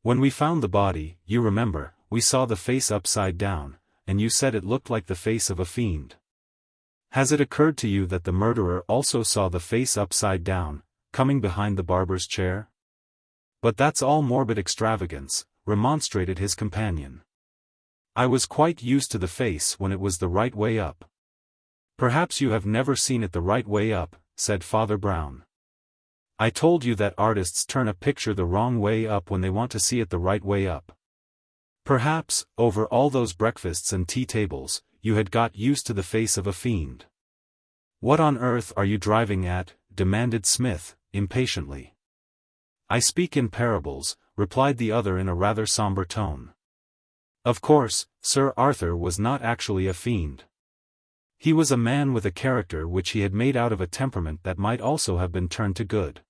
When we found the body, you remember, we saw the face upside down, and you said it looked like the face of a fiend. Has it occurred to you that the murderer also saw the face upside down, coming behind the barber's chair? But that's all morbid extravagance, remonstrated his companion. I was quite used to the face when it was the right way up. Perhaps you have never seen it the right way up, said Father Brown. I told you that artists turn a picture the wrong way up when they want to see it the right way up. Perhaps, over all those breakfasts and tea tables, you had got used to the face of a fiend. What on earth are you driving at? Demanded Smith, impatiently. I speak in parables, replied the other in a rather somber tone. Of course, Sir Arthur was not actually a fiend. He was a man with a character which he had made out of a temperament that might also have been turned to good.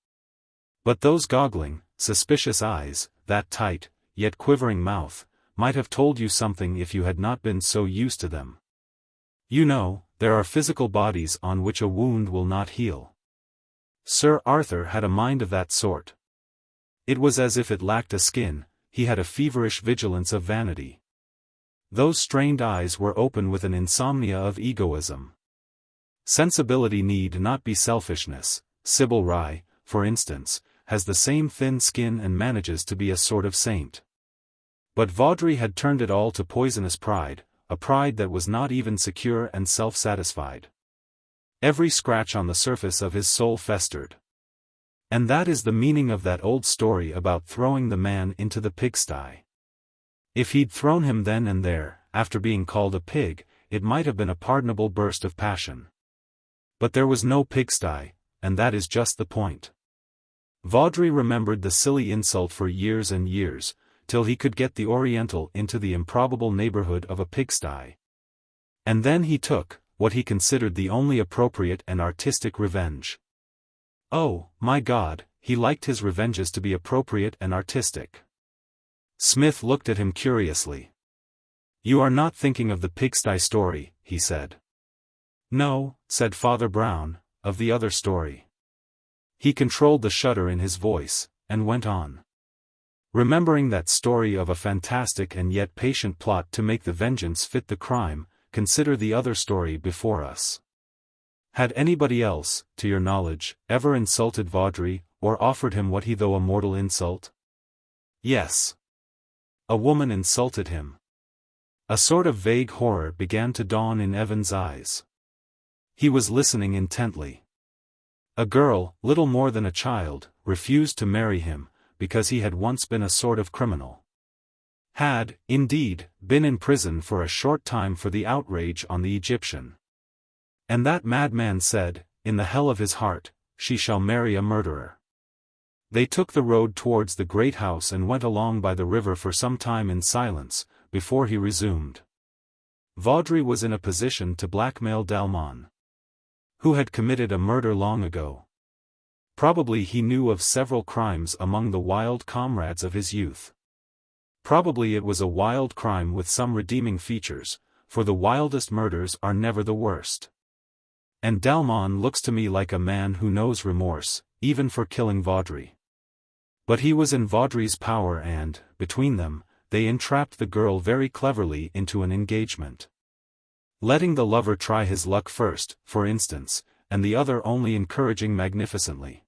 But those goggling, suspicious eyes, that tight, yet quivering mouth, might have told you something if you had not been so used to them. You know, there are physical bodies on which a wound will not heal. Sir Arthur had a mind of that sort. It was as if it lacked a skin, he had a feverish vigilance of vanity. Those strained eyes were open with an insomnia of egoism. Sensibility need not be selfishness. Sybil Rye, for instance, has the same thin skin and manages to be a sort of saint. But Vaudrey had turned it all to poisonous pride, a pride that was not even secure and self-satisfied. Every scratch on the surface of his soul festered. And that is the meaning of that old story about throwing the man into the pigsty. If he'd thrown him then and there, after being called a pig, it might have been a pardonable burst of passion. But there was no pigsty, and that is just the point. Vaudrey remembered the silly insult for years and years, till he could get the Oriental into the improbable neighborhood of a pigsty. And then he took, what he considered the only appropriate and artistic revenge. Oh, my God, he liked his revenges to be appropriate and artistic. Smith looked at him curiously. You are not thinking of the pigsty story, he said. No, said Father Brown, of the other story. He controlled the shudder in his voice, and went on. Remembering that story of a fantastic and yet patient plot to make the vengeance fit the crime, consider the other story before us. Had anybody else, to your knowledge, ever insulted Vaudrey, or offered him what he thought a mortal insult? Yes. A woman insulted him. A sort of vague horror began to dawn in Evan's eyes. He was listening intently. A girl, little more than a child, refused to marry him, because he had once been a sort of criminal. Had, indeed, been in prison for a short time for the outrage on the Egyptian. And that madman said, in the hell of his heart, she shall marry a murderer. They took the road towards the great house and went along by the river for some time in silence, before he resumed. Vaudrey was in a position to blackmail Dalmon, who had committed a murder long ago. Probably he knew of several crimes among the wild comrades of his youth. Probably it was a wild crime with some redeeming features, for the wildest murders are never the worst. And Dalmon looks to me like a man who knows remorse, even for killing Vaudrey. But he was in Vaudrey's power and, between them, they entrapped the girl very cleverly into an engagement. Letting the lover try his luck first, for instance, and the other only encouraging magnificently.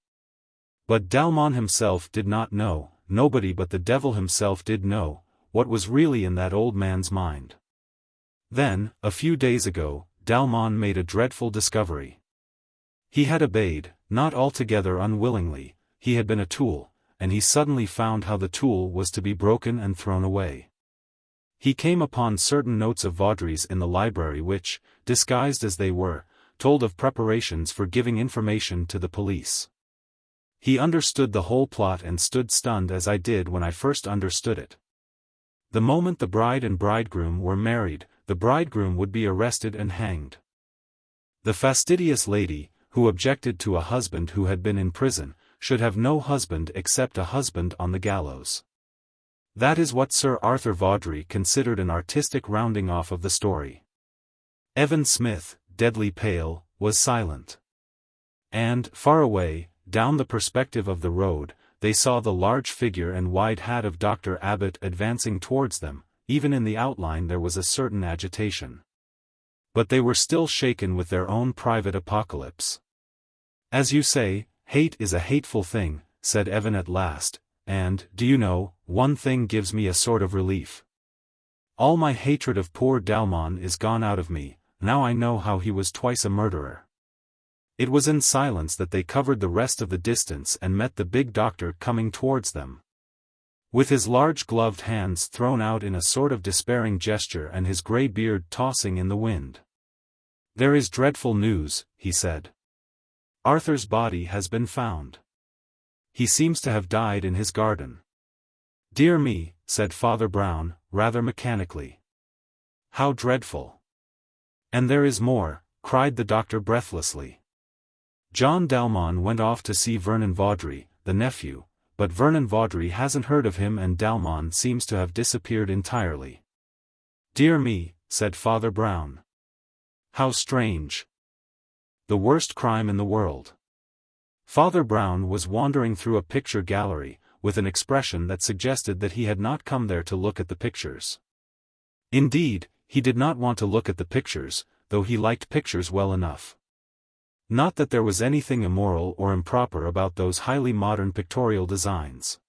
But Dalmon himself did not know, nobody but the devil himself did know, what was really in that old man's mind. Then, a few days ago, Dalmon made a dreadful discovery. He had obeyed, not altogether unwillingly, he had been a tool, and he suddenly found how the tool was to be broken and thrown away. He came upon certain notes of Vaudrey's in the library which, disguised as they were, told of preparations for giving information to the police. He understood the whole plot and stood stunned as I did when I first understood it. The moment the bride and bridegroom were married, the bridegroom would be arrested and hanged. The fastidious lady, who objected to a husband who had been in prison, should have no husband except a husband on the gallows. That is what Sir Arthur Vaudrey considered an artistic rounding off of the story. Evan Smith, deadly pale, was silent. And, far away, down the perspective of the road, they saw the large figure and wide hat of Dr. Abbott advancing towards them. Even in the outline there was a certain agitation. But they were still shaken with their own private apocalypse. As you say, hate is a hateful thing, said Evan at last, and, do you know, one thing gives me a sort of relief. All my hatred of poor Dalmon is gone out of me, now I know how he was twice a murderer. It was in silence that they covered the rest of the distance and met the big doctor coming towards them, with his large gloved hands thrown out in a sort of despairing gesture and his grey beard tossing in the wind. There is dreadful news, he said. Arthur's body has been found. He seems to have died in his garden. Dear me, said Father Brown, rather mechanically. How dreadful. And there is more, cried the doctor breathlessly. John Dalmon went off to see Vernon Vaudrey, the nephew, but Vernon Vaudrey hasn't heard of him and Dalmon seems to have disappeared entirely. Dear me, said Father Brown. How strange. The worst crime in the world. Father Brown was wandering through a picture gallery, with an expression that suggested that he had not come there to look at the pictures. Indeed, he did not want to look at the pictures, though he liked pictures well enough. Not that there was anything immoral or improper about those highly modern pictorial designs.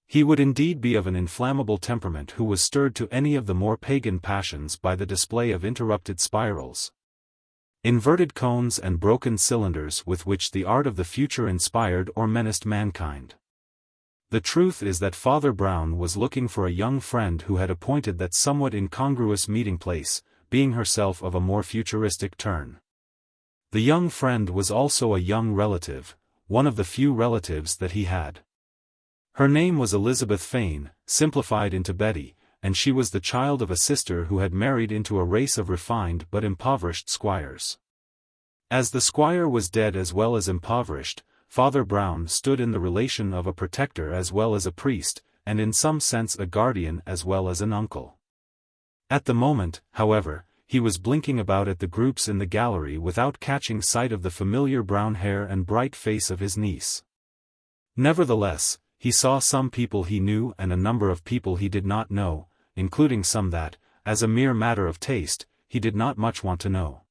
He would indeed be of an inflammable temperament who was stirred to any of the more pagan passions by the display of interrupted spirals, inverted cones and broken cylinders with which the art of the future inspired or menaced mankind. The truth is that Father Brown was looking for a young friend who had appointed that somewhat incongruous meeting place, being herself of a more futuristic turn. The young friend was also a young relative, one of the few relatives that he had. Her name was Elizabeth Fane, simplified into Betty, and she was the child of a sister who had married into a race of refined but impoverished squires. As the squire was dead as well as impoverished, Father Brown stood in the relation of a protector as well as a priest, and in some sense a guardian as well as an uncle. At the moment, however, he was blinking about at the groups in the gallery without catching sight of the familiar brown hair and bright face of his niece. Nevertheless, he saw some people he knew and a number of people he did not know, including some that, as a mere matter of taste, he did not much want to know.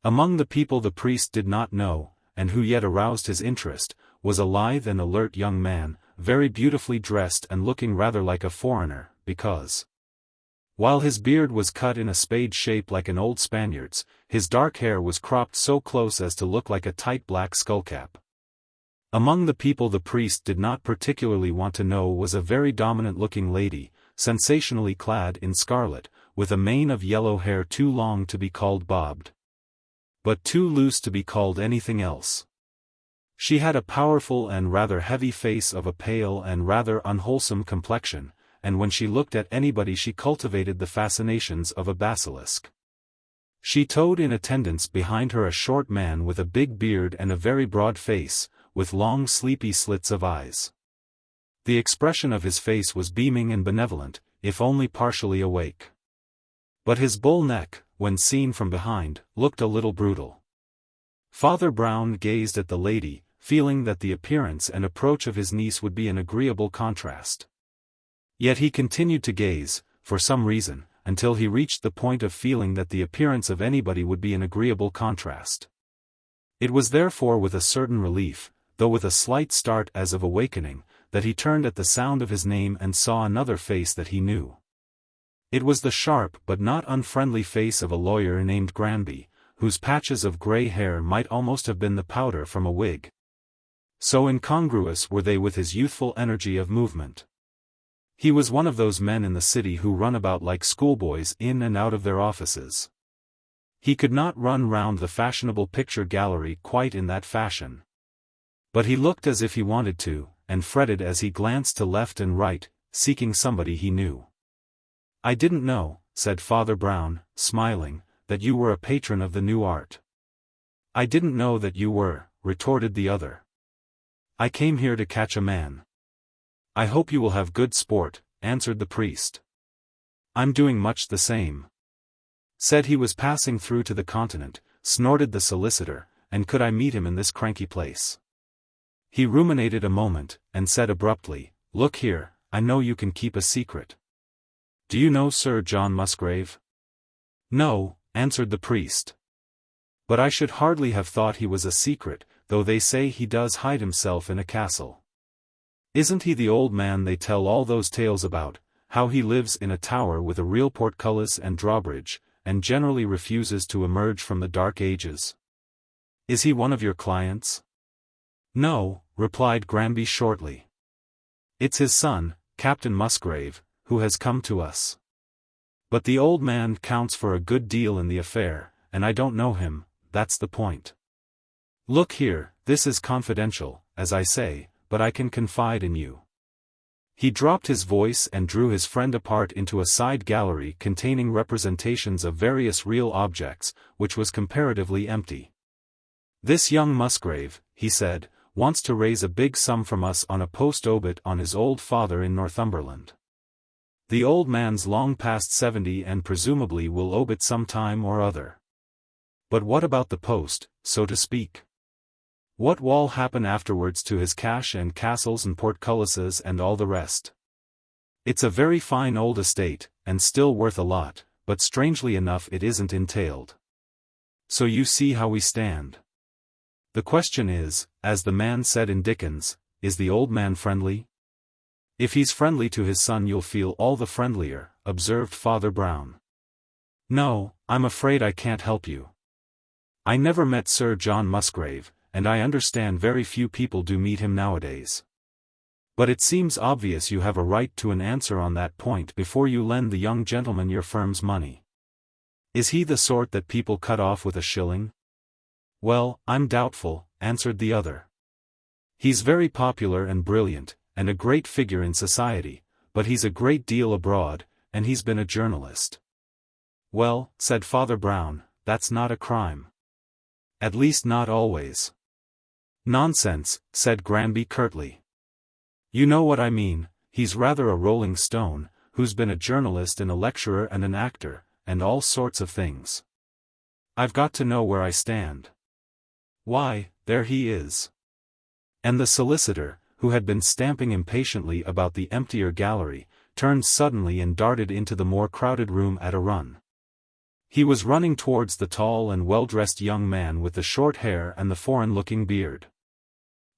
Among the people the priest did not know, and who yet aroused his interest, was a lithe and alert young man, very beautifully dressed and looking rather like a foreigner, because While his beard was cut in a spade shape like an old Spaniard's, his dark hair was cropped so close as to look like a tight black skullcap. Among the people the priest did not particularly want to know was a very dominant-looking lady, sensationally clad in scarlet, with a mane of yellow hair too long to be called bobbed, but too loose to be called anything else. She had a powerful and rather heavy face of a pale and rather unwholesome complexion, and when she looked at anybody she cultivated the fascinations of a basilisk. She towed in attendance behind her a short man with a big beard and a very broad face, with long sleepy slits of eyes. The expression of his face was beaming and benevolent, if only partially awake. But his bull neck, when seen from behind, looked a little brutal. Father Brown gazed at the lady, feeling that the appearance and approach of his niece would be an agreeable contrast. Yet he continued to gaze, for some reason, until he reached the point of feeling that the appearance of anybody would be an agreeable contrast. It was therefore with a certain relief, though with a slight start as of awakening, that he turned at the sound of his name and saw another face that he knew. It was the sharp but not unfriendly face of a lawyer named Granby, whose patches of grey hair might almost have been the powder from a wig. So incongruous were they with his youthful energy of movement. He was one of those men in the city who run about like schoolboys in and out of their offices. He could not run round the fashionable picture gallery quite in that fashion. But he looked as if he wanted to, and fretted as he glanced to left and right, seeking somebody he knew. "I didn't know," said Father Brown, smiling, "that you were a patron of the new art." "I didn't know that you were," retorted the other. "I came here to catch a man." "I hope you will have good sport," answered the priest. "I'm doing much the same." "Said he was passing through to the continent," snorted the solicitor, "and could I meet him in this cranky place?" He ruminated a moment, and said abruptly, "Look here, I know you can keep a secret. Do you know Sir John Musgrave?" "No," answered the priest. "But I should hardly have thought he was a secret, though they say he does hide himself in a castle. Isn't he the old man they tell all those tales about, how he lives in a tower with a real portcullis and drawbridge, and generally refuses to emerge from the dark ages? Is he one of your clients?" "No," replied Granby shortly. "It's his son, Captain Musgrave, who has come to us. But the old man counts for a good deal in the affair, and I don't know him, that's the point. Look here, this is confidential, as I say, but I can confide in you." He dropped his voice and drew his friend apart into a side gallery containing representations of various real objects, which was comparatively empty. "This young Musgrave," he said, "wants to raise a big sum from us on a post-obit on his old father in Northumberland. The old man's long past 70 and presumably will obit some time or other. But what about the post, so to speak? What will happen afterwards to his cash and castles and portcullises and all the rest? It's a very fine old estate, and still worth a lot, but strangely enough it isn't entailed. So you see how we stand. The question is, as the man said in Dickens, is the old man friendly? If he's friendly to his son you'll feel all the friendlier," observed Father Brown. "No, I'm afraid I can't help you. I never met Sir John Musgrave, and I understand very few people do meet him nowadays. But it seems obvious you have a right to an answer on that point before you lend the young gentleman your firm's money. Is he the sort that people cut off with a shilling?" "Well, I'm doubtful," answered the other. "He's very popular and brilliant, and a great figure in society, but he's a great deal abroad, and he's been a journalist." "Well," said Father Brown, "that's not a crime. At least not always." "Nonsense," said Granby curtly. "You know what I mean, he's rather a rolling stone, who's been a journalist and a lecturer and an actor, and all sorts of things. I've got to know where I stand. Why, there he is." And the solicitor, who had been stamping impatiently about the emptier gallery, turned suddenly and darted into the more crowded room at a run. He was running towards the tall and well-dressed young man with the short hair and the foreign-looking beard.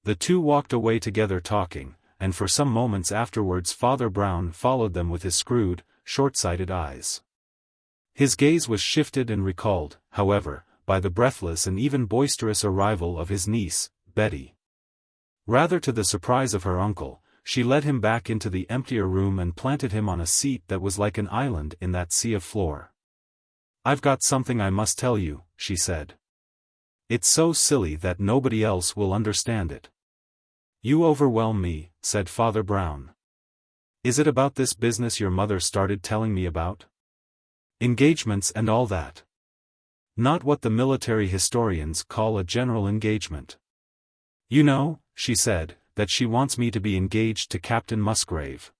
The two walked away together talking, and for some moments afterwards Father Brown followed them with his screwed, short-sighted eyes. His gaze was shifted and recalled, however, by the breathless and even boisterous arrival of his niece, Betty. Rather to the surprise of her uncle, she led him back into the emptier room and planted him on a seat that was like an island in that sea of floor. "I've got something I must tell you," she said. "It's so silly that nobody else will understand it." "You overwhelm me," said Father Brown. "Is it about this business your mother started telling me about? Engagements and all that? Not what the military historians call a general engagement. You know," she said, "that she wants me to be engaged to Captain Musgrave."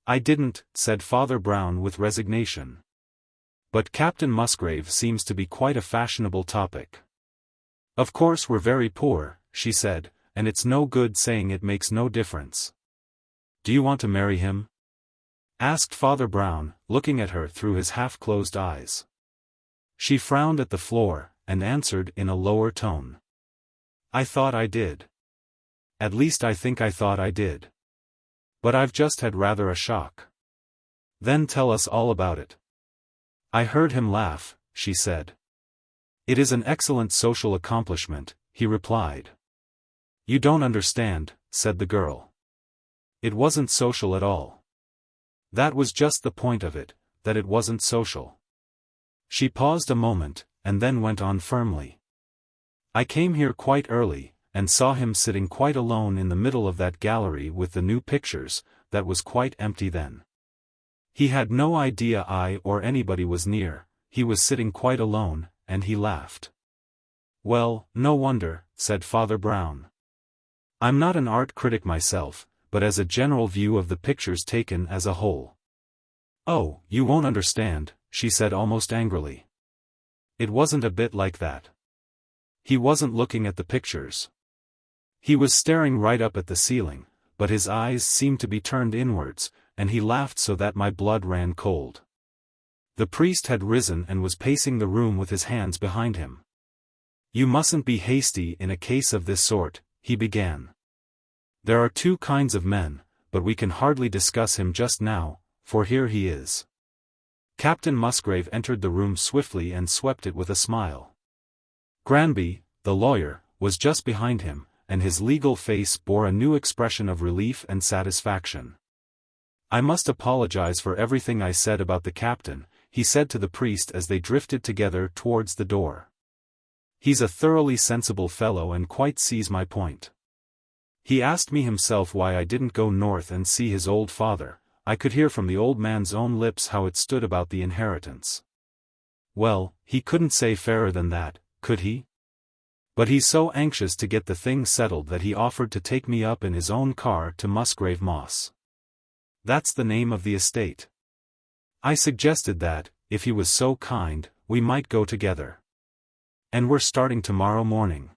"I didn't," said Father Brown with resignation. "But Captain Musgrave seems to be quite a fashionable topic." "Of course we're very poor," she said, "and it's no good saying it makes no difference." "Do you want to marry him?" asked Father Brown, looking at her through his half-closed eyes. She frowned at the floor, and answered in a lower tone. "I thought I did. At least I think I thought I did. But I've just had rather a shock." "Then tell us all about it." "I heard him laugh," she said. "It is an excellent social accomplishment," he replied. "You don't understand," said the girl. "It wasn't social at all. That was just the point of it, that it wasn't social." She paused a moment, and then went on firmly. "I came here quite early, and saw him sitting quite alone in the middle of that gallery with the new pictures, that was quite empty then. He had no idea I or anybody was near, he was sitting quite alone, and he laughed." "Well, no wonder," said Father Brown. "I'm not an art critic myself, but as a general view of the pictures taken as a whole." "Oh, you won't understand," she said almost angrily. "It wasn't a bit like that. He wasn't looking at the pictures. He was staring right up at the ceiling, but his eyes seemed to be turned inwards, and he laughed so that my blood ran cold." The priest had risen and was pacing the room with his hands behind him. "You mustn't be hasty in a case of this sort," he began. "There are two kinds of men, but we can hardly discuss him just now, for here he is." Captain Musgrave entered the room swiftly and swept it with a smile. Granby, the lawyer, was just behind him, and his legal face bore a new expression of relief and satisfaction. "I must apologize for everything I said about the captain," he said to the priest as they drifted together towards the door. "He's a thoroughly sensible fellow and quite sees my point. He asked me himself why I didn't go north and see his old father. I could hear from the old man's own lips how it stood about the inheritance. Well, he couldn't say fairer than that, could he? But he's so anxious to get the thing settled that he offered to take me up in his own car to Musgrave Moss. That's the name of the estate. I suggested that, if he was so kind, we might go together. And we're starting tomorrow morning."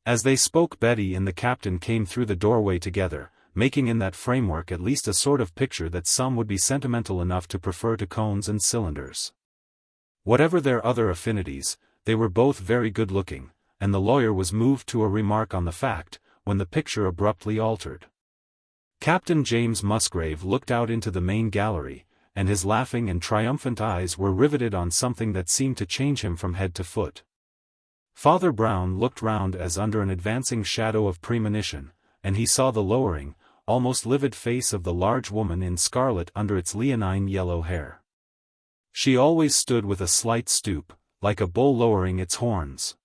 As they spoke, Betty and the captain came through the doorway together, making in that framework at least a sort of picture that some would be sentimental enough to prefer to cones and cylinders. Whatever their other affinities, they were both very good-looking, and the lawyer was moved to a remark on the fact, when the picture abruptly altered. Captain James Musgrave looked out into the main gallery, and his laughing and triumphant eyes were riveted on something that seemed to change him from head to foot. Father Brown looked round as under an advancing shadow of premonition, and he saw the lowering, almost livid face of the large woman in scarlet under its leonine yellow hair. She always stood with a slight stoop, like a bull lowering its horns.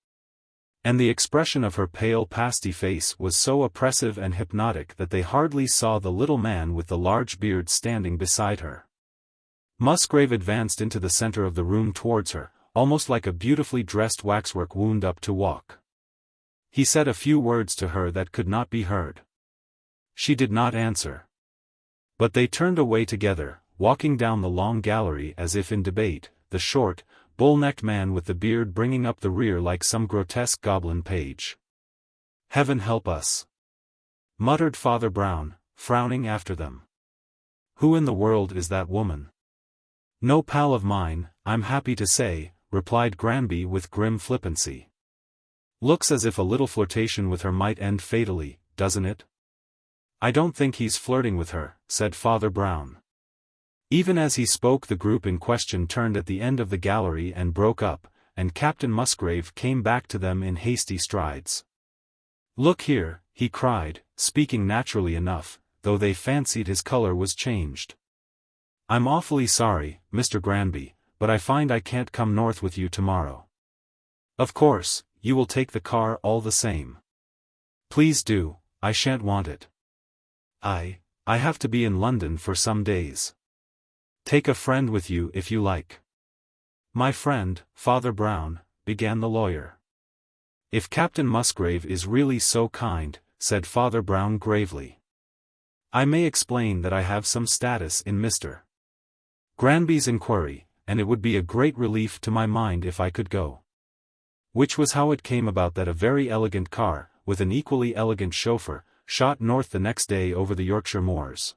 And the expression of her pale pasty face was so oppressive and hypnotic that they hardly saw the little man with the large beard standing beside her. Musgrave advanced into the center of the room towards her, almost like a beautifully dressed waxwork wound up to walk. He said a few words to her that could not be heard. She did not answer. But they turned away together, walking down the long gallery as if in debate, the short, bull-necked man with the beard bringing up the rear like some grotesque goblin page. "Heaven help us!" muttered Father Brown, frowning after them. "Who in the world is that woman?" "No pal of mine, I'm happy to say," replied Granby with grim flippancy. "Looks as if a little flirtation with her might end fatally, doesn't it?" "I don't think he's flirting with her," said Father Brown. Even as he spoke, the group in question turned at the end of the gallery and broke up, and Captain Musgrave came back to them in hasty strides. "Look here," he cried, speaking naturally enough, though they fancied his color was changed. "I'm awfully sorry, Mr. Granby, but I find I can't come north with you tomorrow." "Of course, you will take the car all the same." "Please do, I shan't want it. I have to be in London for some days." "Take a friend with you if you like." "My friend, Father Brown," began the lawyer. "If Captain Musgrave is really so kind," said Father Brown gravely, "I may explain that I have some status in Mr. Granby's inquiry, and it would be a great relief to my mind if I could go." Which was how it came about that a very elegant car, with an equally elegant chauffeur, shot north the next day over the Yorkshire moors.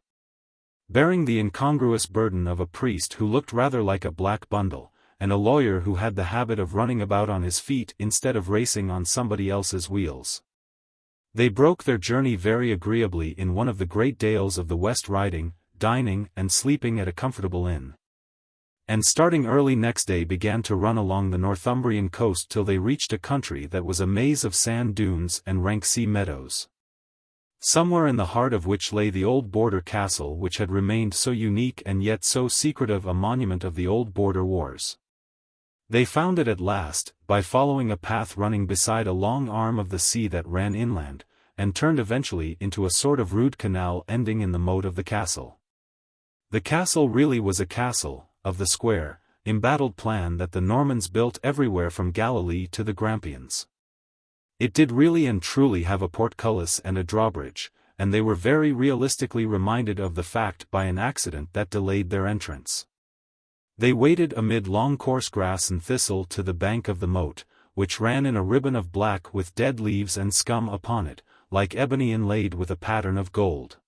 Bearing the incongruous burden of a priest who looked rather like a black bundle, and a lawyer who had the habit of running about on his feet instead of racing on somebody else's wheels. They broke their journey very agreeably in one of the great dales of the West Riding, dining and sleeping at a comfortable inn. And starting early next day began to run along the Northumbrian coast till they reached a country that was a maze of sand dunes and rank sea meadows. Somewhere in the heart of which lay the old border castle which had remained so unique and yet so secretive a monument of the old border wars. They found it at last, by following a path running beside a long arm of the sea that ran inland, and turned eventually into a sort of rude canal ending in the moat of the castle. The castle really was a castle, of the square, embattled plan that the Normans built everywhere from Galilee to the Grampians. It did really and truly have a portcullis and a drawbridge, and they were very realistically reminded of the fact by an accident that delayed their entrance. They waded amid long coarse grass and thistle to the bank of the moat, which ran in a ribbon of black with dead leaves and scum upon it, like ebony inlaid with a pattern of gold.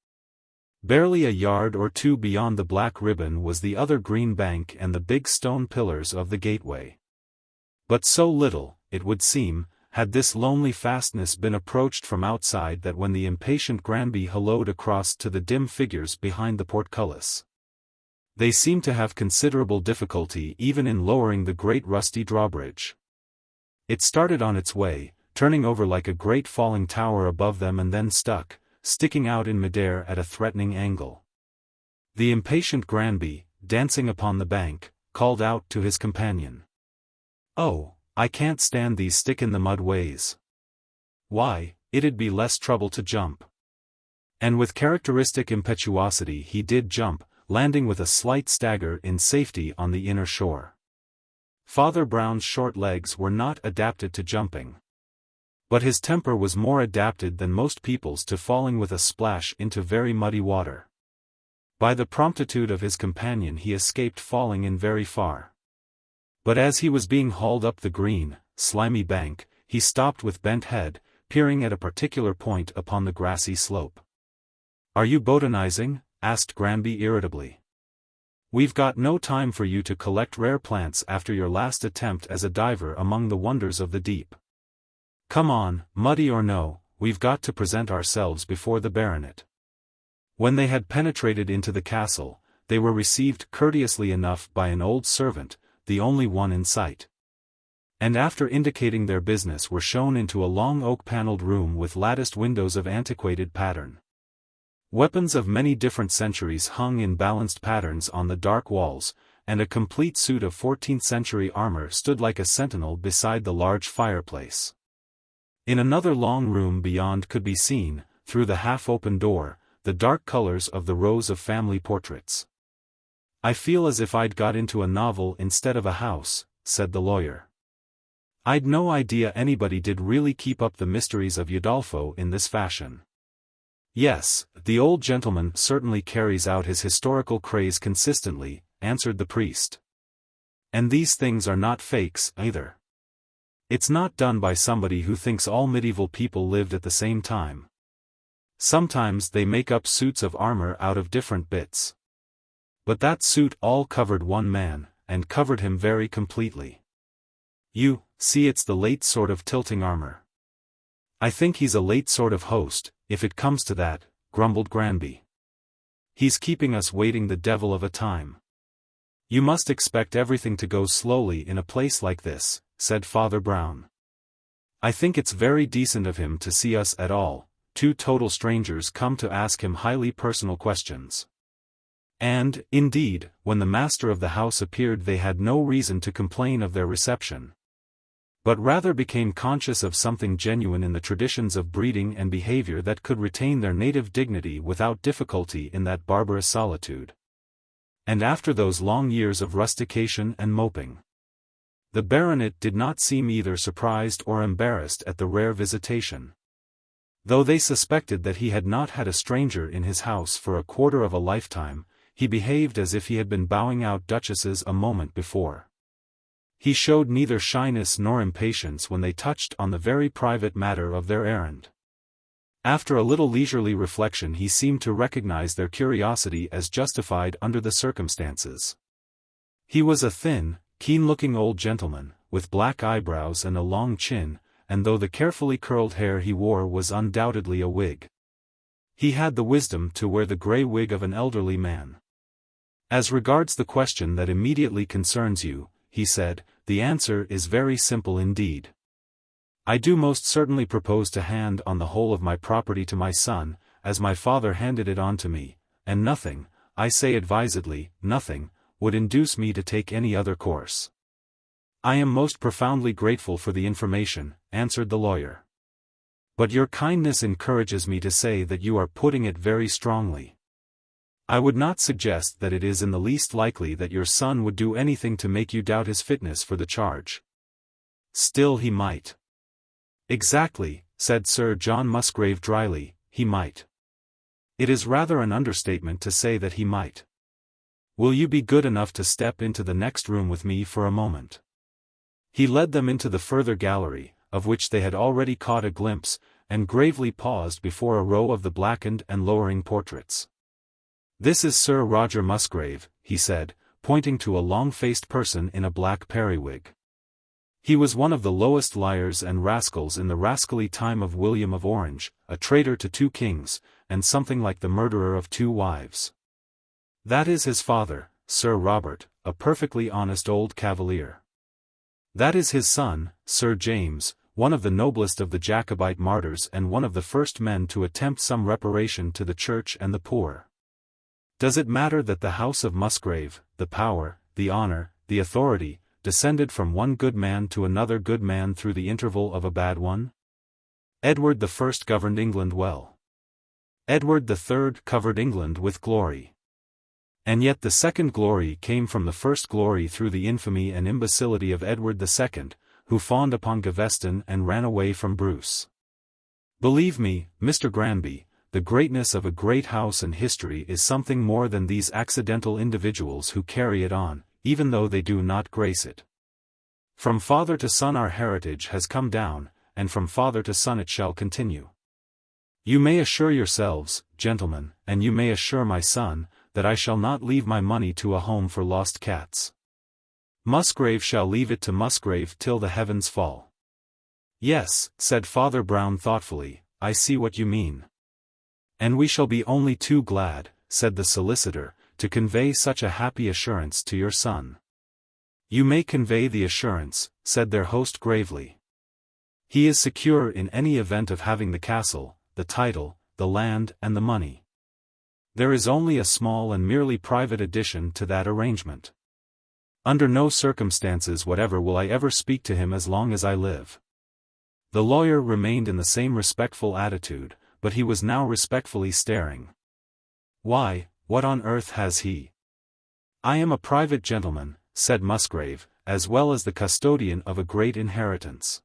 Barely a yard or two beyond the black ribbon was the other green bank and the big stone pillars of the gateway. But so little, it would seem, had this lonely fastness been approached from outside that when the impatient Granby hallooed across to the dim figures behind the portcullis, they seemed to have considerable difficulty even in lowering the great rusty drawbridge. It started on its way, turning over like a great falling tower above them and then stuck, sticking out in midair at a threatening angle. The impatient Granby, dancing upon the bank, called out to his companion, "Oh, I can't stand these stick-in-the-mud ways. Why, it'd be less trouble to jump." And with characteristic impetuosity he did jump, landing with a slight stagger in safety on the inner shore. Father Brown's short legs were not adapted to jumping. But his temper was more adapted than most people's to falling with a splash into very muddy water. By the promptitude of his companion he escaped falling in very far. But as he was being hauled up the green, slimy bank, he stopped with bent head, peering at a particular point upon the grassy slope. "Are you botanizing?" asked Granby irritably. "We've got no time for you to collect rare plants after your last attempt as a diver among the wonders of the deep. Come on, muddy or no, we've got to present ourselves before the baronet." When they had penetrated into the castle, they were received courteously enough by an old servant, the only one in sight. And after indicating their business were shown into a long oak-paneled room with latticed windows of antiquated pattern. Weapons of many different centuries hung in balanced patterns on the dark walls, and a complete suit of 14th-century armor stood like a sentinel beside the large fireplace. In another long room beyond could be seen, through the half-open door, the dark colors of the rows of family portraits. "I feel as if I'd got into a novel instead of a house," said the lawyer. "I'd no idea anybody did really keep up the mysteries of Udolpho in this fashion." "Yes, the old gentleman certainly carries out his historical craze consistently," answered the priest. "And these things are not fakes, either. It's not done by somebody who thinks all medieval people lived at the same time. Sometimes they make up suits of armor out of different bits. But that suit all covered one man, and covered him very completely. You see, it's the late sort of tilting armor." "I think he's a late sort of host, if it comes to that," grumbled Granby. He's keeping us waiting the devil of a time." "You must expect everything to go slowly in a place like this," said Father Brown. "I think it's very decent of him to see us at all, two total strangers come to ask him highly personal questions." And, indeed, when the master of the house appeared they had no reason to complain of their reception, but rather became conscious of something genuine in the traditions of breeding and behavior that could retain their native dignity without difficulty in that barbarous solitude. And after those long years of rustication and moping, the baronet did not seem either surprised or embarrassed at the rare visitation. Though they suspected that he had not had a stranger in his house for a quarter of a lifetime, he behaved as if he had been bowing out duchesses a moment before. He showed neither shyness nor impatience when they touched on the very private matter of their errand. After a little leisurely reflection he seemed to recognize their curiosity as justified under the circumstances. He was a thin, keen-looking old gentleman, with black eyebrows and a long chin, and though the carefully curled hair he wore was undoubtedly a wig, he had the wisdom to wear the grey wig of an elderly man. "As regards the question that immediately concerns you," he said, "the answer is very simple indeed. I do most certainly propose to hand on the whole of my property to my son, as my father handed it on to me, and nothing, I say advisedly, nothing, would induce me to take any other course." "I am most profoundly grateful for the information," answered the lawyer. "But your kindness encourages me to say that you are putting it very strongly. I would not suggest that it is in the least likely that your son would do anything to make you doubt his fitness for the charge. Still he might." "Exactly," said Sir John Musgrave dryly, "he might. It is rather an understatement to say that he might. Will you be good enough to step into the next room with me for a moment?" He led them into the further gallery, of which they had already caught a glimpse, and gravely paused before a row of the blackened and lowering portraits. "This is Sir Roger Musgrave," he said, pointing to a long-faced person in a black periwig. "He was one of the lowest liars and rascals in the rascally time of William of Orange, a traitor to 2 kings, and something like the murderer of 2 wives. That is his father, Sir Robert, a perfectly honest old cavalier. That is his son, Sir James, one of the noblest of the Jacobite martyrs and one of the first men to attempt some reparation to the church and the poor. Does it matter that the house of Musgrave, the power, the honor, the authority, descended from one good man to another good man through the interval of a bad one? Edward I governed England well. Edward III covered England with glory. And yet the second glory came from the first glory through the infamy and imbecility of Edward II, who fawned upon Gaveston and ran away from Bruce. Believe me, Mr. Granby, the greatness of a great house and history is something more than these accidental individuals who carry it on, even though they do not grace it. From father to son our heritage has come down, and from father to son it shall continue. You may assure yourselves, gentlemen, and you may assure my son, that I shall not leave my money to a home for lost cats. Musgrave shall leave it to Musgrave till the heavens fall." "Yes," said Father Brown thoughtfully, "I see what you mean. And we shall be only too glad," said the solicitor, "to convey such a happy assurance to your son." "You may convey the assurance," said their host gravely. "He is secure in any event of having the castle, the title, the land and the money. There is only a small and merely private addition to that arrangement. Under no circumstances whatever will I ever speak to him as long as I live." The lawyer remained in the same respectful attitude, but he was now respectfully staring. "Why, what on earth has he?" "I am a private gentleman," said Musgrave, "as well as the custodian of a great inheritance.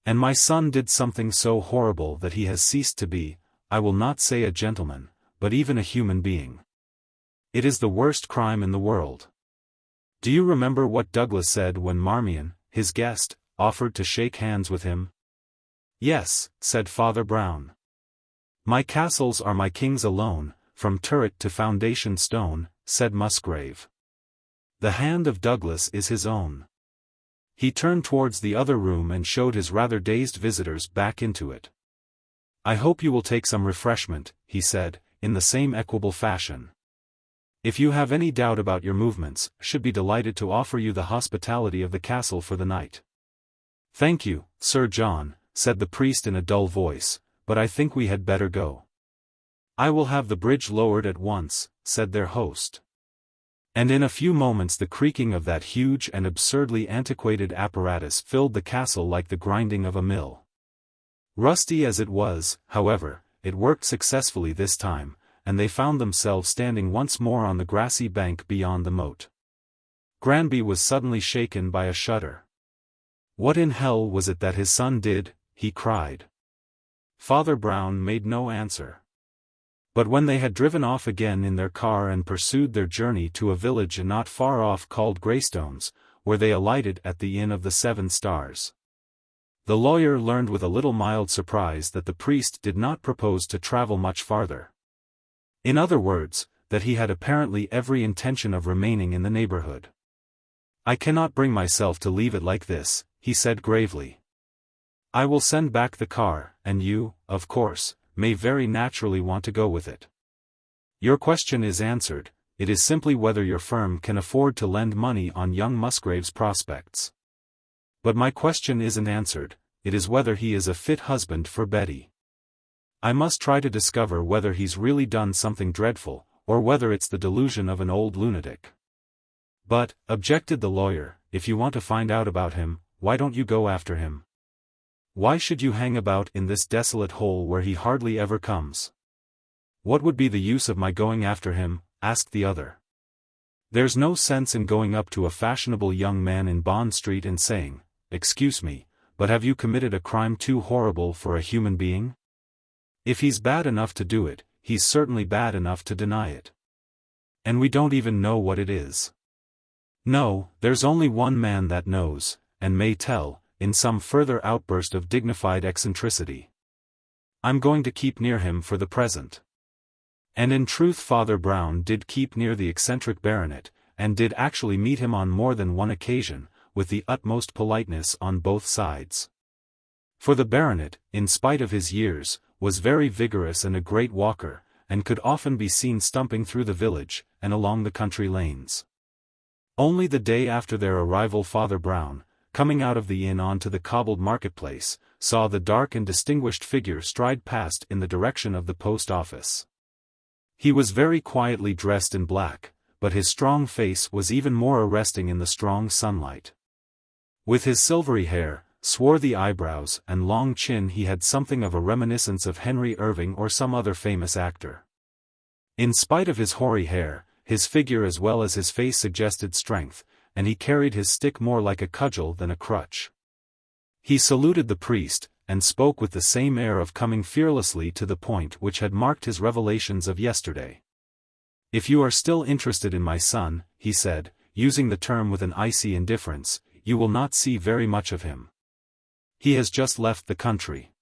And my son did something so horrible that he has ceased to be, I will not say a gentleman, but even a human being. It is the worst crime in the world. Do you remember what Douglas said when Marmion, his guest, offered to shake hands with him?" "Yes," said Father Brown. "My castles are my king's alone, from turret to foundation stone," said Musgrave. "The hand of Douglas is his own." He turned towards the other room and showed his rather dazed visitors back into it. "I hope you will take some refreshment," he said, in the same equable fashion. If you have any doubt about your movements, should be delighted to offer you the hospitality of the castle for the night. Thank you, Sir John, said the priest in a dull voice, but I think we had better go. I will have the bridge lowered at once, said their host. And in a few moments the creaking of that huge and absurdly antiquated apparatus filled the castle like the grinding of a mill. Rusty as it was, however, it worked successfully this time, and they found themselves standing once more on the grassy bank beyond the moat. Granby was suddenly shaken by a shudder. What in hell was it that his son did? He cried. Father Brown made no answer. But when they had driven off again in their car and pursued their journey to a village not far off called Greystones, where they alighted at the Inn of the Seven Stars, the lawyer learned with a little mild surprise that the priest did not propose to travel much farther. In other words, that he had apparently every intention of remaining in the neighborhood. I cannot bring myself to leave it like this, he said gravely. I will send back the car, and you, of course, may very naturally want to go with it. Your question is answered, it is simply whether your firm can afford to lend money on young Musgrave's prospects. But my question isn't answered, it is whether he is a fit husband for Betty. I must try to discover whether he's really done something dreadful, or whether it's the delusion of an old lunatic. But, objected the lawyer, if you want to find out about him, why don't you go after him? Why should you hang about in this desolate hole where he hardly ever comes? What would be the use of my going after him? Asked the other. There's no sense in going up to a fashionable young man in Bond Street and saying, "Excuse me, but have you committed a crime too horrible for a human being?" If he's bad enough to do it, he's certainly bad enough to deny it. And we don't even know what it is. No, there's only one man that knows, and may tell, in some further outburst of dignified eccentricity. I'm going to keep near him for the present. And in truth Father Brown did keep near the eccentric baronet, and did actually meet him on more than one occasion, with the utmost politeness on both sides. For the baronet, in spite of his years, was very vigorous and a great walker, and could often be seen stumping through the village, and along the country lanes. Only the day after their arrival Father Brown, coming out of the inn onto the cobbled marketplace, saw the dark and distinguished figure stride past in the direction of the post office. He was very quietly dressed in black, but his strong face was even more arresting in the strong sunlight. With his silvery hair, swarthy eyebrows and long chin he had something of a reminiscence of Henry Irving or some other famous actor. In spite of his hoary hair, his figure as well as his face suggested strength, and he carried his stick more like a cudgel than a crutch. He saluted the priest, and spoke with the same air of coming fearlessly to the point which had marked his revelations of yesterday. If you are still interested in my son, he said, using the term with an icy indifference, you will not see very much of him. He has just left the country.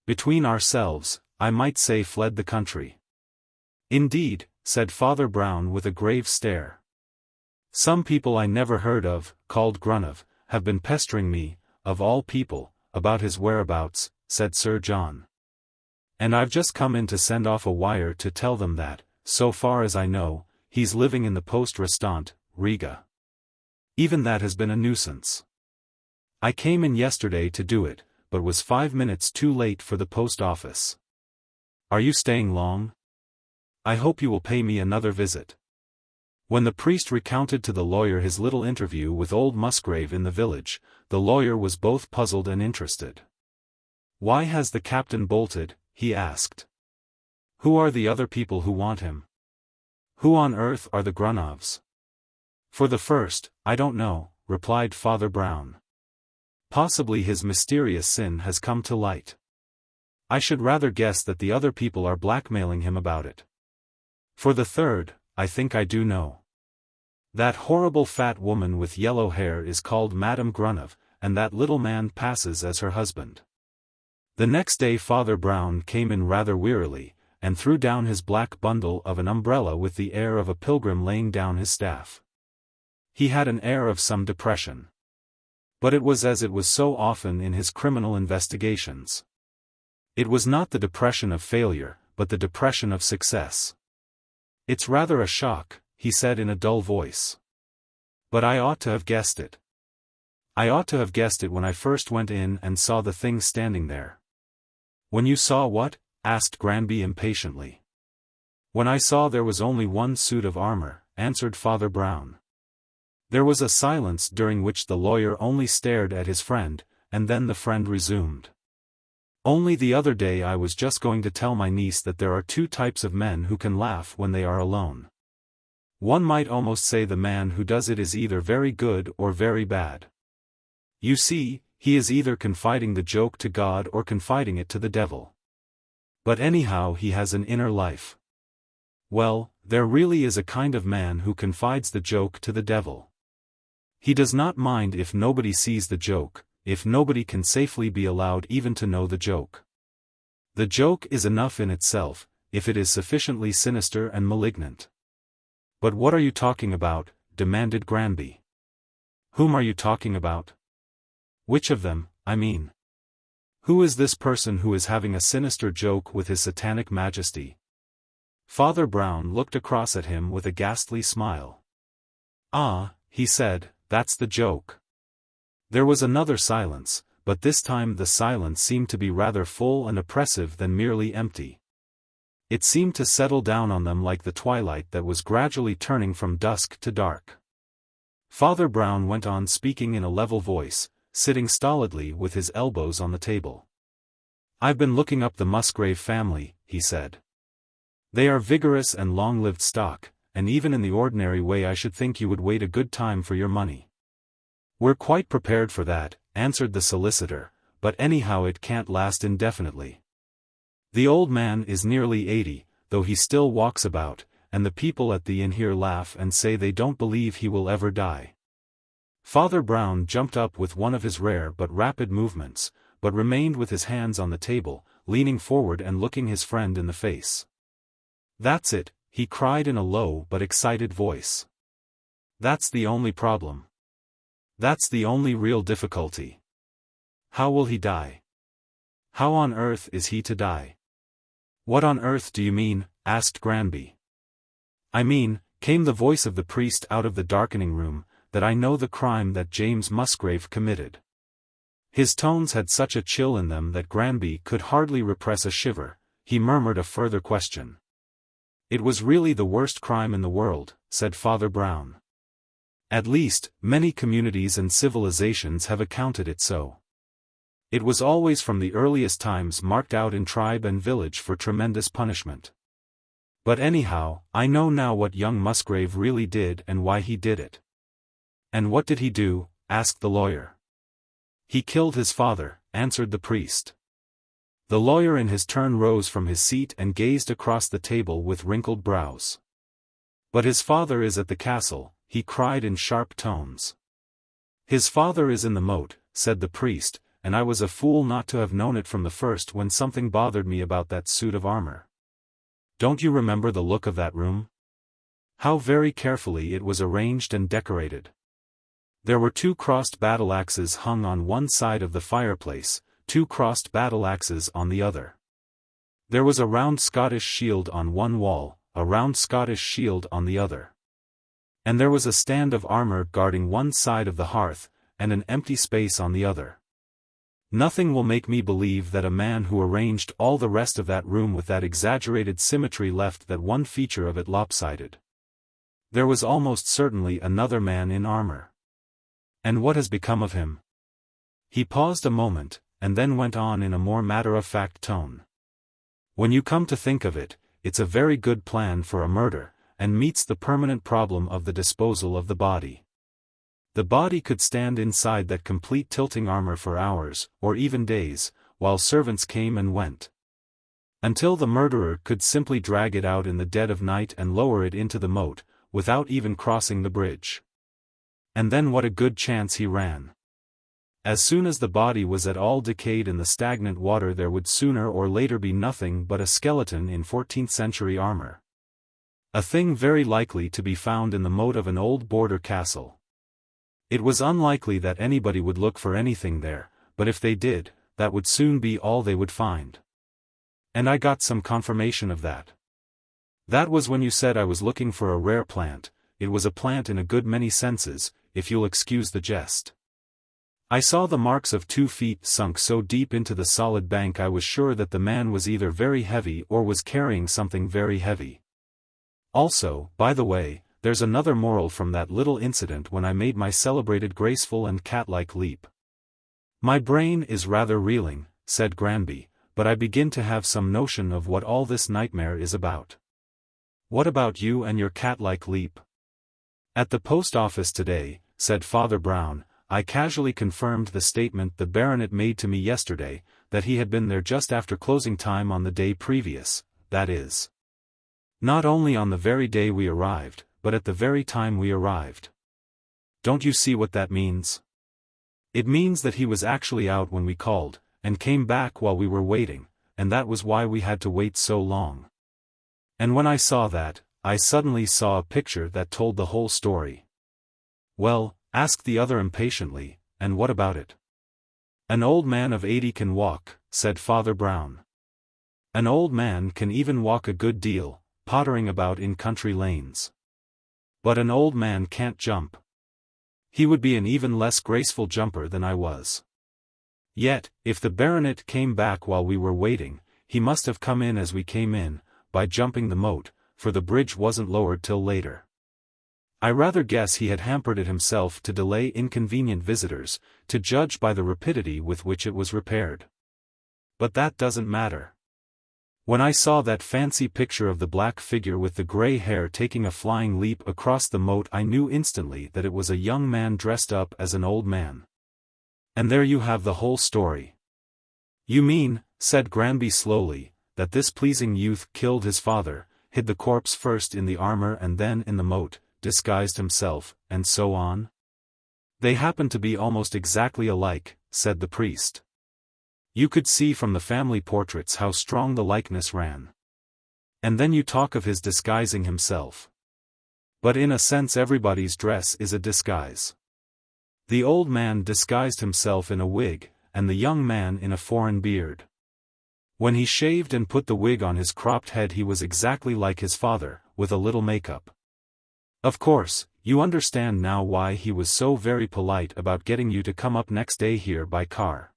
Between ourselves, I might say fled the country. Indeed, said Father Brown with a grave stare. Some people I never heard of, called Grunov, have been pestering me, of all people, about his whereabouts, said Sir John. And I've just come in to send off a wire to tell them that, so far as I know, he's living in the poste restante, Riga. Even that has been a nuisance. I came in yesterday to do it, but was 5 minutes too late for the post office. Are you staying long? I hope you will pay me another visit. When the priest recounted to the lawyer his little interview with old Musgrave in the village, the lawyer was both puzzled and interested. Why has the captain bolted? He asked. Who are the other people who want him? Who on earth are the Grunovs? For the first, I don't know, replied Father Brown. Possibly his mysterious sin has come to light. I should rather guess that the other people are blackmailing him about it. For the third, I think I do know. That horrible fat woman with yellow hair is called Madame Grunov, and that little man passes as her husband. The next day Father Brown came in rather wearily, and threw down his black bundle of an umbrella with the air of a pilgrim laying down his staff. He had an air of some depression. But it was as it was so often in his criminal investigations. It was not the depression of failure, but the depression of success. "It's rather a shock," he said in a dull voice. "But I ought to have guessed it. I ought to have guessed it when I first went in and saw the thing standing there." "When you saw what?" asked Granby impatiently. "When I saw there was only one suit of armor," answered Father Brown. There was a silence during which the lawyer only stared at his friend, and then the friend resumed. "Only the other day I was just going to tell my niece that there are two types of men who can laugh when they are alone. One might almost say the man who does it is either very good or very bad. You see, he is either confiding the joke to God or confiding it to the devil. But anyhow he has an inner life. Well, there really is a kind of man who confides the joke to the devil. He does not mind if nobody sees the joke, if nobody can safely be allowed even to know the joke. The joke is enough in itself, if it is sufficiently sinister and malignant." "But what are you talking about?" demanded Granby. "Whom are you talking about? Which of them, I mean? Who is this person who is having a sinister joke with his satanic majesty?" Father Brown looked across at him with a ghastly smile. "Ah," he said, "that's the joke." There was another silence, but this time the silence seemed to be rather full and oppressive than merely empty. It seemed to settle down on them like the twilight that was gradually turning from dusk to dark. Father Brown went on speaking in a level voice, sitting stolidly with his elbows on the table. "I've been looking up the Musgrave family," he said. "They are vigorous and long-lived stock, and even in the ordinary way I should think you would wait a good time for your money." "We're quite prepared for that," answered the solicitor, "but anyhow it can't last indefinitely. The old man is nearly 80, though he still walks about, and the people at the inn here laugh and say they don't believe he will ever die." Father Brown jumped up with one of his rare but rapid movements, but remained with his hands on the table, leaning forward and looking his friend in the face. "That's it," he cried in a low but excited voice. "That's the only problem. That's the only real difficulty. How will he die? How on earth is he to die?" "What on earth do you mean?" asked Granby. "I mean," came the voice of the priest out of the darkening room, "that I know the crime that James Musgrave committed." His tones had such a chill in them that Granby could hardly repress a shiver. He murmured a further question. "It was really the worst crime in the world," said Father Brown. "At least, many communities and civilizations have accounted it so. It was always from the earliest times marked out in tribe and village for tremendous punishment. But anyhow, I know now what young Musgrave really did and why he did it." "And what did he do?" asked the lawyer. "He killed his father," answered the priest. The lawyer in his turn rose from his seat and gazed across the table with wrinkled brows. "But his father is at the castle," he cried in sharp tones. "His father is in the moat," said the priest, "and I was a fool not to have known it from the first when something bothered me about that suit of armor. Don't you remember the look of that room? How very carefully it was arranged and decorated. There were 2 crossed battle-axes hung on one side of the fireplace, 2 crossed battle-axes on the other. There was a round Scottish shield on one wall, a round Scottish shield on the other. And there was a stand of armor guarding one side of the hearth, and an empty space on the other. Nothing will make me believe that a man who arranged all the rest of that room with that exaggerated symmetry left that one feature of it lopsided. There was almost certainly another man in armor. And what has become of him?" He paused a moment, and then went on in a more matter-of-fact tone. "When you come to think of it, it's a very good plan for a murder, and meets the permanent problem of the disposal of the body. The body could stand inside that complete tilting armor for hours, or even days, while servants came and went. Until the murderer could simply drag it out in the dead of night and lower it into the moat, without even crossing the bridge. And then what a good chance he ran. As soon as the body was at all decayed in the stagnant water there would sooner or later be nothing but a skeleton in 14th-century armor. A thing very likely to be found in the moat of an old border castle. It was unlikely that anybody would look for anything there, but if they did, that would soon be all they would find. And I got some confirmation of that. That was when you said I was looking for a rare plant. It was a plant in a good many senses, if you'll excuse the jest. I saw the marks of 2 feet sunk so deep into the solid bank I was sure that the man was either very heavy or was carrying something very heavy. Also, by the way, there's another moral from that little incident when I made my celebrated graceful and cat-like leap. My brain is rather reeling, said Granby, but I begin to have some notion of what all this nightmare is about. What about you and your cat-like leap? At the post office today, said Father Brown, I casually confirmed the statement the baronet made to me yesterday, that he had been there just after closing time on the day previous, that is, not only on the very day we arrived, but at the very time we arrived. Don't you see what that means? It means that he was actually out when we called, and came back while we were waiting, and that was why we had to wait so long. And when I saw that, I suddenly saw a picture that told the whole story. Well, asked the other impatiently, and what about it? An old man of 80 can walk, said Father Brown. An old man can even walk a good deal, pottering about in country lanes. But an old man can't jump. He would be an even less graceful jumper than I was. Yet, if the baronet came back while we were waiting, he must have come in as we came in, by jumping the moat, for the bridge wasn't lowered till later. I rather guess he had hampered it himself to delay inconvenient visitors, to judge by the rapidity with which it was repaired. But that doesn't matter. When I saw that fancy picture of the black figure with the grey hair taking a flying leap across the moat, I knew instantly that it was a young man dressed up as an old man. And there you have the whole story. You mean, said Granby slowly, that this pleasing youth killed his father, hid the corpse first in the armor and then in the moat, disguised himself, and so on? They happen to be almost exactly alike, said the priest. You could see from the family portraits how strong the likeness ran. And then you talk of his disguising himself. But in a sense everybody's dress is a disguise. The old man disguised himself in a wig, and the young man in a foreign beard. When he shaved and put the wig on his cropped head he was exactly like his father, with a little makeup. Of course, you understand now why he was so very polite about getting you to come up next day here by car.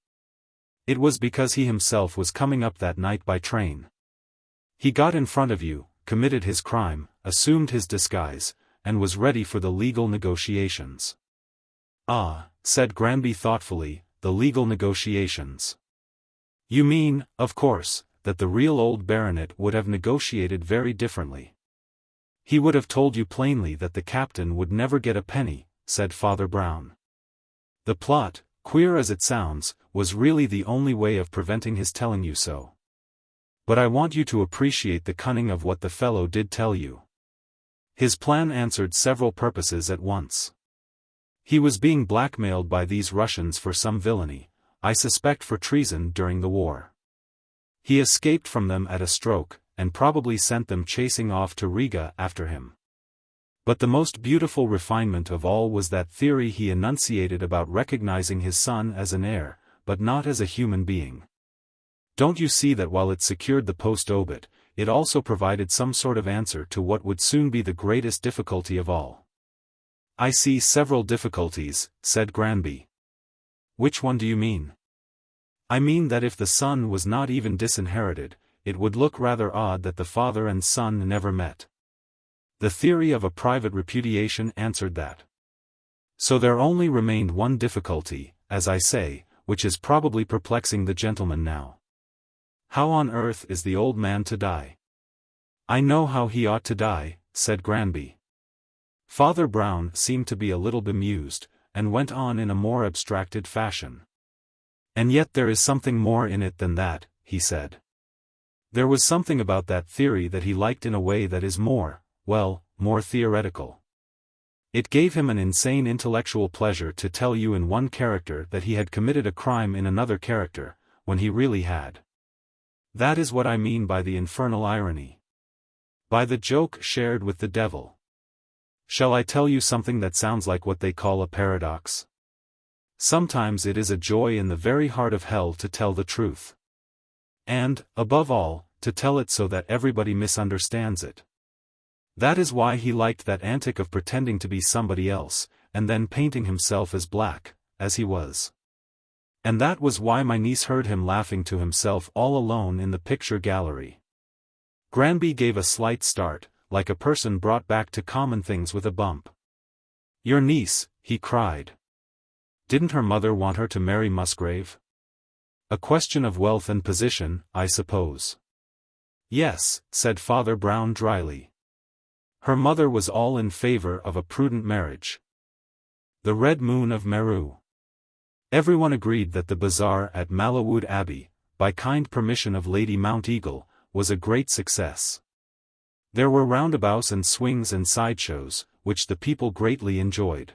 It was because he himself was coming up that night by train. He got in front of you, committed his crime, assumed his disguise, and was ready for the legal negotiations. Ah, said Granby thoughtfully, the legal negotiations. You mean, of course, that the real old baronet would have negotiated very differently. He would have told you plainly that the captain would never get a penny, said Father Brown. The plot, queer as it sounds, was really the only way of preventing his telling you so. But I want you to appreciate the cunning of what the fellow did tell you. His plan answered several purposes at once. He was being blackmailed by these Russians for some villainy, I suspect for treason during the war. He escaped from them at a stroke, and probably sent them chasing off to Riga after him. But the most beautiful refinement of all was that theory he enunciated about recognizing his son as an heir, but not as a human being. Don't you see that while it secured the post-obit, it also provided some sort of answer to what would soon be the greatest difficulty of all? I see several difficulties, said Granby. Which one do you mean? I mean that if the son was not even disinherited, it would look rather odd that the father and son never met. The theory of a private repudiation answered that. So there only remained one difficulty, as I say, which is probably perplexing the gentleman now. How on earth is the old man to die? I know how he ought to die, said Granby. Father Brown seemed to be a little bemused, and went on in a more abstracted fashion. And yet there is something more in it than that, he said. There was something about that theory that he liked in a way that is more theoretical. It gave him an insane intellectual pleasure to tell you in one character that he had committed a crime in another character, when he really had. That is what I mean by the infernal irony. By the joke shared with the devil. Shall I tell you something that sounds like what they call a paradox? Sometimes it is a joy in the very heart of hell to tell the truth. And, above all, to tell it so that everybody misunderstands it. That is why he liked that antic of pretending to be somebody else, and then painting himself as black, as he was. And that was why my niece heard him laughing to himself all alone in the picture gallery. Granby gave a slight start, like a person brought back to common things with a bump. "Your niece," he cried. "Didn't her mother want her to marry Musgrave? A question of wealth and position, I suppose." "Yes," said Father Brown dryly. "Her mother was all in favor of a prudent marriage." The Red Moon of Meru. Everyone agreed that the bazaar at Mallowood Abbey, by kind permission of Lady Mounteagle, was a great success. There were roundabouts and swings and sideshows, which the people greatly enjoyed.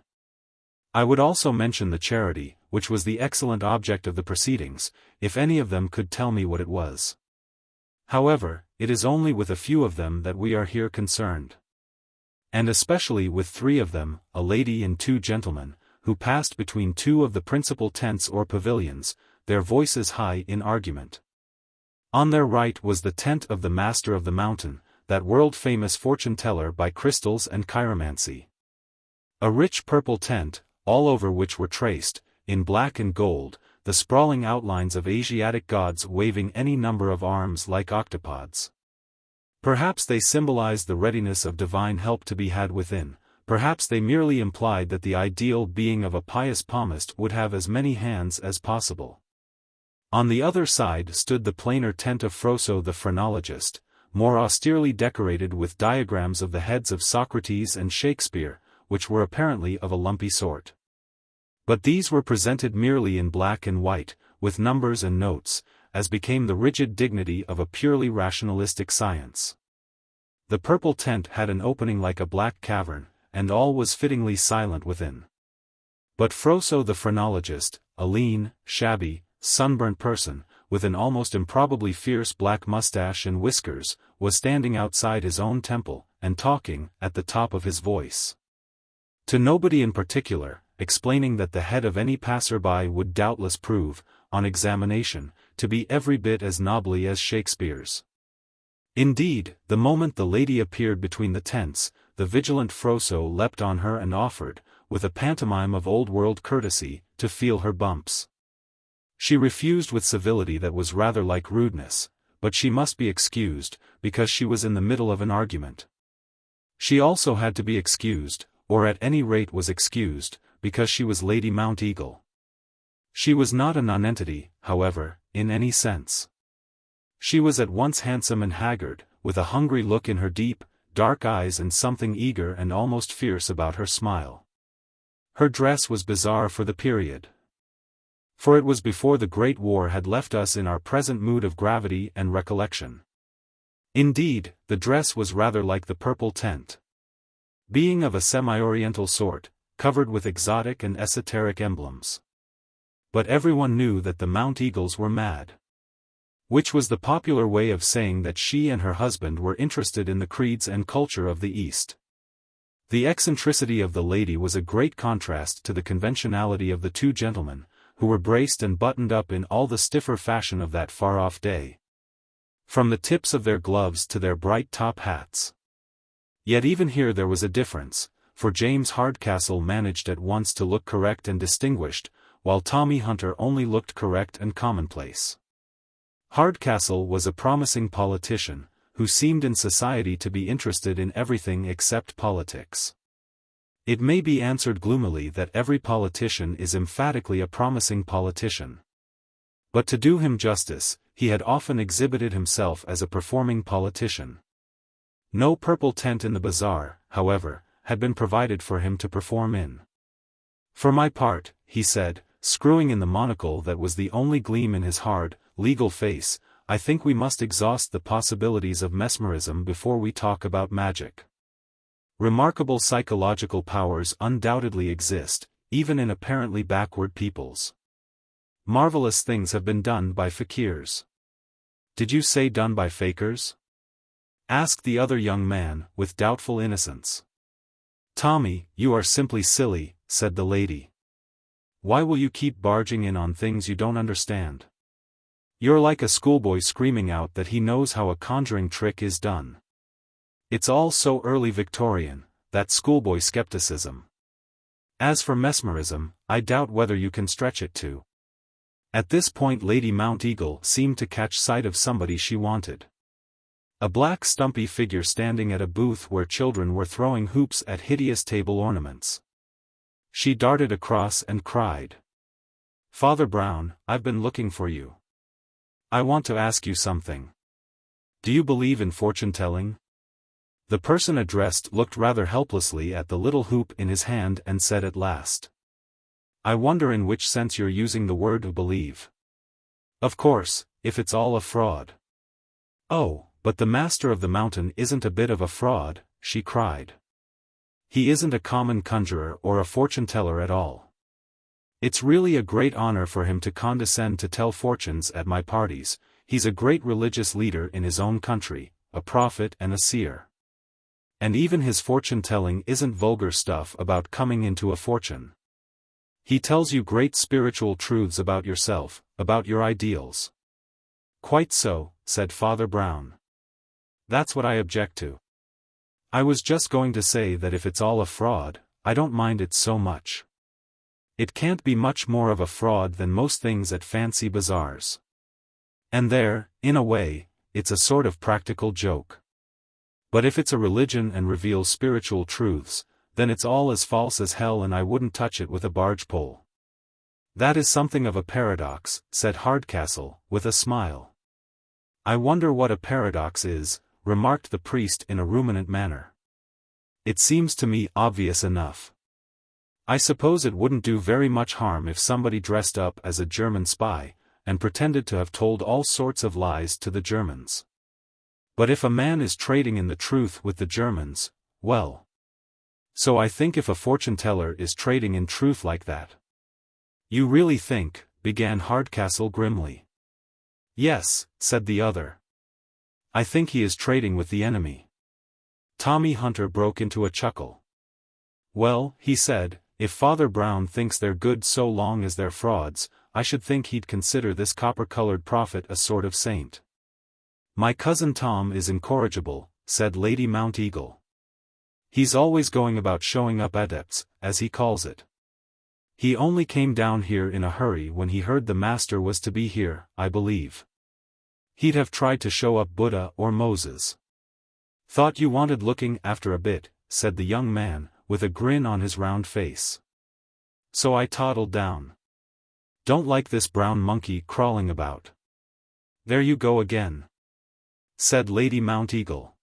I would also mention the charity, which was the excellent object of the proceedings, if any of them could tell me what it was. However, it is only with a few of them that we are here concerned. And especially with 3 of them, a lady and 2 gentlemen, who passed between 2 of the principal tents or pavilions, their voices high in argument. On their right was the tent of the Master of the Mountain, that world-famous fortune-teller by crystals and chiromancy. A rich purple tent, all over which were traced, in black and gold, the sprawling outlines of Asiatic gods waving any number of arms like octopods. Perhaps they symbolized the readiness of divine help to be had within, perhaps they merely implied that the ideal being of a pious palmist would have as many hands as possible. On the other side stood the plainer tent of Froso the phrenologist, more austerely decorated with diagrams of the heads of Socrates and Shakespeare, which were apparently of a lumpy sort. But these were presented merely in black and white, with numbers and notes, as became the rigid dignity of a purely rationalistic science. The purple tent had an opening like a black cavern, and all was fittingly silent within. But Froso the phrenologist, a lean, shabby, sunburnt person, with an almost improbably fierce black mustache and whiskers, was standing outside his own temple, and talking, at the top of his voice, to nobody in particular, explaining that the head of any passer-by would doubtless prove, on examination, to be every bit as knobbly as Shakespeare's. Indeed, the moment the lady appeared between the tents, the vigilant Froso leapt on her and offered, with a pantomime of old-world courtesy, to feel her bumps. She refused with civility that was rather like rudeness, but she must be excused, because she was in the middle of an argument. She also had to be excused, or at any rate was excused, because she was Lady Mounteagle. She was not a nonentity, however, in any sense. She was at once handsome and haggard, with a hungry look in her deep, dark eyes and something eager and almost fierce about her smile. Her dress was bizarre for the period. For it was before the Great War had left us in our present mood of gravity and recollection. Indeed, the dress was rather like the purple tent. Being of a semi-oriental sort, covered with exotic and esoteric emblems. But everyone knew that the Mounteagles were mad. Which was the popular way of saying that she and her husband were interested in the creeds and culture of the East. The eccentricity of the lady was a great contrast to the conventionality of the 2 gentlemen, who were braced and buttoned up in all the stiffer fashion of that far-off day. From the tips of their gloves to their bright top hats. Yet even here there was a difference, for James Hardcastle managed at once to look correct and distinguished, while Tommy Hunter only looked correct and commonplace. Hardcastle was a promising politician, who seemed in society to be interested in everything except politics. It may be answered gloomily that every politician is emphatically a promising politician. But to do him justice, he had often exhibited himself as a performing politician. No purple tent in the bazaar, however, had been provided for him to perform in. "For my part," he said, screwing in the monocle that was the only gleam in his hard, legal face, "I think we must exhaust the possibilities of mesmerism before we talk about magic. Remarkable psychological powers undoubtedly exist, even in apparently backward peoples. Marvelous things have been done by fakirs." "Did you say done by fakers?" asked the other young man, with doubtful innocence. "Tommy, you are simply silly," said the lady. "Why will you keep barging in on things you don't understand? You're like a schoolboy screaming out that he knows how a conjuring trick is done. It's all so early Victorian, that schoolboy skepticism. As for mesmerism, I doubt whether you can stretch it to. At this point Lady Mounteagle seemed to catch sight of somebody she wanted. A black stumpy figure standing at a booth where children were throwing hoops at hideous table ornaments. She darted across and cried. "Father Brown, I've been looking for you. I want to ask you something. Do you believe in fortune-telling?" The person addressed looked rather helplessly at the little hoop in his hand and said at last. "I wonder in which sense you're using the word believe. Of course, if it's all a fraud." "Oh, but the Master of the Mountain isn't a bit of a fraud," she cried. "He isn't a common conjurer or a fortune-teller at all. It's really a great honor for him to condescend to tell fortunes at my parties. He's a great religious leader in his own country, a prophet and a seer. And even his fortune-telling isn't vulgar stuff about coming into a fortune. He tells you great spiritual truths about yourself, about your ideals." "Quite so," said Father Brown. "That's what I object to. I was just going to say that if it's all a fraud, I don't mind it so much. It can't be much more of a fraud than most things at fancy bazaars. And there, in a way, it's a sort of practical joke. But if it's a religion and reveals spiritual truths, then it's all as false as hell and I wouldn't touch it with a barge pole." "That is something of a paradox," said Hardcastle, with a smile. "I wonder what a paradox is," remarked the priest in a ruminant manner. "It seems to me obvious enough. I suppose it wouldn't do very much harm if somebody dressed up as a German spy, and pretended to have told all sorts of lies to the Germans. But if a man is trading in the truth with the Germans, well. So I think if a fortune-teller is trading in truth like that." "You really think," began Hardcastle grimly. "Yes," said the other. "I think he is trading with the enemy." Tommy Hunter broke into a chuckle. "Well," he said, "if Father Brown thinks they're good so long as they're frauds, I should think he'd consider this copper-colored prophet a sort of saint." "My cousin Tom is incorrigible," said Lady Mounteagle. "He's always going about showing up adepts, as he calls it. He only came down here in a hurry when he heard the Master was to be here, I believe. He'd have tried to show up Buddha or Moses." "Thought you wanted looking after a bit," said the young man, with a grin on his round face. "So I toddled down. Don't like this brown monkey crawling about." "There you go again," said Lady Mounteagle.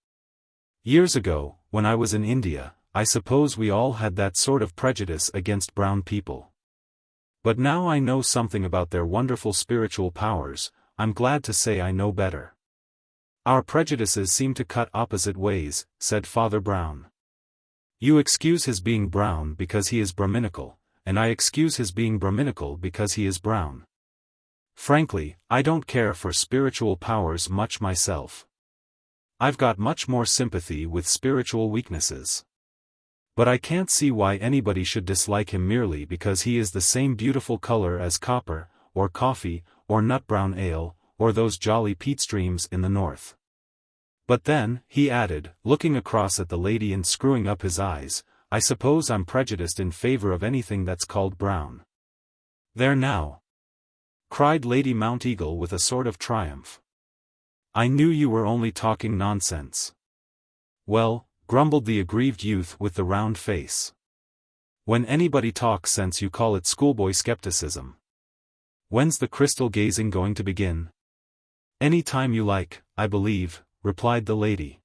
"Years ago, when I was in India, I suppose we all had that sort of prejudice against brown people. But now I know something about their wonderful spiritual powers, I'm glad to say I know better." "Our prejudices seem to cut opposite ways," said Father Brown. "You excuse his being brown because he is Brahminical, and I excuse his being Brahminical because he is brown. Frankly, I don't care for spiritual powers much myself. I've got much more sympathy with spiritual weaknesses. But I can't see why anybody should dislike him merely because he is the same beautiful color as copper, or coffee, or nut-brown ale, or those jolly peat streams in the north. But then," he added, looking across at the lady and screwing up his eyes, "I suppose I'm prejudiced in favor of anything that's called brown." "There now!" cried Lady Mounteagle with a sort of triumph. "I knew you were only talking nonsense." "Well," grumbled the aggrieved youth with the round face. "When anybody talks sense you call it schoolboy skepticism. When's the crystal gazing going to begin?" "Any time you like, I believe," replied the lady.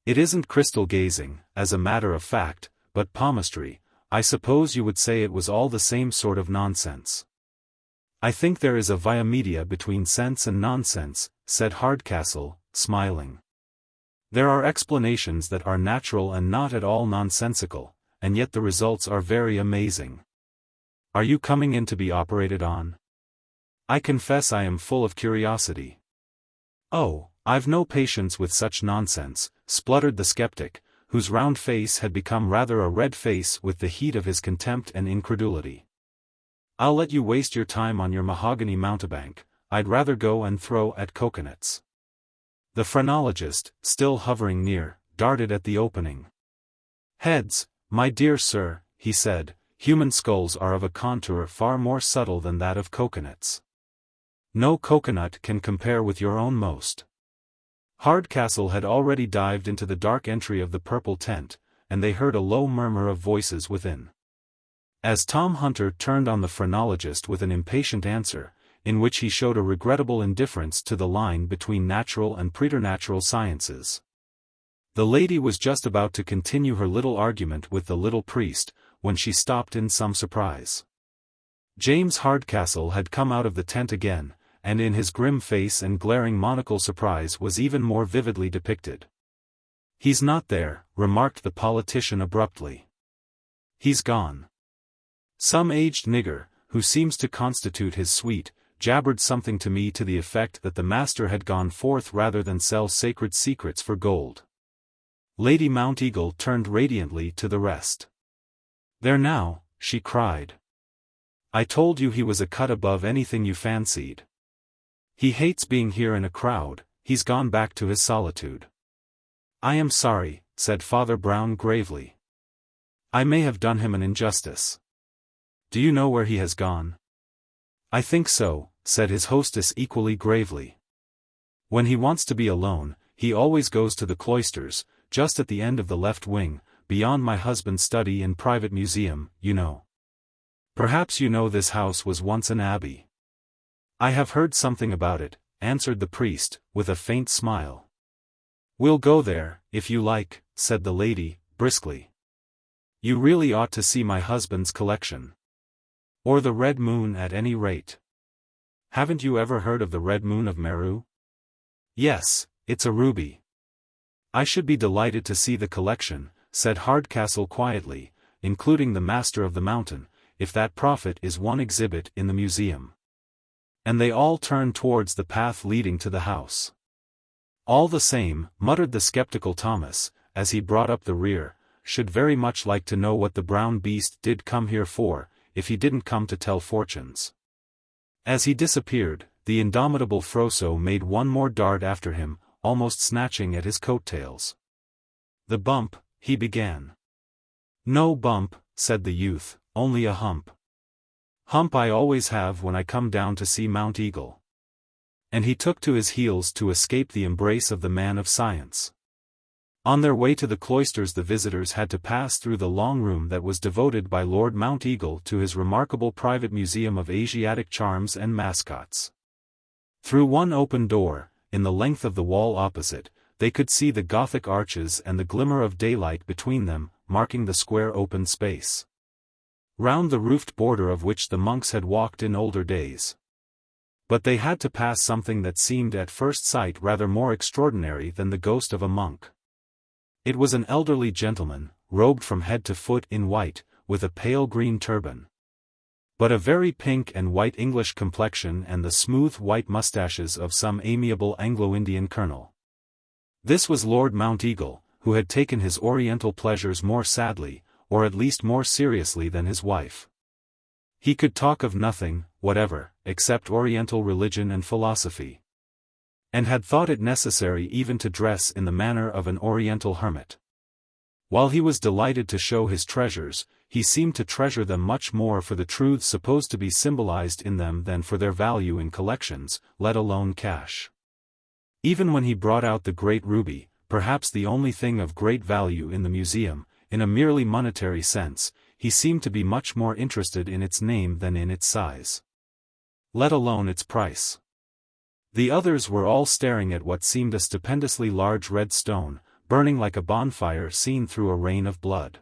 "It isn't crystal gazing, as a matter of fact, but palmistry. I suppose you would say it was all the same sort of nonsense." "I think there is a via media between sense and nonsense," said Hardcastle, smiling. "There are explanations that are natural and not at all nonsensical, and yet the results are very amazing. Are you coming in to be operated on? I confess I am full of curiosity." "Oh, I've no patience with such nonsense," spluttered the skeptic, whose round face had become rather a red face with the heat of his contempt and incredulity. "I'll let you waste your time on your mahogany mountebank. I'd rather go and throw at coconuts. The phrenologist, still hovering near, darted at the opening. Heads, my dear sir, he said, human skulls are of a contour far more subtle than that of coconuts. No coconut can compare with your own most. Hardcastle had already dived into the dark entry of the purple tent, and they heard a low murmur of voices within. As Tom Hunter turned on the phrenologist with an impatient answer, in which he showed a regrettable indifference to the line between natural and preternatural sciences. The lady was just about to continue her little argument with the little priest, when she stopped in some surprise. James Hardcastle had come out of the tent again, and in his grim face and glaring monocle surprise was even more vividly depicted. "He's not there," remarked the politician abruptly. "He's gone." Some aged nigger, who seems to constitute his suite, jabbered something to me to the effect that the master had gone forth rather than sell sacred secrets for gold. Lady Mounteagle turned radiantly to the rest. "There now," she cried. "I told you he was a cut above anything you fancied. He hates being here in a crowd, he's gone back to his solitude." "I am sorry," said Father Brown gravely. "I may have done him an injustice. Do you know where he has gone?" "I think so," said his hostess equally gravely. "When he wants to be alone, he always goes to the cloisters, just at the end of the left wing, beyond my husband's study and private museum, you know. Perhaps you know this house was once an abbey." "I have heard something about it," answered the priest, with a faint smile. "We'll go there, if you like," said the lady, briskly. "You really ought to see my husband's collection. Or the Red Moon at any rate. Haven't you ever heard of the Red Moon of Meru?" "Yes, it's a ruby." "I should be delighted to see the collection," said Hardcastle quietly, "including the Master of the Mountain, if that prophet is one exhibit in the museum." And they all turned towards the path leading to the house. "All the same," muttered the skeptical Thomas, as he brought up the rear, "should very much like to know what the brown beast did come here for, if he didn't come to tell fortunes." As he disappeared, the indomitable Froso made one more dart after him, almost snatching at his coat-tails. "The bump," he began. "No bump," said the youth, "only a hump. Hump I always have when I come down to see Mounteagle." And he took to his heels to escape the embrace of the man of science. On their way to the cloisters the visitors had to pass through the long room that was devoted by Lord Mounteagle to his remarkable private museum of Asiatic charms and mascots. Through one open door, in the length of the wall opposite, they could see the Gothic arches and the glimmer of daylight between them, marking the square open space, round the roofed border of which the monks had walked in older days. But they had to pass something that seemed at first sight rather more extraordinary than the ghost of a monk. It was an elderly gentleman, robed from head to foot in white, with a pale green turban. But a very pink and white English complexion and the smooth white moustaches of some amiable Anglo-Indian colonel. This was Lord Mounteagle, who had taken his oriental pleasures more sadly, or at least more seriously than his wife. He could talk of nothing, whatever, except oriental religion and philosophy. And had thought it necessary even to dress in the manner of an oriental hermit. While he was delighted to show his treasures, he seemed to treasure them much more for the truths supposed to be symbolized in them than for their value in collections, let alone cash. Even when he brought out the great ruby, perhaps the only thing of great value in the museum, in a merely monetary sense, he seemed to be much more interested in its name than in its size, let alone its price. The others were all staring at what seemed a stupendously large red stone, burning like a bonfire seen through a rain of blood.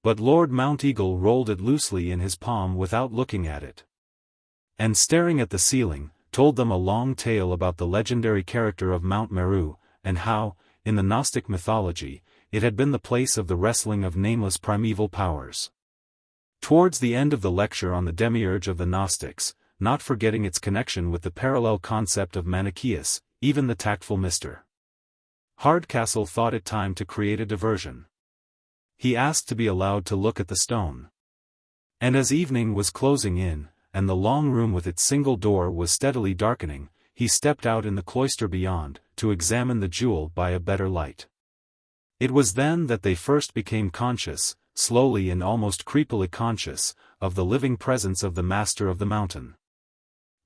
But Lord Mounteagle rolled it loosely in his palm without looking at it, and staring at the ceiling, told them a long tale about the legendary character of Mount Meru, and how, in the Gnostic mythology, it had been the place of the wrestling of nameless primeval powers. Towards the end of the lecture on the demiurge of the Gnostics, not forgetting its connection with the parallel concept of Manichaeus, even the tactful Mr. Hardcastle thought it time to create a diversion. He asked to be allowed to look at the stone. And as evening was closing in, and the long room with its single door was steadily darkening, he stepped out in the cloister beyond, to examine the jewel by a better light. It was then that they first became conscious, slowly and almost creepily conscious, of the living presence of the Master of the Mountain.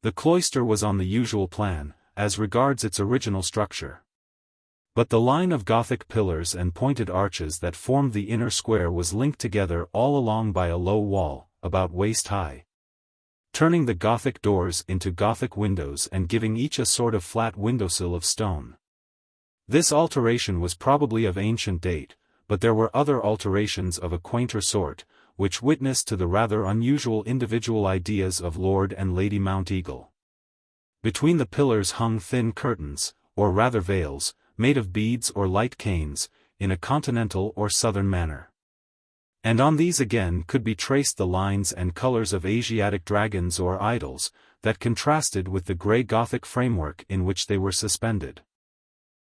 The cloister was on the usual plan, as regards its original structure. But the line of Gothic pillars and pointed arches that formed the inner square was linked together all along by a low wall, about waist-high, turning the Gothic doors into Gothic windows and giving each a sort of flat windowsill of stone. This alteration was probably of ancient date, but there were other alterations of a quainter sort, which witnessed to the rather unusual individual ideas of Lord and Lady Mounteagle. Between the pillars hung thin curtains, or rather veils, made of beads or light canes, in a continental or southern manner. And on these again could be traced the lines and colors of Asiatic dragons or idols, that contrasted with the grey Gothic framework in which they were suspended.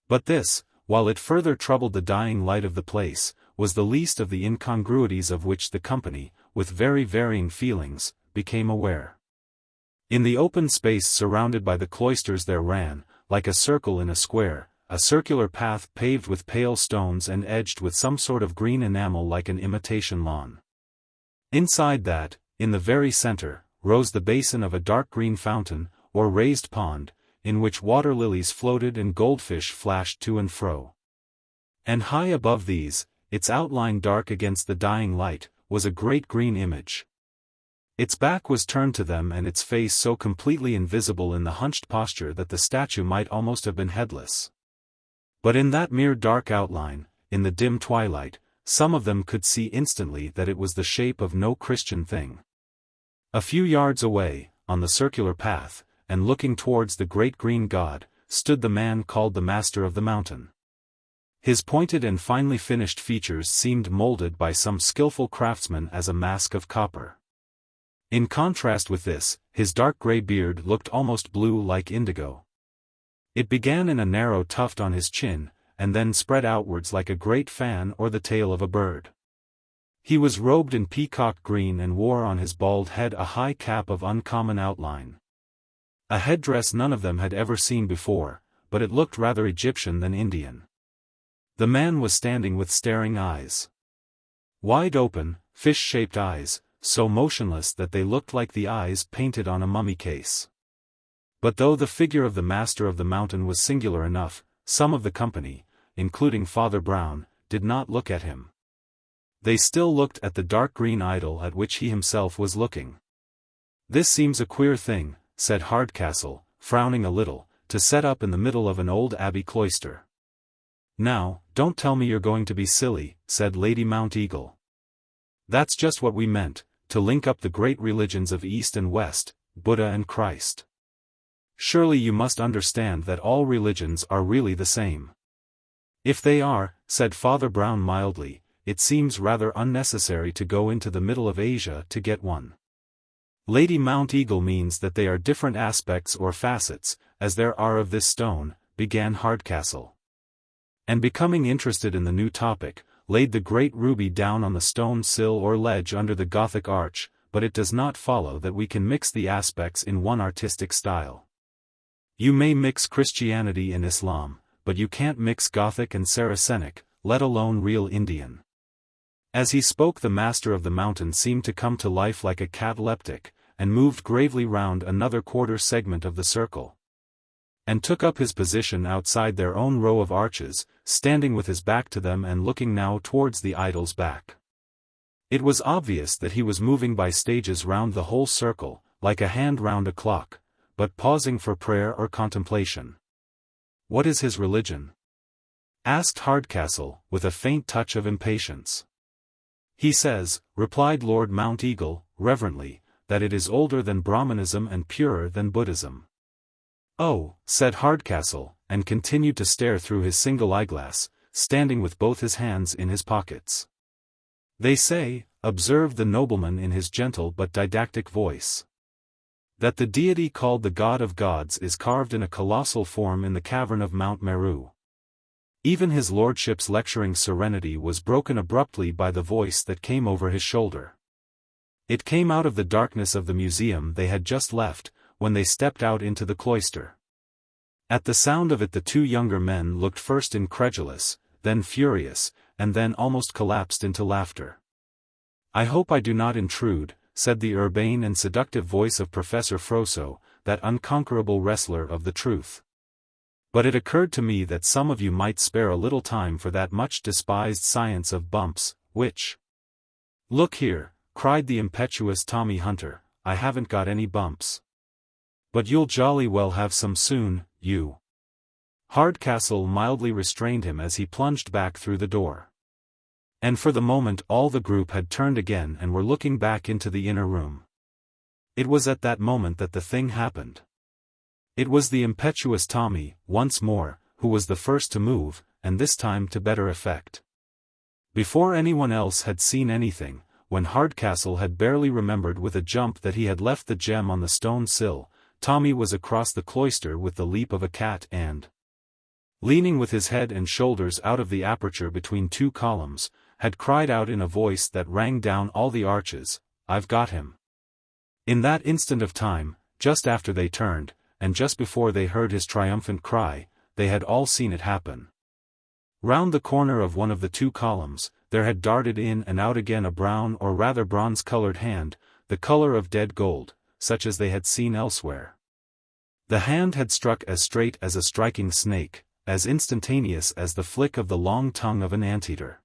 But this, while it further troubled the dying light of the place, was the least of the incongruities of which the company, with very varying feelings, became aware. In the open space surrounded by the cloisters there ran, like a circle in a square, a circular path paved with pale stones and edged with some sort of green enamel like an imitation lawn. Inside that, in the very center, rose the basin of a dark green fountain, or raised pond, in which water lilies floated and goldfish flashed to and fro. And high above these, its outline dark against the dying light, was a great green image. Its back was turned to them and its face so completely invisible in the hunched posture that the statue might almost have been headless. But in that mere dark outline, in the dim twilight, some of them could see instantly that it was the shape of no Christian thing. A few yards away, on the circular path, and looking towards the great green god, stood the man called the Master of the Mountain. His pointed and finely finished features seemed molded by some skillful craftsman as a mask of copper. In contrast with this, his dark grey beard looked almost blue like indigo. It began in a narrow tuft on his chin, and then spread outwards like a great fan or the tail of a bird. He was robed in peacock green and wore on his bald head a high cap of uncommon outline. A headdress none of them had ever seen before, but it looked rather Egyptian than Indian. The man was standing with staring eyes. Wide open, fish-shaped eyes, so motionless that they looked like the eyes painted on a mummy case. But though the figure of the Master of the Mountain was singular enough, some of the company, including Father Brown, did not look at him. They still looked at the dark green idol at which he himself was looking. "This seems a queer thing," said Hardcastle, frowning a little, "to set up in the middle of an old abbey cloister." "Now, don't tell me you're going to be silly," said Lady Mounteagle. "That's just what we meant, to link up the great religions of East and West, Buddha and Christ. Surely you must understand that all religions are really the same." "If they are," said Father Brown mildly, "it seems rather unnecessary to go into the middle of Asia to get one." "Lady Mounteagle means that they are different aspects or facets, as there are of this stone," began Hardcastle. And becoming interested in the new topic, laid the great ruby down on the stone sill or ledge under the Gothic arch, but it does not follow that we can mix the aspects in one artistic style. You may mix Christianity and Islam, but you can't mix Gothic and Saracenic, let alone real Indian. As he spoke, the Master of the Mountain seemed to come to life like a cataleptic, and moved gravely round another quarter segment of the circle, and took up his position outside their own row of arches, standing with his back to them and looking now towards the idol's back. It was obvious that he was moving by stages round the whole circle, like a hand round a clock, but pausing for prayer or contemplation. "What is his religion?" asked Hardcastle, with a faint touch of impatience. "He says," replied Lord Mounteagle, reverently, "that it is older than Brahmanism and purer than Buddhism." "Oh," said Hardcastle, and continued to stare through his single eyeglass, standing with both his hands in his pockets. "They say," observed the nobleman in his gentle but didactic voice, "that the deity called the God of Gods is carved in a colossal form in the cavern of Mount Meru." Even his lordship's lecturing serenity was broken abruptly by the voice that came over his shoulder. It came out of the darkness of the museum they had just left, when they stepped out into the cloister. At the sound of it the two younger men looked first incredulous, then furious, and then almost collapsed into laughter. "I hope I do not intrude," said the urbane and seductive voice of Professor Froso, that unconquerable wrestler of the truth. "But it occurred to me that some of you might spare a little time for that much despised science of bumps, which—" "Look here," cried the impetuous Tommy Hunter, "I haven't got any bumps. But you'll jolly well have some soon, you." Hardcastle mildly restrained him as he plunged back through the door. And for the moment all the group had turned again and were looking back into the inner room. It was at that moment that the thing happened. It was the impetuous Tommy, once more, who was the first to move, and this time to better effect. Before anyone else had seen anything, when Hardcastle had barely remembered with a jump that he had left the gem on the stone sill, Tommy was across the cloister with the leap of a cat and, leaning with his head and shoulders out of the aperture between two columns, had cried out in a voice that rang down all the arches, "I've got him!" In that instant of time, just after they turned, and just before they heard his triumphant cry, they had all seen it happen. Round the corner of one of the two columns, there had darted in and out again a brown or rather bronze-colored hand, the color of dead gold, such as they had seen elsewhere. The hand had struck as straight as a striking snake, as instantaneous as the flick of the long tongue of an anteater.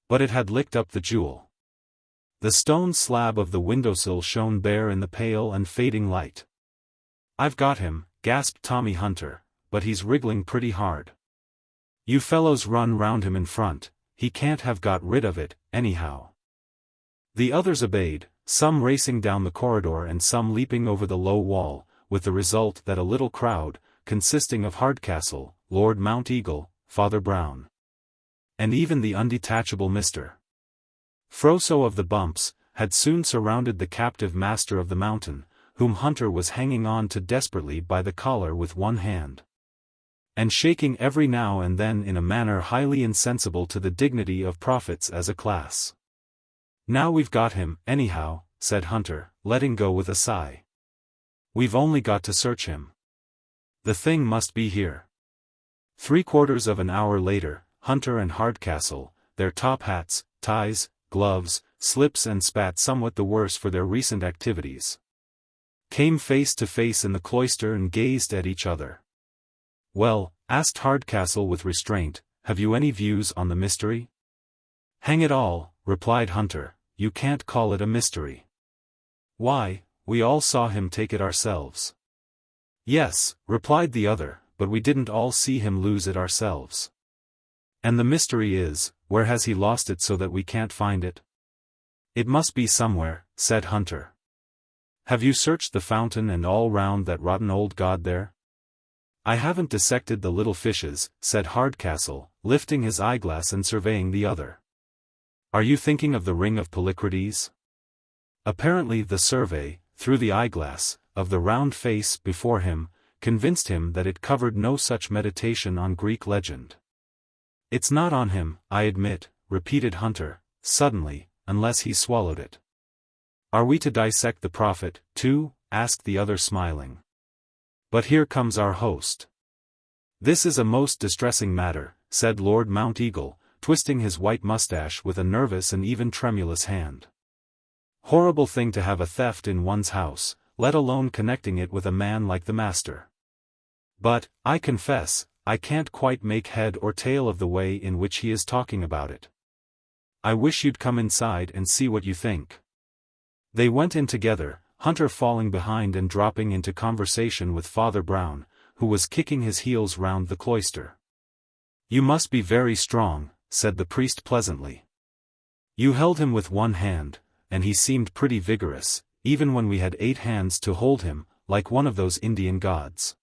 But it had licked up the jewel. The stone slab of the windowsill shone bare in the pale and fading light. "I've got him," gasped Tommy Hunter, "but he's wriggling pretty hard. You fellows run round him in front, he can't have got rid of it, anyhow." The others obeyed, some racing down the corridor and some leaping over the low wall, with the result that a little crowd, consisting of Hardcastle, Lord Mounteagle, Father Brown, and even the undetachable Mr. Froso of the Bumps, had soon surrounded the captive master of the mountain, whom Hunter was hanging on to desperately by the collar with one hand, and shaking every now and then in a manner highly insensible to the dignity of prophets as a class. "Now we've got him, anyhow," said Hunter, letting go with a sigh. "We've only got to search him. The thing must be here." 3/4 of an hour later, Hunter and Hardcastle, their top hats, ties, gloves, slips and spats somewhat the worse for their recent activities, came face to face in the cloister and gazed at each other. "Well," asked Hardcastle with restraint, "have you any views on the mystery?" "Hang it all," replied Hunter, "you can't call it a mystery. Why, we all saw him take it ourselves." "Yes," replied the other, "but we didn't all see him lose it ourselves. And the mystery is, where has he lost it so that we can't find it?" "It must be somewhere," said Hunter. "Have you searched the fountain and all round that rotten old god there?" "I haven't dissected the little fishes," said Hardcastle, lifting his eyeglass and surveying the other. "Are you thinking of the ring of Polycrates?" Apparently the survey, through the eyeglass, of the round face before him, convinced him that it covered no such meditation on Greek legend. "It's not on him, I admit," repeated Hunter, suddenly, "unless he swallowed it." "Are we to dissect the prophet, too?" asked the other smiling. "But here comes our host." "This is a most distressing matter," said Lord Mounteagle, twisting his white mustache with a nervous and even tremulous hand. "Horrible thing to have a theft in one's house, let alone connecting it with a man like the master. But, I confess, I can't quite make head or tail of the way in which he is talking about it. I wish you'd come inside and see what you think." They went in together, Hunter falling behind and dropping into conversation with Father Brown, who was kicking his heels round the cloister. "You must be very strong," said the priest pleasantly. "You held him with one hand, and he seemed pretty vigorous, even when we had 8 hands to hold him, like one of those Indian gods."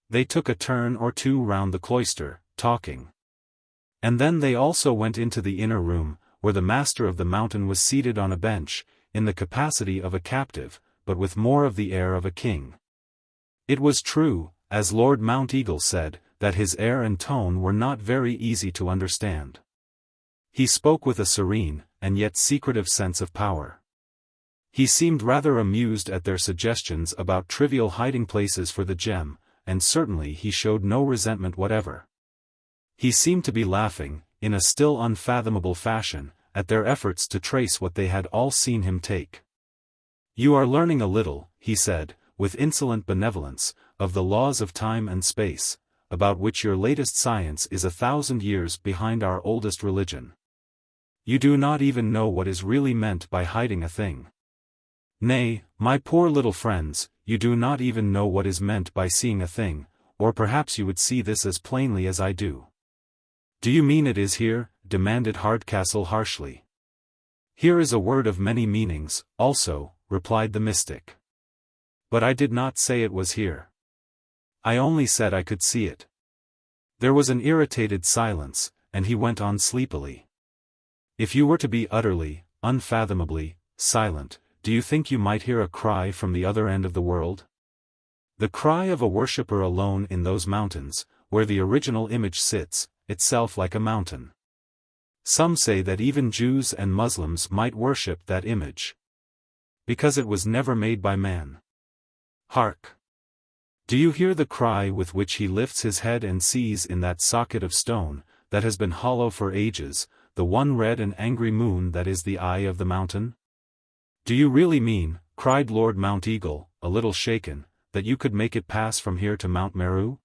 They took a turn or two round the cloister, talking. And then they also went into the inner room, where the master of the mountain was seated on a bench, in the capacity of a captive, but with more of the air of a king. It was true, as Lord Mounteagle said, that his air and tone were not very easy to understand. He spoke with a serene, and yet secretive sense of power. He seemed rather amused at their suggestions about trivial hiding places for the gem, and certainly he showed no resentment whatever. He seemed to be laughing, in a still unfathomable fashion, at their efforts to trace what they had all seen him take. "You are learning a little," he said, with insolent benevolence, "of the laws of time and space, about which your latest science is 1,000 years behind our oldest religion. You do not even know what is really meant by hiding a thing. Nay, my poor little friends, you do not even know what is meant by seeing a thing, or perhaps you would see this as plainly as I do." "Do you mean it is here?" demanded Hardcastle harshly. "Here is a word of many meanings, also," replied the mystic. "But I did not say it was here. I only said I could see it." There was an irritated silence, and he went on sleepily. "If you were to be utterly, unfathomably, silent, do you think you might hear a cry from the other end of the world? The cry of a worshipper alone in those mountains, where the original image sits, itself like a mountain. Some say that even Jews and Muslims might worship that image, because it was never made by man. Hark! Do you hear the cry with which he lifts his head and sees in that socket of stone, that has been hollow for ages, the one red and angry moon that is the eye of the mountain? Do you really mean," cried Lord Mounteagle, a little shaken, "that you could make it pass from here to Mount Meru?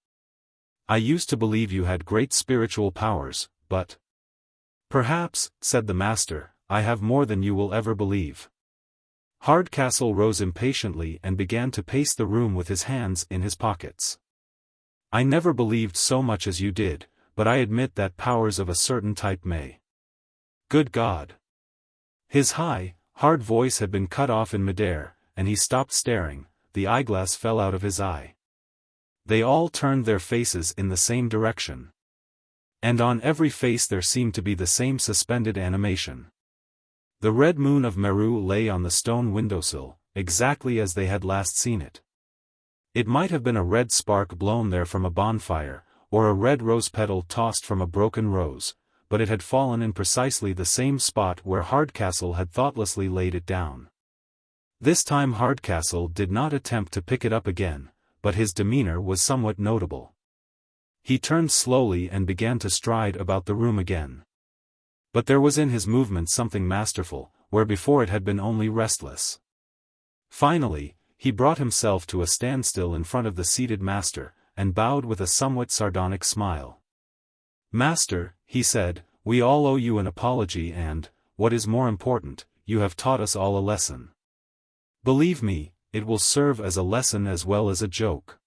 I used to believe you had great spiritual powers, but—" "Perhaps," said the master, "I have more than you will ever believe." Hardcastle rose impatiently and began to pace the room with his hands in his pockets. "I never believed so much as you did, but I admit that powers of a certain type may—" "Good God!" His high, hard voice had been cut off in midair, and he stopped staring. The eyeglass fell out of his eye. They all turned their faces in the same direction. And on every face there seemed to be the same suspended animation. The Red Moon of Meru lay on the stone windowsill, exactly as they had last seen it. It might have been a red spark blown there from a bonfire, or a red rose petal tossed from a broken rose, but it had fallen in precisely the same spot where Hardcastle had thoughtlessly laid it down. This time Hardcastle did not attempt to pick it up again, but his demeanor was somewhat notable. He turned slowly and began to stride about the room again. But there was in his movement something masterful, where before it had been only restless. Finally, he brought himself to a standstill in front of the seated master, and bowed with a somewhat sardonic smile. "Master," he said, "we all owe you an apology and, what is more important, you have taught us all a lesson. Believe me, it will serve as a lesson as well as a joke.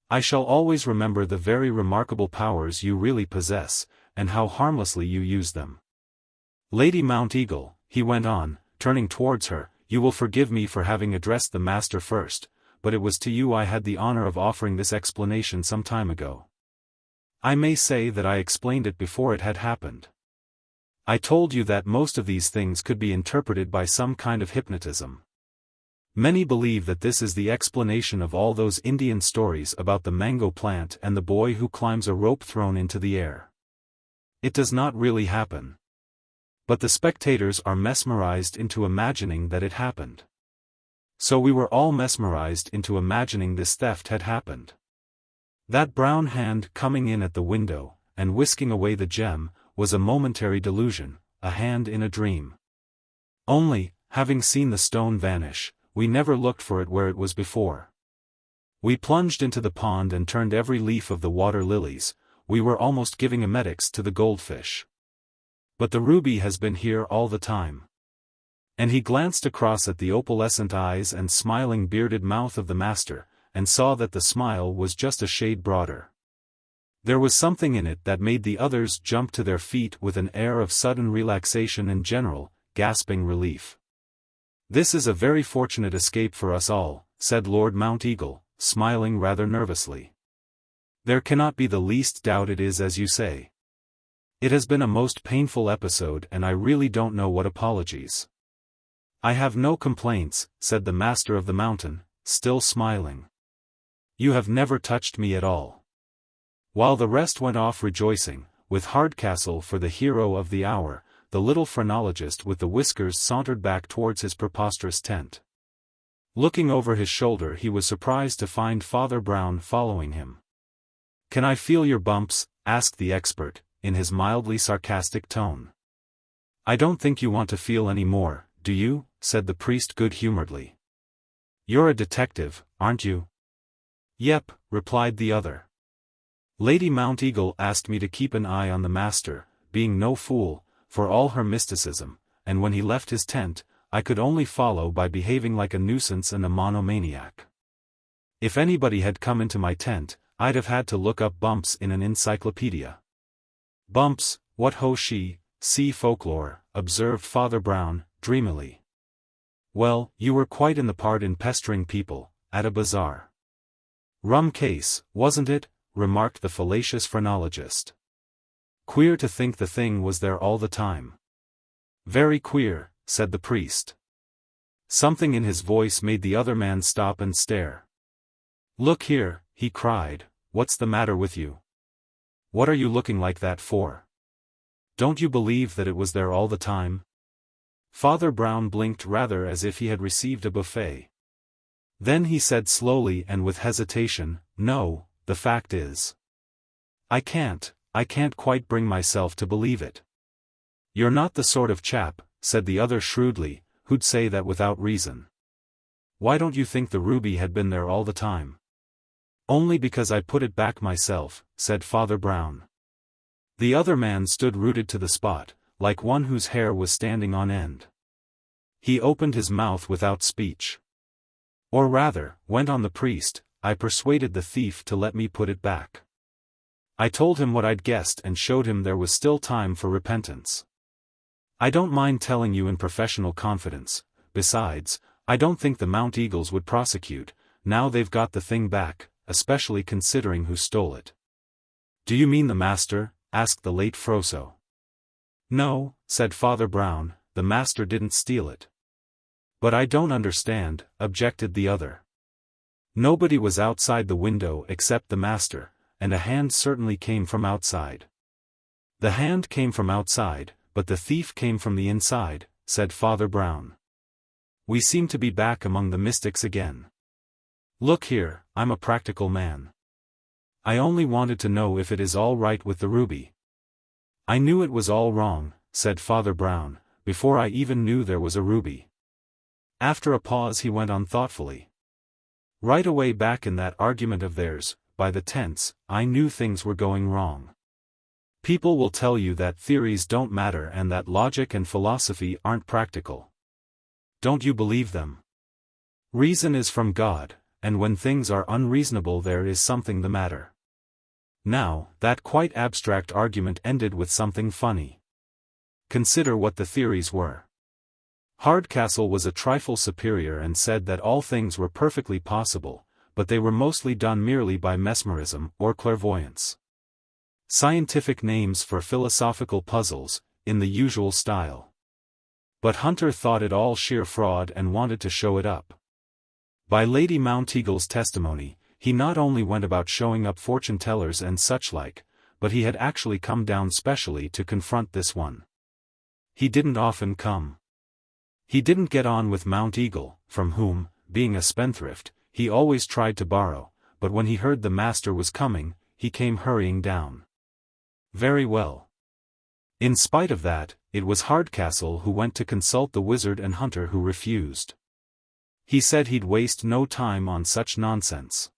I shall always remember the very remarkable powers you really possess, and how harmlessly you use them. Lady Mounteagle," he went on, turning towards her, "you will forgive me for having addressed the master first, but it was to you I had the honor of offering this explanation some time ago. I may say that I explained it before it had happened. I told you that most of these things could be interpreted by some kind of hypnotism. Many believe that this is the explanation of all those Indian stories about the mango plant and the boy who climbs a rope thrown into the air. It does not really happen. But the spectators are mesmerized into imagining that it happened. So we were all mesmerized into imagining this theft had happened. That brown hand coming in at the window, and whisking away the gem, was a momentary delusion, a hand in a dream. Only, having seen the stone vanish, we never looked for it where it was before. We plunged into the pond and turned every leaf of the water lilies, we were almost giving emetics to the goldfish. But the ruby has been here all the time." And he glanced across at the opalescent eyes and smiling bearded mouth of the master, and saw that the smile was just a shade broader. There was something in it that made the others jump to their feet with an air of sudden relaxation and general, gasping relief. "This is a very fortunate escape for us all," said Lord Mounteagle, smiling rather nervously. "There cannot be the least doubt it is as you say. It has been a most painful episode and I really don't know what apologies." "I have no complaints," said the master of the mountain, still smiling. "You have never touched me at all." While the rest went off rejoicing, with Hardcastle for the hero of the hour, the little phrenologist with the whiskers sauntered back towards his preposterous tent. Looking over his shoulder, he was surprised to find Father Brown following him. "Can I feel your bumps?" asked the expert, in his mildly sarcastic tone. "I don't think you want to feel any more, do you?" said the priest good-humoredly. "You're a detective, aren't you?" "Yep," replied the other. "Lady Mounteagle asked me to keep an eye on the master, being no fool, for all her mysticism, and when he left his tent, I could only follow by behaving like a nuisance and a monomaniac. If anybody had come into my tent, I'd have had to look up bumps in an encyclopedia." "Bumps, what ho she, sea folklore," observed Father Brown, dreamily. "Well, you were quite in the part in pestering people, at a bazaar." "Rum case, wasn't it?" remarked the fallacious phrenologist. "Queer to think the thing was there all the time." "Very queer," said the priest. Something in his voice made the other man stop and stare. "Look here," he cried, "what's the matter with you? What are you looking like that for? Don't you believe that it was there all the time?" Father Brown blinked rather as if he had received a buffet. Then he said slowly and with hesitation, "No, the fact is, I can't quite bring myself to believe it." "You're not the sort of chap," said the other shrewdly, "who'd say that without reason. Why don't you think the ruby had been there all the time?" "Only because I put it back myself," said Father Brown. The other man stood rooted to the spot, like one whose hair was standing on end. He opened his mouth without speech. "Or rather," went on the priest, "I persuaded the thief to let me put it back. I told him what I'd guessed and showed him there was still time for repentance. I don't mind telling you in professional confidence, besides, I don't think the Mounteagles would prosecute, now they've got the thing back, especially considering who stole it." "Do you mean the master?" asked the late Froso. "No," said Father Brown, "the master didn't steal it." "But I don't understand," objected the other. "Nobody was outside the window except the master, and a hand certainly came from outside." "The hand came from outside, but the thief came from the inside," said Father Brown. "We seem to be back among the mystics again. Look here, I'm a practical man. I only wanted to know if it is all right with the ruby." "I knew it was all wrong," said Father Brown, "before I even knew there was a ruby." After a pause he went on thoughtfully. "Right away back in that argument of theirs, by the tents, I knew things were going wrong. People will tell you that theories don't matter and that logic and philosophy aren't practical. Don't you believe them? Reason is from God, and when things are unreasonable there is something the matter." Now, that quite abstract argument ended with something funny. Consider what the theories were. Hardcastle was a trifle superior and said that all things were perfectly possible, but they were mostly done merely by mesmerism or clairvoyance. Scientific names for philosophical puzzles, in the usual style. But Hunter thought it all sheer fraud and wanted to show it up. By Lady Mounteagle's testimony, he not only went about showing up fortune-tellers and such-like, but he had actually come down specially to confront this one. He didn't often come. He didn't get on with Mounteagle, from whom, being a spendthrift, he always tried to borrow, but when he heard the master was coming, he came hurrying down. Very well. In spite of that, it was Hardcastle who went to consult the wizard and Hunter who refused. He said he'd waste no time on such nonsense.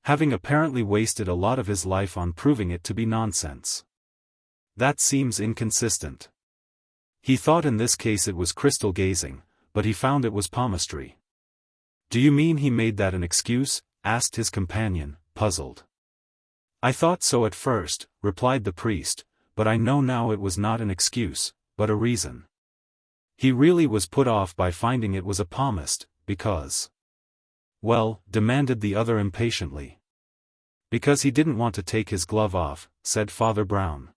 Having apparently wasted a lot of his life on proving it to be nonsense. That seems inconsistent. He thought in this case it was crystal gazing, but he found it was palmistry. "Do you mean he made that an excuse?" asked his companion, puzzled. "I thought so at first," replied the priest, "but I know now it was not an excuse, but a reason. He really was put off by finding it was a palmist, because—" "Well," demanded the other impatiently. "Because he didn't want to take his glove off," said Father Brown.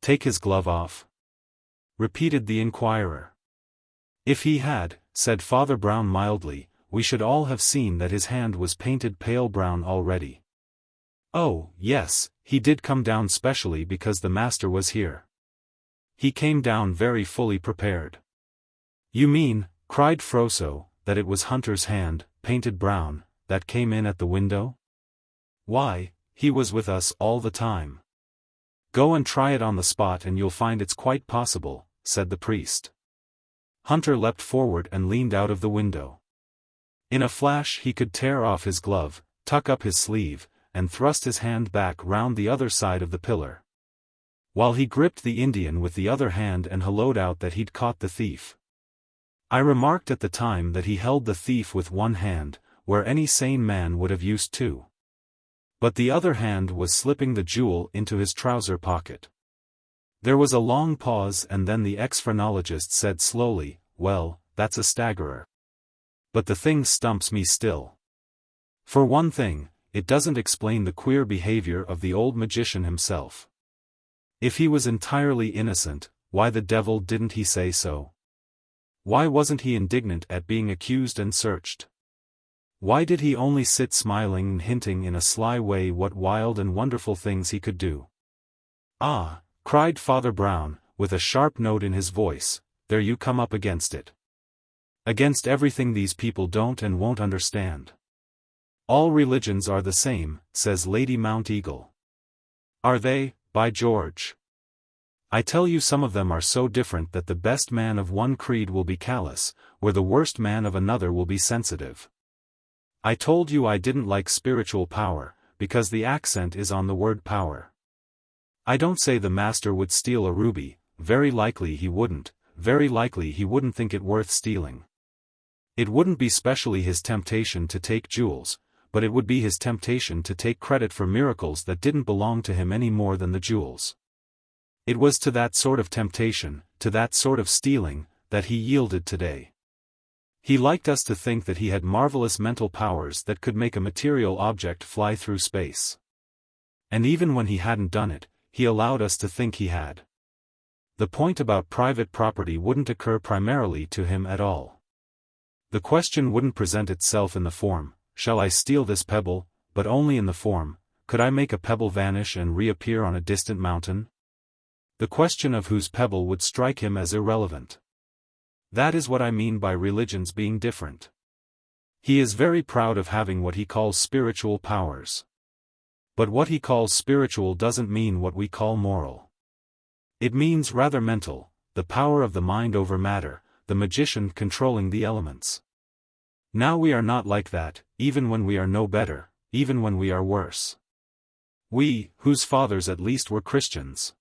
"Take his glove off?" repeated the inquirer. "If he had," said Father Brown mildly, "we should all have seen that his hand was painted pale brown already. Oh, yes, he did come down specially because the master was here. He came down very fully prepared. You mean, cried Froso, that it was Hunter's hand, painted brown, that came in at the window? Why, he was with us all the time. Go and try it on the spot and you'll find it's quite possible, said the priest. Hunter leapt forward and leaned out of the window. In a flash he could tear off his glove, tuck up his sleeve, and thrust his hand back round the other side of the pillar, while he gripped the Indian with the other hand and halloed out that he'd caught the thief. I remarked at the time that he held the thief with one hand, where any sane man would have used two. But the other hand was slipping the jewel into his trouser pocket. There was a long pause and then the ex-phrenologist said slowly, well, that's a staggerer. But the thing stumps me still. For one thing, it doesn't explain the queer behavior of the old magician himself. If he was entirely innocent, why the devil didn't he say so? Why wasn't he indignant at being accused and searched? Why did he only sit smiling and hinting in a sly way what wild and wonderful things he could do? Ah, cried Father Brown, with a sharp note in his voice, there you come up against it. Against everything these people don't and won't understand. All religions are the same, says Lady Mounteagle. Are they, by George? I tell you some of them are so different that the best man of one creed will be callous, where the worst man of another will be sensitive. I told you I didn't like spiritual power, because the accent is on the word power. I don't say the master would steal a ruby, very likely he wouldn't, very likely he wouldn't think it worth stealing. It wouldn't be specially his temptation to take jewels, but it would be his temptation to take credit for miracles that didn't belong to him any more than the jewels. It was to that sort of temptation, to that sort of stealing, that he yielded today. He liked us to think that he had marvelous mental powers that could make a material object fly through space. And even when he hadn't done it, he allowed us to think he had. The point about private property wouldn't occur primarily to him at all. The question wouldn't present itself in the form, shall I steal this pebble, but only in the form, could I make a pebble vanish and reappear on a distant mountain? The question of whose pebble would strike him as irrelevant. That is what I mean by religions being different. He is very proud of having what he calls spiritual powers. But what he calls spiritual doesn't mean what we call moral. It means rather mental, the power of the mind over matter, the magician controlling the elements. Now we are not like that, even when we are no better, even when we are worse. We, whose fathers at least were Christians,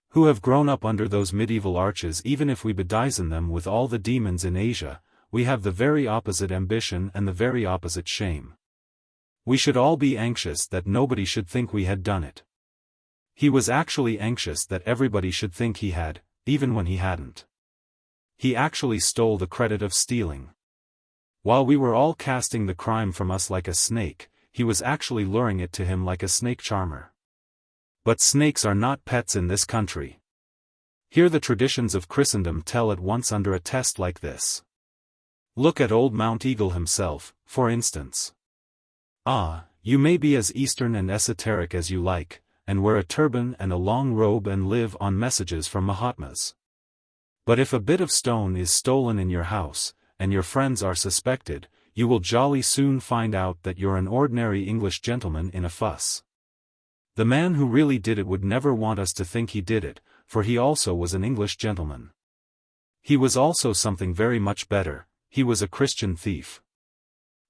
who have grown up under those medieval arches, even if we bedizen them with all the demons in Asia, we have the very opposite ambition and the very opposite shame. We should all be anxious that nobody should think we had done it. He was actually anxious that everybody should think he had, even when he hadn't. He actually stole the credit of stealing. While we were all casting the crime from us like a snake, he was actually luring it to him like a snake charmer. But snakes are not pets in this country. Here the traditions of Christendom tell at once under a test like this. Look at old Mounteagle himself, for instance. Ah, you may be as Eastern and esoteric as you like, and wear a turban and a long robe and live on messages from Mahatmas. But if a bit of stone is stolen in your house, and your friends are suspected, you will jolly soon find out that you're an ordinary English gentleman in a fuss. The man who really did it would never want us to think he did it, for he also was an English gentleman. He was also something very much better, he was a Christian thief.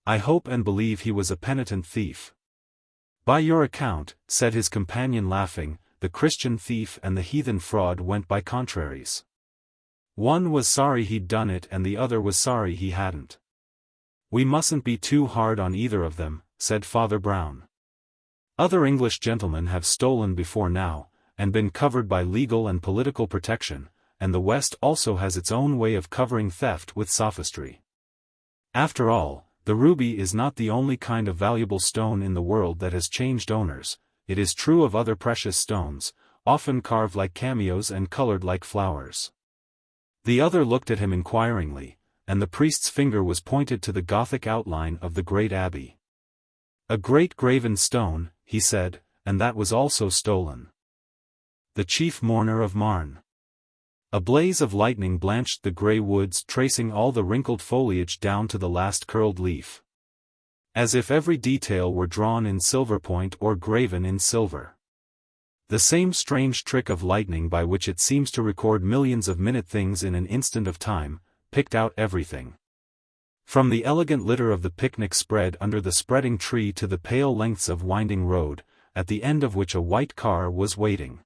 I hope and believe he was a penitent thief. By your account, said his companion laughing, the Christian thief and the heathen fraud went by contraries. One was sorry he'd done it and the other was sorry he hadn't. We mustn't be too hard on either of them, said Father Brown. Other English gentlemen have stolen before now, and been covered by legal and political protection, and the West also has its own way of covering theft with sophistry. After all, the ruby is not the only kind of valuable stone in the world that has changed owners, it is true of other precious stones, often carved like cameos and colored like flowers. The other looked at him inquiringly, and the priest's finger was pointed to the Gothic outline of the great abbey. A great graven stone, he said, and that was also stolen. The chief mourner of Marne. A blaze of lightning blanched the grey woods, tracing all the wrinkled foliage down to the last curled leaf. As if every detail were drawn in silver point or graven in silver. The same strange trick of lightning by which it seems to record millions of minute things in an instant of time, picked out everything. From the elegant litter of the picnic spread under the spreading tree to the pale lengths of winding road, at the end of which a white car was waiting.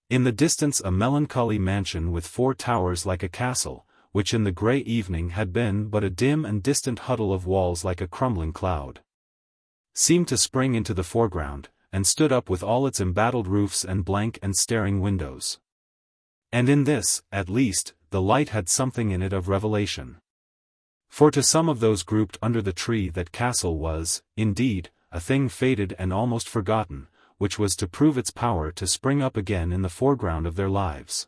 In the distance a melancholy mansion with 4 towers like a castle, which in the grey evening had been but a dim and distant huddle of walls like a crumbling cloud, seemed to spring into the foreground, and stood up with all its embattled roofs and blank and staring windows. And in this, at least, the light had something in it of revelation. For to some of those grouped under the tree that castle was, indeed, a thing faded and almost forgotten, which was to prove its power to spring up again in the foreground of their lives.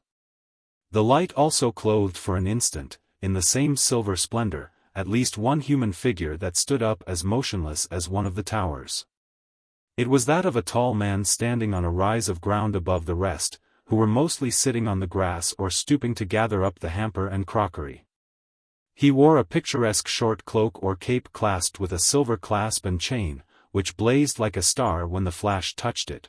The light also clothed for an instant, in the same silver splendor, at least one human figure that stood up as motionless as one of the towers. It was that of a tall man standing on a rise of ground above the rest, who were mostly sitting on the grass or stooping to gather up the hamper and crockery. He wore a picturesque short cloak or cape clasped with a silver clasp and chain, which blazed like a star when the flash touched it.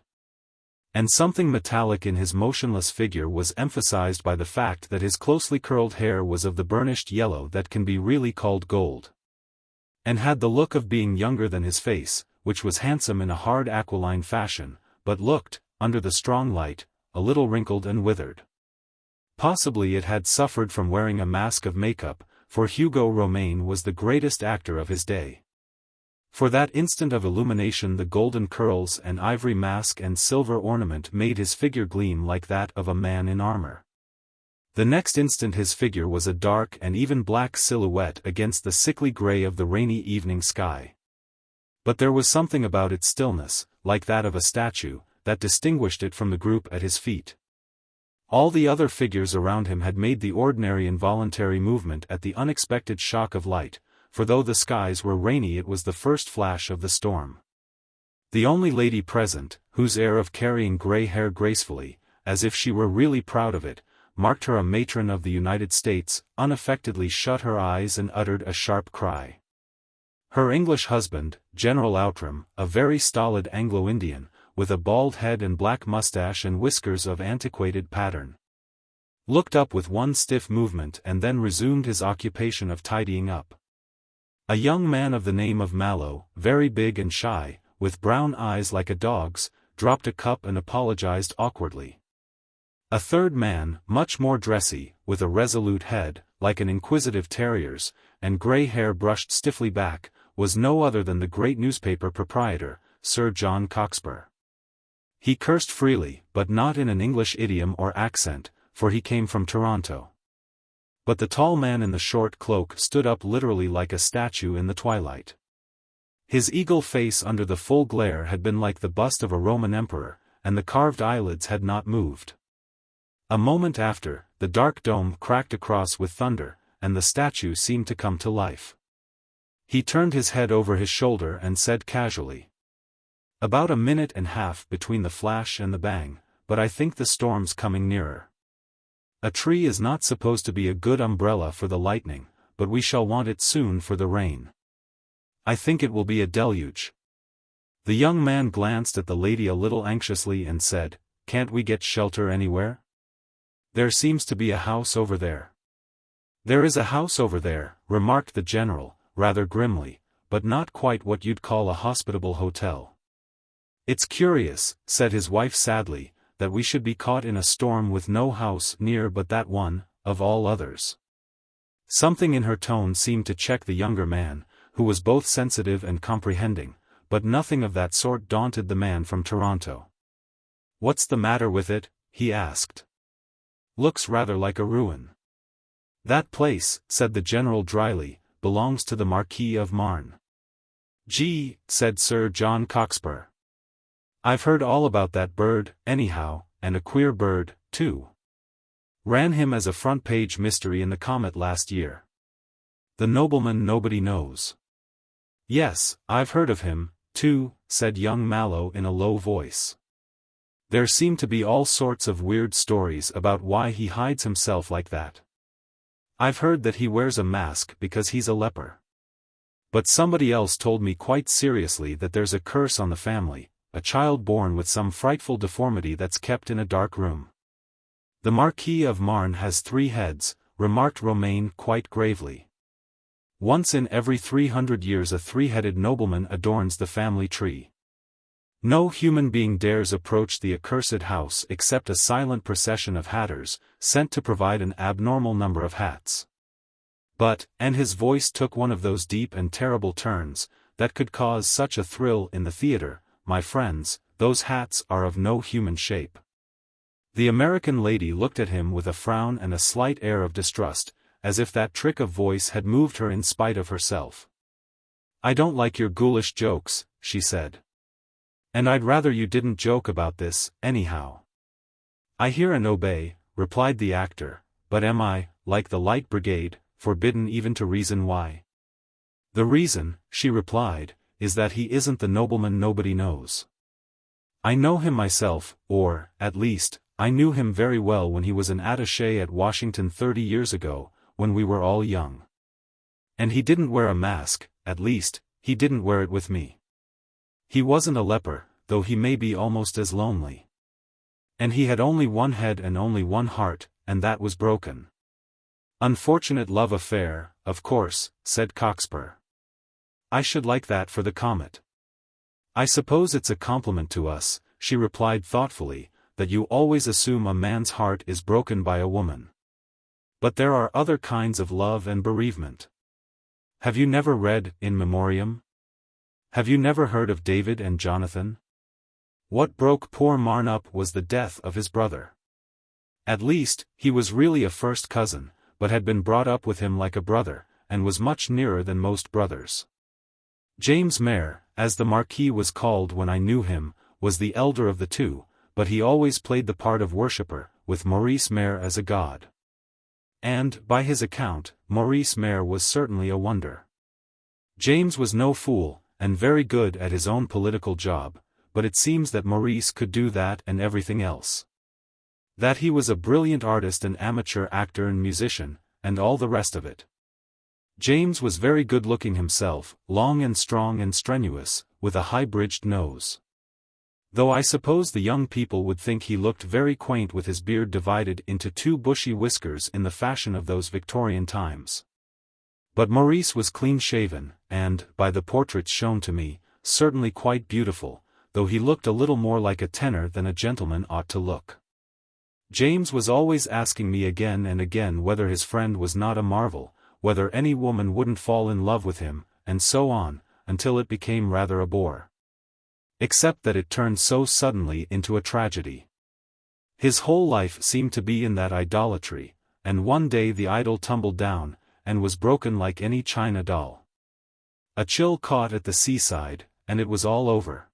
And something metallic in his motionless figure was emphasized by the fact that his closely curled hair was of the burnished yellow that can be really called gold, and had the look of being younger than his face, which was handsome in a hard aquiline fashion, but looked, under the strong light, a little wrinkled and withered. Possibly it had suffered from wearing a mask of makeup, for Hugo Romain was the greatest actor of his day. For that instant of illumination the golden curls and ivory mask and silver ornament made his figure gleam like that of a man in armor. The next instant his figure was a dark and even black silhouette against the sickly grey of the rainy evening sky. But there was something about its stillness, like that of a statue, that distinguished it from the group at his feet. All the other figures around him had made the ordinary involuntary movement at the unexpected shock of light, for though the skies were rainy it was the first flash of the storm. The only lady present, whose air of carrying grey hair gracefully, as if she were really proud of it, marked her a matron of the United States, unaffectedly shut her eyes and uttered a sharp cry. Her English husband, General Outram, a very stolid Anglo-Indian, with a bald head and black mustache and whiskers of antiquated pattern, looked up with one stiff movement and then resumed his occupation of tidying up. A young man of the name of Mallow, very big and shy, with brown eyes like a dog's, dropped a cup and apologized awkwardly. A third man, much more dressy, with a resolute head, like an inquisitive terrier's, and grey hair brushed stiffly back, was no other than the great newspaper proprietor, Sir John Cockspur. He cursed freely, but not in an English idiom or accent, for he came from Toronto. But the tall man in the short cloak stood up literally like a statue in the twilight. His eagle face under the full glare had been like the bust of a Roman emperor, and the carved eyelids had not moved. A moment after, the dark dome cracked across with thunder, and the statue seemed to come to life. He turned his head over his shoulder and said casually, "About a minute and a half between the flash and the bang, but I think the storm's coming nearer. A tree is not supposed to be a good umbrella for the lightning, but we shall want it soon for the rain. I think it will be a deluge." The young man glanced at the lady a little anxiously and said, "Can't we get shelter anywhere? There seems to be a house over there." "There is a house over there," remarked the general, rather grimly, "but not quite what you'd call a hospitable hotel." "It's curious," said his wife sadly, "that we should be caught in a storm with no house near but that one, of all others." Something in her tone seemed to check the younger man, who was both sensitive and comprehending, but nothing of that sort daunted the man from Toronto. "What's the matter with it?" he asked. "Looks rather like a ruin." "That place," said the general dryly, "belongs to the Marquis of Marne." "Gee," said Sir John Cockspur. "I've heard all about that bird, anyhow, and a queer bird, too. Ran him as a front-page mystery in the Comet last year. The nobleman nobody knows." "Yes, I've heard of him, too," said young Mallow in a low voice. There seem to be all sorts of weird stories about why he hides himself like that. I've heard that he wears a mask because he's a leper. But somebody else told me quite seriously that there's a curse on the family, a child born with some frightful deformity that's kept in a dark room. The Marquis of Marne has 3 heads, remarked Romain quite gravely. Once in every 300 years a 3-headed nobleman adorns the family tree. No human being dares approach the accursed house except a silent procession of hatters, sent to provide an abnormal number of hats. But, and his voice took one of those deep and terrible turns, that could cause such a thrill in the theater, my friends, those hats are of no human shape. The American lady looked at him with a frown and a slight air of distrust, as if that trick of voice had moved her in spite of herself. "I don't like your ghoulish jokes," she said. "And I'd rather you didn't joke about this, anyhow." "I hear and obey," replied the actor, "but am I, like the Light Brigade, forbidden even to reason why?" "The reason," she replied, "is that he isn't the nobleman nobody knows. I know him myself, or, at least, I knew him very well when he was an attaché at Washington 30 years ago, when we were all young. And he didn't wear a mask, at least, he didn't wear it with me. He wasn't a leper, though he may be almost as lonely. And he had only 1 head and only 1 heart, and that was broken." "Unfortunate love affair, of course," said Cockspur. "I should like that for the comet." "I suppose it's a compliment to us," she replied thoughtfully, "that you always assume a man's heart is broken by a woman. But there are other kinds of love and bereavement. Have you never read In Memoriam? Have you never heard of David and Jonathan? What broke poor Marne up was the death of his brother. At least, he was really a first cousin, but had been brought up with him like a brother, and was much nearer than most brothers. James Maire, as the Marquis was called when I knew him, was the elder of the 2, but he always played the part of worshipper, with Maurice Maire as a god. And, by his account, Maurice Maire was certainly a wonder. James was no fool, and very good at his own political job, but it seems that Maurice could do that and everything else. That he was a brilliant artist and amateur actor and musician, and all the rest of it. James was very good-looking himself, long and strong and strenuous, with a high-bridged nose. Though I suppose the young people would think he looked very quaint with his beard divided into 2 bushy whiskers in the fashion of those Victorian times. But Maurice was clean-shaven, and, by the portraits shown to me, certainly quite beautiful, though he looked a little more like a tenor than a gentleman ought to look. James was always asking me again and again whether his friend was not a marvel, whether any woman wouldn't fall in love with him, and so on, until it became rather a bore. Except that it turned so suddenly into a tragedy. His whole life seemed to be in that idolatry, and one day the idol tumbled down, and was broken like any china doll. A chill caught at the seaside, and it was all over.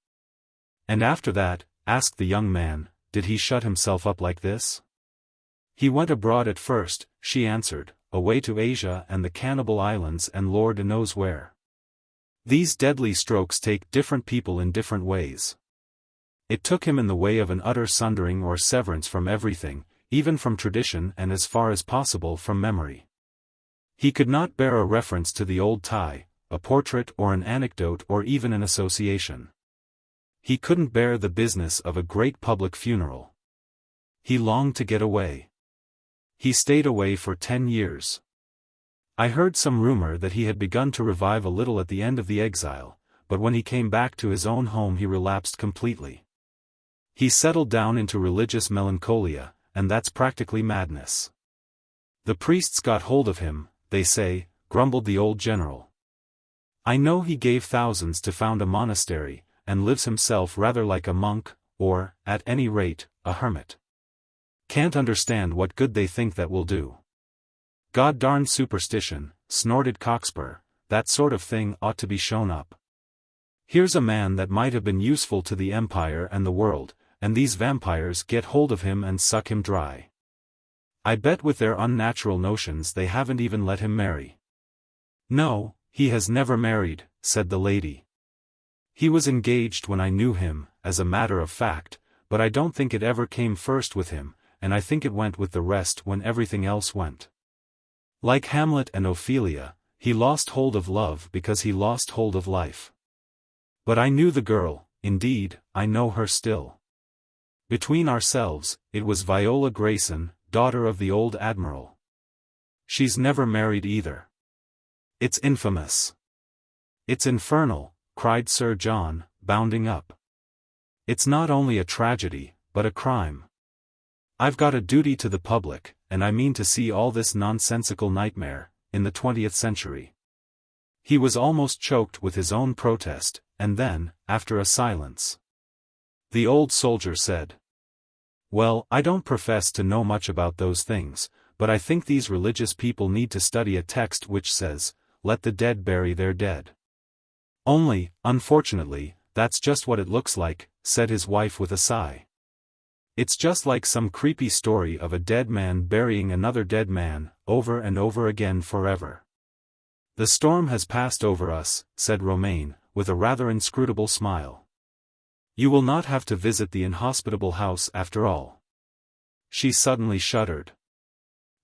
"And after that," asked the young man, "did he shut himself up like this?" "He went abroad at first," she answered, "away to Asia and the Cannibal Islands and Lord knows where. These deadly strokes take different people in different ways. It took him in the way of an utter sundering or severance from everything, even from tradition and as far as possible from memory. He could not bear a reference to the old tie, a portrait or an anecdote or even an association. He couldn't bear the business of a great public funeral. He longed to get away. He stayed away for 10 years. I heard some rumor that he had begun to revive a little at the end of the exile, but when he came back to his own home he relapsed completely. He settled down into religious melancholia, and that's practically madness. The priests got hold of him, they say," grumbled the old general. "I know he gave thousands to found a monastery, and lives himself rather like a monk, or, at any rate, a hermit. Can't understand what good they think that will do." "God-darned superstition," snorted Cockspur, "that sort of thing ought to be shown up. Here's a man that might have been useful to the empire and the world, and these vampires get hold of him and suck him dry. I bet with their unnatural notions they haven't even let him marry." "No, he has never married," said the lady. "He was engaged when I knew him, as a matter of fact, but I don't think it ever came first with him, and I think it went with the rest when everything else went. Like Hamlet and Ophelia, he lost hold of love because he lost hold of life. But I knew the girl, indeed, I know her still. Between ourselves, it was Viola Grayson, daughter of the old admiral. She's never married either. It's infamous. It's infernal, cried Sir John, bounding up. It's not only a tragedy, but a crime. I've got a duty to the public, and I mean to see all this nonsensical nightmare, in the 20th century. He was almost choked with his own protest, and then, after a silence, the old soldier said, "Well, I don't profess to know much about those things, but I think these religious people need to study a text which says, 'Let the dead bury their dead.' Only, unfortunately, that's just what it looks like," said his wife with a sigh. "It's just like some creepy story of a dead man burying another dead man, over and over again forever." "The storm has passed over us," said Romain, with a rather inscrutable smile. "You will not have to visit the inhospitable house after all." She suddenly shuddered.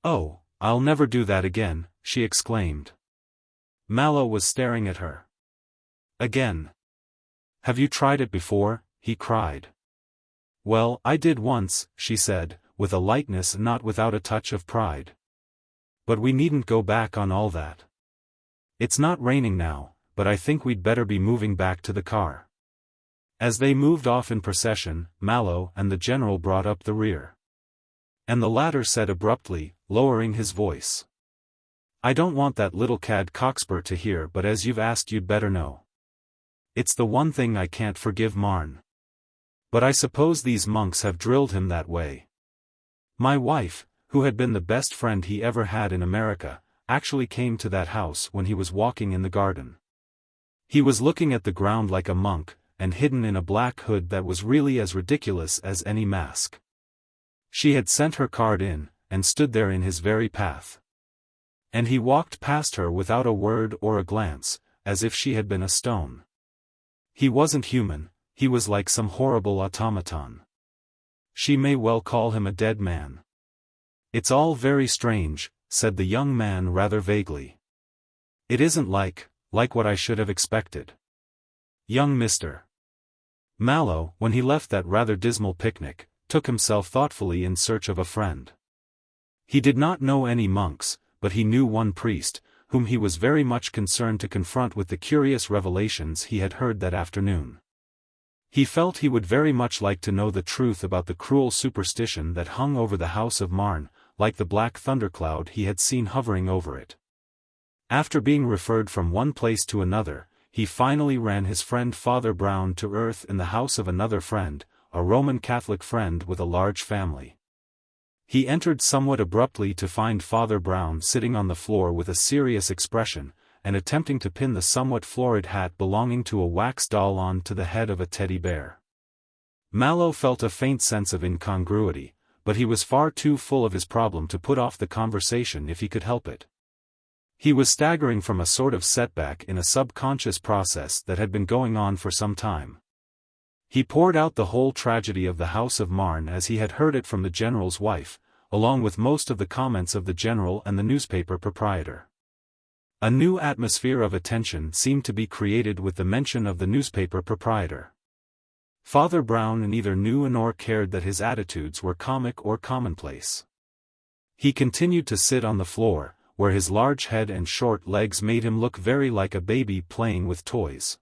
"Oh, I'll never do that again," she exclaimed. Mallow was staring at her. "Again? Have you tried it before?" he cried. "Well, I did once," she said, with a lightness not without a touch of pride. "But we needn't go back on all that. It's not raining now, but I think we'd better be moving back to the car." As they moved off in procession, Mallow and the general brought up the rear. And the latter said abruptly, lowering his voice, "I don't want that little cad Cockspur to hear, but as you've asked you'd better know. It's the one thing I can't forgive Marne. But I suppose these monks have drilled him that way. My wife, who had been the best friend he ever had in America, actually came to that house when he was walking in the garden. He was looking at the ground like a monk, and hidden in a black hood that was really as ridiculous as any mask. She had sent her card in, and stood there in his very path. And he walked past her without a word or a glance, as if she had been a stone. He wasn't human, he was like some horrible automaton. She may well call him a dead man." "It's all very strange," said the young man rather vaguely. "It isn't like what I should have expected. Young Mr. Mallow, when he left that rather dismal picnic, took himself thoughtfully in search of a friend. He did not know any monks, but he knew one priest, whom he was very much concerned to confront with the curious revelations he had heard that afternoon. He felt he would very much like to know the truth about the cruel superstition that hung over the house of Marne, like the black thundercloud he had seen hovering over it. After being referred from one place to another, he finally ran his friend Father Brown to earth in the house of another friend, a Roman Catholic friend with a large family. He entered somewhat abruptly to find Father Brown sitting on the floor with a serious expression, and attempting to pin the somewhat florid hat belonging to a wax doll on to the head of a teddy bear. Mallow felt a faint sense of incongruity, but he was far too full of his problem to put off the conversation if he could help it. He was staggering from a sort of setback in a subconscious process that had been going on for some time. He poured out the whole tragedy of the House of Marne as he had heard it from the general's wife, along with most of the comments of the general and the newspaper proprietor. A new atmosphere of attention seemed to be created with the mention of the newspaper proprietor. Father Brown neither knew nor cared that his attitudes were comic or commonplace. He continued to sit on the floor, where his large head and short legs made him look very like a baby playing with toys.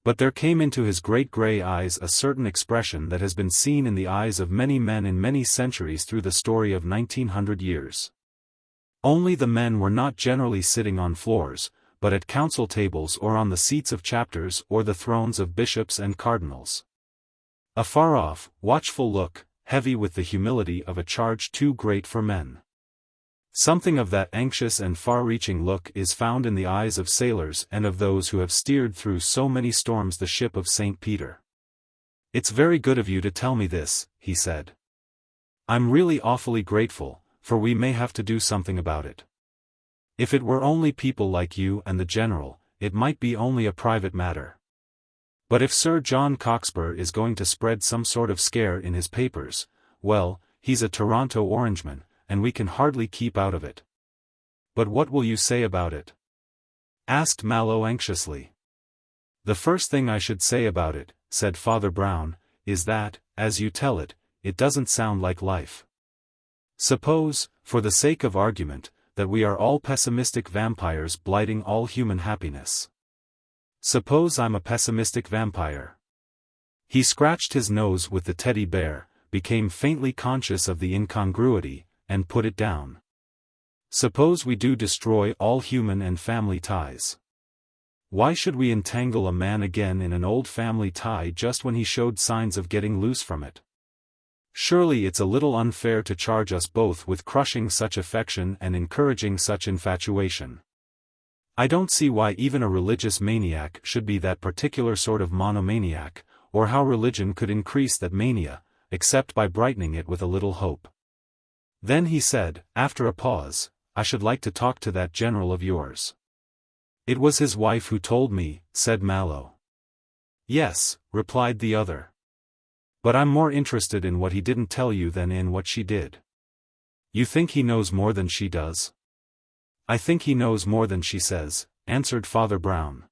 But there came into his great gray eyes a certain expression that has been seen in the eyes of many men in many centuries through the story of 1900 years. Only the men were not generally sitting on floors, but at council tables or on the seats of chapters or the thrones of bishops and cardinals. A far-off, watchful look, heavy with the humility of a charge too great for men. Something of that anxious and far-reaching look is found in the eyes of sailors and of those who have steered through so many storms the ship of St. Peter. "It's very good of you to tell me this," he said. "I'm really awfully grateful, for we may have to do something about it. If it were only people like you and the general, it might be only a private matter. But if Sir John Cockspur is going to spread some sort of scare in his papers, well, he's a Toronto Orangeman, and we can hardly keep out of it. But what will you say about it? Asked Mallow anxiously. The first thing I should say about it, said Father Brown, is that, as you tell it, it doesn't sound like life. Suppose, for the sake of argument, that we are all pessimistic vampires blighting all human happiness. Suppose I'm a pessimistic vampire. He scratched his nose with the teddy bear, became faintly conscious of the incongruity, and put it down. Suppose we do destroy all human and family ties. Why should we entangle a man again in an old family tie just when he showed signs of getting loose from it? Surely it's a little unfair to charge us both with crushing such affection and encouraging such infatuation. I don't see why even a religious maniac should be that particular sort of monomaniac, or how religion could increase that mania, except by brightening it with a little hope. Then he said, after a pause, I should like to talk to that general of yours. It was his wife who told me, said Mallow. Yes, replied the other. But I'm more interested in what he didn't tell you than in what she did. You think he knows more than she does? I think he knows more than she says, answered Father Brown.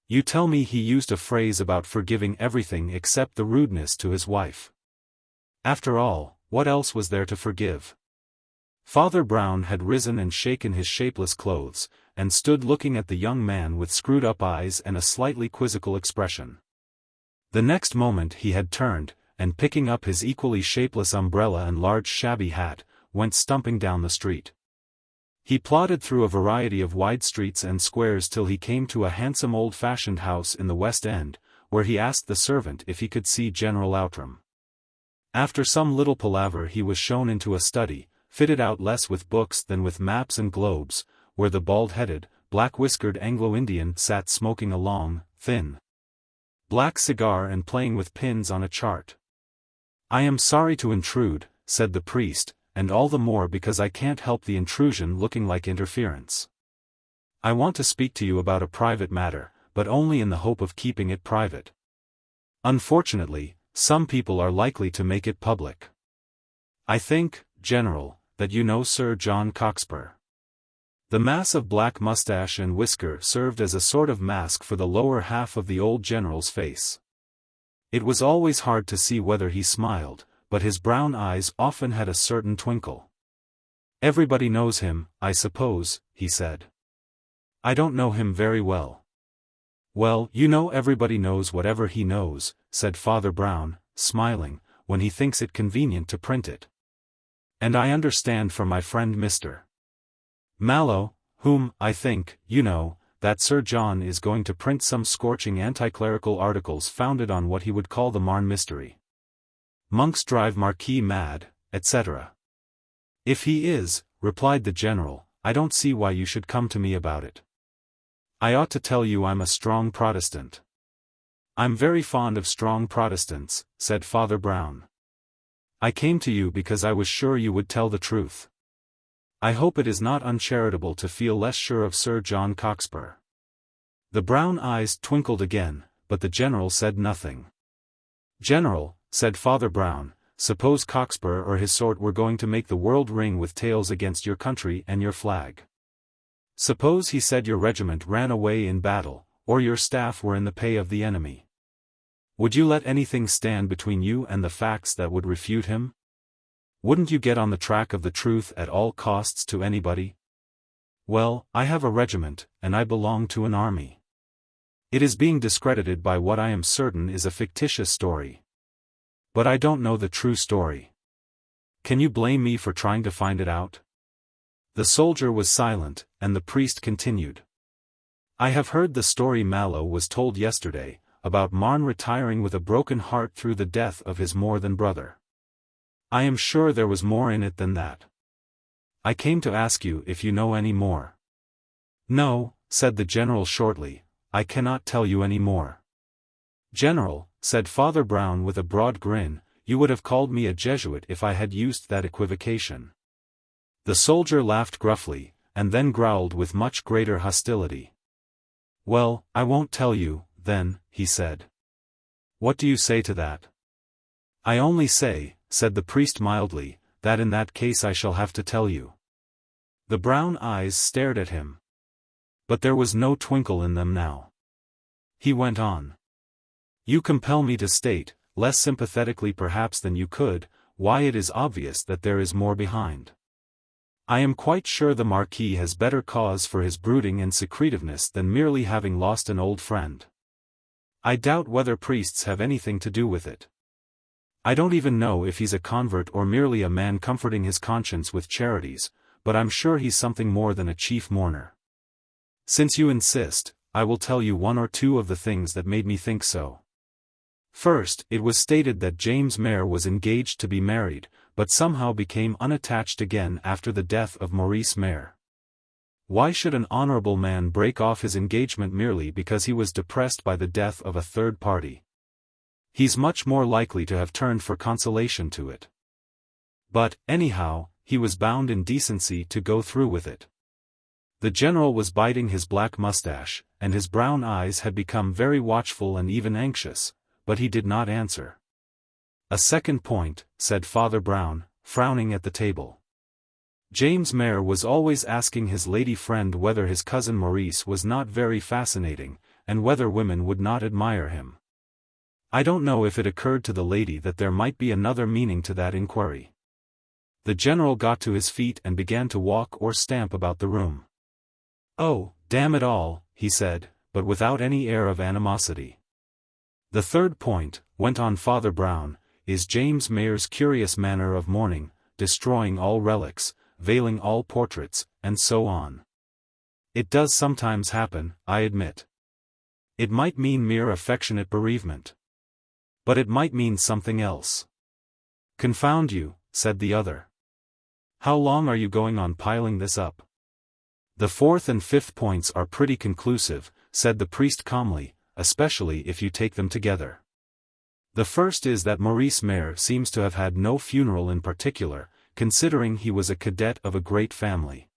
You tell me he used a phrase about forgiving everything except the rudeness to his wife. After all, what else was there to forgive? Father Brown had risen and shaken his shapeless clothes, and stood looking at the young man with screwed-up eyes and a slightly quizzical expression. The next moment he had turned, and picking up his equally shapeless umbrella and large shabby hat, went stumping down the street. He plodded through a variety of wide streets and squares till he came to a handsome old-fashioned house in the West End, where he asked the servant if he could see General Outram. After some little palaver he was shown into a study, fitted out less with books than with maps and globes, where the bald-headed, black-whiskered Anglo-Indian sat smoking a long, thin, black cigar and playing with pins on a chart. I am sorry to intrude, said the priest, and all the more because I can't help the intrusion looking like interference. I want to speak to you about a private matter, but only in the hope of keeping it private. Unfortunately, some people are likely to make it public. I think, General, that you know Sir John Cockspur. The mass of black mustache and whisker served as a sort of mask for the lower half of the old general's face. It was always hard to see whether he smiled, but his brown eyes often had a certain twinkle. Everybody knows him, I suppose, he said. I don't know him very well. Well, you know everybody knows whatever he knows, said Father Brown, smiling, when he thinks it convenient to print it. And I understand from my friend Mr. Mallow, whom, I think, you know, that Sir John is going to print some scorching anti-clerical articles founded on what he would call the Marne mystery. Monks drive Marquis mad, etc. If he is, replied the general, I don't see why you should come to me about it. I ought to tell you I'm a strong Protestant. I'm very fond of strong Protestants, said Father Brown. I came to you because I was sure you would tell the truth. I hope it is not uncharitable to feel less sure of Sir John Cockspur. The brown eyes twinkled again, but the general said nothing. General, said Father Brown, suppose Cockspur or his sort were going to make the world ring with tales against your country and your flag. Suppose he said your regiment ran away in battle, or your staff were in the pay of the enemy. Would you let anything stand between you and the facts that would refute him? Wouldn't you get on the track of the truth at all costs to anybody? Well, I have a regiment, and I belong to an army. It is being discredited by what I am certain is a fictitious story. But I don't know the true story. Can you blame me for trying to find it out? The soldier was silent, and the priest continued. I have heard the story Mallow was told yesterday, about Marne retiring with a broken heart through the death of his more-than-brother. I am sure there was more in it than that. I came to ask you if you know any more. No, said the general shortly, I cannot tell you any more. General, said Father Brown with a broad grin, you would have called me a Jesuit if I had used that equivocation. The soldier laughed gruffly, and then growled with much greater hostility. Well, I won't tell you, then, he said. What do you say to that? I only say, said the priest mildly, that in that case I shall have to tell you. The brown eyes stared at him. But there was no twinkle in them now. He went on. You compel me to state, less sympathetically perhaps than you could, why it is obvious that there is more behind. I am quite sure the Marquis has better cause for his brooding and secretiveness than merely having lost an old friend. I doubt whether priests have anything to do with it. I don't even know if he's a convert or merely a man comforting his conscience with charities, but I'm sure he's something more than a chief mourner. Since you insist, I will tell you one or two of the things that made me think so. First, it was stated that James Maire was engaged to be married, but somehow became unattached again after the death of Maurice Maire. Why should an honorable man break off his engagement merely because he was depressed by the death of a third party? He's much more likely to have turned for consolation to it. But, anyhow, he was bound in decency to go through with it. The general was biting his black mustache, and his brown eyes had become very watchful and even anxious, but he did not answer. A second point, said Father Brown, frowning at the table. James Maire was always asking his lady friend whether his cousin Maurice was not very fascinating, and whether women would not admire him. I don't know if it occurred to the lady that there might be another meaning to that inquiry. The general got to his feet and began to walk or stamp about the room. Oh, damn it all, he said, but without any air of animosity. The third point, went on Father Brown, is James Maire's curious manner of mourning, destroying all relics, veiling all portraits, and so on. It does sometimes happen, I admit. It might mean mere affectionate bereavement. But it might mean something else. Confound you, said the other. How long are you going on piling this up? The fourth and fifth points are pretty conclusive, said the priest calmly, especially if you take them together. The first is that Maurice Maire seems to have had no funeral in particular, considering he was a cadet of a great family.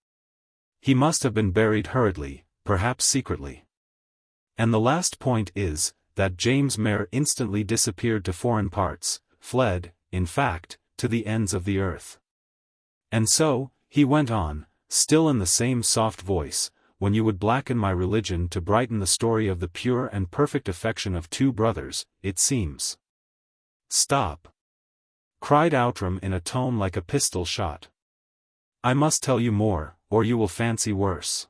He must have been buried hurriedly, perhaps secretly. And the last point is, that James Maire instantly disappeared to foreign parts, fled, in fact, to the ends of the earth. And so, he went on, still in the same soft voice, when you would blacken my religion to brighten the story of the pure and perfect affection of two brothers, it seems. Stop! Cried Outram in a tone like a pistol shot. I must tell you more, or you will fancy worse.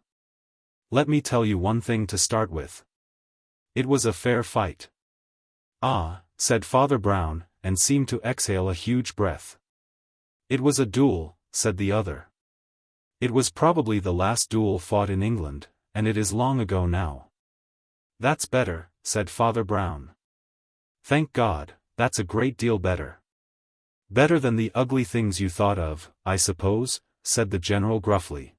Let me tell you one thing to start with. It was a fair fight. Ah, said Father Brown, and seemed to exhale a huge breath. It was a duel, said the other. It was probably the last duel fought in England, and it is long ago now. That's better, said Father Brown. Thank God, that's a great deal better. Better than the ugly things you thought of, I suppose, said the general gruffly.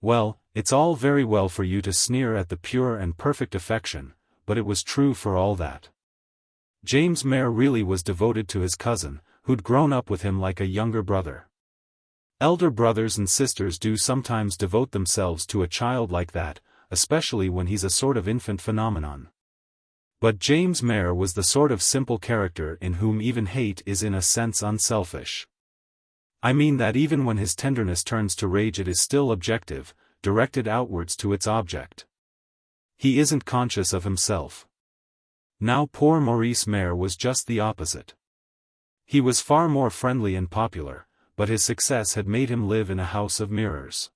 Well, it's all very well for you to sneer at the pure and perfect affection, but it was true for all that. James Maire really was devoted to his cousin, who'd grown up with him like a younger brother. Elder brothers and sisters do sometimes devote themselves to a child like that, especially when he's a sort of infant phenomenon. But James Maire was the sort of simple character in whom even hate is in a sense unselfish. I mean that even when his tenderness turns to rage it is still objective, directed outwards to its object. He isn't conscious of himself. Now poor Maurice Maire was just the opposite. He was far more friendly and popular, but his success had made him live in a house of mirrors.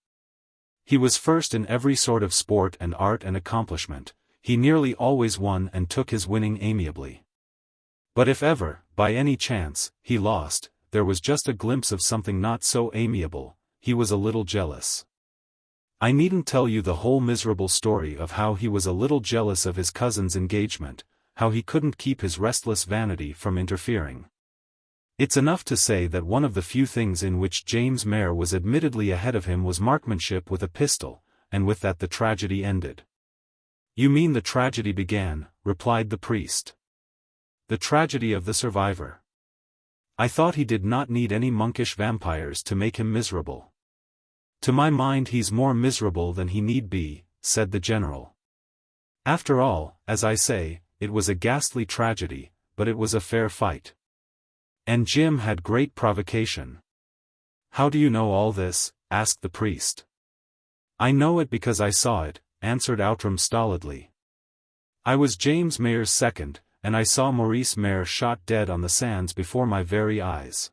He was first in every sort of sport and art and accomplishment, he nearly always won and took his winning amiably. But if ever, by any chance, he lost, there was just a glimpse of something not so amiable, he was a little jealous. I needn't tell you the whole miserable story of how he was a little jealous of his cousin's engagement, how he couldn't keep his restless vanity from interfering. It's enough to say that one of the few things in which James Maire was admittedly ahead of him was marksmanship with a pistol, and with that the tragedy ended. You mean the tragedy began, replied the priest. The tragedy of the survivor. I thought he did not need any monkish vampires to make him miserable. To my mind he's more miserable than he need be, said the general. After all, as I say, it was a ghastly tragedy, but it was a fair fight. And Jim had great provocation. "How do you know all this?" asked the priest. "I know it because I saw it," answered Outram stolidly. "I was James Mayor's second, and I saw Maurice Maire shot dead on the sands before my very eyes."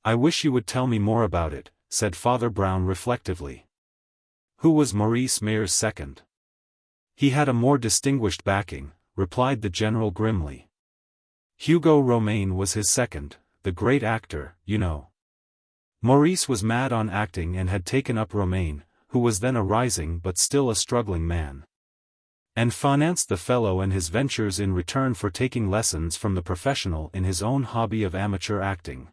"I wish you would tell me more about it," said Father Brown reflectively. "Who was Maurice Maire's second?" "He had a more distinguished backing," replied the general grimly. "Hugo Romaine was his second, the great actor, you know. Maurice was mad on acting and had taken up Romaine, who was then a rising but still a struggling man, and financed the fellow and his ventures in return for taking lessons from the professional in his own hobby of amateur acting.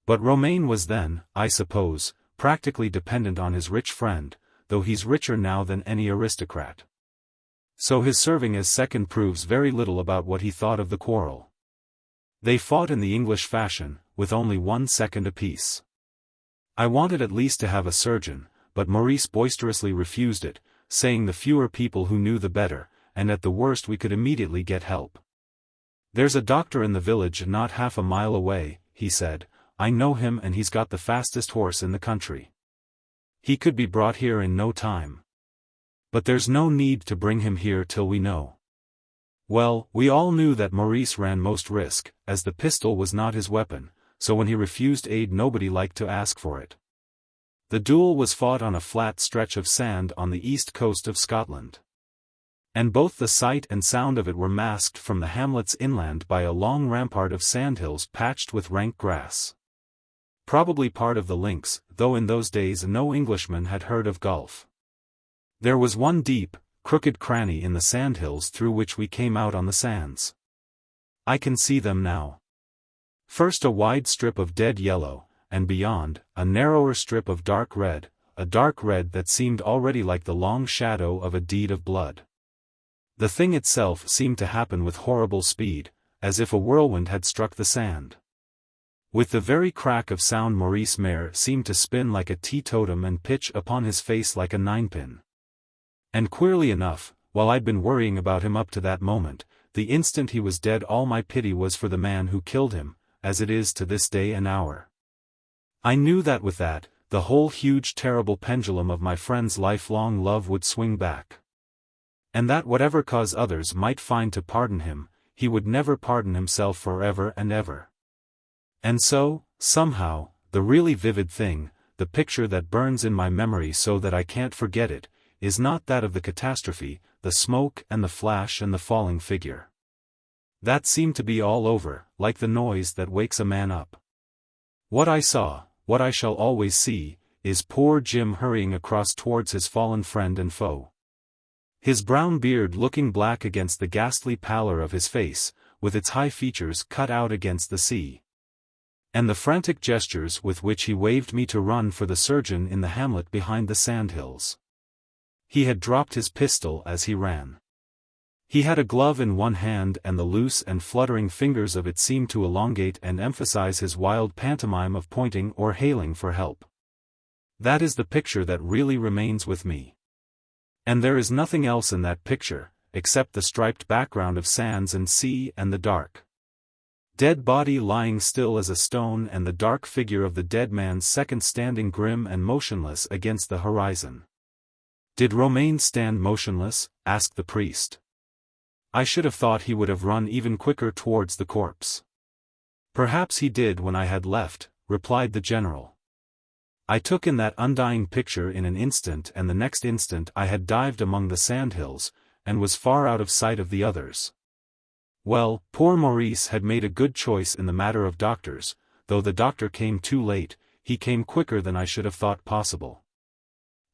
But Romaine was then, I suppose, practically dependent on his rich friend, though he's richer now than any aristocrat. So his serving as second proves very little about what he thought of the quarrel. They fought in the English fashion, with only 1 second apiece. I wanted at least to have a surgeon, but Maurice boisterously refused it, saying the fewer people who knew the better, and at the worst we could immediately get help. "There's a doctor in the village not half a mile away," he said. "I know him and he's got the fastest horse in the country. He could be brought here in no time. But there's no need to bring him here till we know." Well, we all knew that Maurice ran most risk, as the pistol was not his weapon, so when he refused aid nobody liked to ask for it. The duel was fought on a flat stretch of sand on the east coast of Scotland. And both the sight and sound of it were masked from the hamlets inland by a long rampart of sandhills patched with rank grass. Probably part of the links, though in those days no Englishman had heard of golf. There was one deep, crooked cranny in the sandhills through which we came out on the sands. I can see them now. First a wide strip of dead yellow, and beyond, a narrower strip of dark red, a dark red that seemed already like the long shadow of a deed of blood. The thing itself seemed to happen with horrible speed, as if a whirlwind had struck the sand. With the very crack of sound Maurice Maire seemed to spin like a teetotum and pitch upon his face like a ninepin. And queerly enough, while I'd been worrying about him up to that moment, the instant he was dead all my pity was for the man who killed him, as it is to this day and hour. I knew that with that, the whole huge terrible pendulum of my friend's lifelong love would swing back. And that whatever cause others might find to pardon him, he would never pardon himself forever and ever. And so, somehow, the really vivid thing, the picture that burns in my memory so that I can't forget it, is not that of the catastrophe, the smoke and the flash and the falling figure. That seemed to be all over, like the noise that wakes a man up. What I saw, what I shall always see, is poor Jim hurrying across towards his fallen friend and foe. His brown beard looking black against the ghastly pallor of his face, with its high features cut out against the sea. And the frantic gestures with which he waved me to run for the surgeon in the hamlet behind the sandhills. He had dropped his pistol as he ran. He had a glove in one hand and the loose and fluttering fingers of it seemed to elongate and emphasize his wild pantomime of pointing or hailing for help. That is the picture that really remains with me. And there is nothing else in that picture, except the striped background of sands and sea and the dark dead body lying still as a stone and the dark figure of the dead man's second standing grim and motionless against the horizon. "Did Romaine stand motionless?" asked the priest. "I should have thought he would have run even quicker towards the corpse." "Perhaps he did when I had left," replied the general. "I took in that undying picture in an instant and the next instant I had dived among the sandhills, and was far out of sight of the others." Well, poor Maurice had made a good choice in the matter of doctors, though the doctor came too late, he came quicker than I should have thought possible.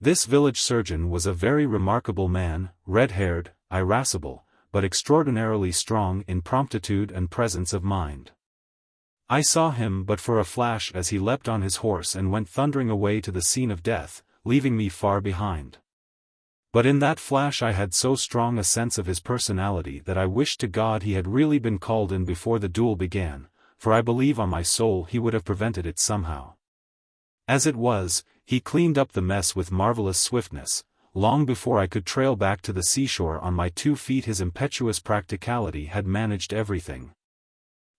This village surgeon was a very remarkable man, red-haired, irascible, but extraordinarily strong in promptitude and presence of mind. I saw him but for a flash as he leapt on his horse and went thundering away to the scene of death, leaving me far behind. But in that flash I had so strong a sense of his personality that I wished to God he had really been called in before the duel began, for I believe on my soul he would have prevented it somehow. As it was, he cleaned up the mess with marvelous swiftness, long before I could trail back to the seashore on my 2 feet. His impetuous practicality had managed everything.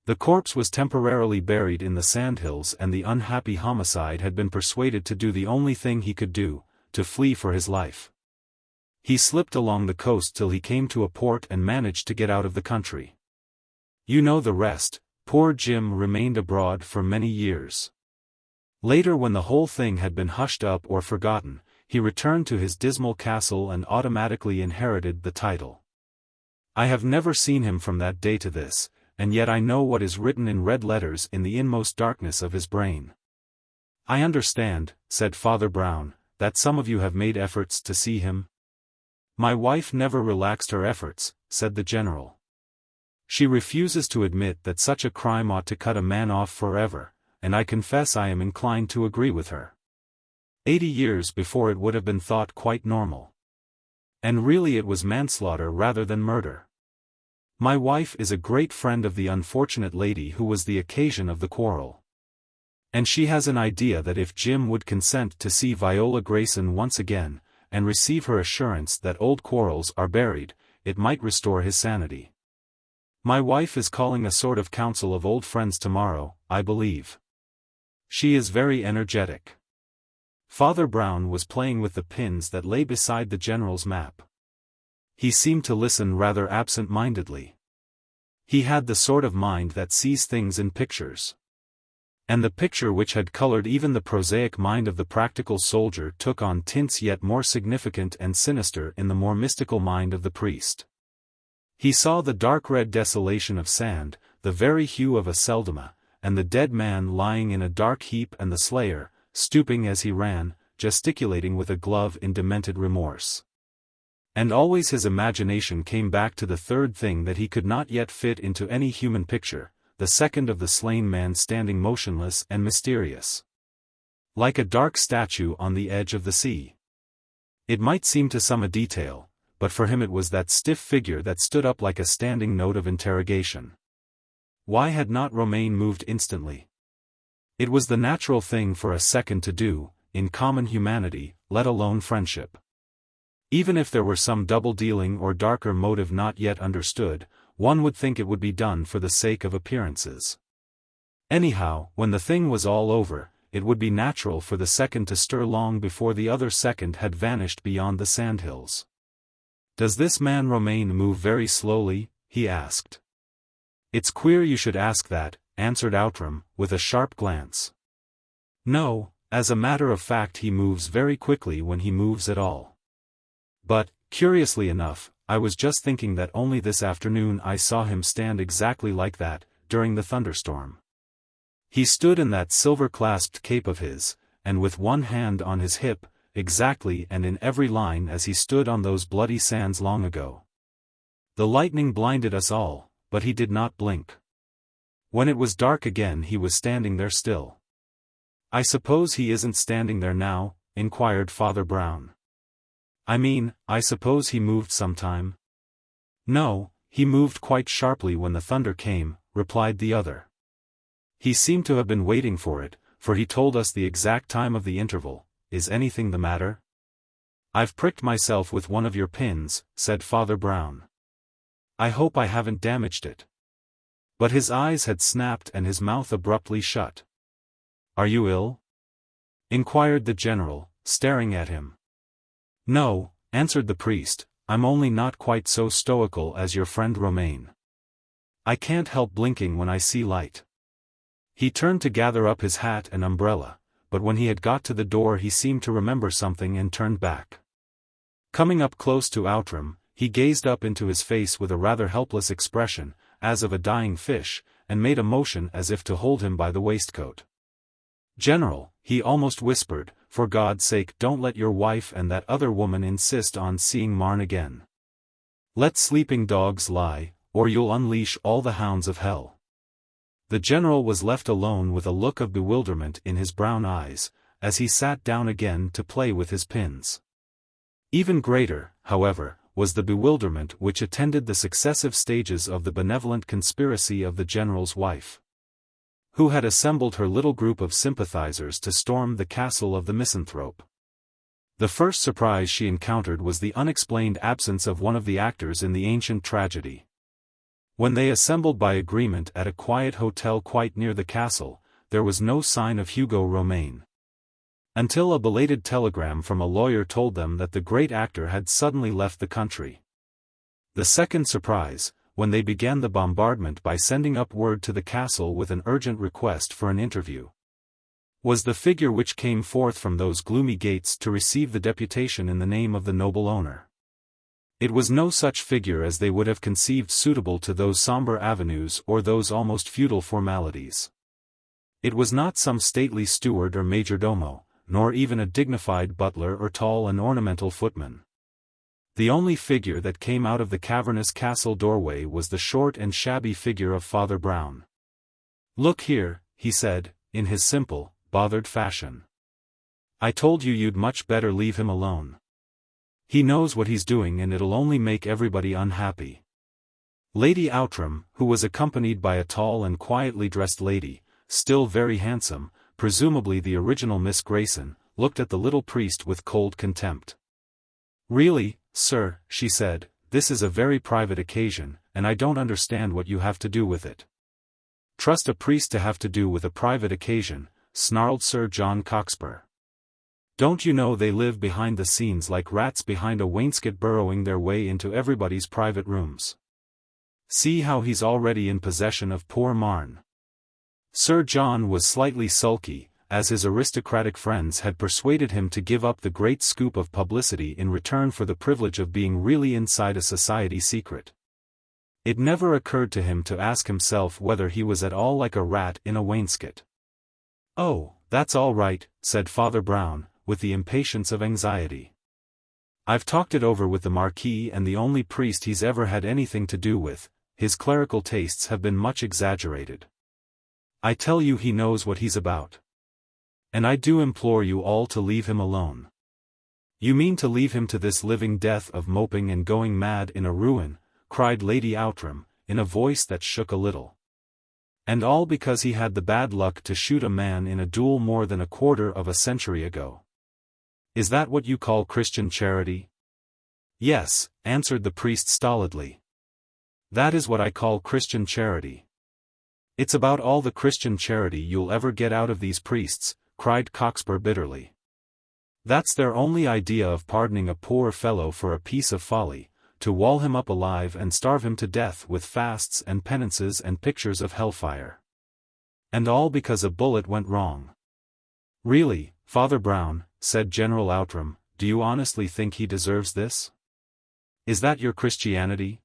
The corpse was temporarily buried in the sandhills, and the unhappy homicide had been persuaded to do the only thing he could do, to flee for his life. He slipped along the coast till he came to a port and managed to get out of the country. You know the rest. Poor Jim remained abroad for many years. Later, when the whole thing had been hushed up or forgotten, he returned to his dismal castle and automatically inherited the title. I have never seen him from that day to this, and yet I know what is written in red letters in the inmost darkness of his brain. I understand, said Father Brown, that some of you have made efforts to see him. My wife never relaxed her efforts, said the general. She refuses to admit that such a crime ought to cut a man off forever, and I confess I am inclined to agree with her. 80 years before it would have been thought quite normal. And really it was manslaughter rather than murder. My wife is a great friend of the unfortunate lady who was the occasion of the quarrel. And she has an idea that if Jim would consent to see Viola Grayson once again, and receive her assurance that old quarrels are buried, it might restore his sanity. My wife is calling a sort of council of old friends tomorrow, I believe. She is very energetic. Father Brown was playing with the pins that lay beside the general's map. He seemed to listen rather absent-mindedly. He had the sort of mind that sees things in pictures. And the picture which had colored even the prosaic mind of the practical soldier took on tints yet more significant and sinister in the more mystical mind of the priest. He saw the dark red desolation of sand, the very hue of a Seldoma, and the dead man lying in a dark heap, and the slayer, stooping as he ran, gesticulating with a glove in demented remorse. And always his imagination came back to the third thing that he could not yet fit into any human picture, the second of the slain man standing motionless and mysterious, like a dark statue on the edge of the sea. It might seem to some a detail, but for him it was that stiff figure that stood up like a standing note of interrogation. Why had not Romaine moved instantly? It was the natural thing for a second to do, in common humanity, let alone friendship. Even if there were some double-dealing or darker motive not yet understood, one would think it would be done for the sake of appearances. Anyhow, when the thing was all over, it would be natural for the second to stir long before the other second had vanished beyond the sandhills. Does this man Romaine move very slowly? He asked. It's queer you should ask that, answered Outram, with a sharp glance. No, as a matter of fact he moves very quickly when he moves at all. But, curiously enough, I was just thinking that only this afternoon I saw him stand exactly like that, during the thunderstorm. He stood in that silver-clasped cape of his, and with one hand on his hip, exactly and in every line as he stood on those bloody sands long ago. The lightning blinded us all, but he did not blink. When it was dark again he was standing there still. I suppose he isn't standing there now, inquired Father Brown. I mean, I suppose he moved sometime? No, he moved quite sharply when the thunder came, replied the other. He seemed to have been waiting for it, for he told us the exact time of the interval. Is anything the matter? I've pricked myself with one of your pins, said Father Brown. I hope I haven't damaged it. But his eyes had snapped and his mouth abruptly shut. Are you ill? Inquired the general, staring at him. No, answered the priest, I'm only not quite so stoical as your friend Romaine. I can't help blinking when I see light. He turned to gather up his hat and umbrella, but when he had got to the door he seemed to remember something and turned back. Coming up close to Outram, he gazed up into his face with a rather helpless expression, as of a dying fish, and made a motion as if to hold him by the waistcoat. General, he almost whispered, for God's sake don't let your wife and that other woman insist on seeing Marne again. Let sleeping dogs lie, or you'll unleash all the hounds of hell. The general was left alone with a look of bewilderment in his brown eyes, as he sat down again to play with his pins. Even greater, however, was the bewilderment which attended the successive stages of the benevolent conspiracy of the general's wife, who had assembled her little group of sympathizers to storm the castle of the misanthrope. The first surprise she encountered was the unexplained absence of one of the actors in the ancient tragedy. When they assembled by agreement at a quiet hotel quite near the castle, there was no sign of Hugo Romain. Until a belated telegram from a lawyer told them that the great actor had suddenly left the country. The second surprise, when they began the bombardment by sending up word to the castle with an urgent request for an interview, was the figure which came forth from those gloomy gates to receive the deputation in the name of the noble owner. It was no such figure as they would have conceived suitable to those sombre avenues or those almost feudal formalities. It was not some stately steward or majordomo, nor even a dignified butler or tall and ornamental footman. The only figure that came out of the cavernous castle doorway was the short and shabby figure of Father Brown. "Look here," he said, in his simple, bothered fashion. "I told you you'd much better leave him alone. He knows what he's doing and it'll only make everybody unhappy." Lady Outram, who was accompanied by a tall and quietly dressed lady, still very handsome, presumably the original Miss Grayson, looked at the little priest with cold contempt. "Really, sir," she said, "this is a very private occasion, and I don't understand what you have to do with it." "Trust a priest to have to do with a private occasion," snarled Sir John Cockspur. "Don't you know they live behind the scenes like rats behind a wainscot burrowing their way into everybody's private rooms? See how he's already in possession of poor Marne." Sir John was slightly sulky, as his aristocratic friends had persuaded him to give up the great scoop of publicity in return for the privilege of being really inside a society secret. It never occurred to him to ask himself whether he was at all like a rat in a wainscot. "Oh, that's all right," said Father Brown, with the impatience of anxiety. "I've talked it over with the Marquis, and the only priest he's ever had anything to do with, his clerical tastes have been much exaggerated. I tell you he knows what he's about. And I do implore you all to leave him alone." "You mean to leave him to this living death of moping and going mad in a ruin?" cried Lady Outram, in a voice that shook a little. "And all because he had the bad luck to shoot a man in a duel more than a quarter of a century ago. Is that what you call Christian charity?" "Yes," answered the priest stolidly. "That is what I call Christian charity." "It's about all the Christian charity you'll ever get out of these priests," cried Cockspur bitterly. "That's their only idea of pardoning a poor fellow for a piece of folly, to wall him up alive and starve him to death with fasts and penances and pictures of hellfire. And all because a bullet went wrong." "Really, Father Brown," said General Outram, "do you honestly think he deserves this? Is that your Christianity?"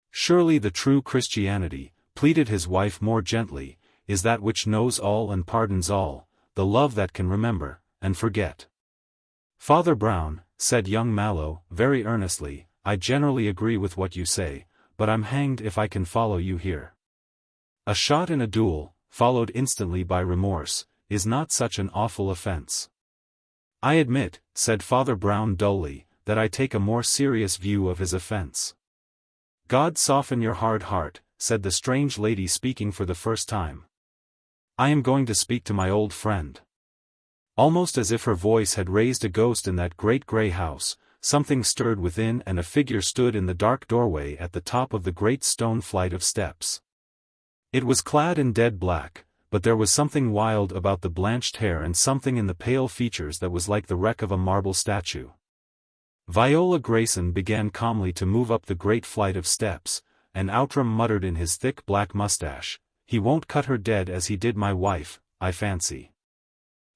"Surely the true Christianity," pleaded his wife more gently, "is that which knows all and pardons all, the love that can remember, and forget." "Father Brown," said young Mallow, very earnestly, "I generally agree with what you say, but I'm hanged if I can follow you here. A shot in a duel, followed instantly by remorse, is not such an awful offense." "I admit," said Father Brown dully, "that I take a more serious view of his offense." "God soften your hard heart," said the strange lady speaking for the first time. "I am going to speak to my old friend." Almost as if her voice had raised a ghost in that great grey house, something stirred within and a figure stood in the dark doorway at the top of the great stone flight of steps. It was clad in dead black, but there was something wild about the blanched hair and something in the pale features that was like the wreck of a marble statue. Viola Grayson began calmly to move up the great flight of steps, and Outram muttered in his thick black mustache, "He won't cut her dead as he did my wife, I fancy."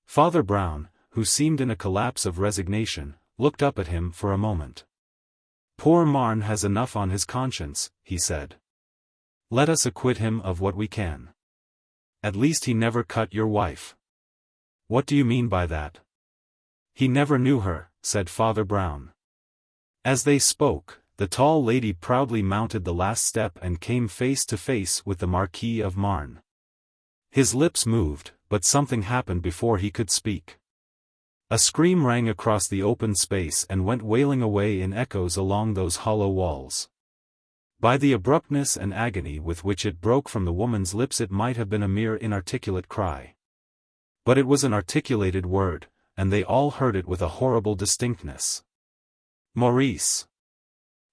Father Brown, who seemed in a collapse of resignation, looked up at him for a moment. "Poor Marne has enough on his conscience," he said. "Let us acquit him of what we can. At least he never cut your wife." "What do you mean by that?" "He never knew her," said Father Brown. As they spoke, the tall lady proudly mounted the last step and came face to face with the Marquis of Marne. His lips moved, but something happened before he could speak. A scream rang across the open space and went wailing away in echoes along those hollow walls. By the abruptness and agony with which it broke from the woman's lips it might have been a mere inarticulate cry. But it was an articulated word, and they all heard it with a horrible distinctness. "Maurice!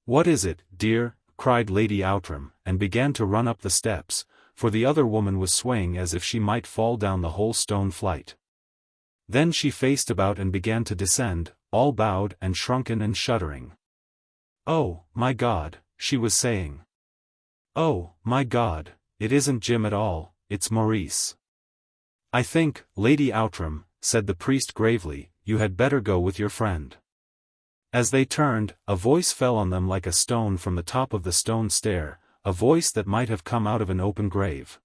What is it, dear?" cried Lady Outram, and began to run up the steps, for the other woman was swaying as if she might fall down the whole stone flight. Then she faced about and began to descend, all bowed and shrunken and shuddering. "Oh, my God," she was saying. "Oh, my God, it isn't Jim at all, it's Maurice." "I think, Lady Outram," said the priest gravely, "you had better go with your friend." As they turned, a voice fell on them like a stone from the top of the stone stair, a voice that might have come out of an open grave.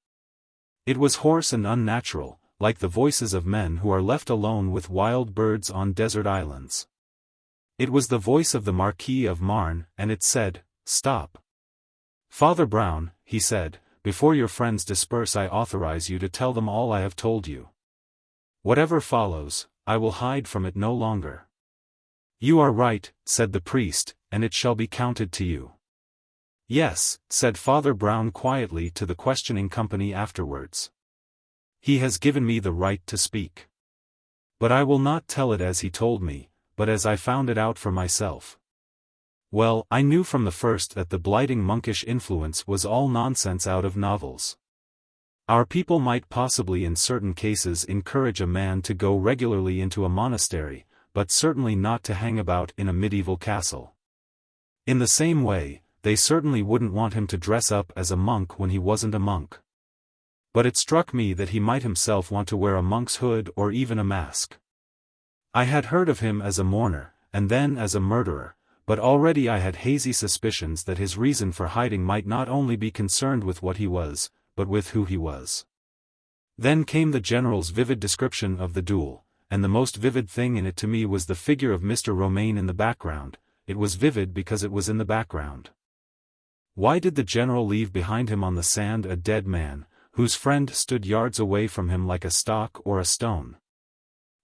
It was hoarse and unnatural, like the voices of men who are left alone with wild birds on desert islands. It was the voice of the Marquis of Marne, and it said, "Stop. Father Brown," he said, "before your friends disperse I authorize you to tell them all I have told you. Whatever follows, I will hide from it no longer." "You are right," said the priest, "and it shall be counted to you." "Yes," said Father Brown quietly to the questioning company afterwards. "He has given me the right to speak. But I will not tell it as he told me, but as I found it out for myself. Well, I knew from the first that the blighting monkish influence was all nonsense out of novels. Our people might possibly in certain cases encourage a man to go regularly into a monastery, but certainly not to hang about in a medieval castle. In the same way, they certainly wouldn't want him to dress up as a monk when he wasn't a monk. But it struck me that he might himself want to wear a monk's hood or even a mask. I had heard of him as a mourner, and then as a murderer, but already I had hazy suspicions that his reason for hiding might not only be concerned with what he was, but with who he was. Then came the general's vivid description of the duel, and the most vivid thing in it to me was the figure of Mr. Romaine in the background. It was vivid because it was in the background. Why did the general leave behind him on the sand a dead man, whose friend stood yards away from him like a stock or a stone?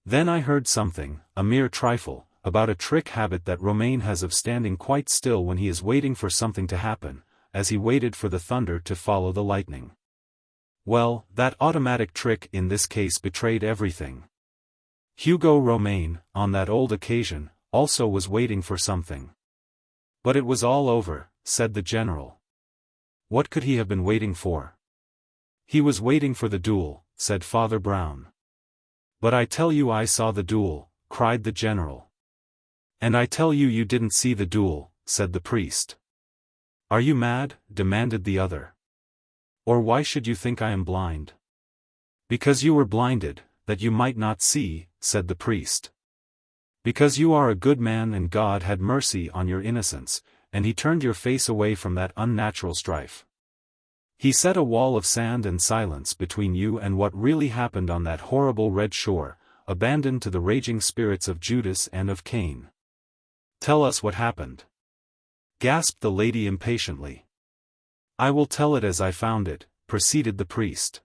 Then I heard something, a mere trifle, about a trick habit that Romaine has of standing quite still when he is waiting for something to happen, as he waited for the thunder to follow the lightning. Well, that automatic trick in this case betrayed everything. Hugo Romaine, on that old occasion, also was waiting for something. But it was all over, said the general. What could he have been waiting for? He was waiting for the duel, said Father Brown. But I tell you I saw the duel, cried the general. And I tell you you didn't see the duel, said the priest. Are you mad? Demanded the other. Or why should you think I am blind? Because you were blinded, that you might not see, said the priest. Because you are a good man and God had mercy on your innocence, and he turned your face away from that unnatural strife. He set a wall of sand and silence between you and what really happened on that horrible red shore, abandoned to the raging spirits of Judas and of Cain. Tell us what happened, gasped the lady impatiently. I will tell it as I found it, proceeded the priest.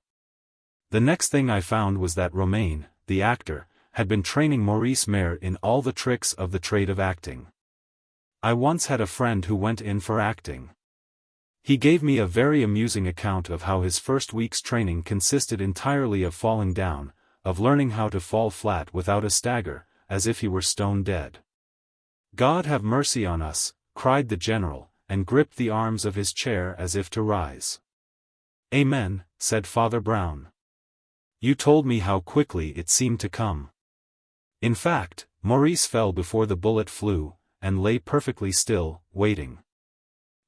The next thing I found was that Romaine, the actor, had been training Maurice Meru in all the tricks of the trade of acting. I once had a friend who went in for acting. He gave me a very amusing account of how his first week's training consisted entirely of falling down, of learning how to fall flat without a stagger, as if he were stone dead. God have mercy on us, cried the general, and gripped the arms of his chair as if to rise. Amen, said Father Brown. You told me how quickly it seemed to come. In fact, Maurice fell before the bullet flew, and lay perfectly still, waiting.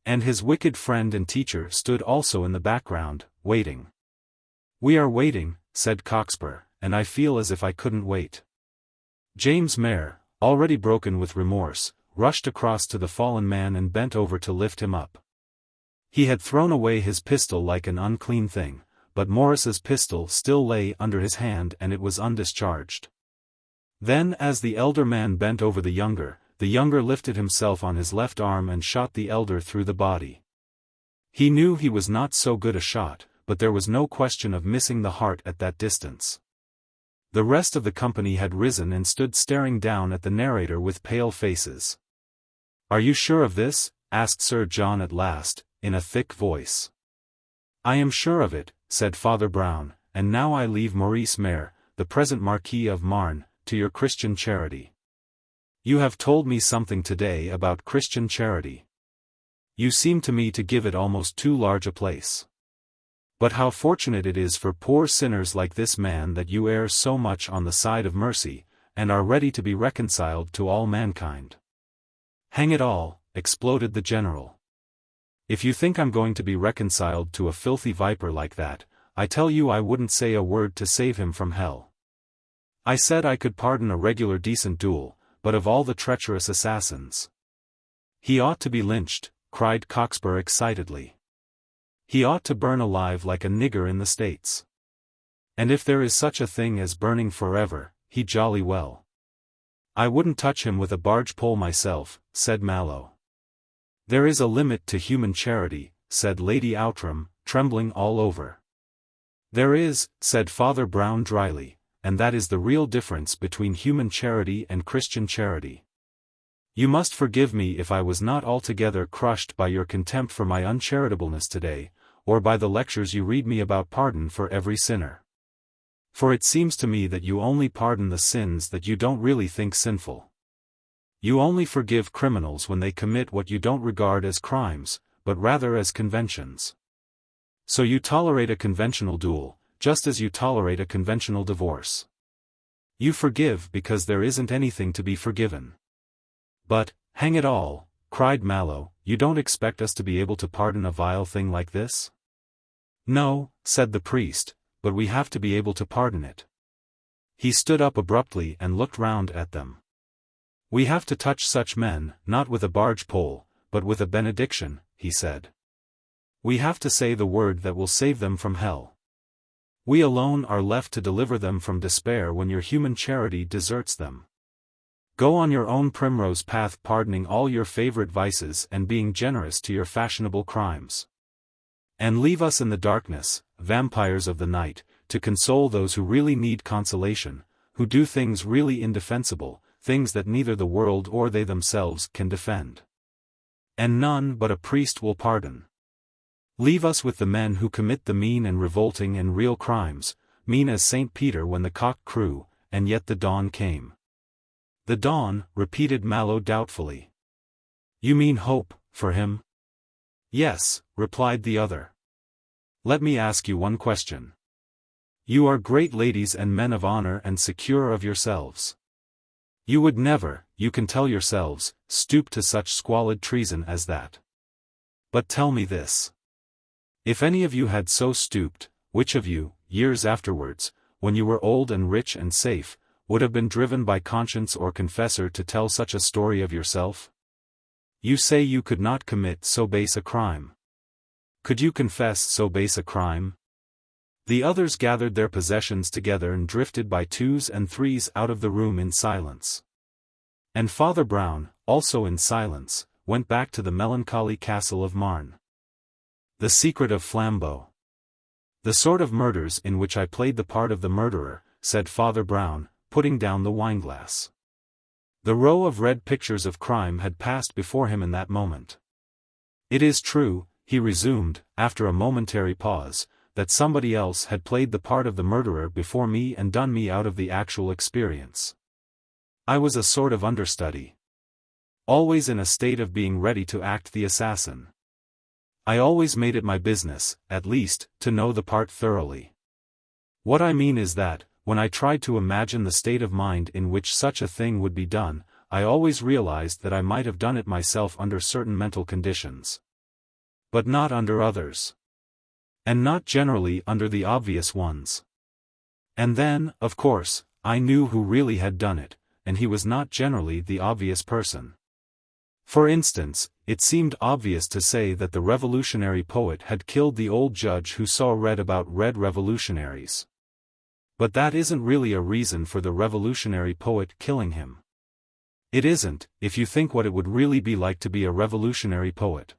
And his wicked friend and teacher stood also in the background, waiting. We are waiting, said Cockspur, and I feel as if I couldn't wait. James Meru, already broken with remorse, rushed across to the fallen man and bent over to lift him up. He had thrown away his pistol like an unclean thing, but Maurice's pistol still lay under his hand and it was undischarged. Then as the elder man bent over the younger lifted himself on his left arm and shot the elder through the body. He knew he was not so good a shot, but there was no question of missing the heart at that distance. The rest of the company had risen and stood staring down at the narrator with pale faces. Are you sure of this? Asked Sir John at last, in a thick voice. I am sure of it, said Father Brown, and now I leave Maurice Meru, the present Marquis of Marne, to your Christian charity. You have told me something today about Christian charity. You seem to me to give it almost too large a place. But how fortunate it is for poor sinners like this man that you err so much on the side of mercy, and are ready to be reconciled to all mankind. Hang it all, exploded the general. If you think I'm going to be reconciled to a filthy viper like that, I tell you I wouldn't say a word to save him from hell. I said I could pardon a regular decent duel, but of all the treacherous assassins. He ought to be lynched, cried Cockspur excitedly. He ought to burn alive like a nigger in the States. And if there is such a thing as burning forever, he jolly well. I wouldn't touch him with a barge pole myself, said Mallow. There is a limit to human charity, said Lady Outram, trembling all over. There is, said Father Brown dryly, and that is the real difference between human charity and Christian charity. You must forgive me if I was not altogether crushed by your contempt for my uncharitableness today, or by the lectures you read me about pardon for every sinner. For it seems to me that you only pardon the sins that you don't really think sinful. You only forgive criminals when they commit what you don't regard as crimes, but rather as conventions. So you tolerate a conventional duel, just as you tolerate a conventional divorce. You forgive because there isn't anything to be forgiven. But, hang it all, cried Mallow, you don't expect us to be able to pardon a vile thing like this? No, said the priest, but we have to be able to pardon it. He stood up abruptly and looked round at them. We have to touch such men, not with a barge pole, but with a benediction, he said. We have to say the word that will save them from hell. We alone are left to deliver them from despair when your human charity deserts them. Go on your own primrose path pardoning all your favorite vices and being generous to your fashionable crimes. And leave us in the darkness, vampires of the night, to console those who really need consolation, who do things really indefensible, things that neither the world or they themselves can defend. And none but a priest will pardon. Leave us with the men who commit the mean and revolting and real crimes, mean as St. Peter when the cock crew, and yet the dawn came. The dawn, repeated Mallow doubtfully. You mean hope, for him? Yes, replied the other. Let me ask you one question. You are great ladies and men of honor and secure of yourselves. You would never, you can tell yourselves, stoop to such squalid treason as that. But tell me this. If any of you had so stooped, which of you, years afterwards, when you were old and rich and safe, would have been driven by conscience or confessor to tell such a story of yourself? You say you could not commit so base a crime. Could you confess so base a crime? The others gathered their possessions together and drifted by twos and threes out of the room in silence. And Father Brown, also in silence, went back to the melancholy castle of Marne. The Secret of Flambeau. The sort of murders in which I played the part of the murderer, said Father Brown, putting down the wineglass. The row of red pictures of crime had passed before him in that moment. It is true, he resumed, after a momentary pause, that somebody else had played the part of the murderer before me and done me out of the actual experience. I was a sort of understudy. Always in a state of being ready to act the assassin. I always made it my business, at least, to know the part thoroughly. What I mean is that, when I tried to imagine the state of mind in which such a thing would be done, I always realized that I might have done it myself under certain mental conditions. But not under others. And not generally under the obvious ones. And then, of course, I knew who really had done it, and he was not generally the obvious person. For instance, it seemed obvious to say that the revolutionary poet had killed the old judge who saw red about red revolutionaries. But that isn't really a reason for the revolutionary poet killing him. It isn't, if you think what it would really be like to be a revolutionary poet.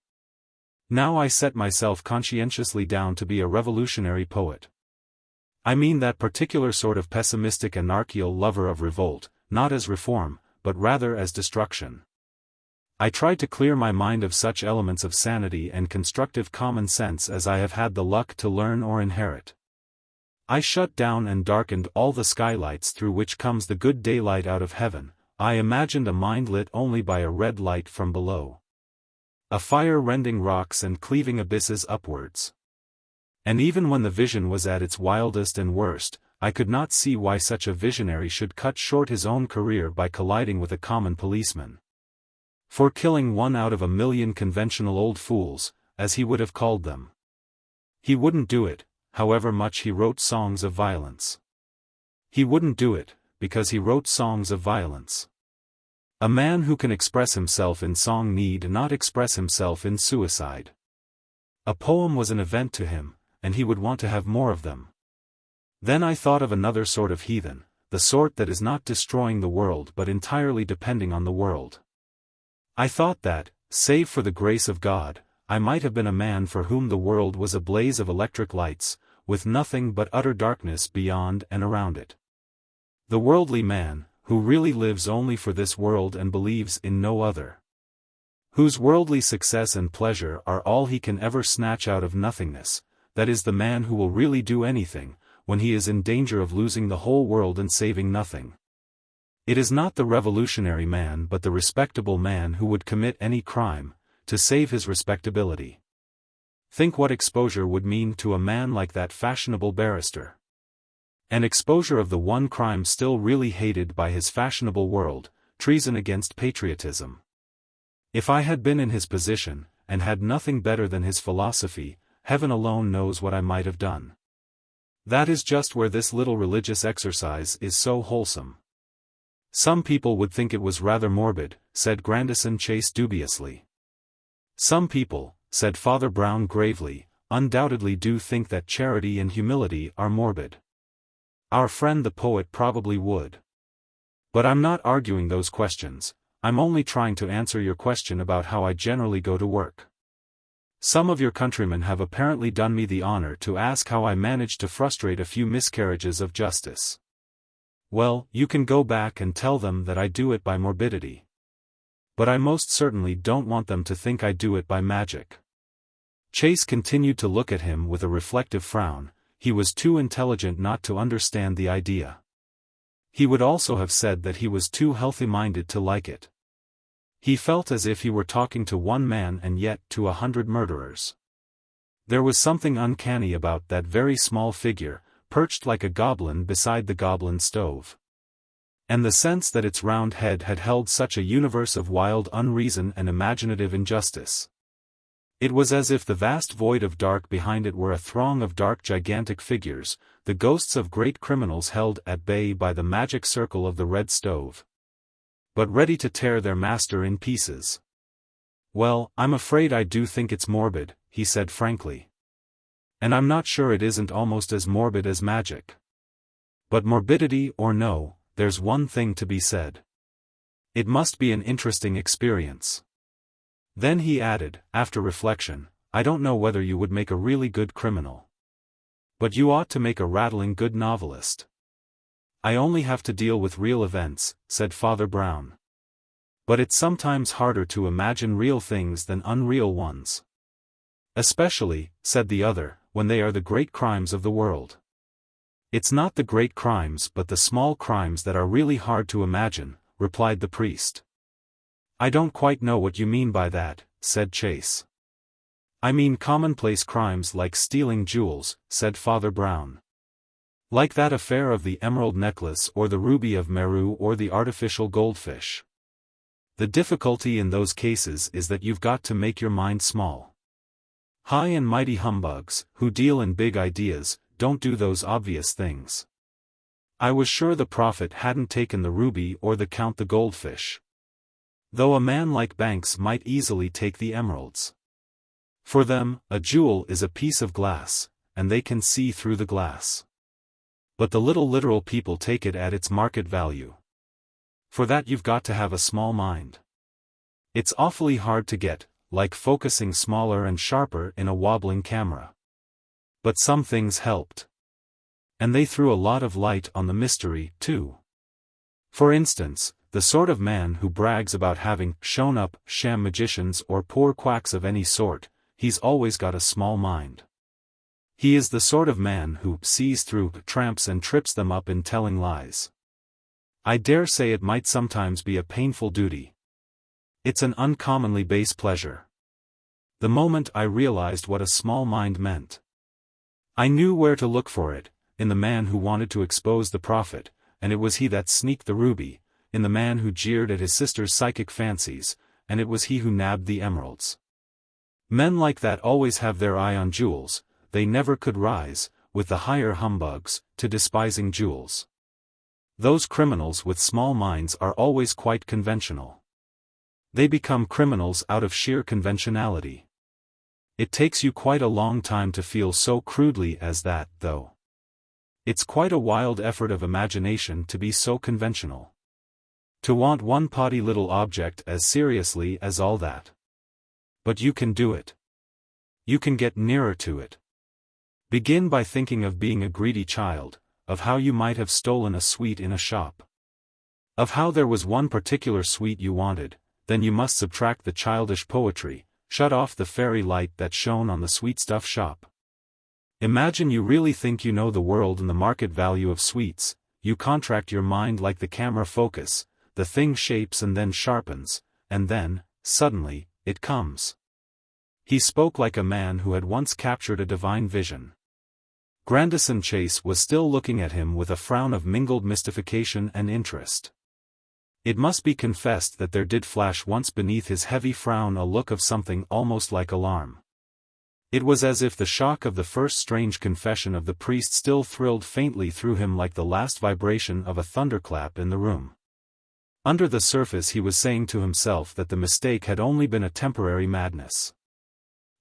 Now I set myself conscientiously down to be a revolutionary poet. I mean that particular sort of pessimistic anarchical lover of revolt, not as reform, but rather as destruction. I tried to clear my mind of such elements of sanity and constructive common sense as I have had the luck to learn or inherit. I shut down and darkened all the skylights through which comes the good daylight out of heaven. I imagined a mind lit only by a red light from below. A fire rending rocks and cleaving abysses upwards. And even when the vision was at its wildest and worst, I could not see why such a visionary should cut short his own career by colliding with a common policeman. For killing one out of a million conventional old fools, as he would have called them. He wouldn't do it, however much he wrote songs of violence. He wouldn't do it, because he wrote songs of violence. A man who can express himself in song need not express himself in suicide. A poem was an event to him, and he would want to have more of them. Then I thought of another sort of heathen, the sort that is not destroying the world but entirely depending on the world. I thought that, save for the grace of God, I might have been a man for whom the world was a blaze of electric lights, with nothing but utter darkness beyond and around it. The worldly man, who really lives only for this world and believes in no other. Whose worldly success and pleasure are all he can ever snatch out of nothingness, that is the man who will really do anything, when he is in danger of losing the whole world and saving nothing. It is not the revolutionary man but the respectable man who would commit any crime, to save his respectability. Think what exposure would mean to a man like that fashionable barrister. An exposure of the one crime still really hated by his fashionable world, treason against patriotism. If I had been in his position, and had nothing better than his philosophy, heaven alone knows what I might have done. That is just where this little religious exercise is so wholesome. Some people would think it was rather morbid, said Grandison Chase dubiously. Some people, said Father Brown gravely, undoubtedly do think that charity and humility are morbid. Our friend the poet probably would. But I'm not arguing those questions, I'm only trying to answer your question about how I generally go to work. Some of your countrymen have apparently done me the honor to ask how I managed to frustrate a few miscarriages of justice. Well, you can go back and tell them that I do it by morbidity. But I most certainly don't want them to think I do it by magic. Chase continued to look at him with a reflective frown. He was too intelligent not to understand the idea. He would also have said that he was too healthy-minded to like it. He felt as if he were talking to one man and yet to 100 murderers. There was something uncanny about that very small figure, perched like a goblin beside the goblin stove. And the sense that its round head had held such a universe of wild unreason and imaginative injustice. It was as if the vast void of dark behind it were a throng of dark gigantic figures, the ghosts of great criminals held at bay by the magic circle of the red stove. But ready to tear their master in pieces. Well, I'm afraid I do think it's morbid, he said frankly. And I'm not sure it isn't almost as morbid as magic. But morbidity or no, there's one thing to be said. It must be an interesting experience. Then he added, after reflection, I don't know whether you would make a really good criminal. But you ought to make a rattling good novelist. I only have to deal with real events, said Father Brown. But it's sometimes harder to imagine real things than unreal ones. Especially, said the other, when they are the great crimes of the world. It's not the great crimes but the small crimes that are really hard to imagine, replied the priest. I don't quite know what you mean by that, said Chase. I mean commonplace crimes like stealing jewels, said Father Brown. Like that affair of the emerald necklace or the ruby of Meru or the artificial goldfish. The difficulty in those cases is that you've got to make your mind small. High and mighty humbugs, who deal in big ideas, don't do those obvious things. I was sure the prophet hadn't taken the ruby or the count the goldfish. Though a man like Banks might easily take the emeralds. For them, a jewel is a piece of glass, and they can see through the glass. But the little literal people take it at its market value. For that you've got to have a small mind. It's awfully hard to get, like focusing smaller and sharper in a wobbling camera. But some things helped. And they threw a lot of light on the mystery, too. For instance, the sort of man who brags about having shown up sham magicians or poor quacks of any sort, he's always got a small mind. He is the sort of man who sees through tramps and trips them up in telling lies. I dare say it might sometimes be a painful duty. It's an uncommonly base pleasure. The moment I realized what a small mind meant, I knew where to look for it, in the man who wanted to expose the prophet, and it was he that sneaked the ruby, in the man who jeered at his sister's psychic fancies, and it was he who nabbed the emeralds. Men like that always have their eye on jewels, they never could rise, with the higher humbugs, to despising jewels. Those criminals with small minds are always quite conventional. They become criminals out of sheer conventionality. It takes you quite a long time to feel so crudely as that, though. It's quite a wild effort of imagination to be so conventional. To want one potty little object as seriously as all that. But you can do it. You can get nearer to it. Begin by thinking of being a greedy child, of how you might have stolen a sweet in a shop. Of how there was one particular sweet you wanted, then you must subtract the childish poetry, shut off the fairy light that shone on the sweetstuff shop. Imagine you really think you know the world and the market value of sweets, you contract your mind like the camera focus, the thing shapes and then sharpens, and then, suddenly, it comes. He spoke like a man who had once captured a divine vision. Grandison Chase was still looking at him with a frown of mingled mystification and interest. It must be confessed that there did flash once beneath his heavy frown a look of something almost like alarm. It was as if the shock of the first strange confession of the priest still thrilled faintly through him like the last vibration of a thunderclap in the room. Under the surface he was saying to himself that the mistake had only been a temporary madness.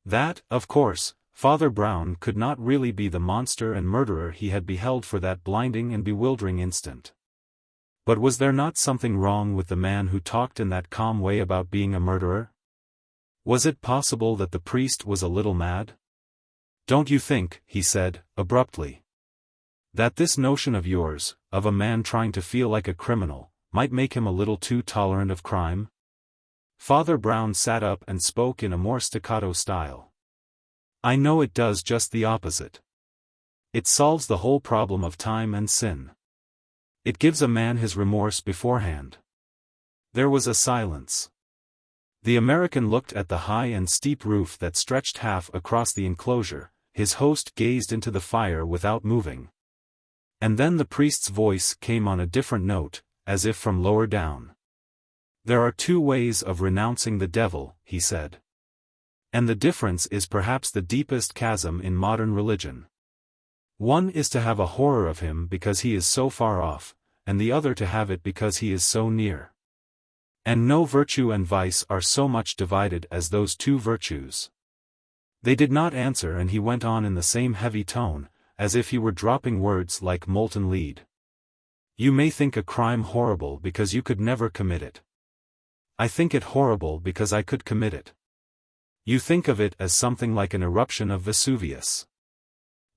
That, of course, Father Brown could not really be the monster and murderer he had beheld for that blinding and bewildering instant. But was there not something wrong with the man who talked in that calm way about being a murderer? Was it possible that the priest was a little mad? Don't you think, he said, abruptly, that this notion of yours, of a man trying to feel like a criminal, might make him a little too tolerant of crime? Father Brown sat up and spoke in a more staccato style. I know it does just the opposite. It solves the whole problem of time and sin. It gives a man his remorse beforehand. There was a silence. The American looked at the high and steep roof that stretched half across the enclosure, his host gazed into the fire without moving. And then the priest's voice came on a different note, as if from lower down. There are two ways of renouncing the devil, he said. And the difference is perhaps the deepest chasm in modern religion. One is to have a horror of him because he is so far off, and the other to have it because he is so near. And no virtue and vice are so much divided as those two virtues. They did not answer, and he went on in the same heavy tone, as if he were dropping words like molten lead. You may think a crime horrible because you could never commit it. I think it horrible because I could commit it. You think of it as something like an eruption of Vesuvius.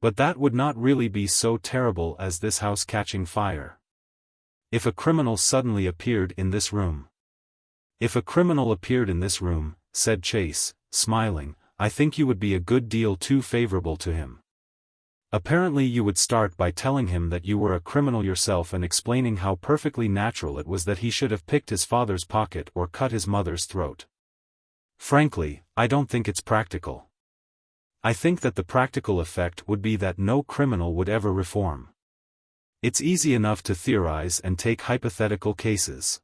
But that would not really be so terrible as this house catching fire. If a criminal suddenly appeared in this room. If a criminal appeared in this room, said Chase, smiling, I think you would be a good deal too favorable to him. Apparently you would start by telling him that you were a criminal yourself and explaining how perfectly natural it was that he should have picked his father's pocket or cut his mother's throat. Frankly, I don't think it's practical. I think that the practical effect would be that no criminal would ever reform. It's easy enough to theorize and take hypothetical cases.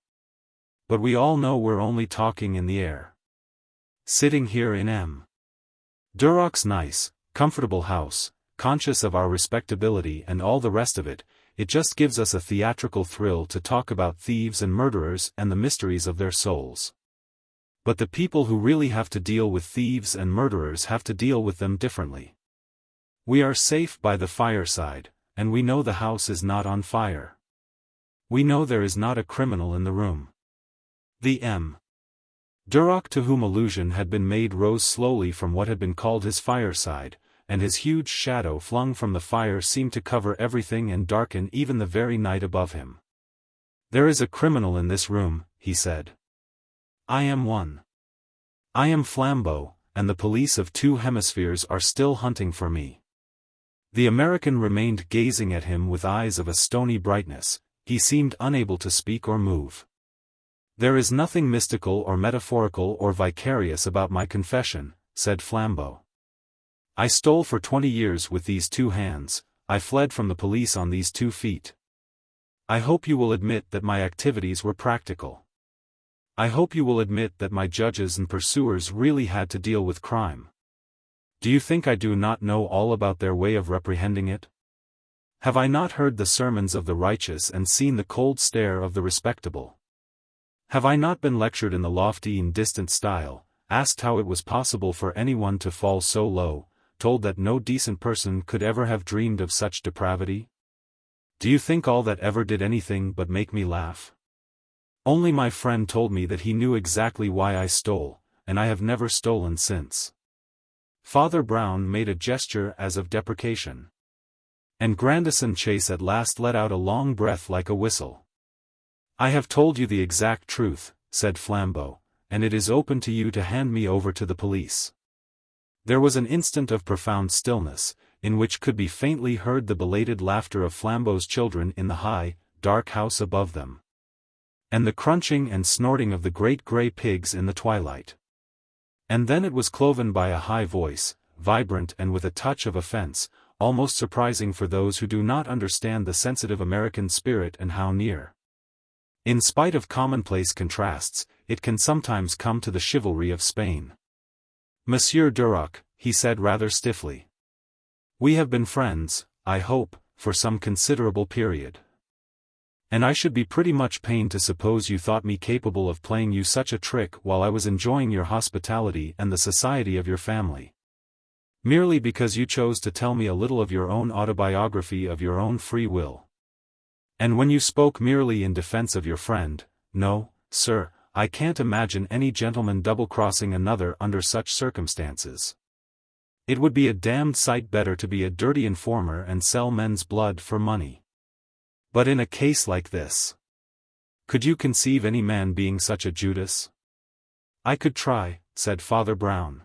But we all know we're only talking in the air. Sitting here in M. Durrock's nice, comfortable house, conscious of our respectability and all the rest of it, it just gives us a theatrical thrill to talk about thieves and murderers and the mysteries of their souls. But the people who really have to deal with thieves and murderers have to deal with them differently. We are safe by the fireside, and we know the house is not on fire. We know there is not a criminal in the room. The M. Durrock to whom allusion had been made rose slowly from what had been called his fireside, and his huge shadow flung from the fire seemed to cover everything and darken even the very night above him. There is a criminal in this room, he said. I am one. I am Flambeau, and the police of two hemispheres are still hunting for me. The American remained gazing at him with eyes of a stony brightness. He seemed unable to speak or move. "There is nothing mystical or metaphorical or vicarious about my confession," said Flambeau. "I stole for 20 years with these 2 hands, I fled from the police on these 2 feet. I hope you will admit that my activities were practical. I hope you will admit that my judges and pursuers really had to deal with crime. Do you think I do not know all about their way of reprehending it? Have I not heard the sermons of the righteous and seen the cold stare of the respectable? Have I not been lectured in the lofty and distant style, asked how it was possible for anyone to fall so low, told that no decent person could ever have dreamed of such depravity? Do you think all that ever did anything but make me laugh? Only my friend told me that he knew exactly why I stole, and I have never stolen since." Father Brown made a gesture as of deprecation. And Grandison Chase at last let out a long breath like a whistle. "I have told you the exact truth," said Flambeau, "and it is open to you to hand me over to the police." There was an instant of profound stillness, in which could be faintly heard the belated laughter of Flambeau's children in the high, dark house above them, and the crunching and snorting of the great grey pigs in the twilight. And then it was cloven by a high voice, vibrant and with a touch of offense, almost surprising for those who do not understand the sensitive American spirit and how near, in spite of commonplace contrasts, it can sometimes come to the chivalry of Spain. "Monsieur Duroc," he said rather stiffly, "we have been friends, I hope, for some considerable period. And I should be pretty much pained to suppose you thought me capable of playing you such a trick while I was enjoying your hospitality and the society of your family. Merely because you chose to tell me a little of your own autobiography of your own free will. And when you spoke merely in defense of your friend, no, sir, I can't imagine any gentleman double-crossing another under such circumstances. It would be a damned sight better to be a dirty informer and sell men's blood for money. But in a case like this, could you conceive any man being such a Judas?" "I could try," said Father Brown.